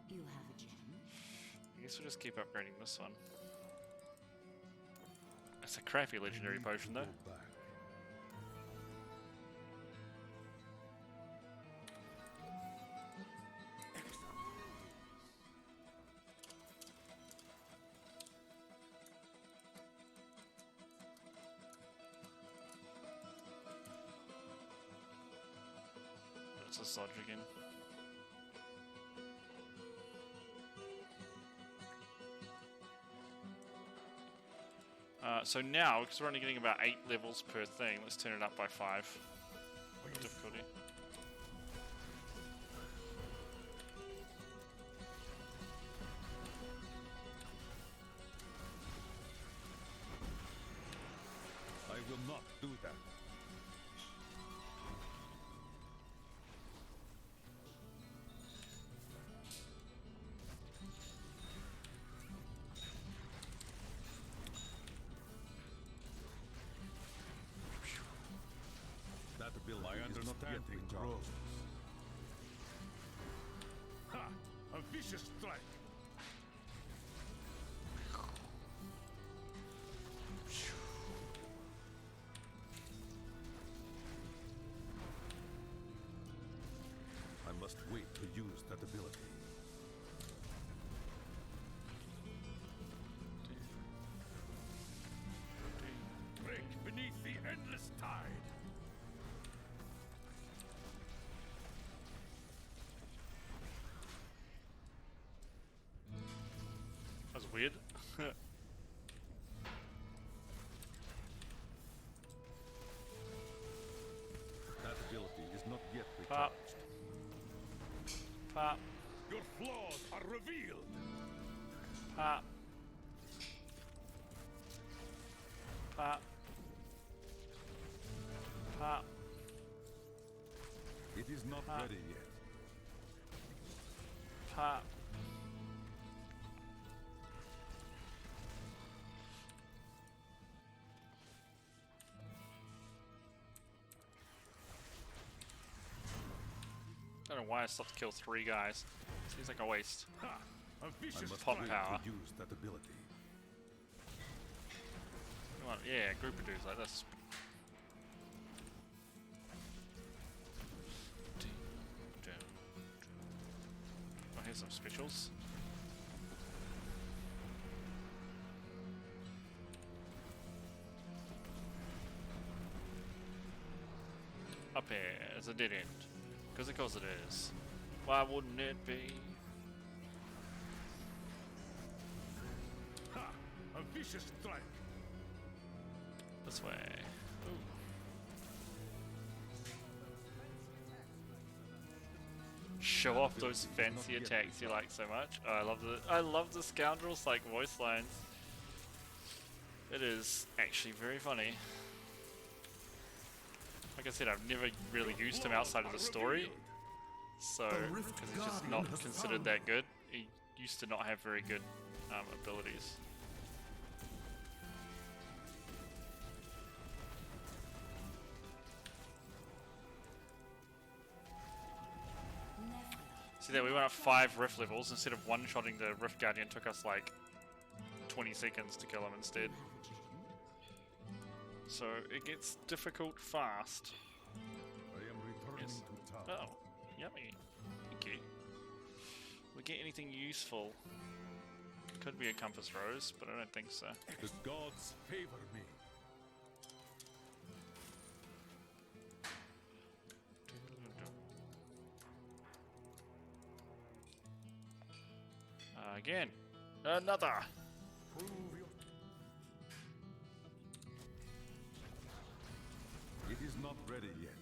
You have a gem. I guess we'll just keep upgrading this one. It's a crappy legendary potion though. It's a Sodge again. So now, because we're only getting about 8 levels per thing, let's turn it up by 5 difficulty. I will not do that. That ability is not yet recharged. Ha! A vicious strike! I must wait to use that ability. Break beneath the endless tide! That was weird. That ability is not yet Pop. recharged. Pop. Your flaws are revealed! Pop. Pop. Pop. It is not Ah. ready yet. Pop. I don't know why I stopped to kill 3 guys. Seems like a waste. Ha! A vicious pop strike power. to use that ability. Come on, yeah, a group of dudes like this. Oh, here's some specials. Up here is a dead end. Because of course it is. Why wouldn't it be? Ha! A vicious strike! This way. Ooh. Show off those fancy attacks you like so much. Oh, I love the scoundrels like voice lines. It is actually very funny. Like I said, I've never really used him outside of the story, so because he's just not considered that good. He used to not have very good abilities. See there, we went up 5 Rift levels. Instead of one-shotting the Rift Guardian, it took us like 20 seconds to kill him instead. So it gets difficult fast. I am returning Yes. to town. Oh, yummy. Thank you. We get anything useful? Could be a compass rose, but I don't think so. The gods favor me. Again, another. Prove your... It is not ready yet.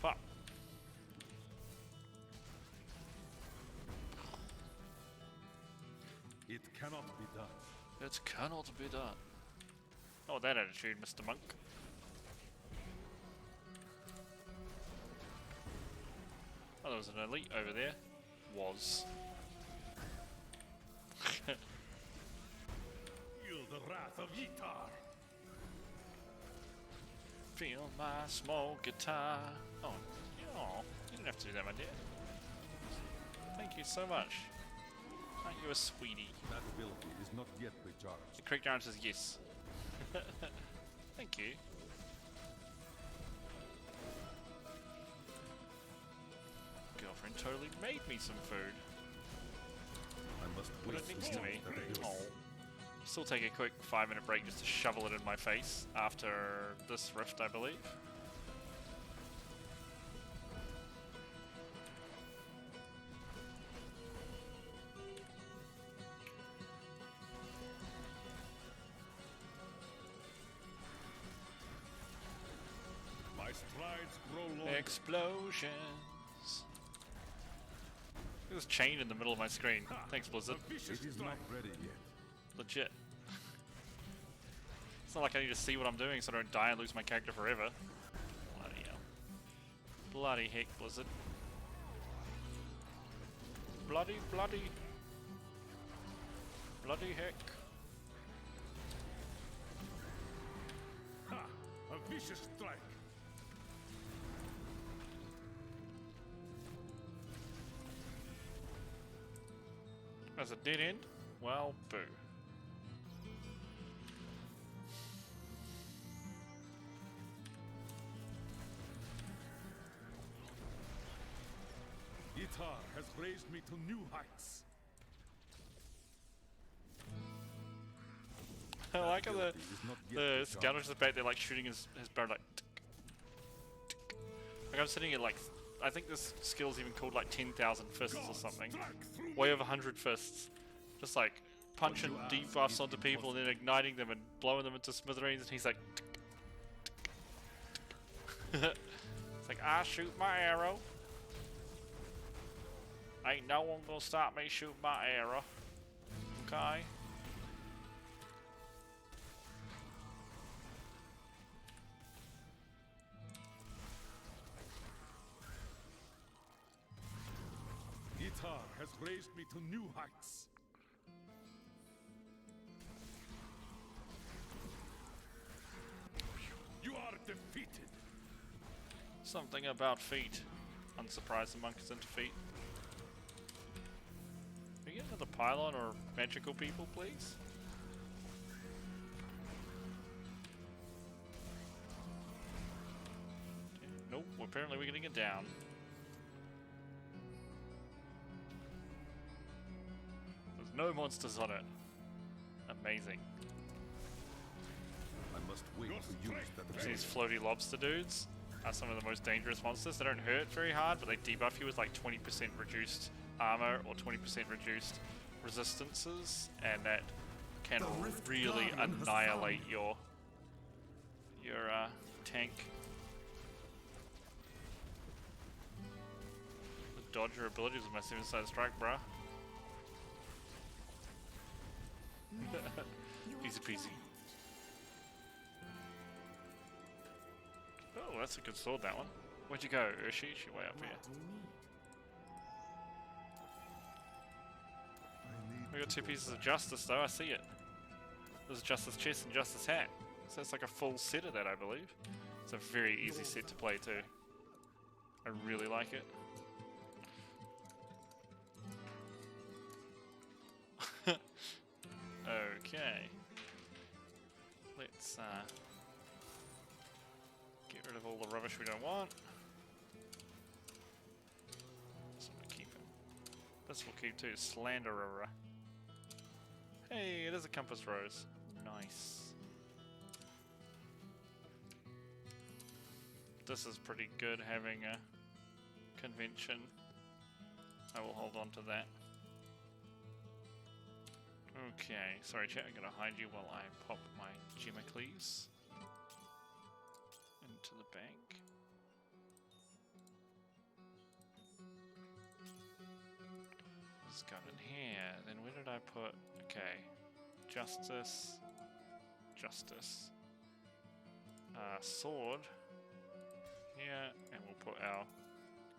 Pop. It cannot be done. It cannot be done. Oh, that attitude, Mr. Monk. Oh, there was an elite over there. Was. Feel the wrath of Yitar. Feel my small guitar. Oh, you didn't have to do that, my dear. Thank you so much. Aren't you a sweetie? That ability is not yet recharged. The correct answer is yes. Thank you. Girlfriend totally made me some food. I must Put wait it next to me. that it is. Oh. Still take a quick 5-minute break just to shovel it in my face after this rift, I believe. My strides grow longer. Explosions. There's chain in the middle of my screen. Thanks, Blizzard. It is not ready yet. Legit. It's not like I need to see what I'm doing so I don't die and lose my character forever. Bloody hell. Bloody heck, Blizzard. Bloody heck. Ha! A vicious strike. As a dead end? Well, boo. Yitar has raised me to new heights. I like how the Ability is not yet recharged. scouters are back there like shooting his bow like tick, tick. Like I'm sitting at like, I think this skill's even called like 10,000 fists or something. Way over 100 fists. Just like punching debuffs onto people and then igniting them and blowing them into smithereens, and he's like tick, tick, tick. It's like, I shoot my arrow. Ain't no one gonna stop me shooting my arrow. Okay. Yitar has raised me to new heights. You are defeated. Something about feet. Unsurprised the monk is into feet. Can we get another pylon or magical people, please? Okay, nope, apparently we're getting it down. There's no monsters on it. Amazing. I must wait to use that These floaty lobster dudes are some of the most dangerous monsters. They don't hurt very hard, but they debuff you with like 20% reduced armor or 20% reduced resistances, and that can really annihilate your tank. The dodger abilities with my 7-sided strike, bruh. Easy peasy. Oh, that's a good sword, that one. Where'd you go, Urshi? She way up here. We got 2 pieces of justice, though. I see it. There's a justice chest and justice hat. So it's like a full set of that, I believe. It's a very easy set to play, too. I really like it. Okay. Let's get rid of all the rubbish we don't want. This one we'll keep him. This we'll keep too. Slanderer. Hey, it is a compass rose. Nice. This is pretty good, having a convention. I will hold on to that. Okay, sorry chat, I'm gonna hide you while I pop my Gemicles into the bank. It's got in here. Then where did I put? Okay, justice, justice, sword here, and we'll put our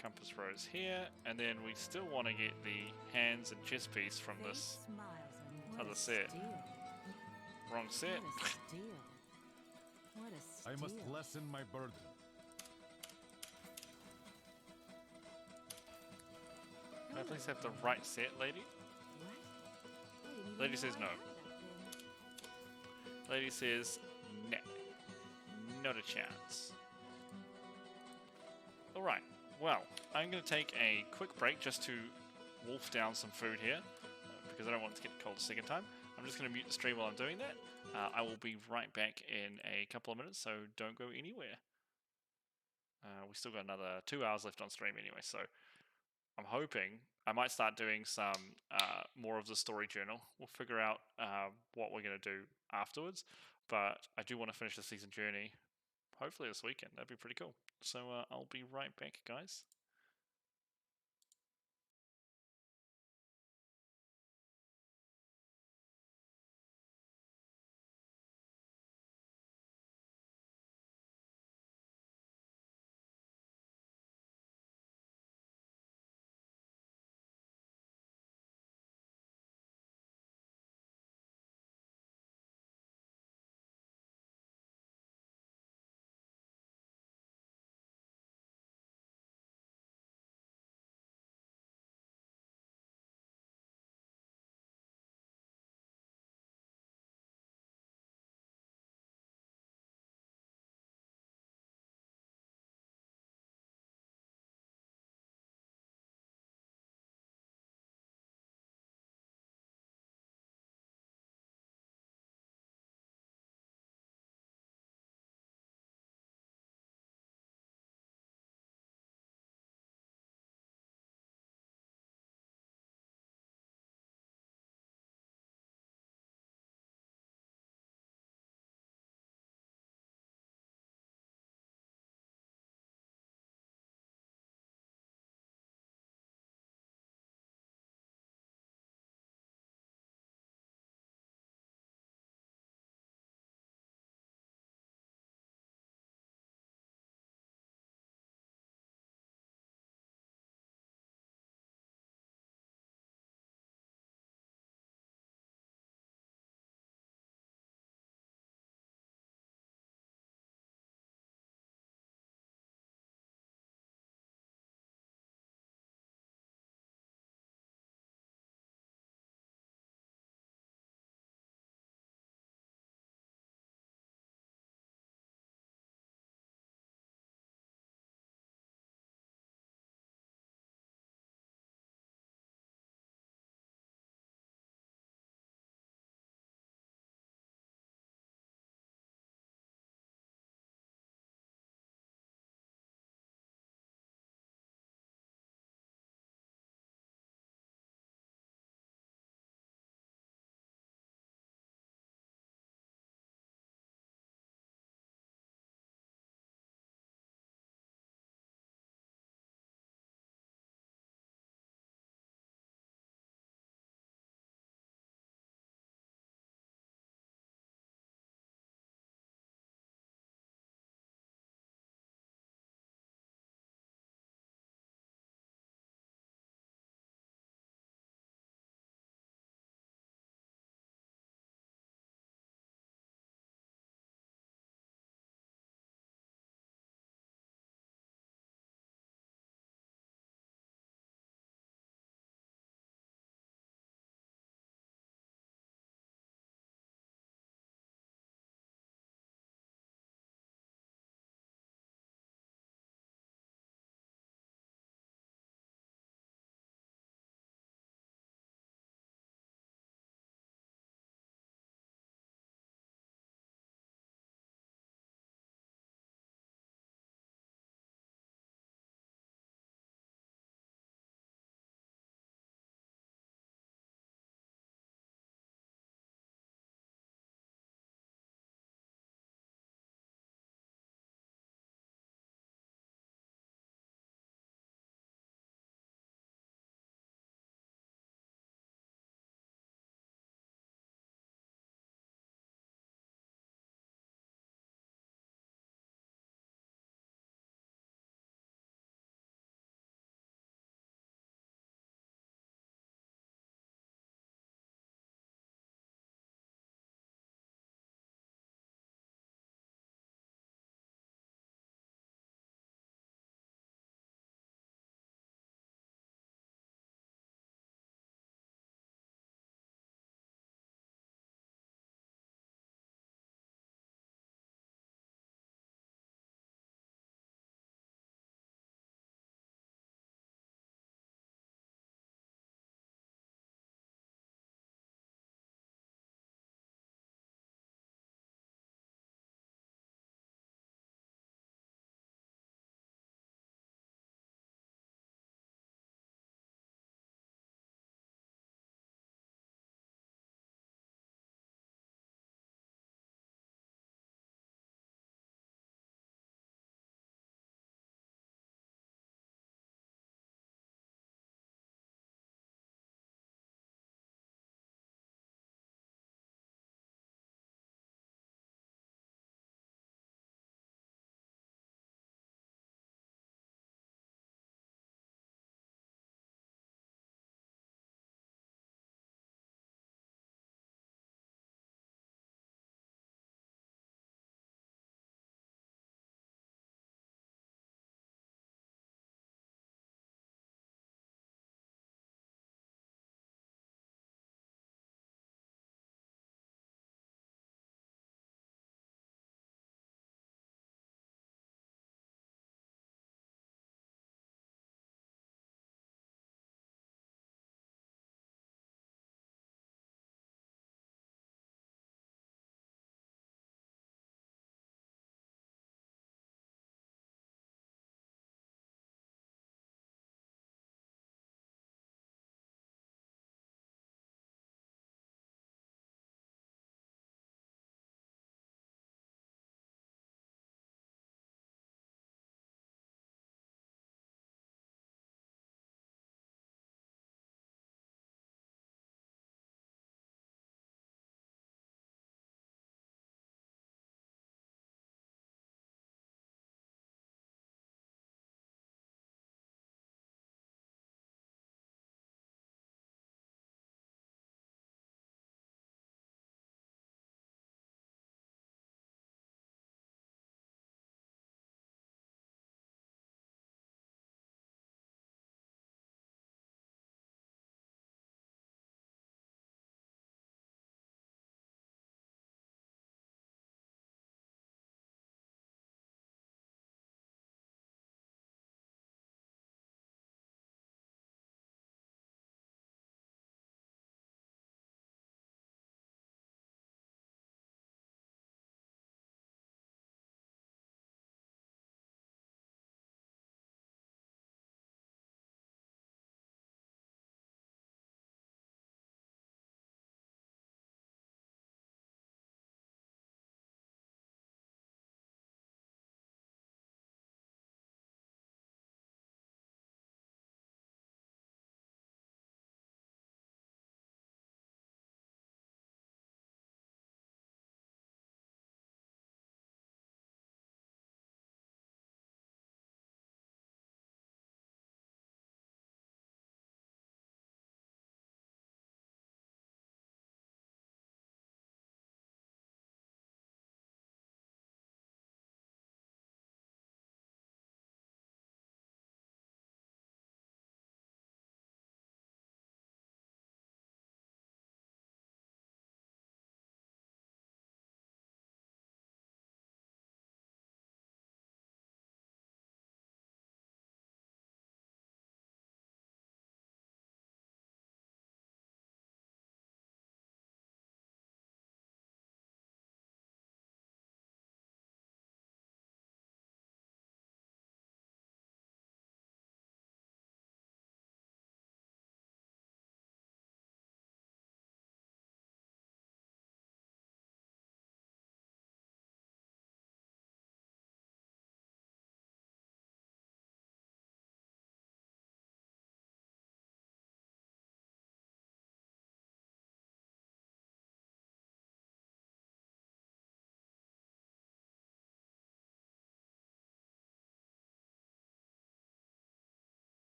Compass rose here, and then we still want to get the hands and chest piece from this other set. Wrong set. What a steal. I must lessen my burden. Can I please have the right set, lady? Lady says no. Lady says nah. Not a chance. Alright, well, I'm going to take a quick break just to wolf down some food here, because I don't want it to get cold a second time. I'm just going to mute the stream while I'm doing that. I will be right back in a couple of minutes, so don't go anywhere. We still got another 2 hours left on stream anyway, so I'm hoping I might start doing some more of the story journal. We'll figure out what we're going to do afterwards, but I do want to finish the season journey hopefully this weekend. That'd be pretty cool. So I'll be right back, guys.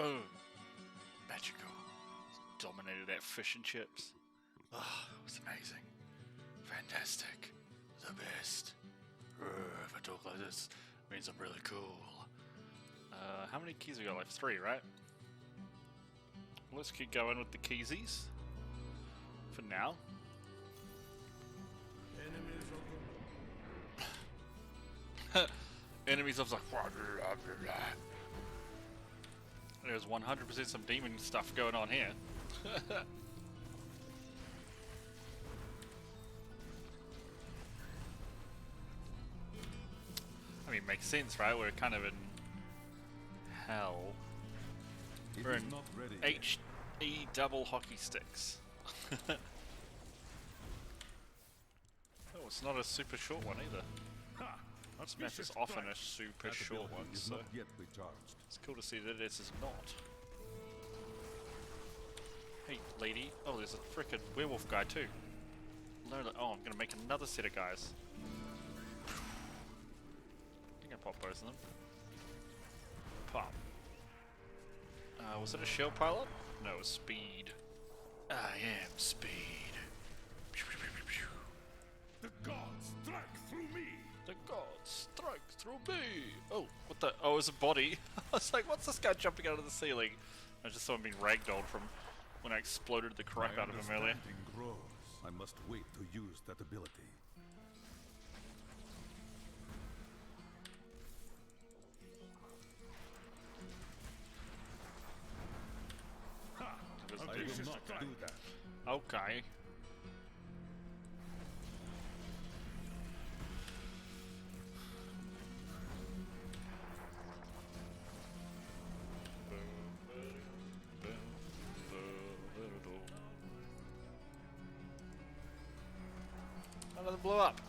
Boom. Magical. Dominated that fish and chips. Oh, it was amazing. Fantastic. The best. If I talk like this, it means I'm really cool. How many keys we got left? 3, right? Let's keep going with the keysies. For now. Enemies of the... There's 100% some demon stuff going on here. I mean, makes sense, right? We're kind of in hell. We're in HE double hockey sticks. Oh, it's not a super short one either. This map is often a super short one, so it's cool to see that this is not. Hey, lady. Oh, there's a frickin' werewolf guy too. Oh, I'm gonna make another set of guys. I think I pop both of them. Pop. Was it a shield pilot? No, it was speed. I am speed. The gods strike through me. The gods strike through me. Oh, what the? Oh, it was a body. I was like, what's this guy jumping out of the ceiling? I just saw him being ragdolled from when I exploded the crap out of him earlier. Grows. I must wait to use that ability. I will not do that. Okay. Oh, doesn't blow up.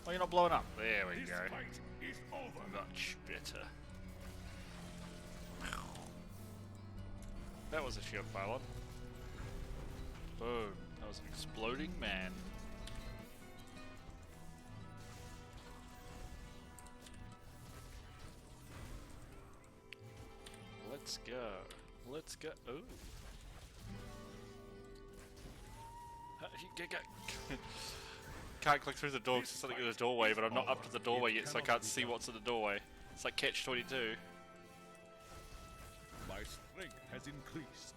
Oh, you're not blowing up. There we This go. fight is over. Much better. That was a shield pylon. Boom. That was an exploding man. Let's go. Let's go. Ooh. Can't click through the door because there's something in the doorway, but I'm not up to the doorway yet, so I can't see what's in the doorway. It's like Catch-22. My strength has increased.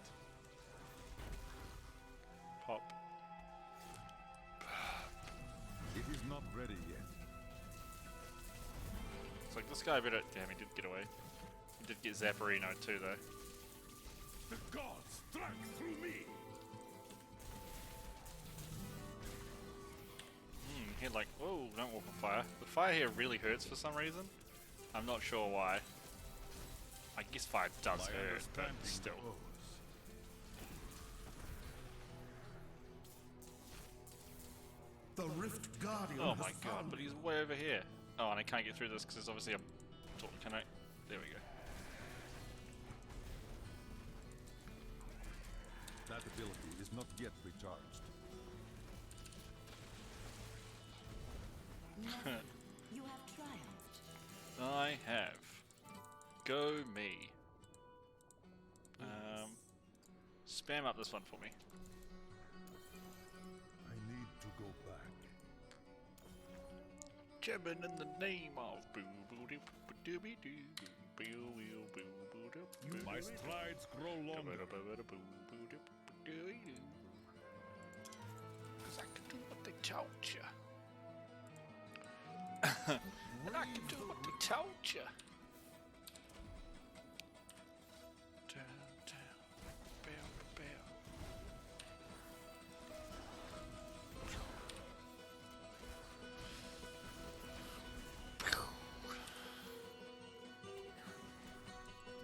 Pop. It is not ready yet. It's like this guy better. Damn, he did get away. He did get Zapparino too, though. The gods strike through me. He had like, whoa, don't walk on fire. The fire here really hurts for some reason. I'm not sure why. I guess fire does hurt, but still. The Rift Guardian. Oh my god, but he's way over here. Oh, and I can't get through this because there's obviously a... Can I? There we go. That ability is not yet recharged. You have triumphed. I have. Go me. Spam up this one for me. I need to go back. Jamming in the name of boo boo doo doo doo boo boo boo doo. My strides grow longer. Cause I can do what they told ya. And I can do what they told ya.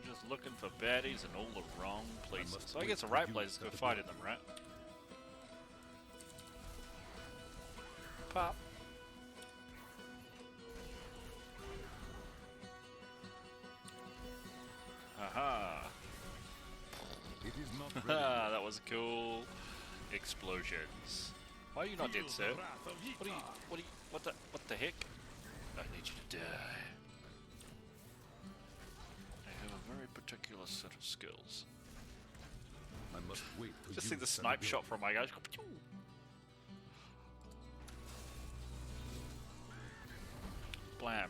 Just looking for baddies in all the wrong places. So I guess the right place is go fighting them, right? Pop. Aha! It is not ready. Ah, that was cool. Explosions. Why are you not dead, sir? What the heck? I need you to die. I have a very particular set of skills. I must wait to Just see use the that snipe ability. shot from my guys. Blam.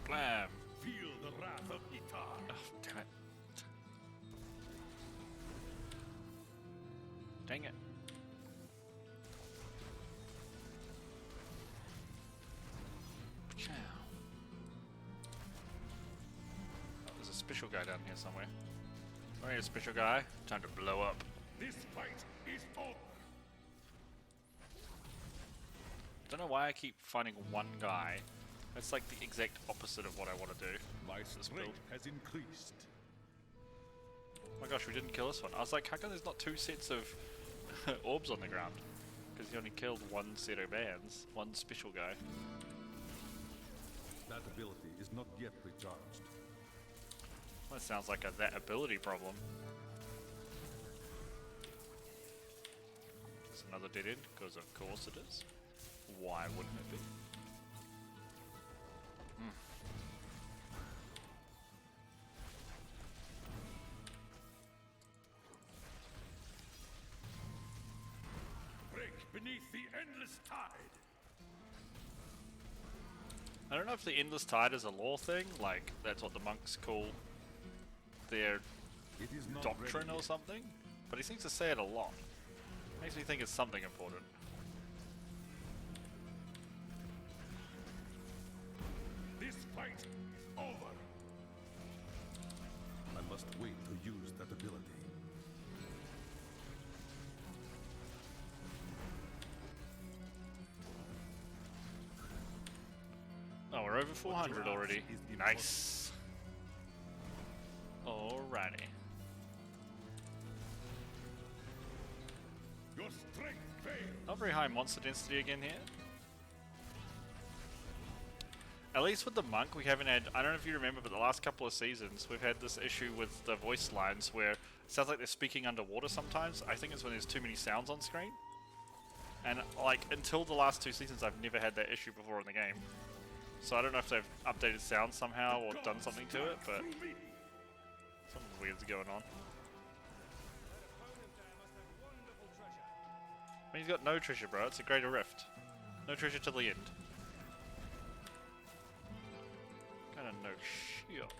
Blam. Feel the wrath of Itar. Oh, damn it. Dang it. Chow. Oh, there's a special guy down here somewhere. Alright, a special guy. Time to blow up. This fight is over. Don't know why I keep finding one guy. That's like the exact opposite of what I want to do. My This build. strength has increased. Oh my gosh, we didn't kill this one. I was like, how come there's not two sets of orbs on the ground? Because he only killed one set of bands, one special guy. That ability is not yet recharged. That sounds like a that ability problem. It's another dead end, because of course it is. Why wouldn't it be? Break beneath the endless tide. I don't know if the Endless Tide is a lore thing, like that's what the monks call their It is not doctrine ready or yet. something, but he seems to say it a lot. Makes me think it's something important. This fight is over. I must wait to use that ability. Oh, we're over 400 already. Nice. Alrighty. Your strength fails. Not very high monster density again here. At least with the monk, we haven't had, I don't know if you remember, but the last couple of seasons, we've had this issue with the voice lines where it sounds like they're speaking underwater sometimes. I think it's when there's too many sounds on screen. And, like, until the last two seasons, I've never had that issue before in the game. So I don't know if they've updated sound somehow or done something to it, but something weird's going on. I mean, he's got no treasure, bro. It's a greater rift. No treasure till the end. Kinda no shit.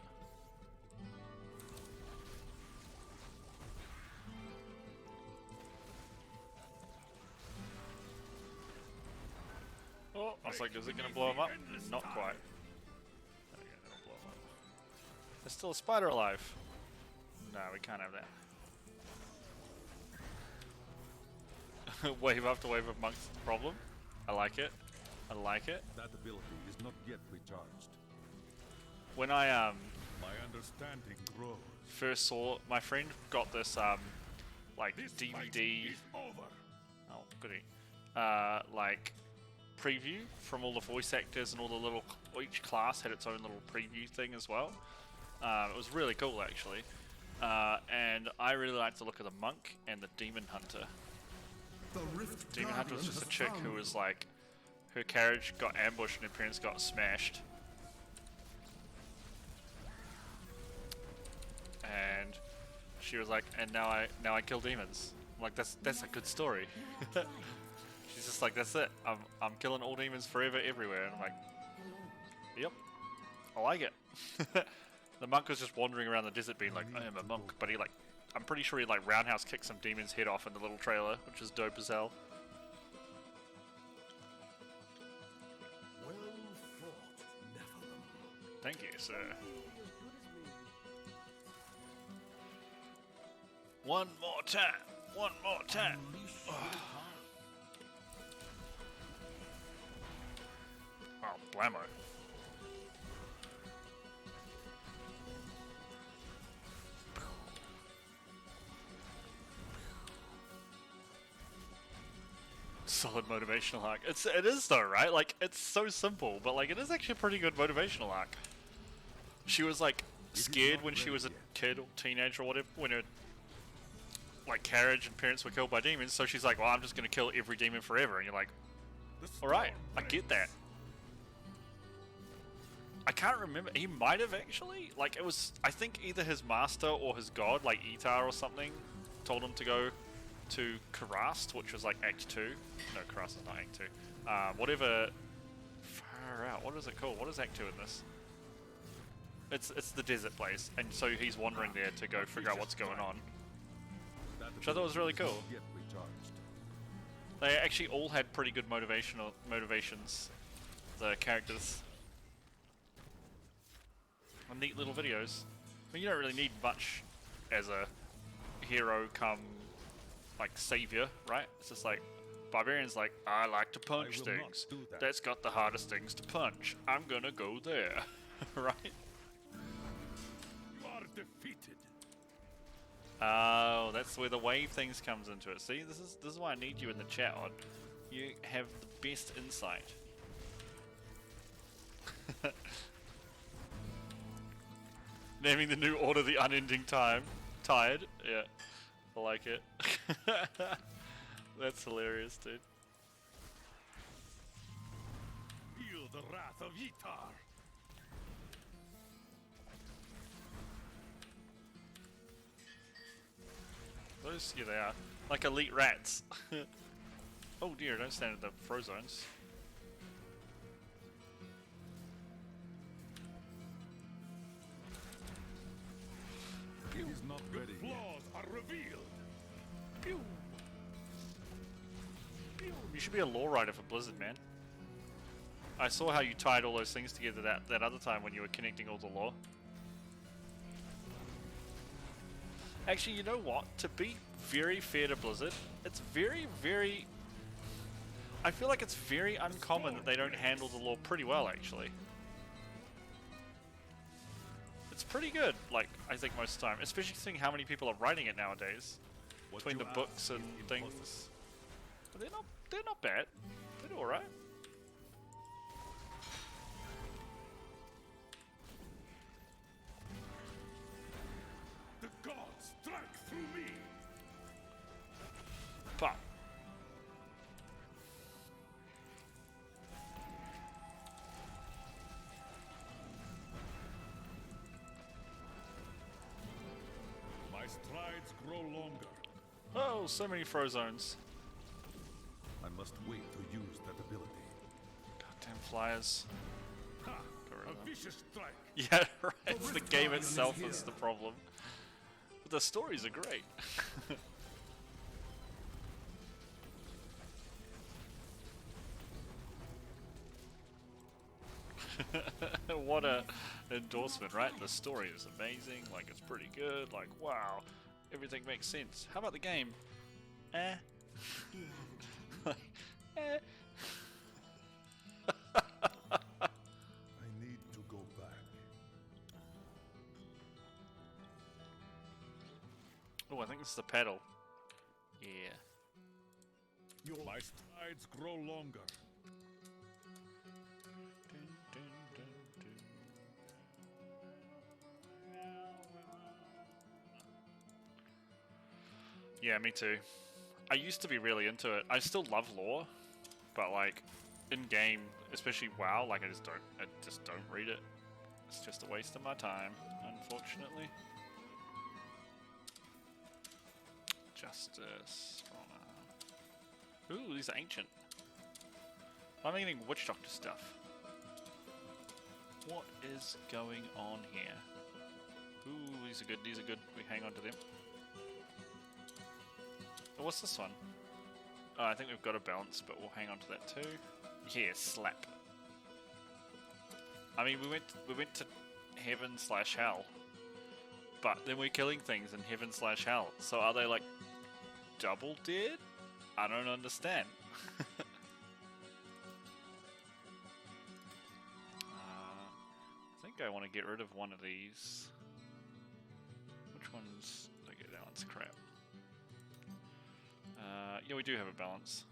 Oh, I was like, is it gonna blow him up? Not quite. There we go, that'll blow him up. There's still a spider alive. No, we can't have that. Wave after wave of monks problem. I like it. I like it. That ability is not yet recharged. When I My understanding grows. first saw, my friend got this like This fight DVD. is over. Oh, goody. Like preview from all the voice actors and all the little. Each class had its own little preview thing as well. It was really cool actually, and I really liked the look of the monk and the demon hunter. Demon hunter was just a chick who was like, her carriage got ambushed and her parents got smashed. And she was like, and now I kill demons. I'm like, that's a good story. She's just like, that's it. I'm killing all demons forever, everywhere. And I'm like, yep, I like it. The monk was just wandering around the desert, being like, I am a monk, but he like, I'm pretty sure he like roundhouse kicked some demon's head off in the little trailer, which is dope as hell. Well fought, Nephilim. Thank you, sir. One more time. One more time. Wow, blammo. Solid motivational arc. It is though, right? Like, it's so simple, but like it is actually a pretty good motivational arc. She was like scared when she was a kid or teenager or whatever, when her like carriage and parents were killed by demons, so she's like, well, I'm just gonna kill every demon forever, and you're like, alright, I get that. I can't remember. He might have actually. Like, it was, I think either his master or his god, like Itar or something, told him to go to Karast, which was like Act 2. No, Karast is not Act 2. Whatever. Far out. What is it called? What is Act 2 in this? It's the desert place, and so he's wandering there to go figure out what's going on. Which I thought was really cool. They actually all had pretty good motivations. The characters. And neat little videos. I mean, you don't really need much as a hero come, like, savior, right? It's just like, Barbarian's like, I like to punch things. That's got the hardest things to punch. I'm gonna go there. Right? You are defeated. Oh, that's where the wave things comes into it. See, this is why I need you in the chat, Odd. You have the best insight. Naming the new order the unending time. Tired? Yeah. I like it. That's hilarious, dude. Feel the wrath of Yitar. Those, yeah, they are. Like elite rats. Oh dear, don't stand at the throw zones. It is not ready. The flaws are revealed. Pew. Pew. You should be a lore writer for Blizzard, man. I saw how you tied all those things together that other time when you were connecting all the lore. Actually, you know what? To be very fair to Blizzard, it's very, very... I feel like it's very uncommon that they don't handle the lore pretty well, actually. It's pretty good, like, I think most of the time. Especially seeing how many people are writing it nowadays. Between the books and things. But they're not bad. They're alright. The gods strike through me. Pop. My strides grow longer. Oh, so many throw zones. I must wait to use that ability. Goddamn flyers. Ha! A vicious strike. Yeah, right. It's the game itself is the problem. But the stories are great. What a endorsement, right? The story is amazing, like it's pretty good, like wow, everything makes sense. How about the game? Eh. Eh. I need to go back. Oh, I think this is the pedal. Yeah. My strides grow longer. Yeah, me too. I used to be really into it. I still love lore, but like in game, especially WoW, like I just don't read it. It's just a waste of my time, unfortunately. Justice. Ooh, these are ancient. I'm getting witch doctor stuff. What is going on here? Ooh, these are good. These are good. We hang on to them. Oh, what's this one? Oh, I think we've got a balance, but we'll hang on to that too. Yeah, slap. I mean, we went to heaven/hell, but then we're killing things in heaven/hell. So are they like double dead? I don't understand. I think I want to get rid of one of these. Which one's? Okay, that one's crap. Yeah, we do have a balance.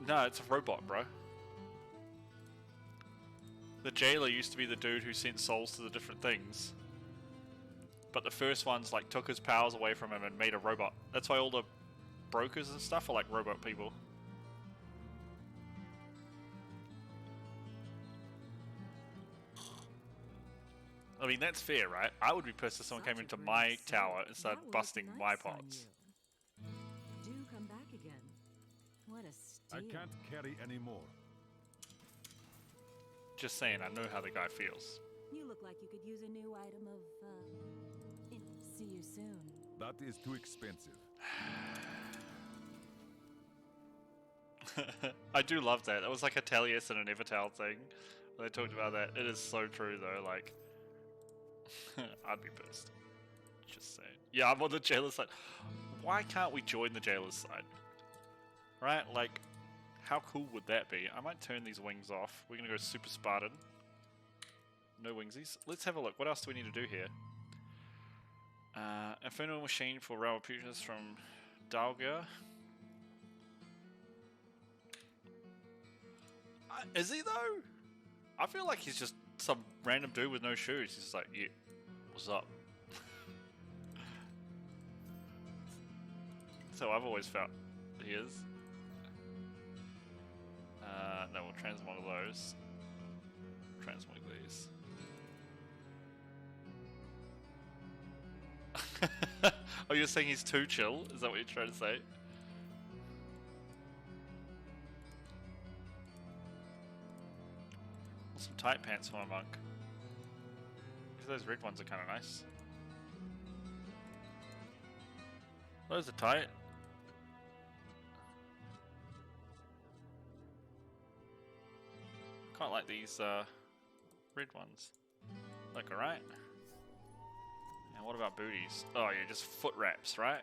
No, it's a robot, bro. The jailer used to be the dude who sent souls to the different things. But the first ones like took his powers away from him and made a robot. That's why all the brokers and stuff are like robot people. I mean, that's fair, right? I would be pissed if someone came into my tower and started busting my pots. Do come back again. What a steal. I can't carry any more. Just saying, I know how the guy feels. You look like you could use a new item of, see you soon. That is too expensive. I do love that. That was like a Tellius and an Evertal thing. When they talked about that. It is so true though, like... I'd be pissed. Just saying. Yeah, I'm on the jailer's side. Why can't we join the jailer's side? Right? Like, how cool would that be? I might turn these wings off. We're gonna go super Spartan. No wingsies. Let's have a look. What else do we need to do here? Infernal Machine for Realm Pugilists from Dalga. Is he though? I feel like he's just some random dude with no shoes. He's just like, yeah, what's up? So I've always felt he is. No, we'll transmog those. Transmog these. Oh, you're saying he's too chill? Is that what you're trying to say? Some tight pants for my monk. Those red ones are kind of nice. Those are tight. Quite like these red ones. Look alright. And what about booties? Oh yeah, just foot wraps, right?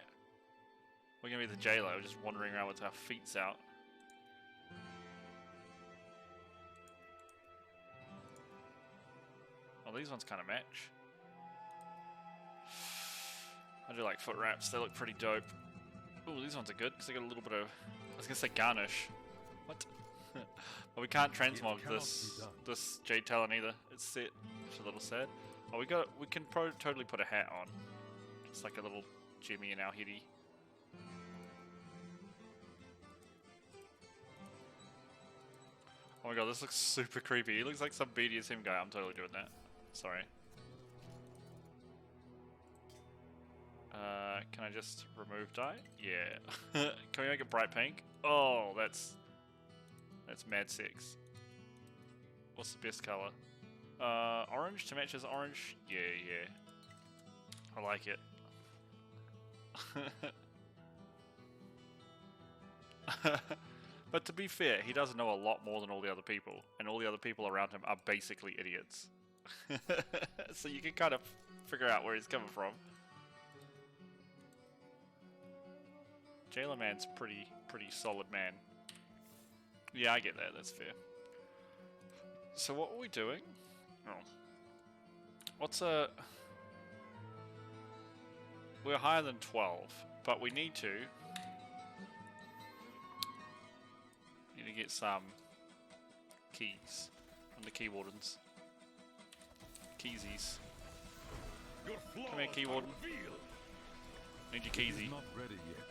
We're gonna be the jailer, just wandering around with our feet out. Oh, these ones kind of match. I do like foot wraps, they look pretty dope. Ooh, these ones are good, because they got a little bit of... I was gonna say garnish. What? Well, we can't transmog this Jade Talon either. It's set, which is a little sad. Oh, we can totally put a hat on. Just like a little Jimmy in our hitty. Oh my god, this looks super creepy. He looks like some BDSM guy. I'm totally doing that. Sorry. Can I just remove dye? Yeah. Can we make it bright pink? Oh, that's mad sex. What's the best color? Orange to match his orange? Yeah, yeah. I like it. But to be fair, he does know a lot more than all the other people, and all the other people around him are basically idiots. So you can kind of figure out where he's coming from. Jailer Man's pretty solid man. Yeah, I get that, that's fair. So what are we doing? Oh. What's a... We're higher than 12, but we need to get some keys from the Key Wardens. Keysies. Come here, Key Warden. Need your keysy. Not ready yet.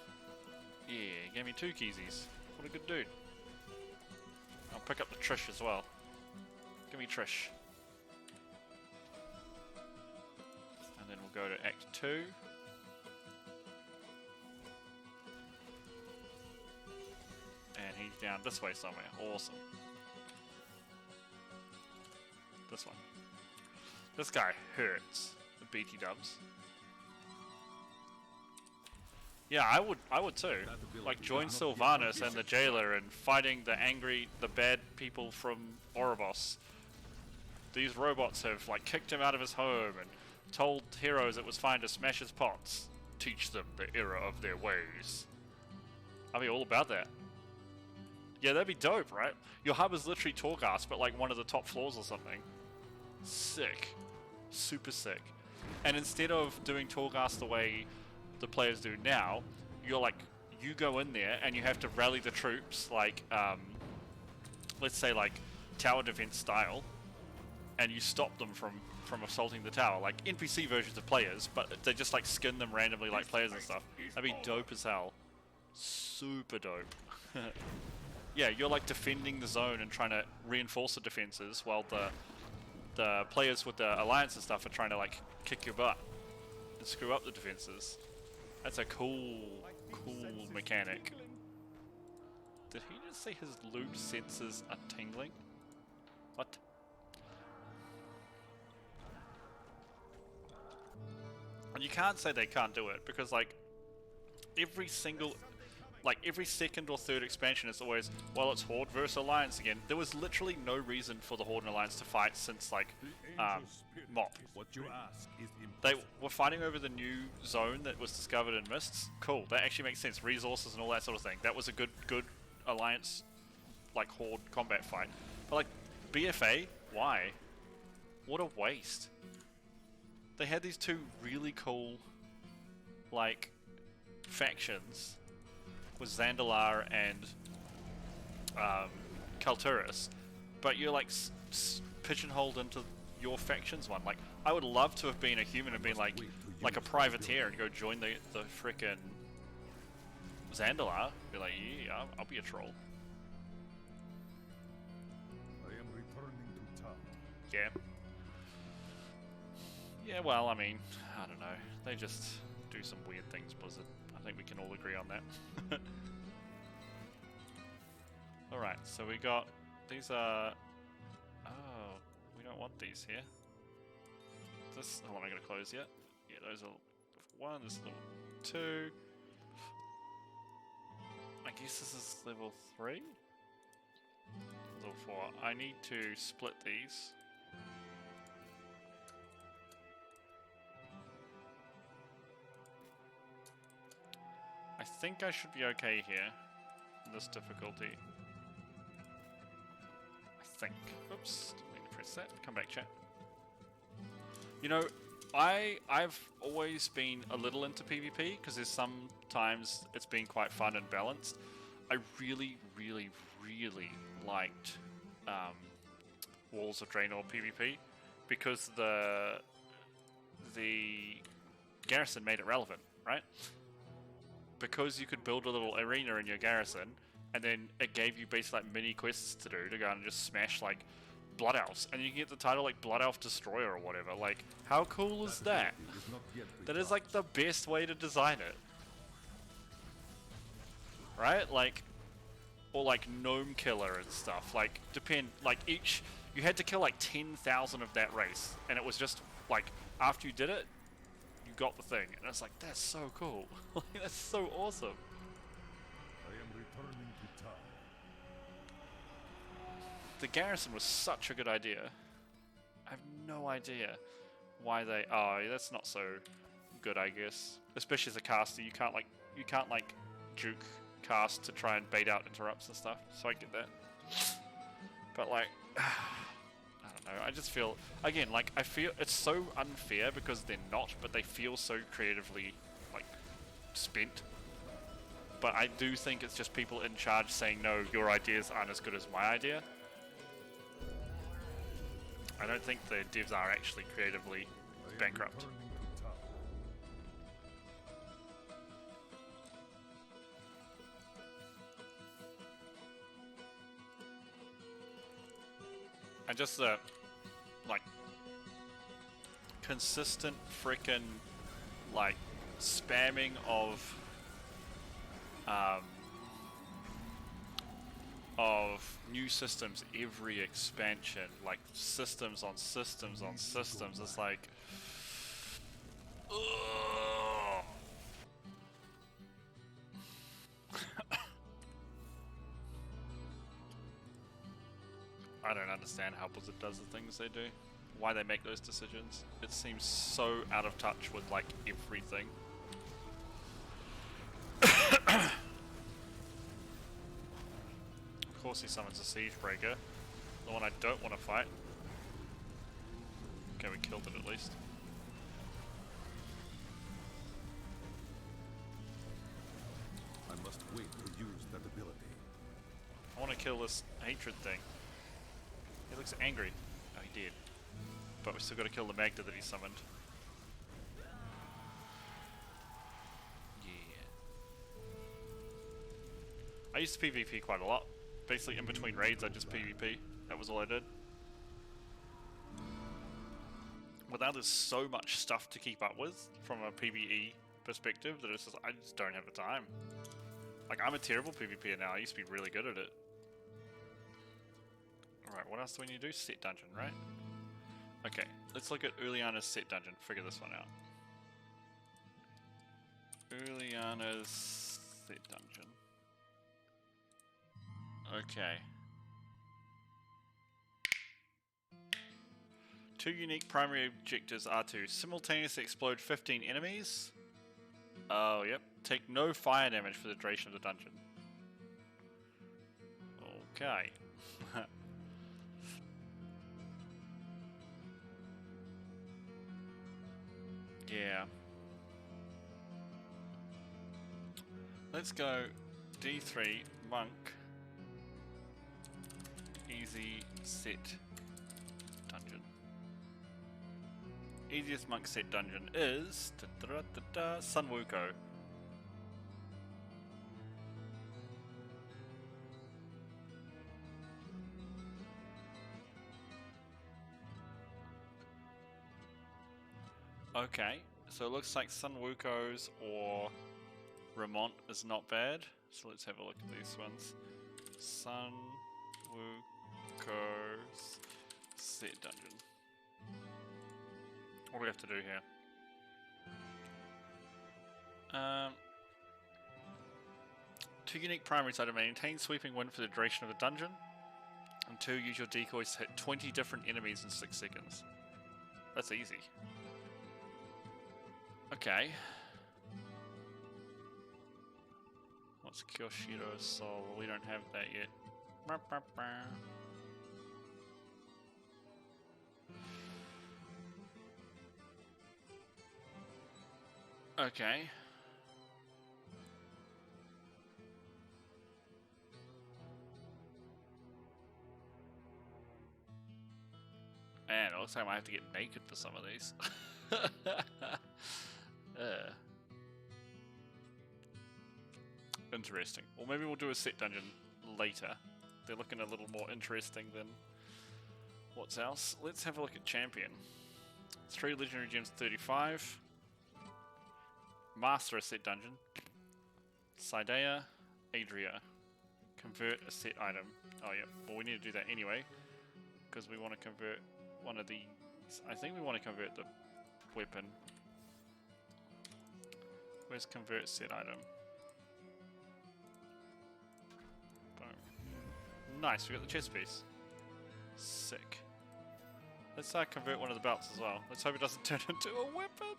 Yeah, he gave me 2 keysies. What a good dude. I'll pick up the Trish as well. Give me Trish. And then we'll go to Act 2. And he's down this way somewhere. Awesome. This one. This guy hurts. The BT dubs. Yeah, I would too. Like, join Sylvanas and the jailer and fighting the bad people from Oribos. These robots have, like, kicked him out of his home and told heroes it was fine to smash his pots. Teach them the error of their ways. I'd be all about that. Yeah, that'd be dope, right? Your hub is literally Torghast, but like one of the top floors or something. Sick. Super sick. And instead of doing Torghast the way the players do now, you're like, you go in there and you have to rally the troops like, let's say like tower defense style, and you stop them from assaulting the tower, like NPC versions of players, but they just like skin them randomly like players and stuff. That'd be dope as hell. Super dope. Yeah, you're like defending the zone and trying to reinforce the defenses while the players with the alliance and stuff are trying to like kick your butt and screw up the defenses. That's a cool mechanic. Did he just say his loot senses are tingling? What? And you can't say they can't do it, because like every second or third expansion is always, well, it's Horde versus Alliance again. There was literally no reason for the Horde and Alliance to fight since like MOP. What you ask is They were fighting over the new zone that was discovered in Mists. Cool, that actually makes sense. Resources and all that sort of thing. That was a good Alliance like Horde combat fight. But like BFA, why? What a waste. They had these two really cool like factions with Zandalar and Kalturis, but you're like pigeonholed into your factions one. Like, I would love to have been a human and been like a privateer and go join the frickin' Zandalar. Be like, yeah, I'll be a troll. I am returning to town. Yeah. Yeah, well, I mean, I don't know. They just do some weird things, Blizzard. I think we can all agree on that. Alright, so we got... These are... Oh, we don't want these here. This... Hold on, I'm going to close yet. Yeah, those are... One, this is level 2. I guess this is level 3? Level 4. I need to split these. I think I should be okay here in this difficulty. I think. Oops, didn't mean to press that. Come back, chat. You know, I've always been a little into PvP because there's sometimes it's been quite fun and balanced. I really, really, really liked Walls of Draenor PvP because the garrison made it relevant, right? Because you could build a little arena in your garrison, and then it gave you basically like mini quests to do to go and just smash like Blood Elves, and you can get the title like Blood Elf Destroyer or whatever. Like, how cool is that? That is like the best way to design it, right? Like, or like Gnome Killer and stuff. Like, like you had to kill like 10,000 of that race, and it was just like after you did it, got the thing, and it's like, that's so cool. That's so awesome. I am returning to town. The garrison was such a good idea. I have no idea why they... Oh, that's not so good, I guess. Especially as a caster, you can't like juke cast to try and bait out interrupts and stuff, so I get that. But like... I don't know, I just feel, again, like, I feel it's so unfair because they're not, but they feel so creatively, like, spent. But I do think it's just people in charge saying, no, your ideas aren't as good as my idea. I don't think the devs are actually creatively bankrupt. And just the, like, consistent frickin', like, spamming of new systems every expansion, like, systems on systems on systems. It's like, ugh. I don't understand how Blizzard does the things they do. Why they make those decisions. It seems so out of touch with, like, everything. Of course he summons a Siege Breaker. The one I don't want to fight. Okay, we killed it at least. I must wait to use that ability. I want to kill this hatred thing. He looks angry. Oh, he did. but we still got to kill the Magda that he summoned. Yeah. I used to PvP quite a lot. Basically, in between raids, I just PvP. That was all I did. But now there's so much stuff to keep up with from a PvE perspective that it's just, I just don't have the time. Like, I'm a terrible PvPer now. I used to be really good at it. Alright, what else do we need to do? Set dungeon, right? Okay, let's look at Uliana's set dungeon. Figure this one out. Uliana's set dungeon. Okay. 2 unique primary objectives are to simultaneously explode 15 enemies. Oh, yep. Take no fire damage for the duration of the dungeon. Okay. Yeah. Let's go D3 monk. Easy set dungeon. Easiest monk set dungeon is Sunwuko. Okay, so it looks like Sunwuko's or Remont is not bad. So let's have a look at these ones. Sunwuko's set dungeon. What do we have to do here? 2 unique primaries are to maintain sweeping wind for the duration of the dungeon. And 2, use your decoys to hit 20 different enemies in 6 seconds. That's easy. Okay. What's Kyoshiro's soul? We don't have that yet. Okay. Man, it looks like I might have to get naked for some of these. Interesting. Or maybe we'll do a set dungeon later. They're looking a little more interesting than what's else. Let's have a look at champion. 3 legendary gems, 35. Master a set dungeon. Sidea, Adria. Convert a set item. Oh yeah, well we need to do that anyway. Because we want to convert one of these. I think we want to convert the weapon. Where's convert set item? Boom. Nice, we got the chest piece. Sick. Let's convert one of the belts as well. Let's hope it doesn't turn into a weapon.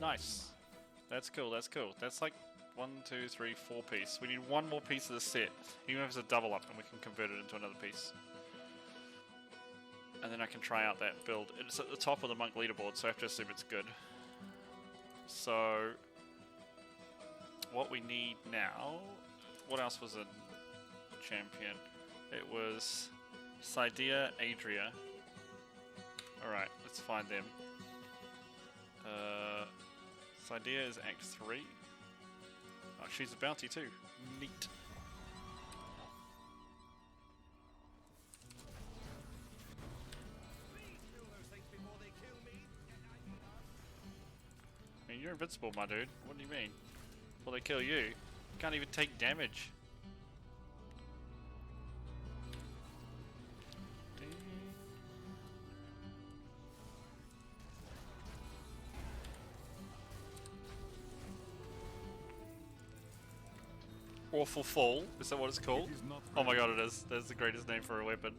Nice. That's cool, that's cool. That's like 1, 2, 3, 4 piece. We need 1 more piece of the set. Even if it's a double up, and we can convert it into another piece. And then I can try out that build. It's at the top of the monk leaderboard, so I have to assume it's good. So, what we need now... What else was in champion? It was Sidea, Adria. Alright, let's find them. Sidea is Act 3. Oh, she's a bounty too. Neat. I mean, you're invincible, my dude. What do you mean? Will they kill you? You can't even take damage. Awful Fall, is that what it's called? Oh my god, it is. That's the greatest name for a weapon.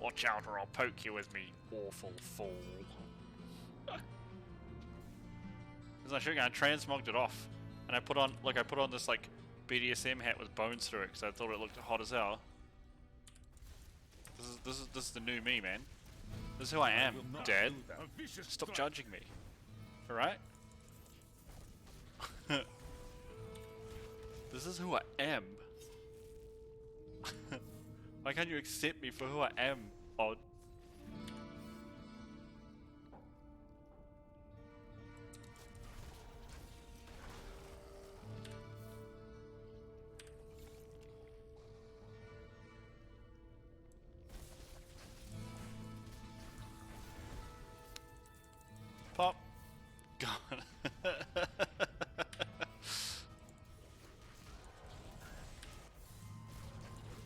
Watch out or I'll poke you with me, Awful Fall. Because I should have transmogged it off. And I put on, look, I put on this like BDSM hat with bones through it because I thought it looked hot as hell. This is the new me, man. This is who I am, Dad. Stop judging me. Alright? This is who I am. Why can't you accept me for who I am, Odd? Pop. God.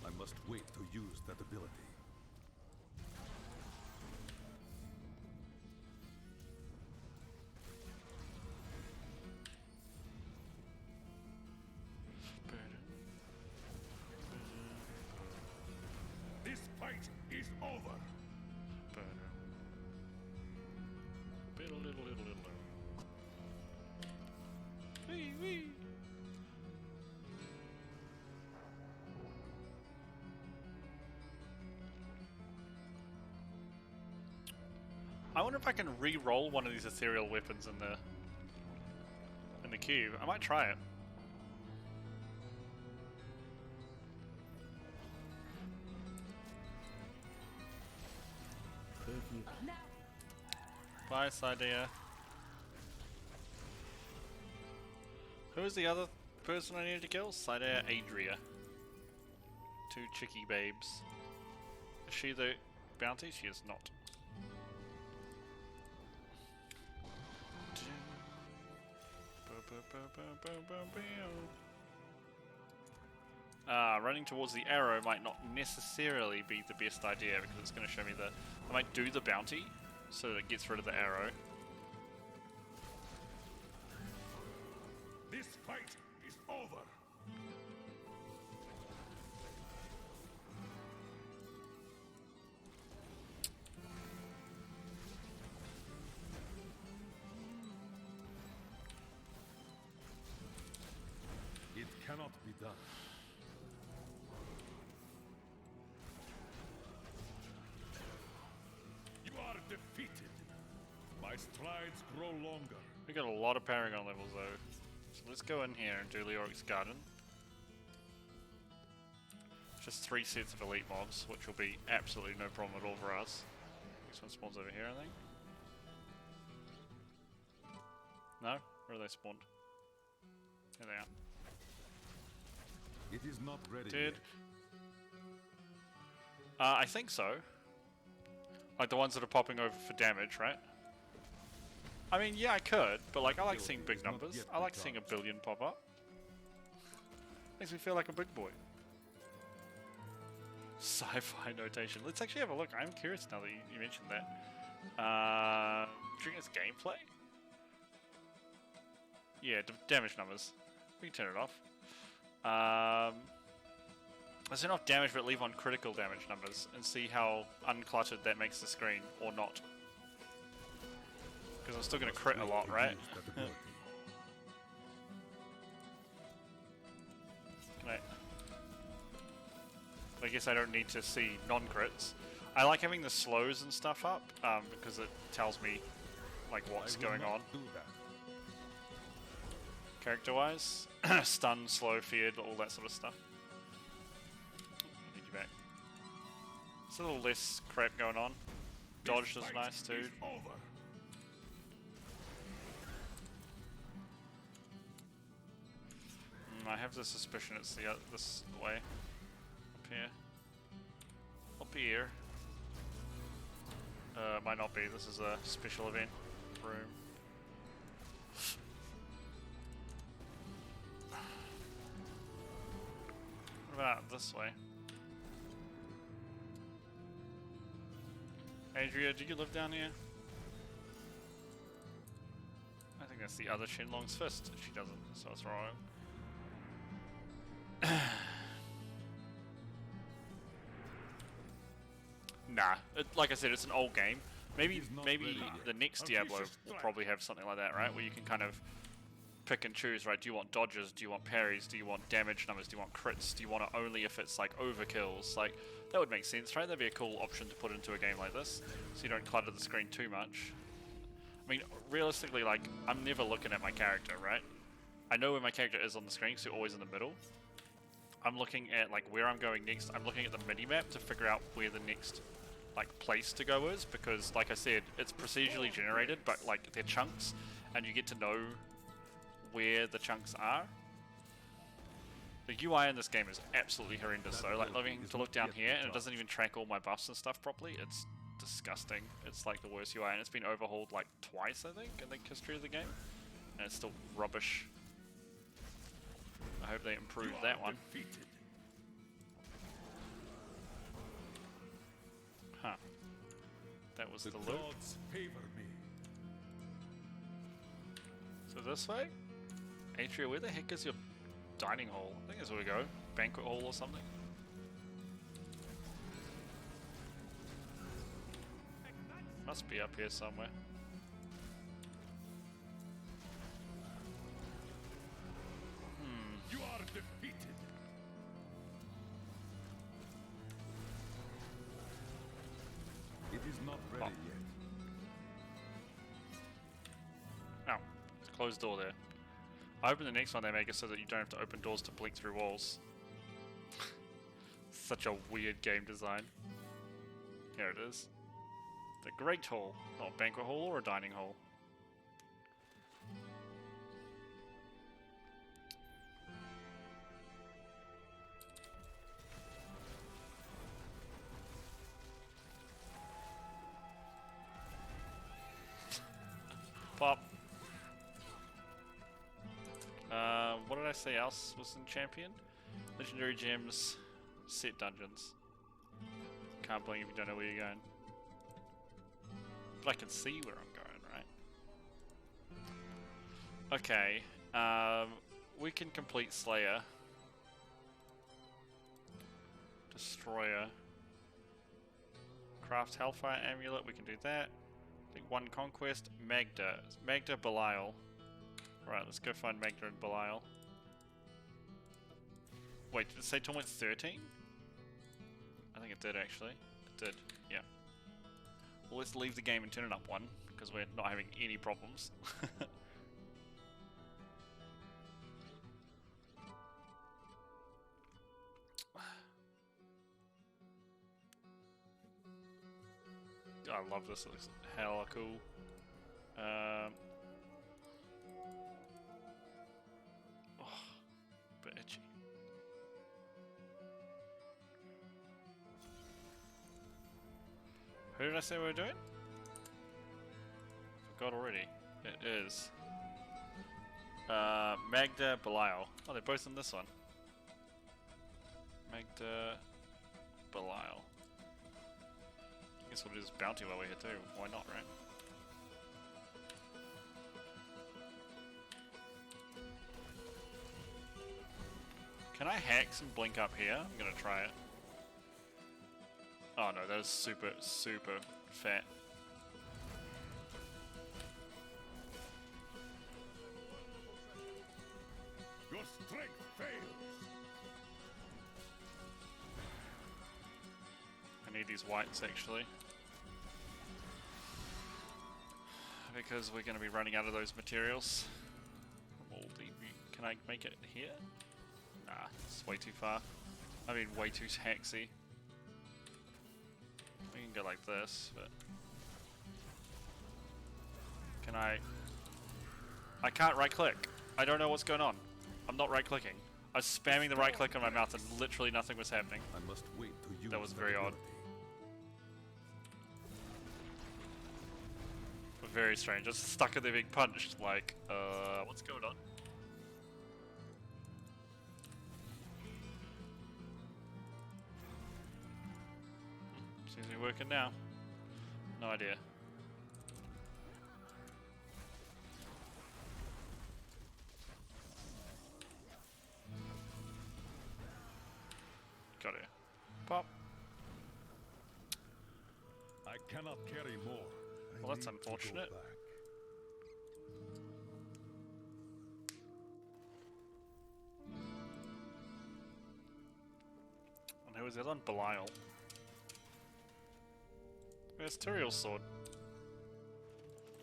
I must wait to use that ability. This fight is over. Wee wee. I wonder if I can re-roll one of these ethereal weapons in the cube. I might try it. Bye, Sidea. Who is the other person I needed to kill? Sidea Adria. Two chicky babes. Is she the bounty? She is not. Running towards the arrow might not necessarily be the best idea because it's going to show me the... I might do the bounty so that it gets rid of the arrow. This fight is over. It cannot be done. You are defeated. My strides grow longer. We got a lot of Paragon levels though. So let's go in here and do Leoric's Garden. Just 3 sets of elite mobs, which will be absolutely no problem at all for us. This one spawns over here, I think. No? Where are they spawned? There they are. It is not ready Dead. yet. I think so. Like the ones that are popping over for damage, right? I mean, yeah, I could, but like I like seeing big numbers. I like seeing a billion pop up. Makes me feel like a big boy. Sci-fi notation. Let's actually have a look. I'm curious now that you mentioned that. During its gameplay? Yeah, damage numbers. We can turn it off. Let's turn off damage but leave on critical damage numbers and see how uncluttered that makes the screen or not. Because I'm still going to crit a lot, right? I guess I don't need to see non-crits. I like having the slows and stuff up because it tells me like what's going on. Character-wise, stun, slow, feared, all that sort of stuff. I need you back. It's a little less crap going on. Dodge is nice too. I have the suspicion it's this way. Up here. Up here. Might not be. This is a special event room. What about this way? Adria, do you live down here? I think that's the other Shenlong's fist. She doesn't, so it's wrong. Nah, like I said, it's an old game. Maybe the next Diablo will probably have something like that, right? Where you can kind of pick and choose, right? Do you want dodges? Do you want parries? Do you want damage numbers? Do you want crits? Do you want it only if it's like overkills? Like, that would make sense, right? That'd be a cool option to put into a game like this, so you don't clutter the screen too much. I mean, realistically, like, I'm never looking at my character, right? I know where my character is on the screen, because they're always in the middle. I'm looking at like where I'm going next. I'm looking at the mini-map to figure out where the next like place to go is, because like I said, it's procedurally generated, but like they're chunks, and you get to know where the chunks are. The UI in this game is absolutely horrendous though. Like loving to look down here and it doesn't even track all my buffs and stuff properly. It's disgusting. It's like the worst UI, and it's been overhauled like twice I think in the history of the game, and it's still rubbish. I hope they improve that one. Huh. That was the loop. So this way? Atria, where the heck is your dining hall? I think that's where we go. Banquet hall or something. Must be up here somewhere. You are defeated. It is not ready yet. Oh, it's a closed door there. I open the next one, they make it so that you don't have to open doors to blink through walls. Such a weird game design. Here it is. The Great Hall. Not a banquet hall or a dining hall. Pop. What did I say else was in Champion? Legendary gems, set dungeons. Can't blink if you don't know where you're going. But I can see where I'm going, right? Okay, we can complete Slayer. Destroyer. Craft Hellfire Amulet, we can do that. I think one Conquest, Magda. Magda Belial. Right, let's go find Magda and Belial. Wait, did it say Torment 13? I think it did actually. It did, yeah. Well, let's leave the game and turn it up one, because we're not having any problems. I love this, it looks hella cool. Bit itchy. Who did I say we were doing? Forgot already. It is Magda Belial. Oh, they're both in this one. Magda Belial. I guess we'll do this bounty while we're here too. Why not, right? Can I hack some blink up here? I'm gonna try it. Oh no, that is super, super fat. Your strength fails. I need these whites actually. Because we're gonna be running out of those materials. Can I make it here? Nah, it's way too far. I mean, way too hacksy. We can go like this, but... Can I can't right click. I don't know what's going on. I'm not right clicking. I was spamming the right click on my mouth and literally nothing was happening. I must wait to use that was very odd. Very strange. Just stuck in there being punched. Like, what's going on? Seems to be working now. No idea. Got it. Pop. I cannot carry more. Well, that's unfortunate. And who was the other one? Belial. Where's Tyriel's sword?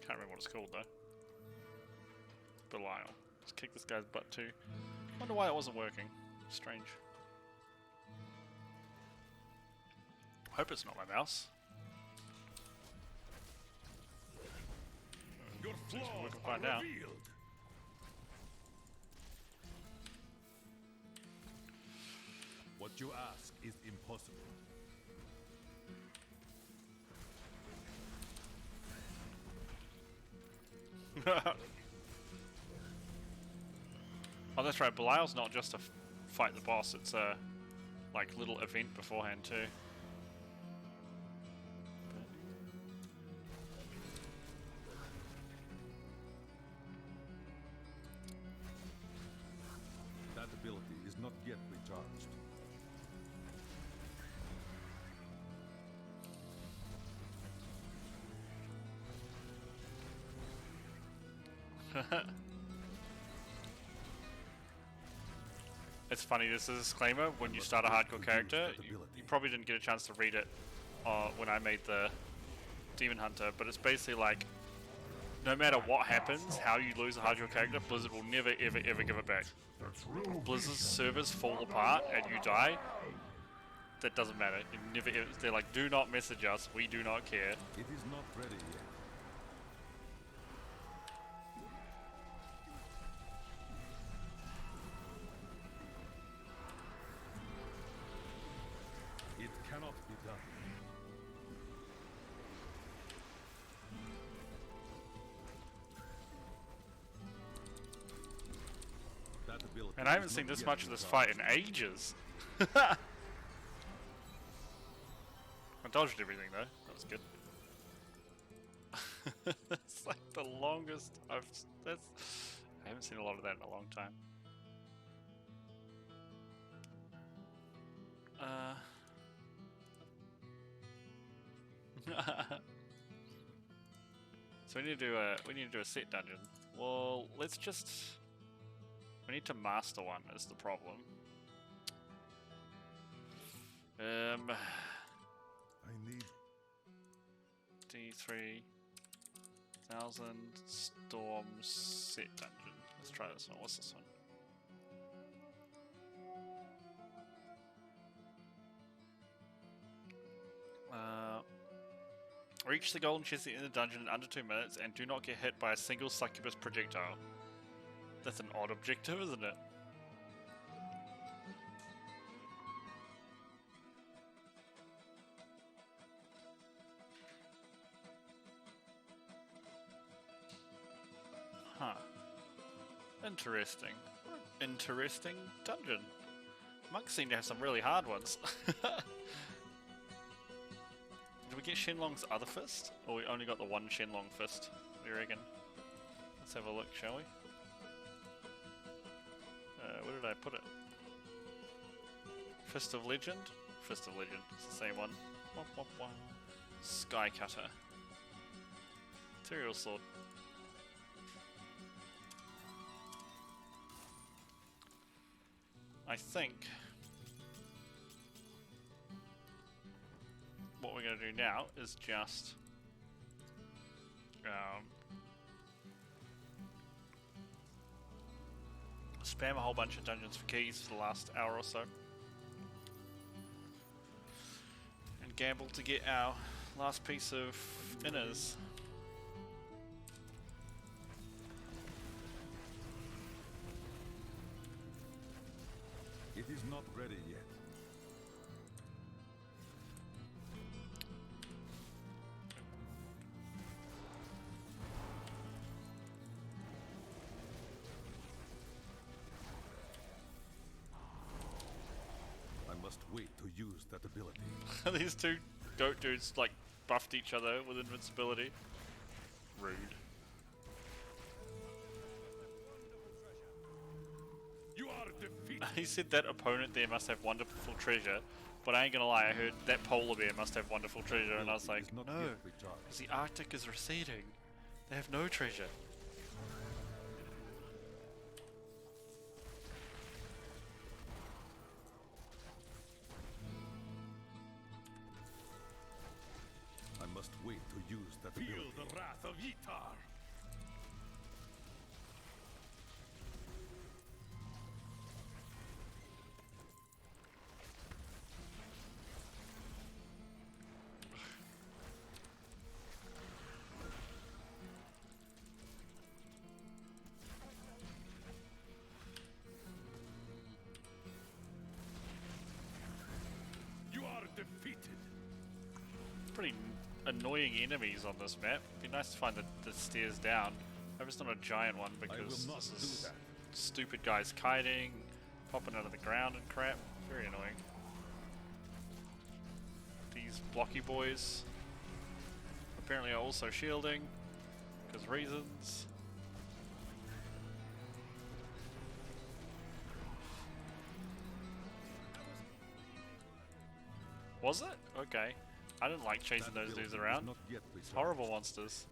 Can't remember what it's called though. Belial. Just kick this guy's butt too. Wonder why it wasn't working. Strange. Hope it's not my mouse. Your We flaws can are find out. revealed. What you ask is impossible. Oh, that's right. Belial's not just to fight the boss. It's a like little event beforehand too. That ability is not yet recharged. It's funny, this is a disclaimer, when you start a hardcore character, you probably didn't get a chance to read it when I made the Demon Hunter, but it's basically like, no matter what happens, how you lose a hardcore character, Blizzard will never ever ever give it back. Blizzard's servers fall apart and you die, that doesn't matter. You never, they're like, do not message us, we do not care. It is not ready yet. It cannot be done. That ability And I haven't is seen not this yet much of this recharged. fight in ages. I dodged everything though, that was good. It's like the longest I haven't seen a lot of that in a long time. So we need to do a set dungeon. Well, let's just, we need to master one is the problem. I need D3000 Storm set dungeon. Let's try this one. What's this one? Reach the golden chest in the dungeon in under 2 minutes and do not get hit by a single succubus projectile. That's an odd objective, isn't it? Huh. Interesting. Interesting dungeon. Monks seem to have some really hard ones. Did we get Shenlong's other fist? Or we only got the one Shenlong fist? What do you reckon? Let's have a look, shall we? Where did I put it? Fist of Legend? Fist of Legend, it's the same one. Wah, wah, wah. Sky Cutter. Material Sword. I think what we're going to do now is just spam a whole bunch of dungeons for keys for the last hour or so and gamble to get our last piece of inners. It is not ready yet. I must wait to use that ability. These two goat dudes like buffed each other with invincibility. Rude. You are defeated. He said that opponent there must have wonderful treasure, but I ain't gonna lie, I heard that polar bear must have wonderful treasure, and I was like, no, because the Arctic is receding. They have no treasure. I must wait to use that ability. Feel the wrath of Yitar. annoying enemies on this map. It'd be nice to find the stairs down. I hope it's not a giant one because this is stupid guys kiting, popping out of the ground and crap. Very annoying. These blocky boys apparently are also shielding because reasons. Was it? Okay. I didn't like chasing those dudes around. Horrible monsters.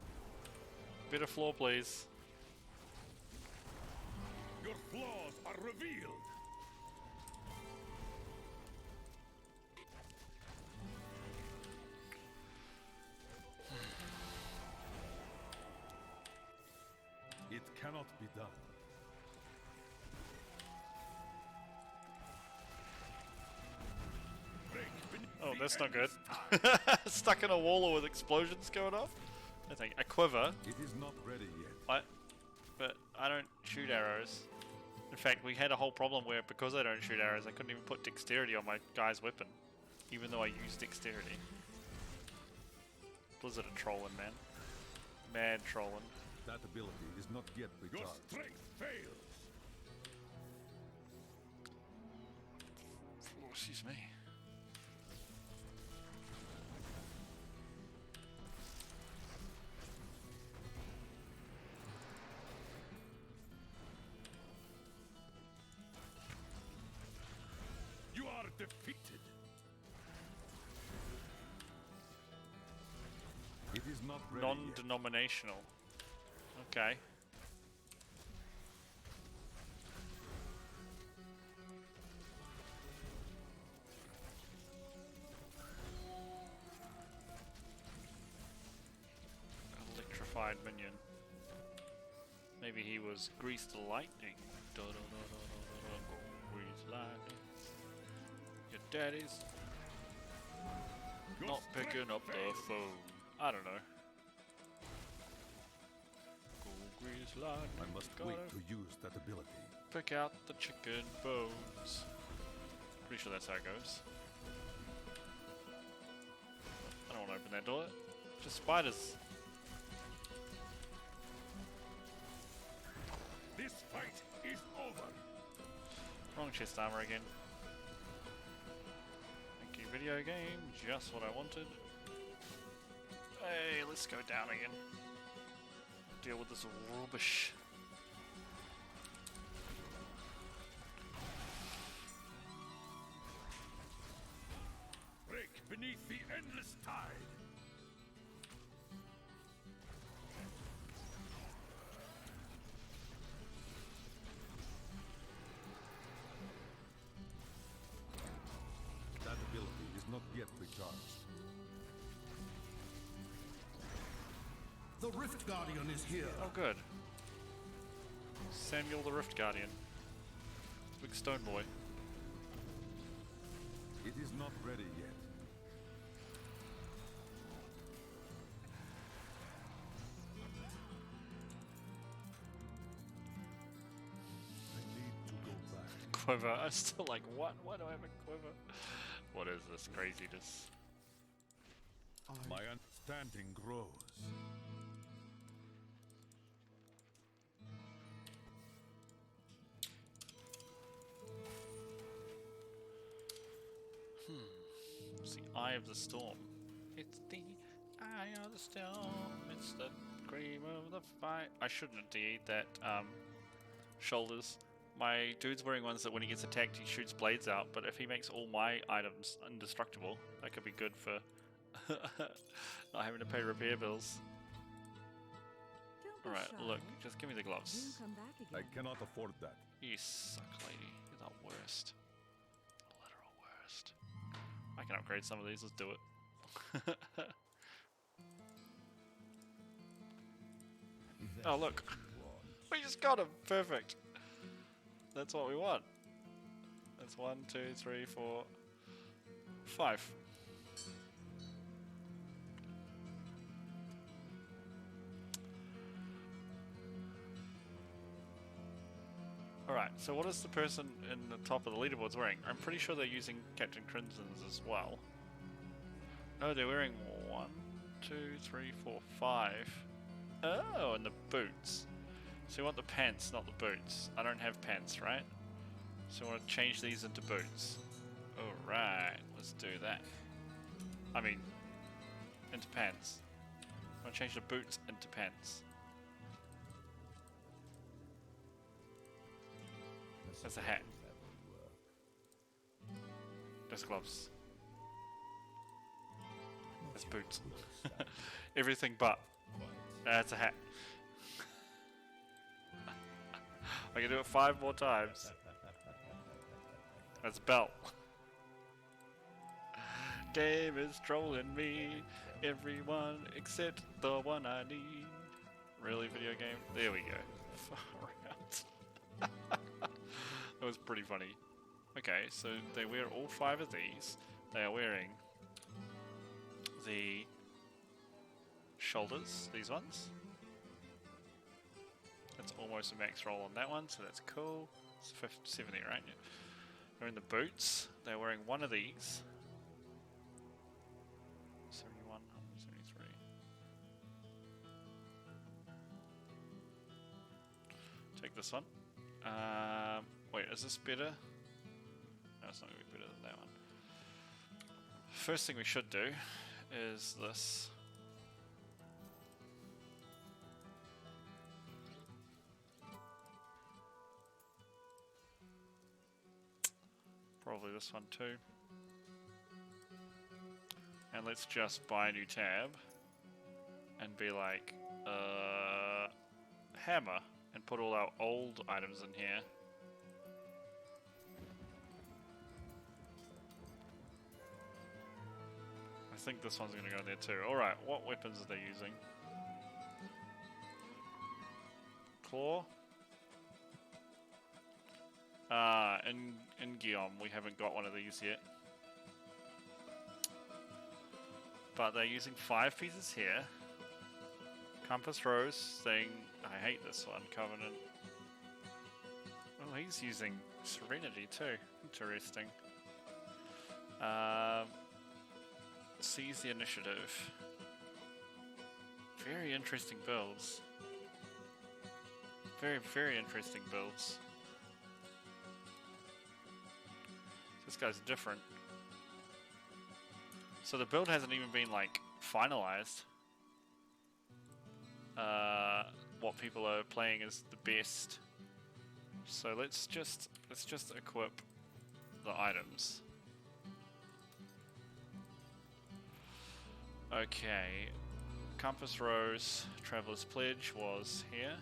Bit of floor, please. Your flaws are revealed. It cannot be done. Oh, that's not good. Stuck in a wall or with explosions going off? I think a quiver. It is not ready yet. But I don't shoot arrows. In fact, we had a whole problem where because I don't shoot arrows, I couldn't even put dexterity on my guy's weapon, even though I used dexterity. Blizzard are trolling, man. Mad trolling. That ability is not yet recharged. Your strength fails. Oh, excuse me. You are defeated. It is not ready Non-denominational. Okay. Electrified minion. Maybe he was greased lightning. Greased lightning. Your daddy's not picking up the phone. I don't know. I must wait to use that ability. Pick out the chicken bones. Pretty sure that's how it goes. I don't want to open that door. Just spiders. This fight is over. Wrong chest armor again. Thank you, video game. Just what I wanted. Hey, let's go down again. Deal with this rubbish. Break beneath the endless tide. That ability is not yet recharged. The Rift Guardian is here. Oh, good. Samuel the Rift Guardian. Big stone boy. It is not ready yet. I need to go back. Quiver. I'm still like, what? Why do I have a quiver? What is this craziness? My understanding grows. It's the Eye of the Storm. It's the Eye of the Storm. It's the cream of the fight. I shouldn't de-eat that shoulders. My dude's wearing ones that when he gets attacked he shoots blades out, but if he makes all my items indestructible, that could be good for not having to pay repair bills. Alright, look, just give me the gloves. I cannot afford that. You suck, lady. You're the worst. The literal worst. I can upgrade some of these, let's do it. Oh, look. We just got him. Perfect. That's what we want. That's 1, 2, 3, 4, 5. Alright, so what is the person in the top of the leaderboards wearing? I'm pretty sure they're using Captain Crimson's as well. No, they're wearing 1, 2, 3, 4, 5. Oh, and the boots. So you want the pants, not the boots. I don't have pants, right? So I want to change these into boots. Alright, let's do that. I mean, into pants. I want to change the boots into pants. That's a hat. That's gloves. That's boots. Everything but. That's a hat. I can do it 5 more times. That's a belt. Game is trolling me. Everyone except the one I need. Really, video game? There we go. Far out. That was pretty funny. Okay, so they wear all 5 of these. They are wearing the shoulders, these ones. That's almost a max roll on that one, so that's cool. It's 50, 70, right? Yeah. They're in the boots. They're wearing one of these. 71, 173. Take this one. Wait, is this better? No, it's not going to be better than that one. First thing we should do is this. Probably this one too. And let's just buy a new tab and be like, hammer, and put all our old items in here. I think this one's going to go in there too. Alright, what weapons are they using? Claw? In Guillaume, we haven't got one of these yet. But they're using 5 pieces here. Compass Rose saying, I hate this one, Covenant. Oh, he's using Serenity too. Interesting. Seize the initiative. Very interesting builds. Very, very interesting builds. This guy's different. So the build hasn't even been like finalized. What people are playing is the best. So let's just equip the items. Okay, Compass Rose, Traveler's Pledge was here.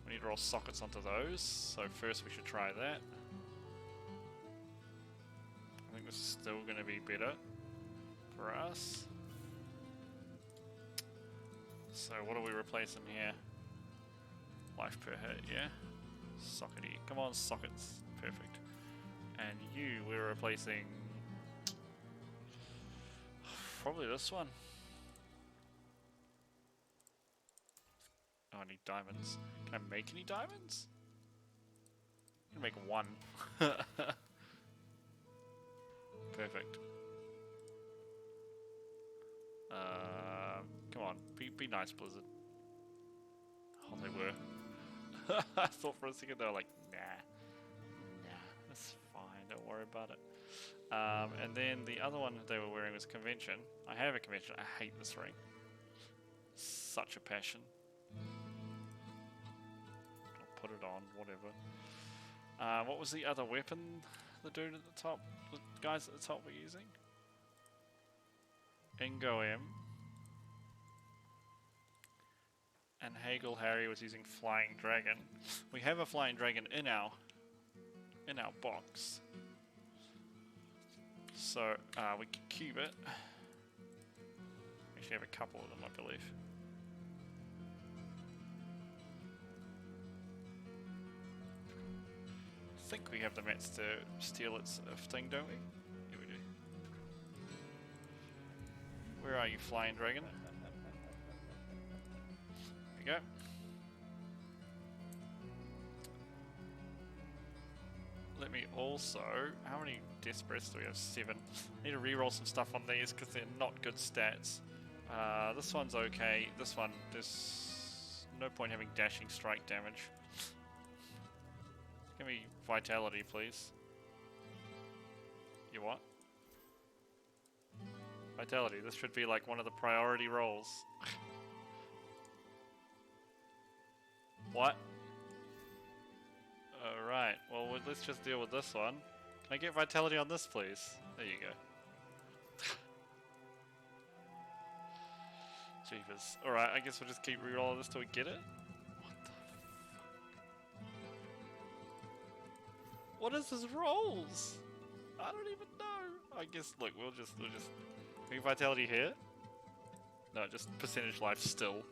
We need to roll sockets onto those, so first we should try that. I think this is still going to be better for us. So what do we replace in here? Life per hit, yeah? Sockety. Come on, sockets. Perfect. And you, we're replacing... probably this one. Oh, I need diamonds. Can I make any diamonds? I can make 1. Perfect. Come on, be nice, Blizzard. Oh, they were. I thought for a second they were like, nah, that's fine, don't worry about it. And then the other one they were wearing was Convention. I have a Convention. I hate this ring. Such a passion. I'll put it on, whatever. What was the other weapon the dude at the top, the guys at the top were using? Ingo M. And Hagel Harry was using Flying Dragon. We have a Flying Dragon in our box. So we can cube it. Actually have a couple of them, I believe. I think we have the mats to steal its thing, don't we? Yeah, we do. Where are you, Flying Dragon? There you go. let me also... How many death breaths do we have? 7. Need to reroll some stuff on these because they're not good stats. This one's okay. This one, there's no point having dashing strike damage. Give me vitality, please. You what? Vitality. This should be like one of the priority rolls. What? Alright, well let's just deal with this one. Can I get vitality on this, please? There you go. Jeepers. Alright, I guess we'll just keep rerolling this till we get it. What the fuck? What is this rolls? I don't even know. I guess, look, we'll just... Can we get vitality here? No, just percentage life still.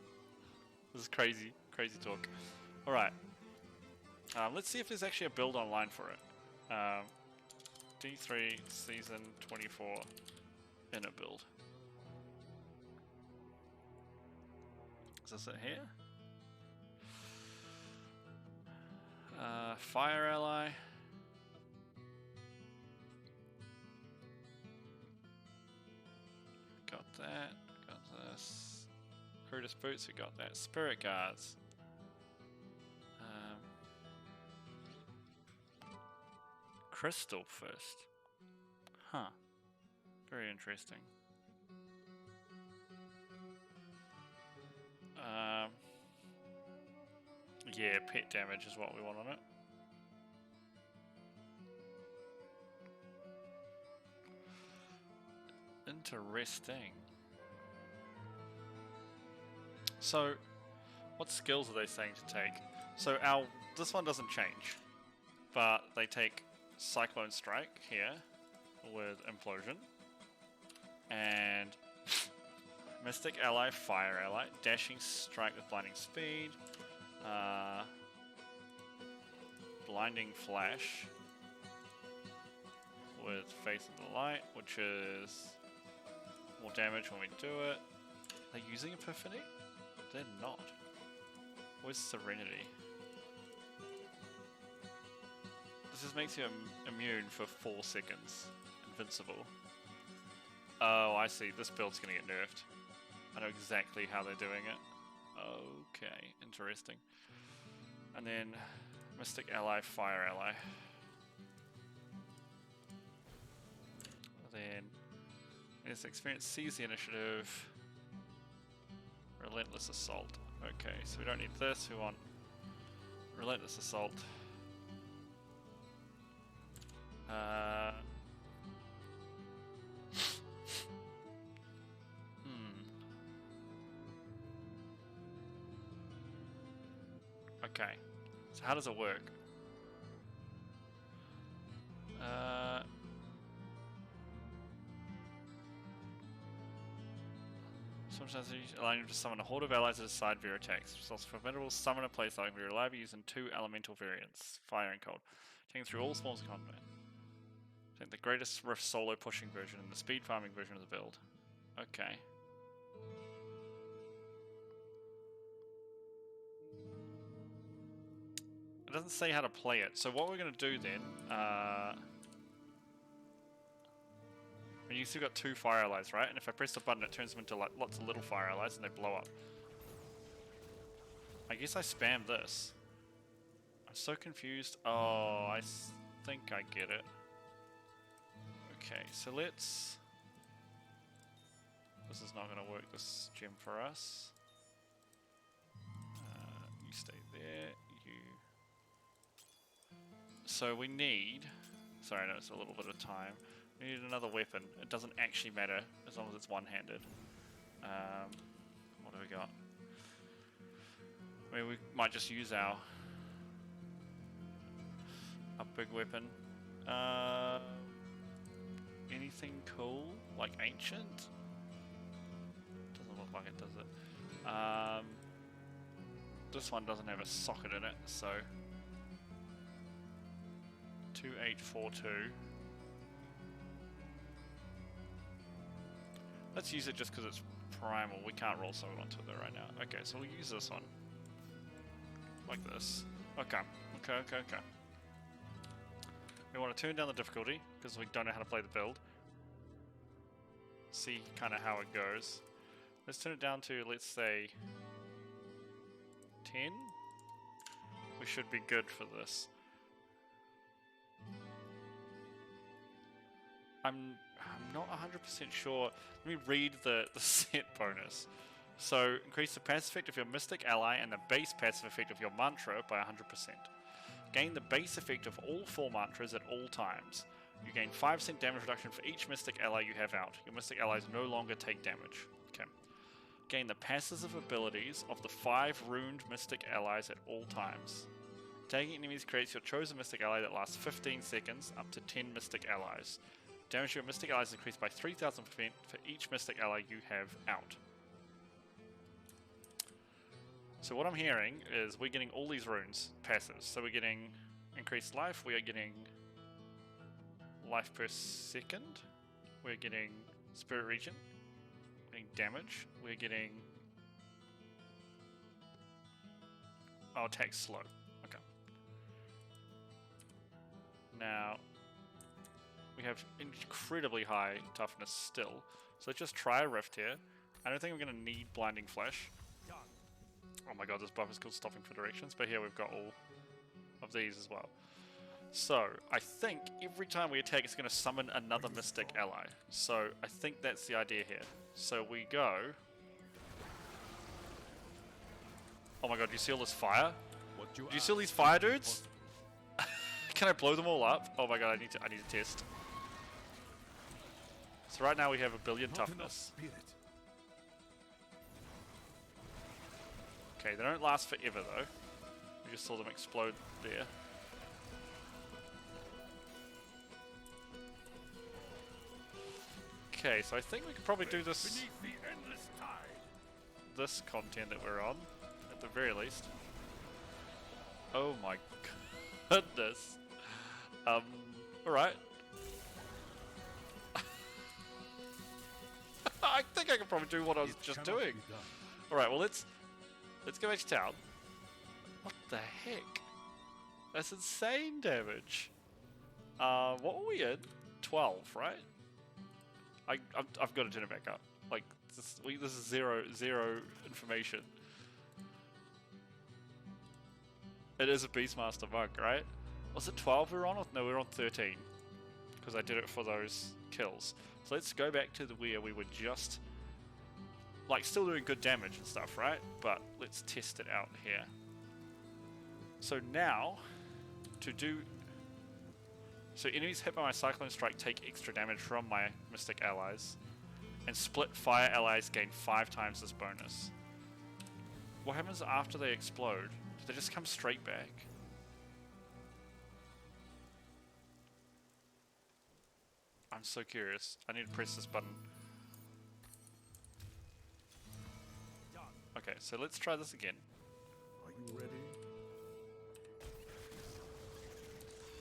This is crazy. Crazy talk. Alright. Let's see if there's actually a build online for it. D3 Season 24 in a build. Is this it here? Fire ally. Got that. Got this. Crutus boots. We got that. Spirit guards. Crystal first. Huh. Very interesting. Yeah, pet damage is what we want on it. Interesting. So, what skills are they saying to take? So this one doesn't change, but they take Cyclone Strike here with Implosion, and Mystic Ally, Fire Ally, Dashing Strike with Blinding Speed, Blinding Flash with Face of the Light, which is more damage when we do it. Are they using Epiphany? They're not. Where's Serenity? This just makes you immune for 4 seconds. Invincible. Oh, I see. This build's gonna get nerfed. I know exactly how they're doing it. Okay, interesting. And then Mystic Ally, Fire Ally. Then this experience sees the initiative. Relentless Assault. Okay, so we don't need this. We want Relentless Assault. Okay, so how does it work? Sometimes allowing you to summon a horde of allies at a side via attacks. Results formidable summon a place like reliable using 2 elemental variants, fire and cold. Taking through all forms of combat. The greatest rift solo pushing version and the speed farming version of the build. Okay. It doesn't say how to play it, so what we're going to do then, and you still got 2 fire allies, right? And if I press the button, it turns them into like lots of little fire allies and they blow up. I guess I spam this. I'm so confused. Oh, I think I get it. Okay, so let's... This is not going to work, this gem for us. You stay there, you... So we need... Sorry, no, it's a little bit of time. We need another weapon. It doesn't actually matter as long as it's one-handed. What do we got? I mean, we might just use our big weapon. Anything cool? Like ancient? Doesn't look like it, does it? This one doesn't have a socket in it, so 2842. Let's use it just because it's primal. We can't roll, so we want to though right now. Okay, so we'll use this one. Like this. Okay. We want to turn down the difficulty because we don't know how to play the build. See kind of how it goes. Let's turn it down to, let's say, 10. We should be good for this. I'm not 100% sure. Let me read the set bonus. So, increase the passive effect of your Mystic Ally and the base passive effect of your mantra by 100%. Gain the base effect of all 4 mantras at all times. You gain 5% damage reduction for each Mystic Ally you have out. Your Mystic Allies no longer take damage. Okay. Gain the passive abilities of the 5 runed Mystic Allies at all times. Tagging enemies creates your chosen Mystic Ally that lasts 15 seconds, up to 10 Mystic Allies. Damage to your Mystic Allies is increased by 3,000% for each Mystic Ally you have out. So what I'm hearing is we're getting all these runes passives. So we're getting increased life, we are getting life per second, we're getting spirit regen, we're getting damage, we're getting attack slow. Okay. Now we have incredibly high toughness still. So let's just try a rift here. I don't think we're going to need blinding flash. Oh my god, this buff is called stopping for directions, but here we've got all of these as well. So, I think every time we attack it's going to summon another Mystic Ally. So, I think that's the idea here. So we go... Oh my god, do you see all this fire? Do you see all these fire dudes? Can I blow them all up? Oh my god, I need to test. So right now we have 1 billion toughness. Okay, they don't last forever though. We just saw them explode there. Okay, so I think we could probably do this content that we're on, at the very least. Oh my goodness. Alright. I think I can probably do what I was just doing. Alright, well let's go back to town. What the heck? That's insane damage. What were we in? 12, right? I've got to turn it back up. Like, this is zero information. It is a Beastmaster monk, right? Was it 12 we were on? Or no, we were on 13. Because I did it for those kills. So let's go back to where we were just... Like, still doing good damage and stuff, right? But let's test it out here. So now, to do... So enemies hit by my Cyclone Strike take extra damage from my Mystic Allies. And split fire allies gain 5 times this bonus. What happens after they explode? Do they just come straight back? I'm so curious. I need to press this button. Okay, so let's try this again. Are you ready?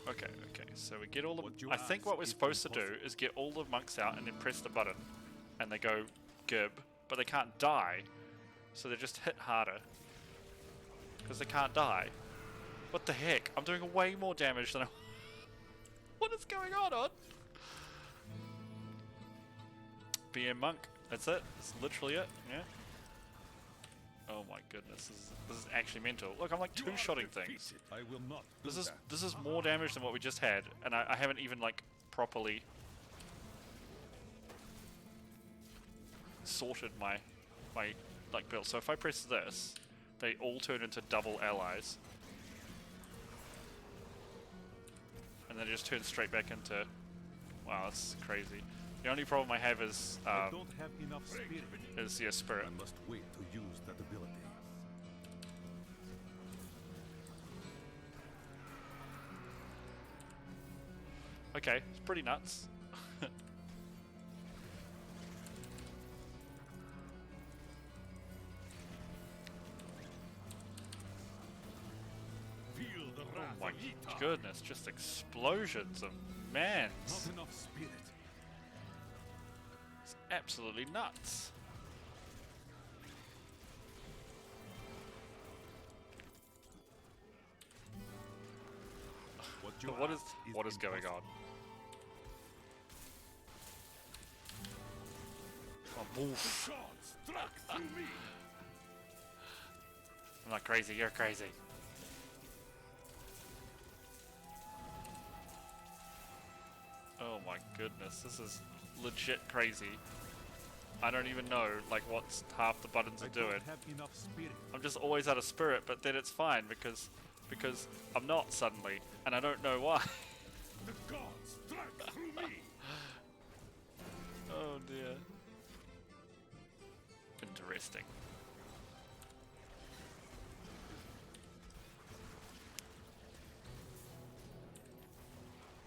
Okay, so we get all the... I think what we're supposed to do is get all the monks out and then press the button. And they go gib, but they can't die. So they just hit harder. Because they can't die. What the heck? I'm doing way more damage than I... What is going on? BM monk. That's it. That's literally it. Yeah. Oh my goodness, this is actually mental. Look, I'm like two-shotting things. I will not. This is more damage than what we just had, and I haven't even like properly sorted my like build. So if I press this, they all turn into double allies, and then it just turns straight back into. Wow, that's crazy. The only problem I have is I don't have enough spirit. Is the spirit. I must wait to use that ability. Okay, it's pretty nuts. Feel the wrath Oh my of Itar. goodness, just explosions of mans. Not enough spirit. It's absolutely nuts. What you What ask is going on? Oh, oof. God struck through me. I'm not crazy, you're crazy. Oh my goodness, this is legit crazy. I don't even know like what's half the buttons are doing. Have enough spirit. I'm just always out of spirit, but then it's fine because I'm not suddenly, and I don't know why. The gods struck through me. Oh dear. Interesting.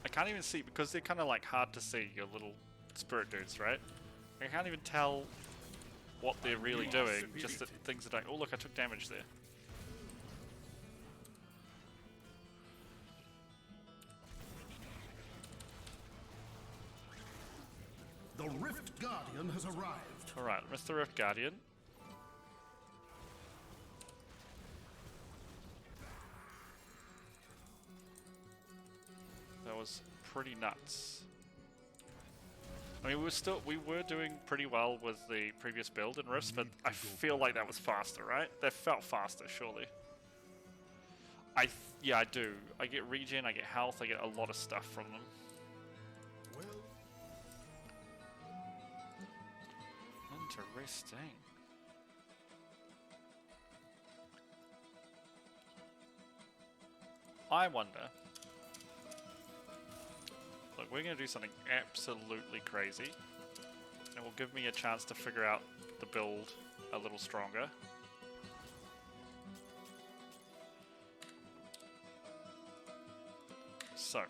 I can't even see because they're kind of like hard to see, your little spirit dudes, right? I can't even tell what they're really doing, just that things are doing. Oh look, I took damage there. The Rift Guardian has arrived. Alright, Mr. Rift Guardian. That was pretty nuts. I mean, we were doing pretty well with the previous build in Rifts, but I feel like that was faster, right? That felt faster, surely. Yeah, I do. I get regen, I get health, I get a lot of stuff from them. Interesting. I wonder. Look, we're going to do something absolutely crazy. It will give me a chance to figure out the build a little stronger. So, I'm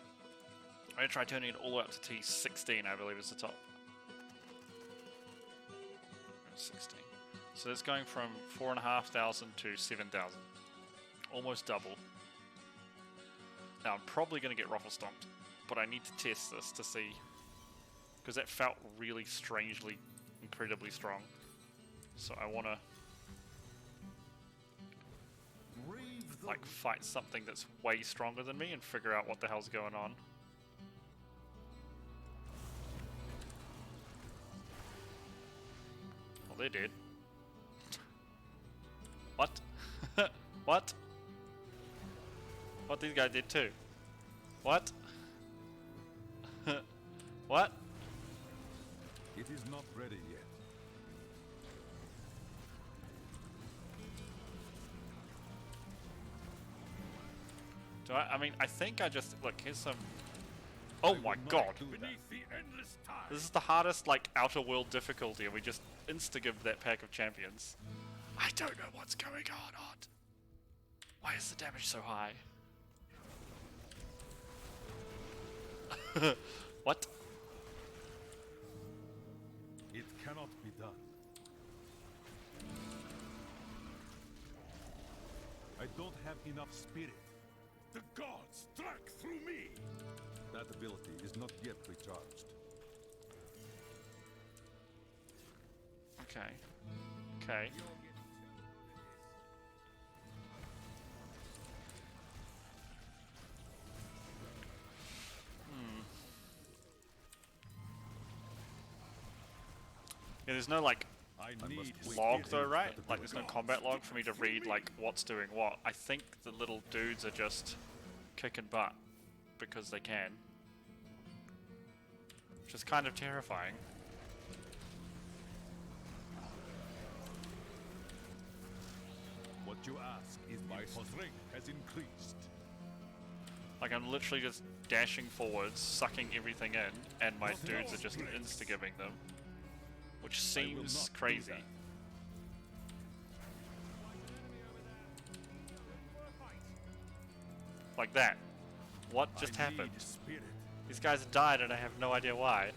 going to try turning it all the way up to T16, I believe is the top. 16. So that's going from 4,500 to 7,000. Almost double. Now I'm probably going to get ruffle stomped, but I need to test this to see, because that felt really strangely, incredibly strong. So I want to like fight something that's way stronger than me and figure out what the hell's going on. Well, they're dead. What? What? What, these guys did too? What? What? It is not ready yet. Do I mean, I think I just... Look, here's some... Oh my god! Beneath the endless tide. This is the hardest, like, outer world difficulty, and we just insta-give that pack of champions. I don't know what's going on. Why is the damage so high? What? It cannot be done. I don't have enough spirit. The gods struck through me. That ability is not yet recharged. Okay. Okay. Yeah, there's no like log though, right? Like there's no combat log for me to read like what's doing what. I think the little dudes are just kicking butt because they can. Which is kind of terrifying. What you ask is my strength has increased. Like I'm literally just dashing forwards, sucking everything in, and my dudes are just insta-giving them. Which seems crazy. Like that. What just happened? These guys have died and I have no idea why.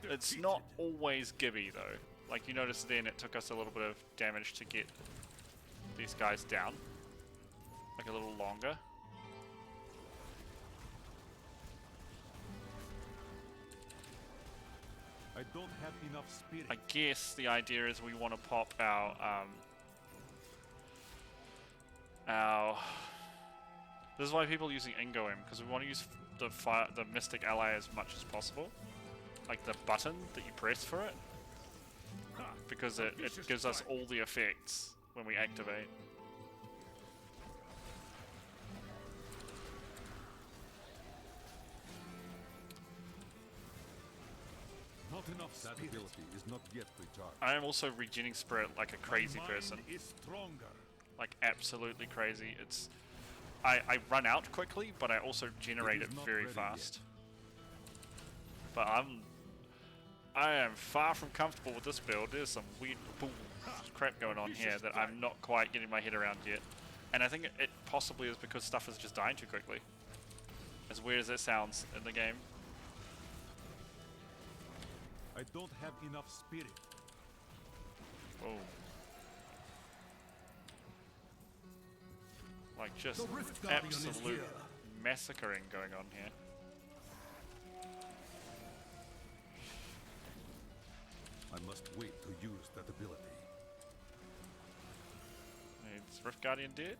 It's not always Gibby though. Like you notice then it took us a little bit of damage to get these guys down. Like a little longer. I I don't have enough spirit. I guess the idea is we want to pop our this is why people are using Ingoem, because we want to use the Mystic Ally as much as possible. Like the button that you press for it. Because it gives us all the effects when we activate. Not enough spirit. That ability is not yet recharged. I am also regening spirit like a crazy person. Is stronger. Like absolutely crazy. It's I run out quickly, but I also generate it very fast. But I am far from comfortable with this build. There's some weird crap going on here that I'm not quite getting my head around yet. And I think it possibly is because stuff is just dying too quickly. As weird as it sounds in the game. I don't have enough spirit. Whoa. Like just absolute massacring going on here. I must wait to use that ability. Is Rift Guardian dead?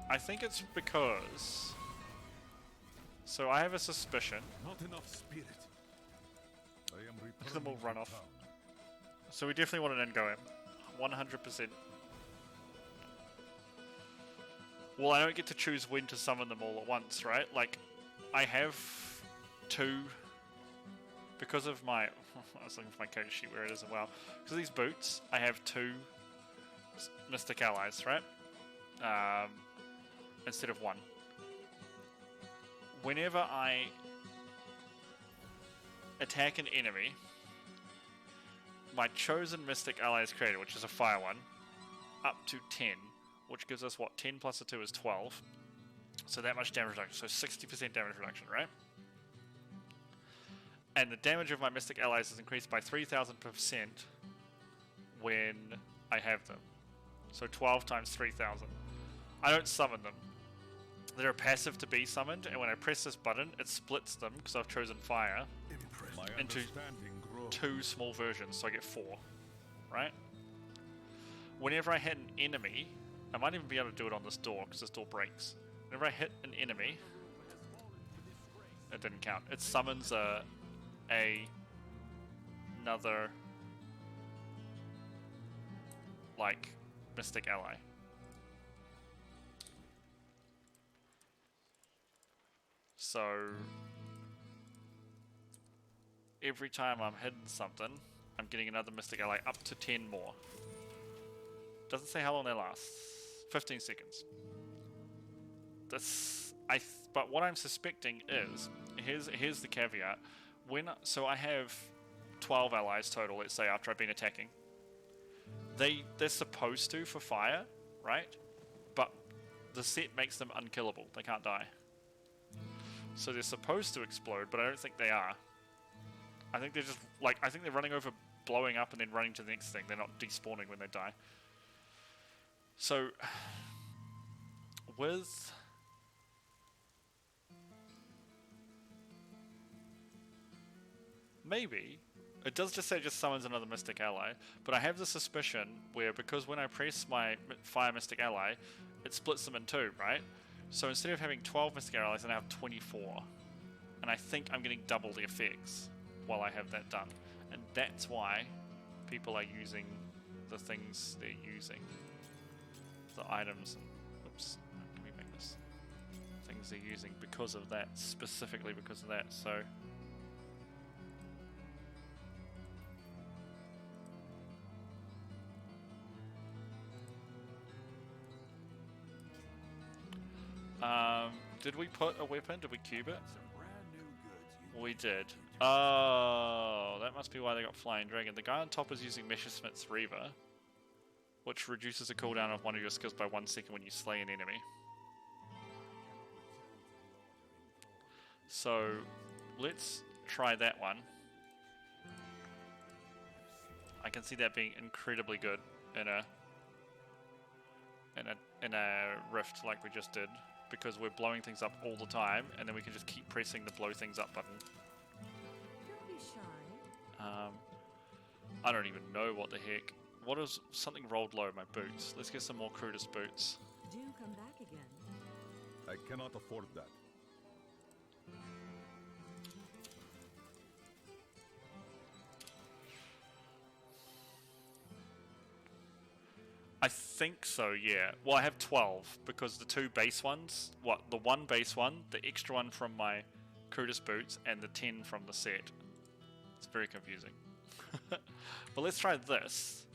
I think it's because... So I have a suspicion. Not enough spirit. I am Look at them all run off. town. So we definitely want an Ingoem. 100%. Well, I don't get to choose when to summon them all at once, right? Like, I have 2... Because of my... I was looking for my character sheet where it is as well. Because of these boots, I have 2 Mystic Allies, right? Instead of 1. Whenever I attack an enemy, my chosen Mystic Ally is created, which is a fire one, up to 10, which gives us what? 10 plus a 2 is 12. So that much damage reduction. So 60% damage reduction, right? And the damage of my Mystic Allies is increased by 3,000% when I have them. So 12 times 3,000. I don't summon them. They're a passive to be summoned, and when I press this button, it splits them, because I've chosen fire, into 2 small versions, so I get 4. Right? Whenever I hit an enemy, I might even be able to do it on this door, because this door breaks. Whenever I hit an enemy, it didn't count. It summons another like Mystic Ally. So every time I'm hitting something, I'm getting another Mystic Ally up to 10 more. Doesn't say how long they last. 15 seconds. But what I'm suspecting is, here's the caveat. So I have 12 allies total, let's say, after I've been attacking. They're supposed to for fire, right? But the set makes them unkillable. They can't die. So they're supposed to explode, but I don't think they are. I think they're just, like, I think they're running over, blowing up, and then running to the next thing. They're not despawning when they die. So, with... Maybe. It does just say it just summons another Mystic Ally, but I have the suspicion where, because when I press my Fire Mystic Ally, it splits them in 2, right? So instead of having 12 Mystic Allies, I now have 24. And I think I'm getting double the effects while I have that done. And that's why people are using the things they're using. The items and... Oops, can we make this? Things they're using because of that, specifically because of that, so... Did we put a weapon? Did we cube it? We did. Oh, that must be why they got Flying Dragon. The guy on top is using Messerschmitt's Reaver, which reduces the cooldown of one of your skills by 1 second when you slay an enemy. So, let's try that one. I can see that being incredibly good in a rift like we just did. because we're blowing things up all the time, and then we can just keep pressing the blow things up button. Don't be shy. I don't even know what the heck. What is something rolled low? My boots. Let's get some more Crudus boots. Do come back again. I cannot afford that. I think so, yeah. Well, I have 12 because the 2 base ones, the 1 base one, the extra one from my Crudus boots, and the 10 from the set. It's very confusing. But let's try this.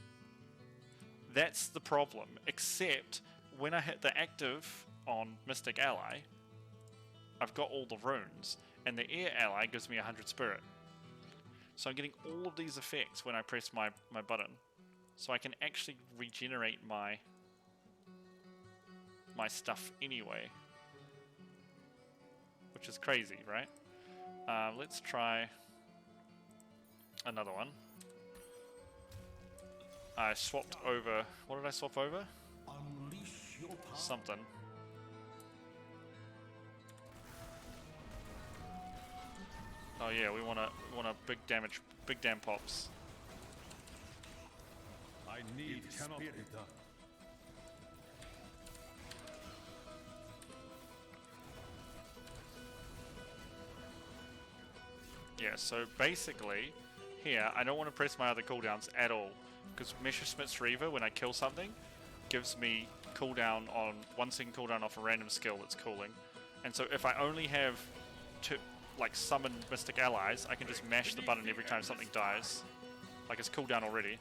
That's the problem, except when I hit the active on Mystic Ally, I've got all the runes, and the air ally gives me 100 spirit. So I'm getting all of these effects when I press my button. So I can actually regenerate my stuff anyway. Which is crazy, right? Let's try another one. I swapped over... What did I swap over? Something. Oh yeah, we want a big damage, big damn pops. I need cannot be done. Yeah, so basically, here, I don't want to press my other cooldowns at all, because Messerschmitt's Reaver, when I kill something, gives me cooldown on 1 second cooldown off a random skill that's cooling. And so if I only have to, like, summon Mystic Allies, I can just mash the button every time something dies. Like, it's cooldown already.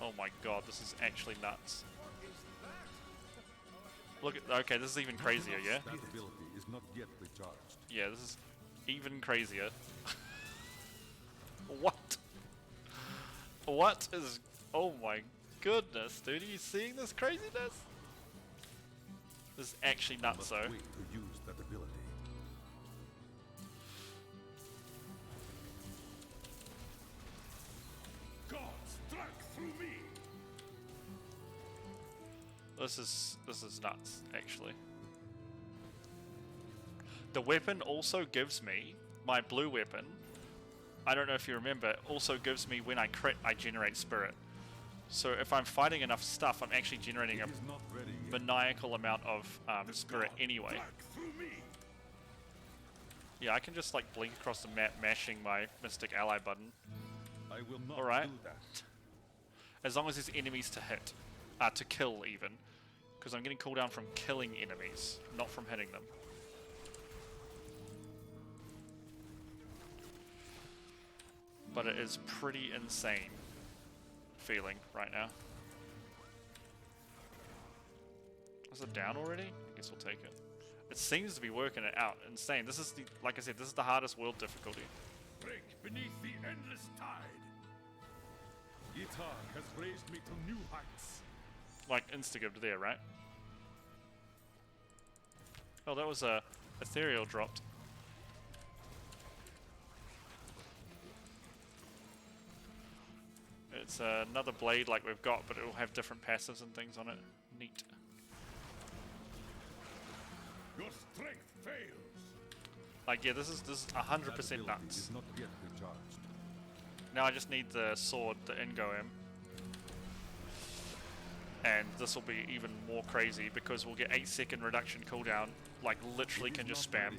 Oh my god, this is actually nuts. Look at, okay, this is even crazier, yeah? That ability is not yet recharged. Yeah, this is even crazier. What? What is... Oh my goodness, dude, are you seeing this craziness? This is actually nuts, though. Wait to use that ability. God, strike through me. This is nuts, actually. The weapon also gives me, my blue weapon, I don't know if you remember, also gives me when I crit, I generate spirit. So if I'm fighting enough stuff, I'm actually generating a maniacal amount of spirit anyway. Yeah, I can just like blink across the map mashing my Mystic Ally button. I will not Alright. do that. As long as there's enemies to hit. To kill even. Because I'm getting cooldown from killing enemies, not from hitting them. But it is pretty insane feeling right now. Is it down already? I guess we'll take it. It seems to be working it out. Insane. This is the, like I said, this is the hardest world difficulty. Break beneath the endless tide. Itar has raised me to new heights. Like insta-gibbed there, right? Oh, that was a ethereal dropped. It's another blade like we've got, but it will have different passives and things on it. Neat. Your strength fails. Like yeah, this is 100% nuts. Is not yet recharged. Now I just need the sword, the Ingoem. And this will be even more crazy because we'll get 8-second reduction cooldown. Like literally can just spam.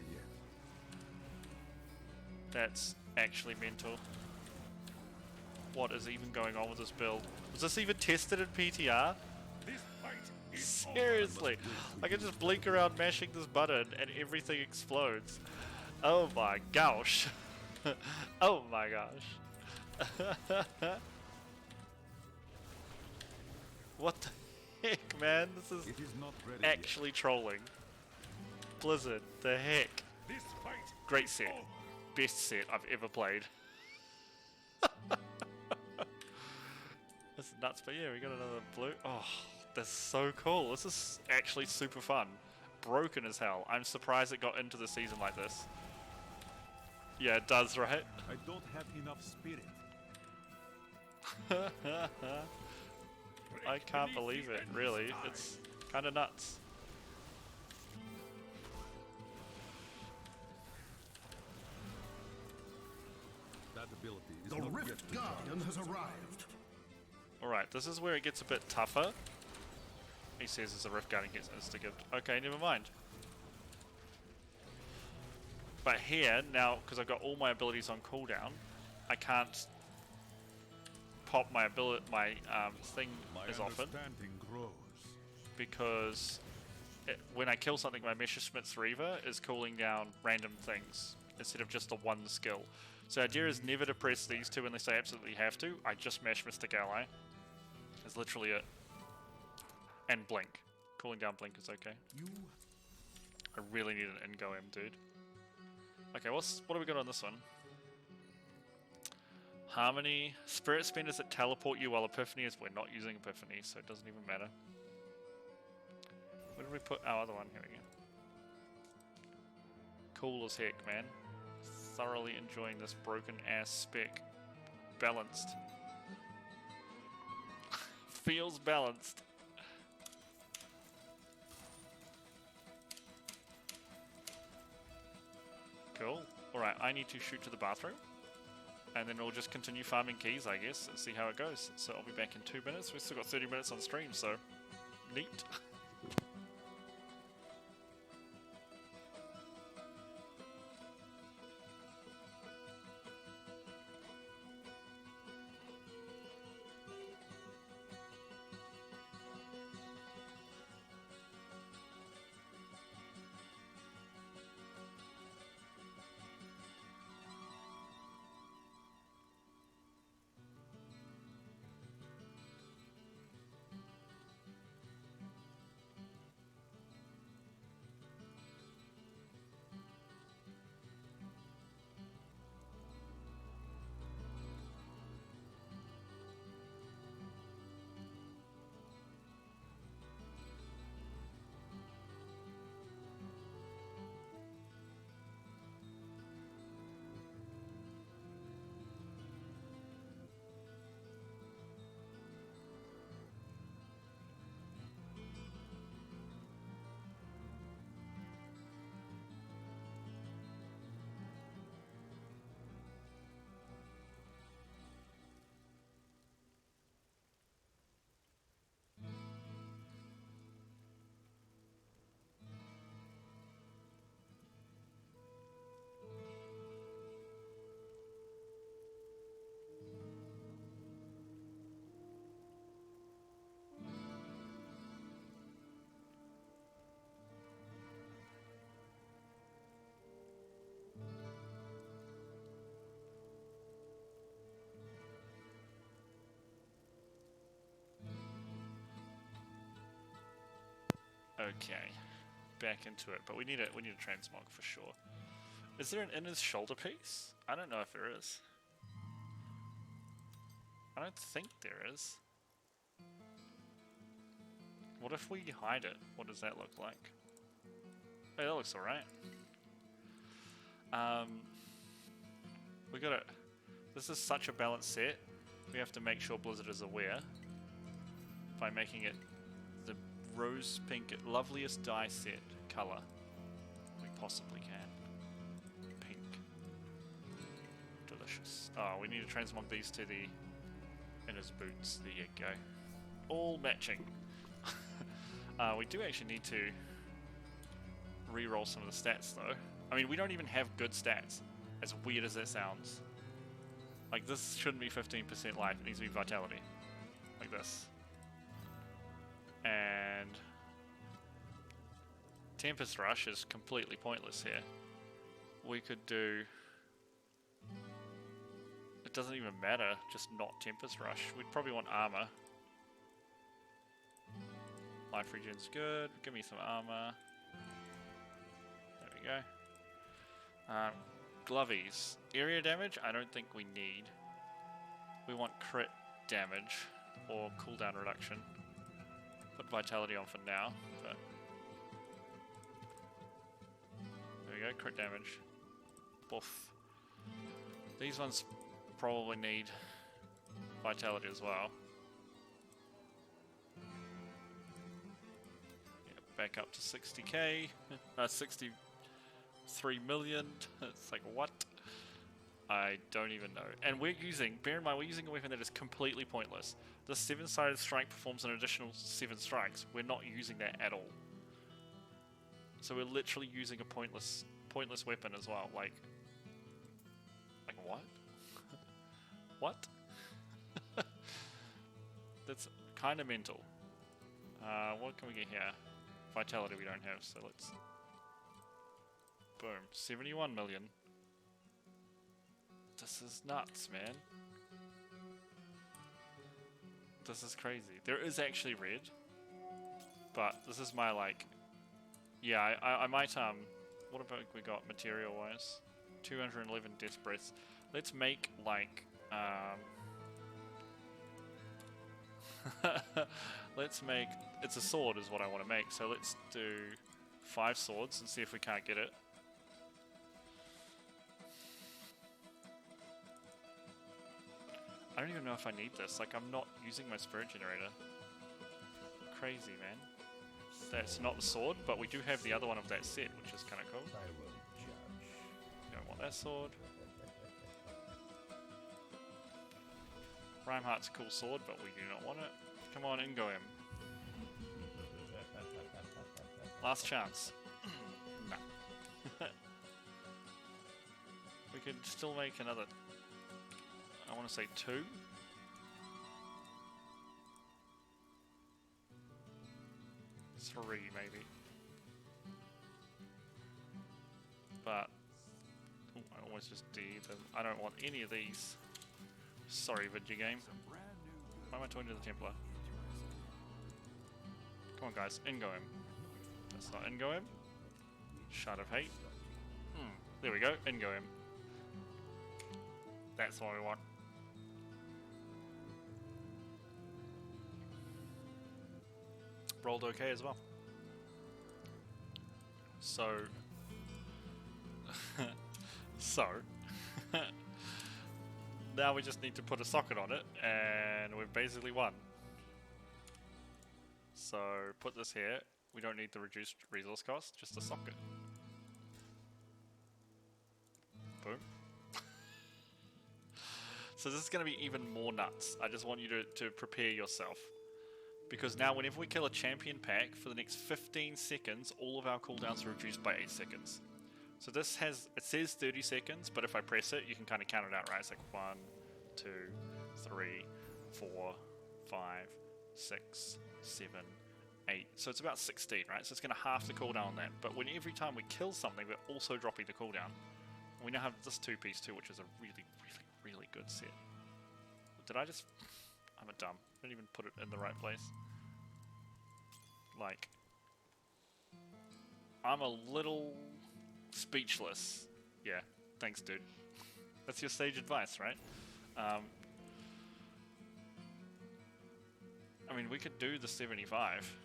That's actually mental. What is even going on with this build? Was this even tested in PTR? Seriously, I can just blink around mashing this button and everything explodes. Oh my gosh. Oh my gosh. What the heck, man? This is actually trolling. Blizzard, the heck. Great set. Best set I've ever played. This is nuts, but yeah, we got another blue. Oh, that's so cool. This is actually super fun. Broken as hell. I'm surprised it got into the season like this. Yeah, it does, right? I don't have enough spirit. I can't believe it, really. It's kind of nuts. That ability is The not yet Rift recharged. Guardian has arrived. Alright, this is where it gets a bit tougher. He says as a Rift Guardian gets insta-gift. Okay, never mind. But here, now, because I've got all my abilities on cooldown, I can't pop my thing My as often. understanding grows. Because when I kill something, my Messerschmitt's Reaver is cooling down random things instead of just the one skill. So the idea is never to press these two unless I absolutely have to. I just mash Mystic Ally. That's literally it. And Blink. Cooling down Blink is okay. I really need an Ingo M, dude. Okay, what do we got on this one? Harmony. Spirit Spenders that teleport you while Epiphany is... We're not using Epiphany, so it doesn't even matter. Where did we put our other one? Here we go. Cool as heck, man. Thoroughly enjoying this broken ass spec. Balanced. Feels balanced. Cool. Alright, I need to shoot to the bathroom. And then we'll just continue farming keys, I guess, and see how it goes. So I'll be back in 2 minutes. We've still got 30 minutes on stream, so... Neat. Okay, back into it, but we need a transmog for sure. Is there an inner shoulder piece? I don't know if there is. I don't think there is. What if we hide it? What does that look like? Hey, that looks alright. We got it. This is such a balanced set. We have to make sure Blizzard is aware by making it the rose pink, loveliest dye set color we possibly can. Pink. Delicious. Oh, we need to transmog these to the inner's boots. There you go. All matching. We do actually need to re-roll some of the stats though. I mean, we don't even have good stats, as weird as that sounds. Like, this shouldn't be 15% life, it needs to be vitality. Like this. And Tempest Rush is completely pointless here. We could do... It doesn't even matter, just not Tempest Rush. We'd probably want armor. Life regen's good, give me some armor. There we go. Glovies. Area damage, I don't think we need. We want crit damage or cooldown reduction. Put vitality on for now, but there we go, crit damage. Boof. These ones probably need vitality as well. Yeah, back up to 60k, 63 million. It's like, what? I don't even know. And we're using, bear in mind, we're using a weapon that is completely pointless. The 7-sided strike performs an additional 7 strikes. We're not using that at all. So we're literally using a pointless weapon as well. Like what? What? That's kind of mental. What can we get here? Vitality we don't have, so let's... Boom. 71 million. This is nuts, man. This is crazy. There is actually red. But this is my, like... Yeah, I might, what about we got material-wise? 211 death breaths. Let's make, like, let's make... It's a sword is what I want to make, so let's do 5 swords and see if we can't get it. I don't even know if I need this, like I'm not using my spirit generator. Crazy, man. That's not the sword, but we do have the other one of that set, which is kind of cool. I will judge. Don't want that sword. Reinhardt's a cool sword, but we do not want it. Come on, in go him. Last chance. No. We could still make another... I want to say 2. Three, maybe. But... Ooh, I almost just did them. I don't want any of these. Sorry, video game. Why am I talking to the Templar? Come on, guys. In-go him. That's not in-go him. Shard of Hate. There we go. In-go him. That's what we want. Rolled okay as well. So... now we just need to put a socket on it, and we've basically won. So, put this here. We don't need the reduced resource cost, just a socket. Boom. So this is going to be even more nuts. I just want you to prepare yourself. Because now whenever we kill a champion pack, for the next 15 seconds, all of our cooldowns are reduced by 8 seconds. So this has, it says 30 seconds, but if I press it, you can kind of count it out, right? It's like 1, 2, 3, 4, 5, 6, 7, 8. So it's about 16, right? So it's going to half the cooldown on that. But when every time we kill something, we're also dropping the cooldown. We now have this 2-piece too, which is a really, really, really good set. Did I just... I'm a dumb. I didn't even put it in the right place. Like... I'm a little... speechless. Yeah, thanks, dude. That's your sage advice, right? I mean, we could do the 75.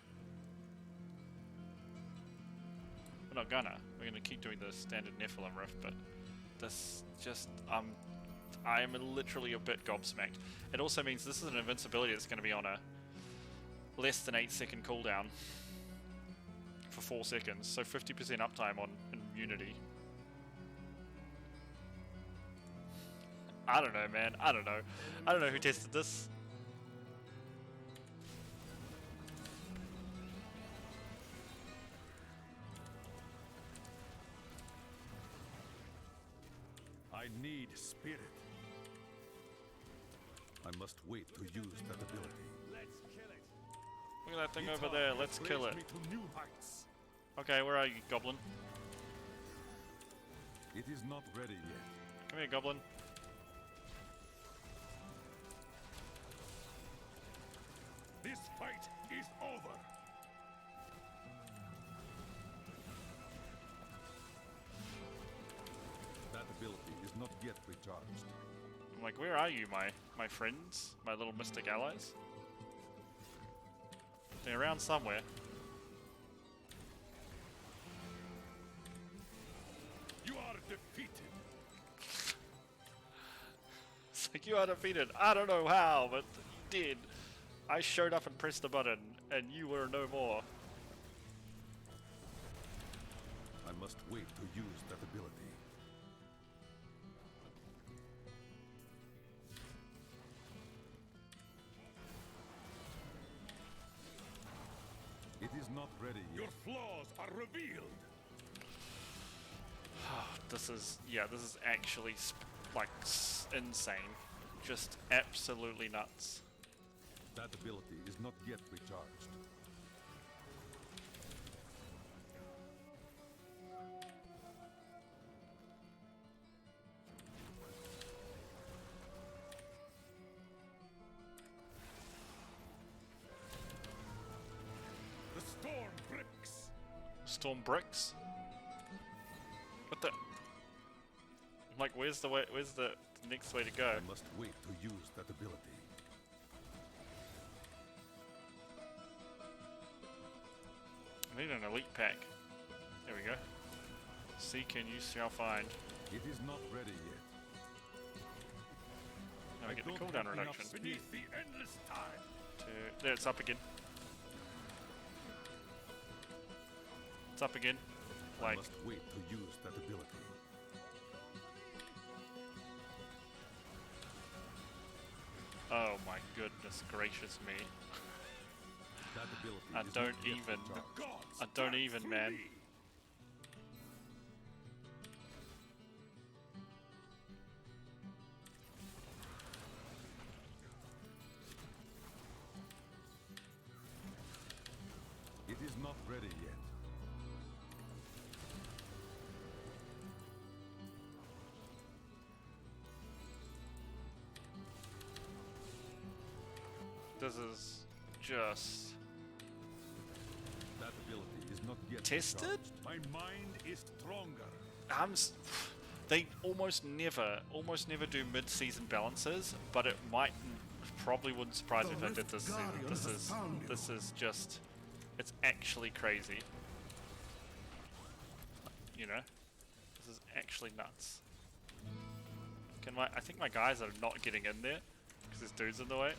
We're not gonna. We're gonna keep doing the standard Nephilim riff, but this just, I am literally a bit gobsmacked. It also means this is an invincibility that's gonna be on a less than 8-second cooldown for 4 seconds, so 50% uptime on immunity. I don't know, man. I don't know. I don't know who tested this. I need spirit. I must wait to use that ability. Let's kill it. Look at that thing over there. Let's kill it. Me to new heights. Okay, where are you, Goblin? It is not ready yet. Come here, Goblin. This fight is over. That ability is not yet recharged. I'm like, where are you, my friends? My little mystic allies? They're around somewhere. You are defeated. It's like, you are defeated. I don't know how, but you did. I showed up and pressed the button, and you were no more. I must wait to use that ability. ready yet. Your flaws are revealed. This is actually insane. Just absolutely nuts. That ability is not yet recharged. The storm bricks. Storm bricks? What the? Like, where's the next way to go? I must wait to use that ability. I need an elite pack. There we go. Seek and you shall find. It is not ready yet. Now we get the cooldown reduction. Beneath the endless time. There, it's up again. It's up again. I must wait to use that ability. Oh my goodness gracious me. That ability I is don't not yet even. recharged. I don't even, man. It is not ready yet. This is just That ability is not yet tested. recharged. My mind is stronger. They almost never do mid-season balances, but it might probably wouldn't surprise me if they did this season. This is just, it's actually crazy. You know, this is actually nuts. I think my guys are not getting in there because there's dudes in the way.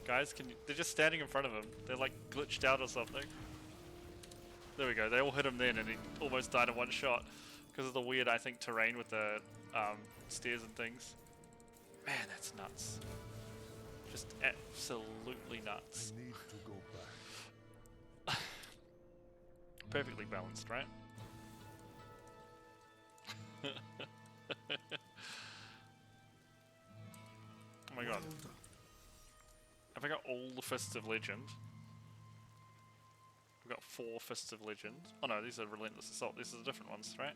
Guys, they're just standing in front of him. They're like glitched out or something. There we go, they all hit him then and he almost died in one shot because of the weird, I think, terrain with the stairs and things. Man, that's nuts. Just absolutely nuts. I need to go back. Perfectly balanced, right? Oh my god. Have I got all the Fists of Legend? We've got 4 Fists of Legend. Oh no, these are Relentless Assault. These are the different ones, right?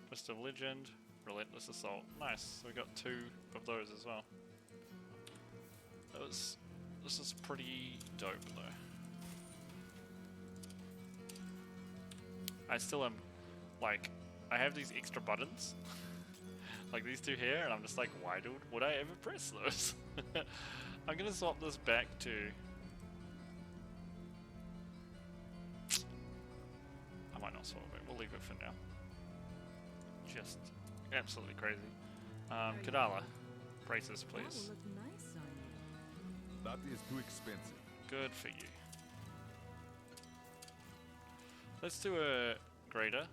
Fist of Legend, Relentless Assault. Nice. So we got 2 of those as well. This is pretty dope though. I still am, like, I have these extra buttons. Like these 2 here, and I'm just like, why would I ever press those? I'm gonna swap this back to... I might not swap it, we'll leave it for now. Just absolutely crazy. Kadala, braces please. That will look nice on you. That is too expensive. Good for you. Let's do a grader.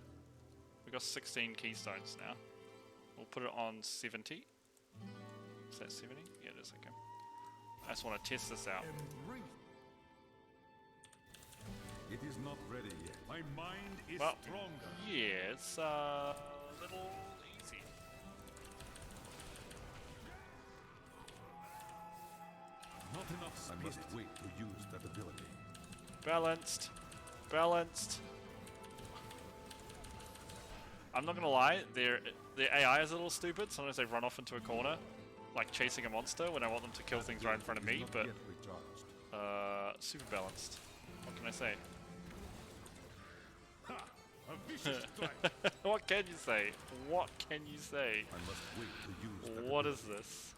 We got 16 keystones now. We'll put it on 70. Is that 70? Yeah, it is, okay. I just want to test this out. It is not ready yet. My mind is stronger. Yeah, it's a little easy. Not enough spirit. I must wait to use that ability. Balanced. Balanced. I'm not gonna lie, their AI is a little stupid. Sometimes they run off into a corner, like chasing a monster when I want them to kill things right in front of me, but super balanced. What can I say? Ha! A vicious strike. What can you say? What can you say? I must wait to use that What ability. is this?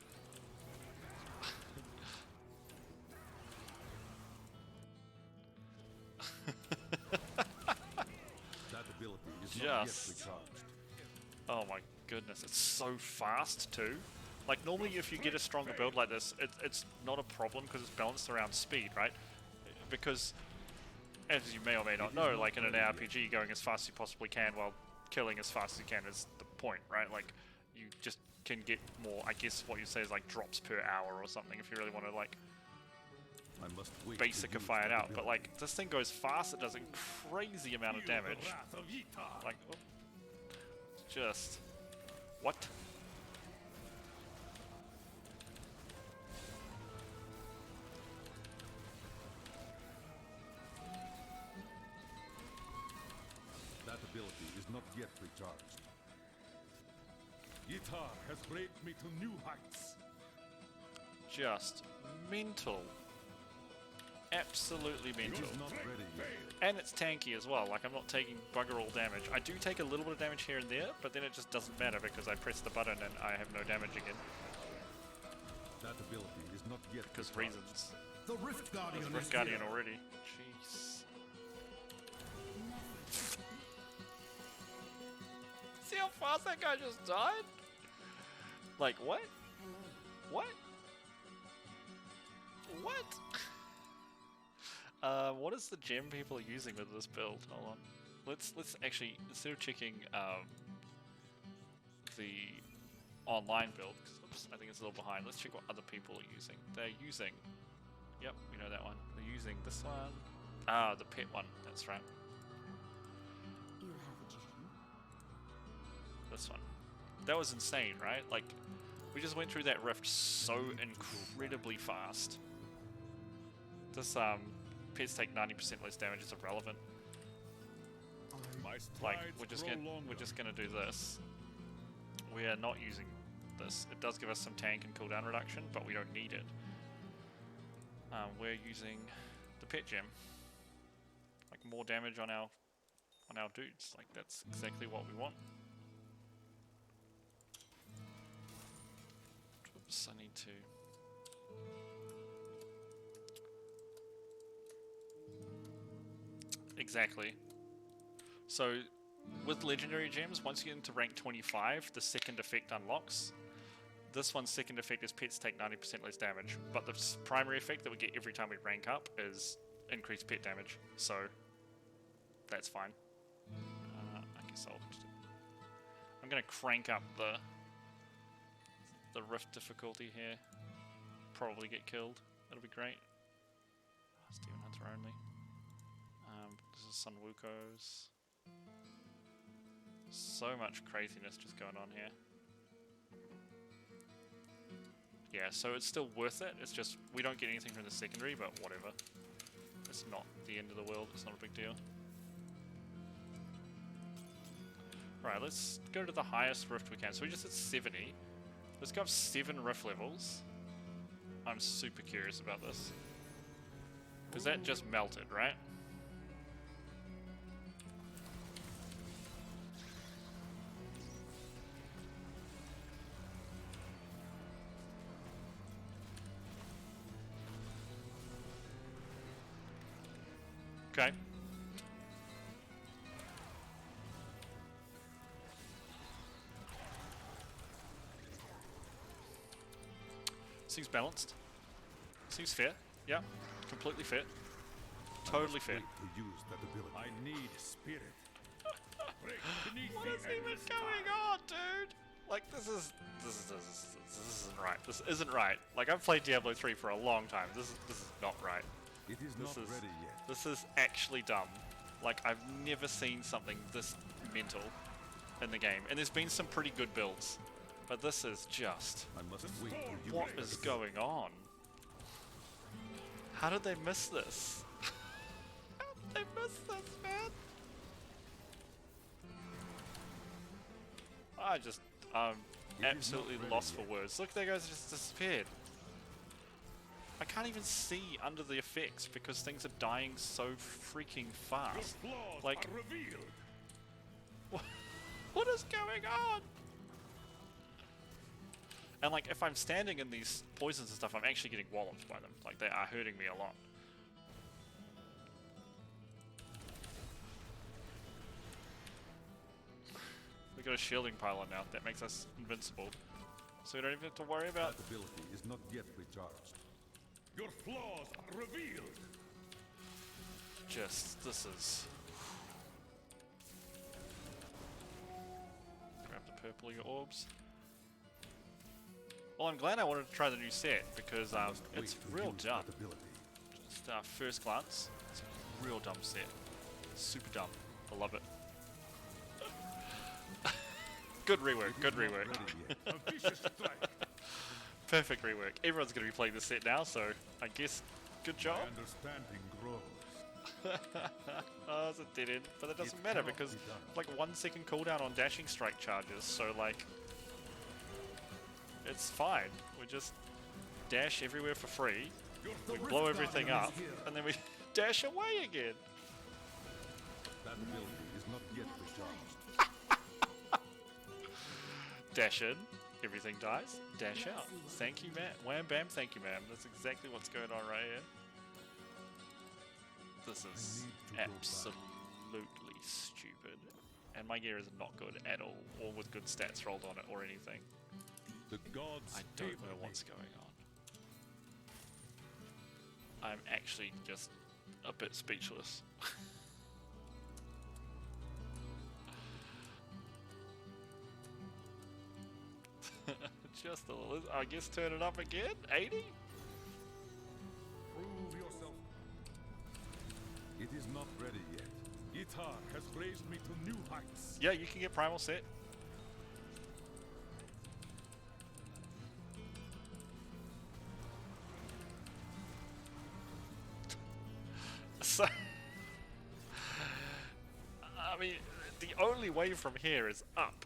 That ability is not yet recharged. Oh my goodness, it's so fast too. Like normally if you get a stronger build like this, it's not a problem because it's balanced around speed, right? Because, as you may or may not know, like in an RPG, going as fast as you possibly can while killing as fast as you can is the point, right? Like, you just can get more, I guess what you say is like drops per hour or something if you really want to like I must wait basicify it out. But like this thing goes fast, it does a crazy amount of damage. Like, oh, just what? That ability is not yet recharged. Yitar has raised me to new heights. Just mental. Absolutely mental. Not ready yet. And it's tanky as well, like I'm not taking bugger all damage. I do take a little bit of damage here and there, but then it just doesn't matter because I press the button and I have no damage again. That ability is not yet Because recharged. reasons. The Rift Guardian There's Rift Guardian already. Jeez. See how fast that guy just died? Like, what? What? What? What is the gem people are using with this build? Hold on. Let's actually, instead of checking the online build, 'cause, oops, I think it's a little behind. Let's check what other people are using. They're using, yep, we know that one. They're using this one. Ah, the pet one. That's right. You have a gem. This one. That was insane, right? Like, we just went through that rift so incredibly fast. This pets take 90% less damage is irrelevant. Like we're just gonna do this. We are not using this. It does give us some tank and cooldown reduction, but we don't need it. We're using the pet gem. Like more damage on our dudes. Like that's exactly what we want. Oops, I need to. Exactly. So, with legendary gems, once you get into rank 25, the second effect unlocks. This one's second effect is pets take 90% less damage, but the primary effect that we get every time we rank up is increased pet damage, so that's fine. I guess I'm gonna crank up the rift difficulty here. Probably get killed. That'll be great. Steven Hunter only. This is Sun Wukos. So much craziness just going on here. Yeah, so it's still worth it. It's just we don't get anything from the secondary, but whatever. It's not the end of the world. It's not a big deal. Right, let's go to the highest rift we can. So we just hit 70. Let's go up 7 rift levels. I'm super curious about this. Because that just melted, right? Okay. Seems balanced. Seems fair. Yeah, completely fair. Totally fair. To use that ability. I need spirit. What is even going on, dude? Like this isn't right. This isn't right. Like I've played Diablo 3 for a long time. This is not right. It is not ready yet. This is actually dumb. Like I've never seen something this mental in the game. And there's been some pretty good builds. But this is just... I must wait for you. What is going on? How did they miss this? How did they miss this, man? I just... absolutely lost for words. Look, that guy's just disappeared. I can't even see under the effects because things are dying so freaking fast. Like... What is going on? And like, if I'm standing in these poisons and stuff, I'm actually getting walloped by them. Like, they are hurting me a lot. We got a shielding pylon now. That makes us invincible. So we don't even have to worry about... That ability is not yet recharged. Your flaws are revealed! Just, this is... Grab the purple orbs. Well, I'm glad I wanted to try the new set because it's real dumb. Just first glance, it's a real dumb set. Super dumb. I love it. Good rework. Good rework. Perfect rework. Everyone's going to be playing this set now, so I guess good job. Understanding grows. Oh, it's a dead end, but that doesn't matter because like 1 second cooldown on dashing strike charges, so like it's fine. We just dash everywhere for free, we blow everything up, and then we dash away again. That ability is not yet recharged. Dash in, everything dies, dash out. Thank you, ma'am. Wham bam, thank you, ma'am. That's exactly what's going on right here. This is absolutely stupid. And my gear is not good at all, or with good stats rolled on it or anything. The gods I don't know what's going on. I'm actually just a bit speechless. Just a little, I guess turn it up again? 80? Prove yourself. It is not ready yet. Guitar has raised me to new heights. Yeah, you can get primal set. So, I mean, the only way from here is up.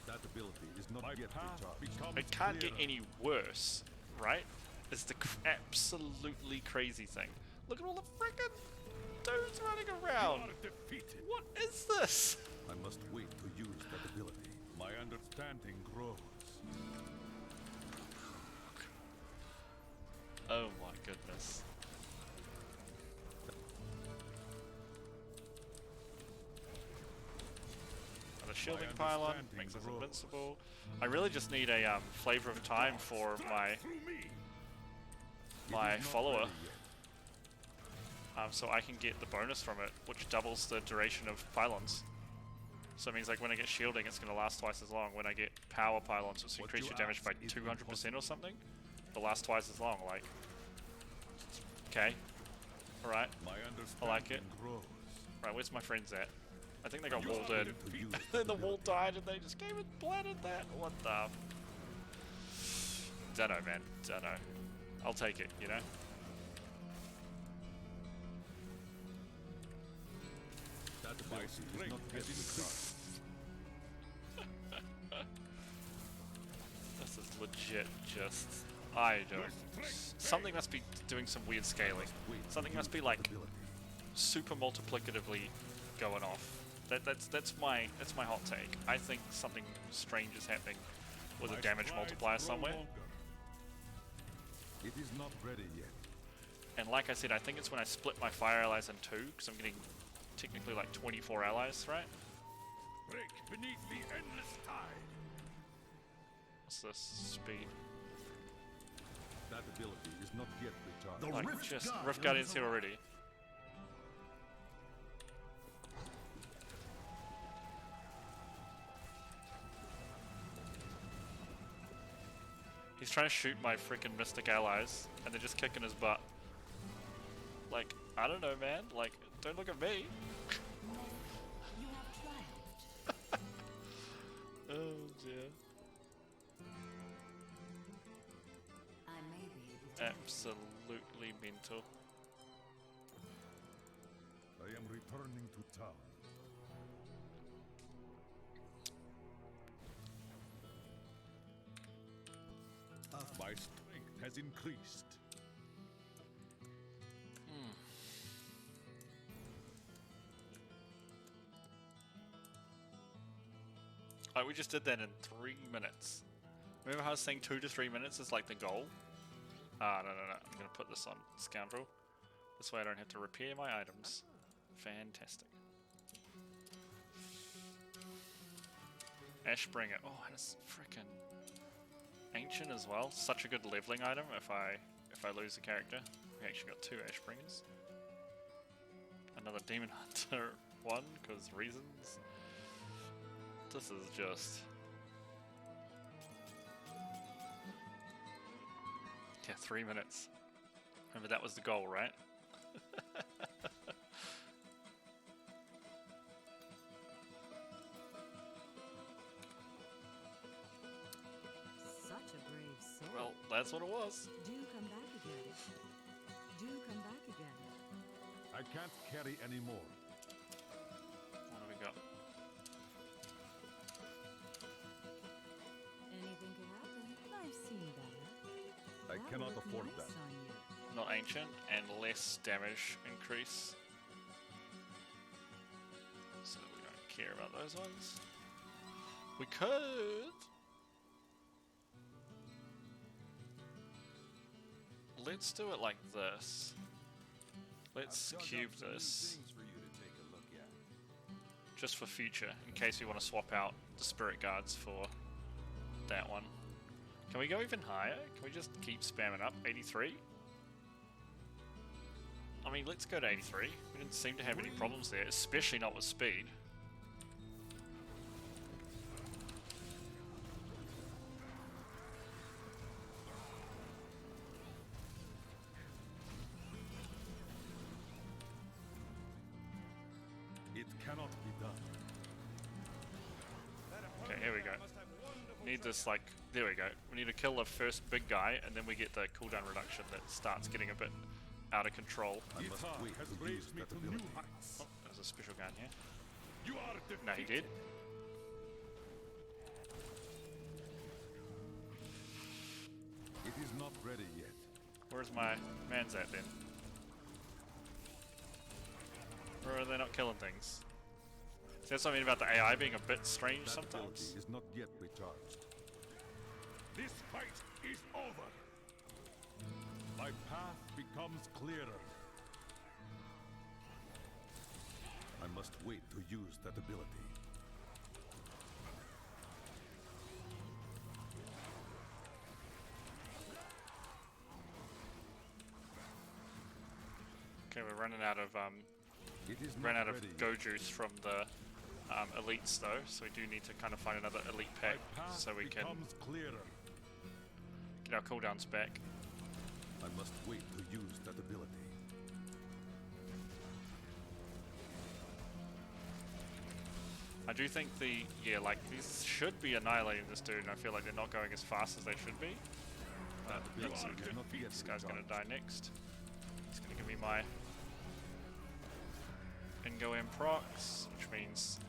That ability is not yet recharged. It can't get any worse, right? It's the absolutely crazy thing. Look at all the frickin' dudes running around. What is this? I must wait to use that ability. My understanding grows. Oh my goodness. And a shielding pylon makes us invincible. I really just need a flavor of time for my follower. So I can get the bonus from it, which doubles the duration of pylons. So it means like when I get shielding, it's going to last twice as long. When I get power pylons, which increase your damage by 200% or something, it'll last twice as long. Like, okay, all right, I like it. Right, where's my friends at? I think they got walled in. Then the wall died, and they just came and planted that. What the? Dunno, man. Dunno. I'll take it. You know. That device is not yet recharged. This is legit just... I don't... Something must be doing some weird scaling. Something must be like super multiplicatively going off. That's my hot take. I think something strange is happening with a damage multiplier somewhere. It is not ready yet. And like I said, I think it's when I split my fire allies in two, because I'm getting technically like 24 allies, right? Break beneath the endless tide. What's this? Speed. That ability is not yet recharged. Like, just Rift Guardian's here already. He's trying to shoot my freaking Mystic allies, and they're just kicking his butt. Like, I don't know, man. Like, don't look at me. You have triumphed. Oh dear. I may be able to Absolutely mental. I am returning to town. My strength has increased. Like, we just did that in 3 minutes. Remember how I was saying 2 to 3 minutes is like the goal? Ah, no. I'm gonna put this on Scoundrel. This way I don't have to repair my items. Fantastic. Ashbringer. Oh, and it's frickin' ancient as well. Such a good leveling item if I lose a character. We actually got 2 Ashbringers. Another Demon Hunter 1, because reasons. This is just... Yeah, 3 minutes. Remember, that was the goal, right? Such a brave soul. Well, that's what it was. Do come back again. Do come back again. I can't carry any more. What have we got? Anything could happen. I've seen better. I That cannot looked afford nice that. on you. Not ancient, and less damage increase. So we don't care about those ones. We could... Let's do it like this. Let's cube this. Just for future, in case we want to swap out the spirit guards for that one. Can we go even higher? Can we just keep spamming up? 83? I mean, let's go to 83. We didn't seem to have any problems there, especially not with speed. It cannot be done. Okay, here we go. Need this, like, there we go. We need to kill the first big guy, and then we get the cooldown reduction that starts getting a bit out of control. I must Ita wait has to use raised me that to ability. new heights. Oh, there's a special gun here. You are defeated. No, he did. It is not ready yet. Where's my man's at then? Or are they not killing things? Is that something about the AI being a bit strange That sometimes? ability is not yet recharged. This fight is over. My path becomes clearer. I must wait to use that ability. Okay, we're running out of It is ran not out of ready go yet. juice from the elites though, so we do need to kind of find another elite pack My path so we can becomes clearer. get our cooldowns back. I must wait to use that ability. I do think like these should be annihilating this dude, and I feel like they're not going as fast as they should be. But that's ability okay. is not yet This guy's gonna recharged. die next. He's gonna give me my Ingo M procs, which means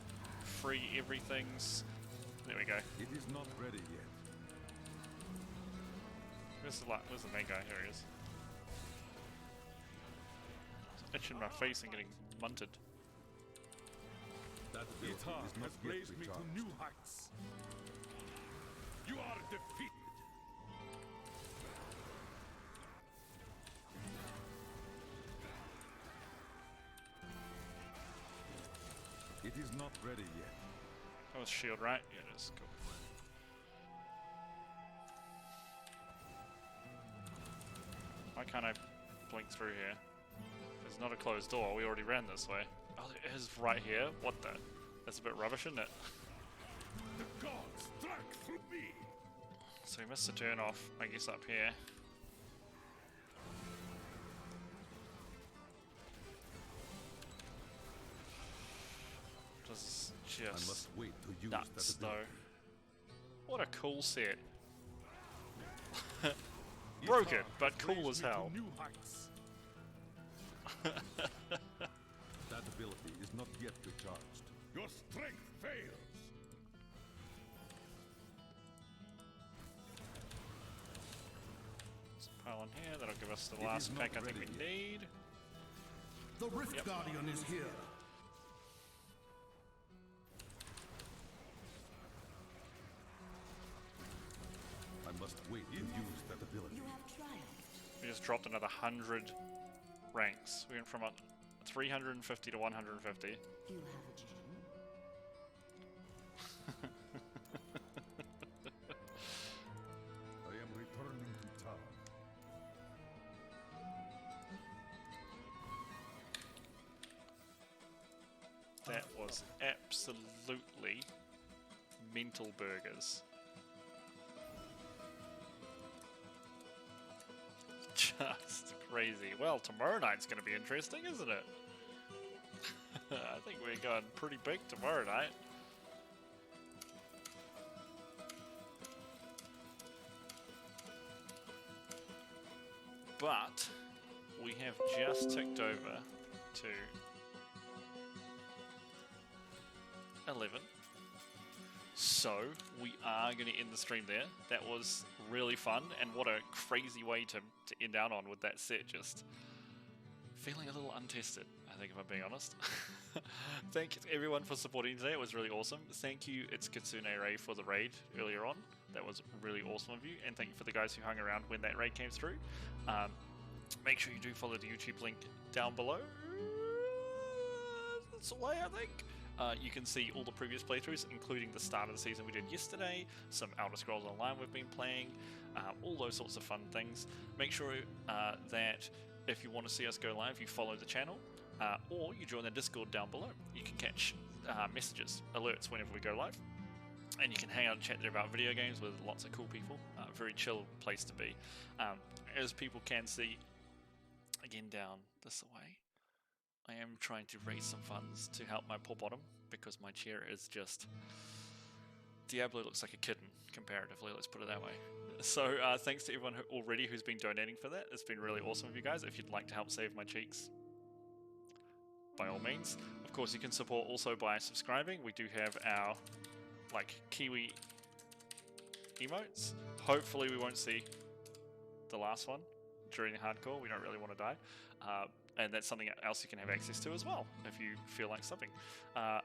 free everything's. There we go. It is not ready yet. Where's the main guy? Here he is. It's itching my face and getting munted. That ability Ita is not has yet raised me to recharged. new heights. You are defeated. It is not ready yet. That was shield, right? Yeah, it is. Cool. Why can't I blink through here? There's not a closed door. We already ran this way. Oh, there is right here. What the? That's a bit rubbish, isn't it? The gods strike through me. So we missed the turn off, I guess, up here. This is I just must wait to use nuts, that though. ability. What a cool set. Broken, Ita but has cool raised as me to hell. new heights. That ability is not yet recharged. Your strength fails. Let's pile on here, that'll give us the It last is not pack I think ready we yet. need. The Rift Yep. Guardian is here. I must wait to use that ability. You have triumphed. We just dropped another 100 ranks. We went from 350 to 150. You have a gem. I am returning to town. That was absolutely mental burgers. Just crazy. Well, tomorrow night's going to be interesting, isn't it? I think we're going pretty big tomorrow night. But we have just ticked over to 11. So we are going to end the stream there. That was really fun, and what a crazy way to end out on with that set. Just feeling a little untested, I think, if I'm being honest. Thank you to everyone for supporting today. It was really awesome. Thank you, it's Kitsune Ray, for the raid earlier on. That was really awesome of you, and thank you for the guys who hung around when that raid came through. Make sure you do follow the YouTube link down below. That's the way, I think. You can see all the previous playthroughs, including the start of the season we did yesterday, some Elder Scrolls Online we've been playing, all those sorts of fun things. Make sure that if you want to see us go live, you follow the channel, or you join the Discord down below. You can catch messages, alerts whenever we go live, and you can hang out and chat there about video games with lots of cool people. Very chill place to be. As people can see, again down this way, I am trying to raise some funds to help my poor bottom, because my chair is just... Diablo looks like a kitten, comparatively, let's put it that way. So thanks to everyone who's been donating for that. It's been really awesome of you guys. If you'd like to help save my cheeks, by all means. Of course, you can support also by subscribing. We do have our, Kiwi emotes. Hopefully we won't see the last one during hardcore. We don't really want to die. And that's something else you can have access to as well, if you feel like something. I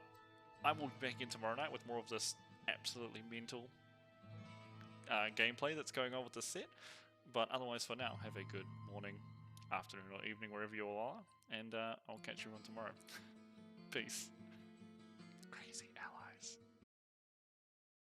will be back in tomorrow night with more of this absolutely mental gameplay that's going on with this set. But otherwise, for now, have a good morning, afternoon, or evening, wherever you all are. And I'll catch you on tomorrow. Peace.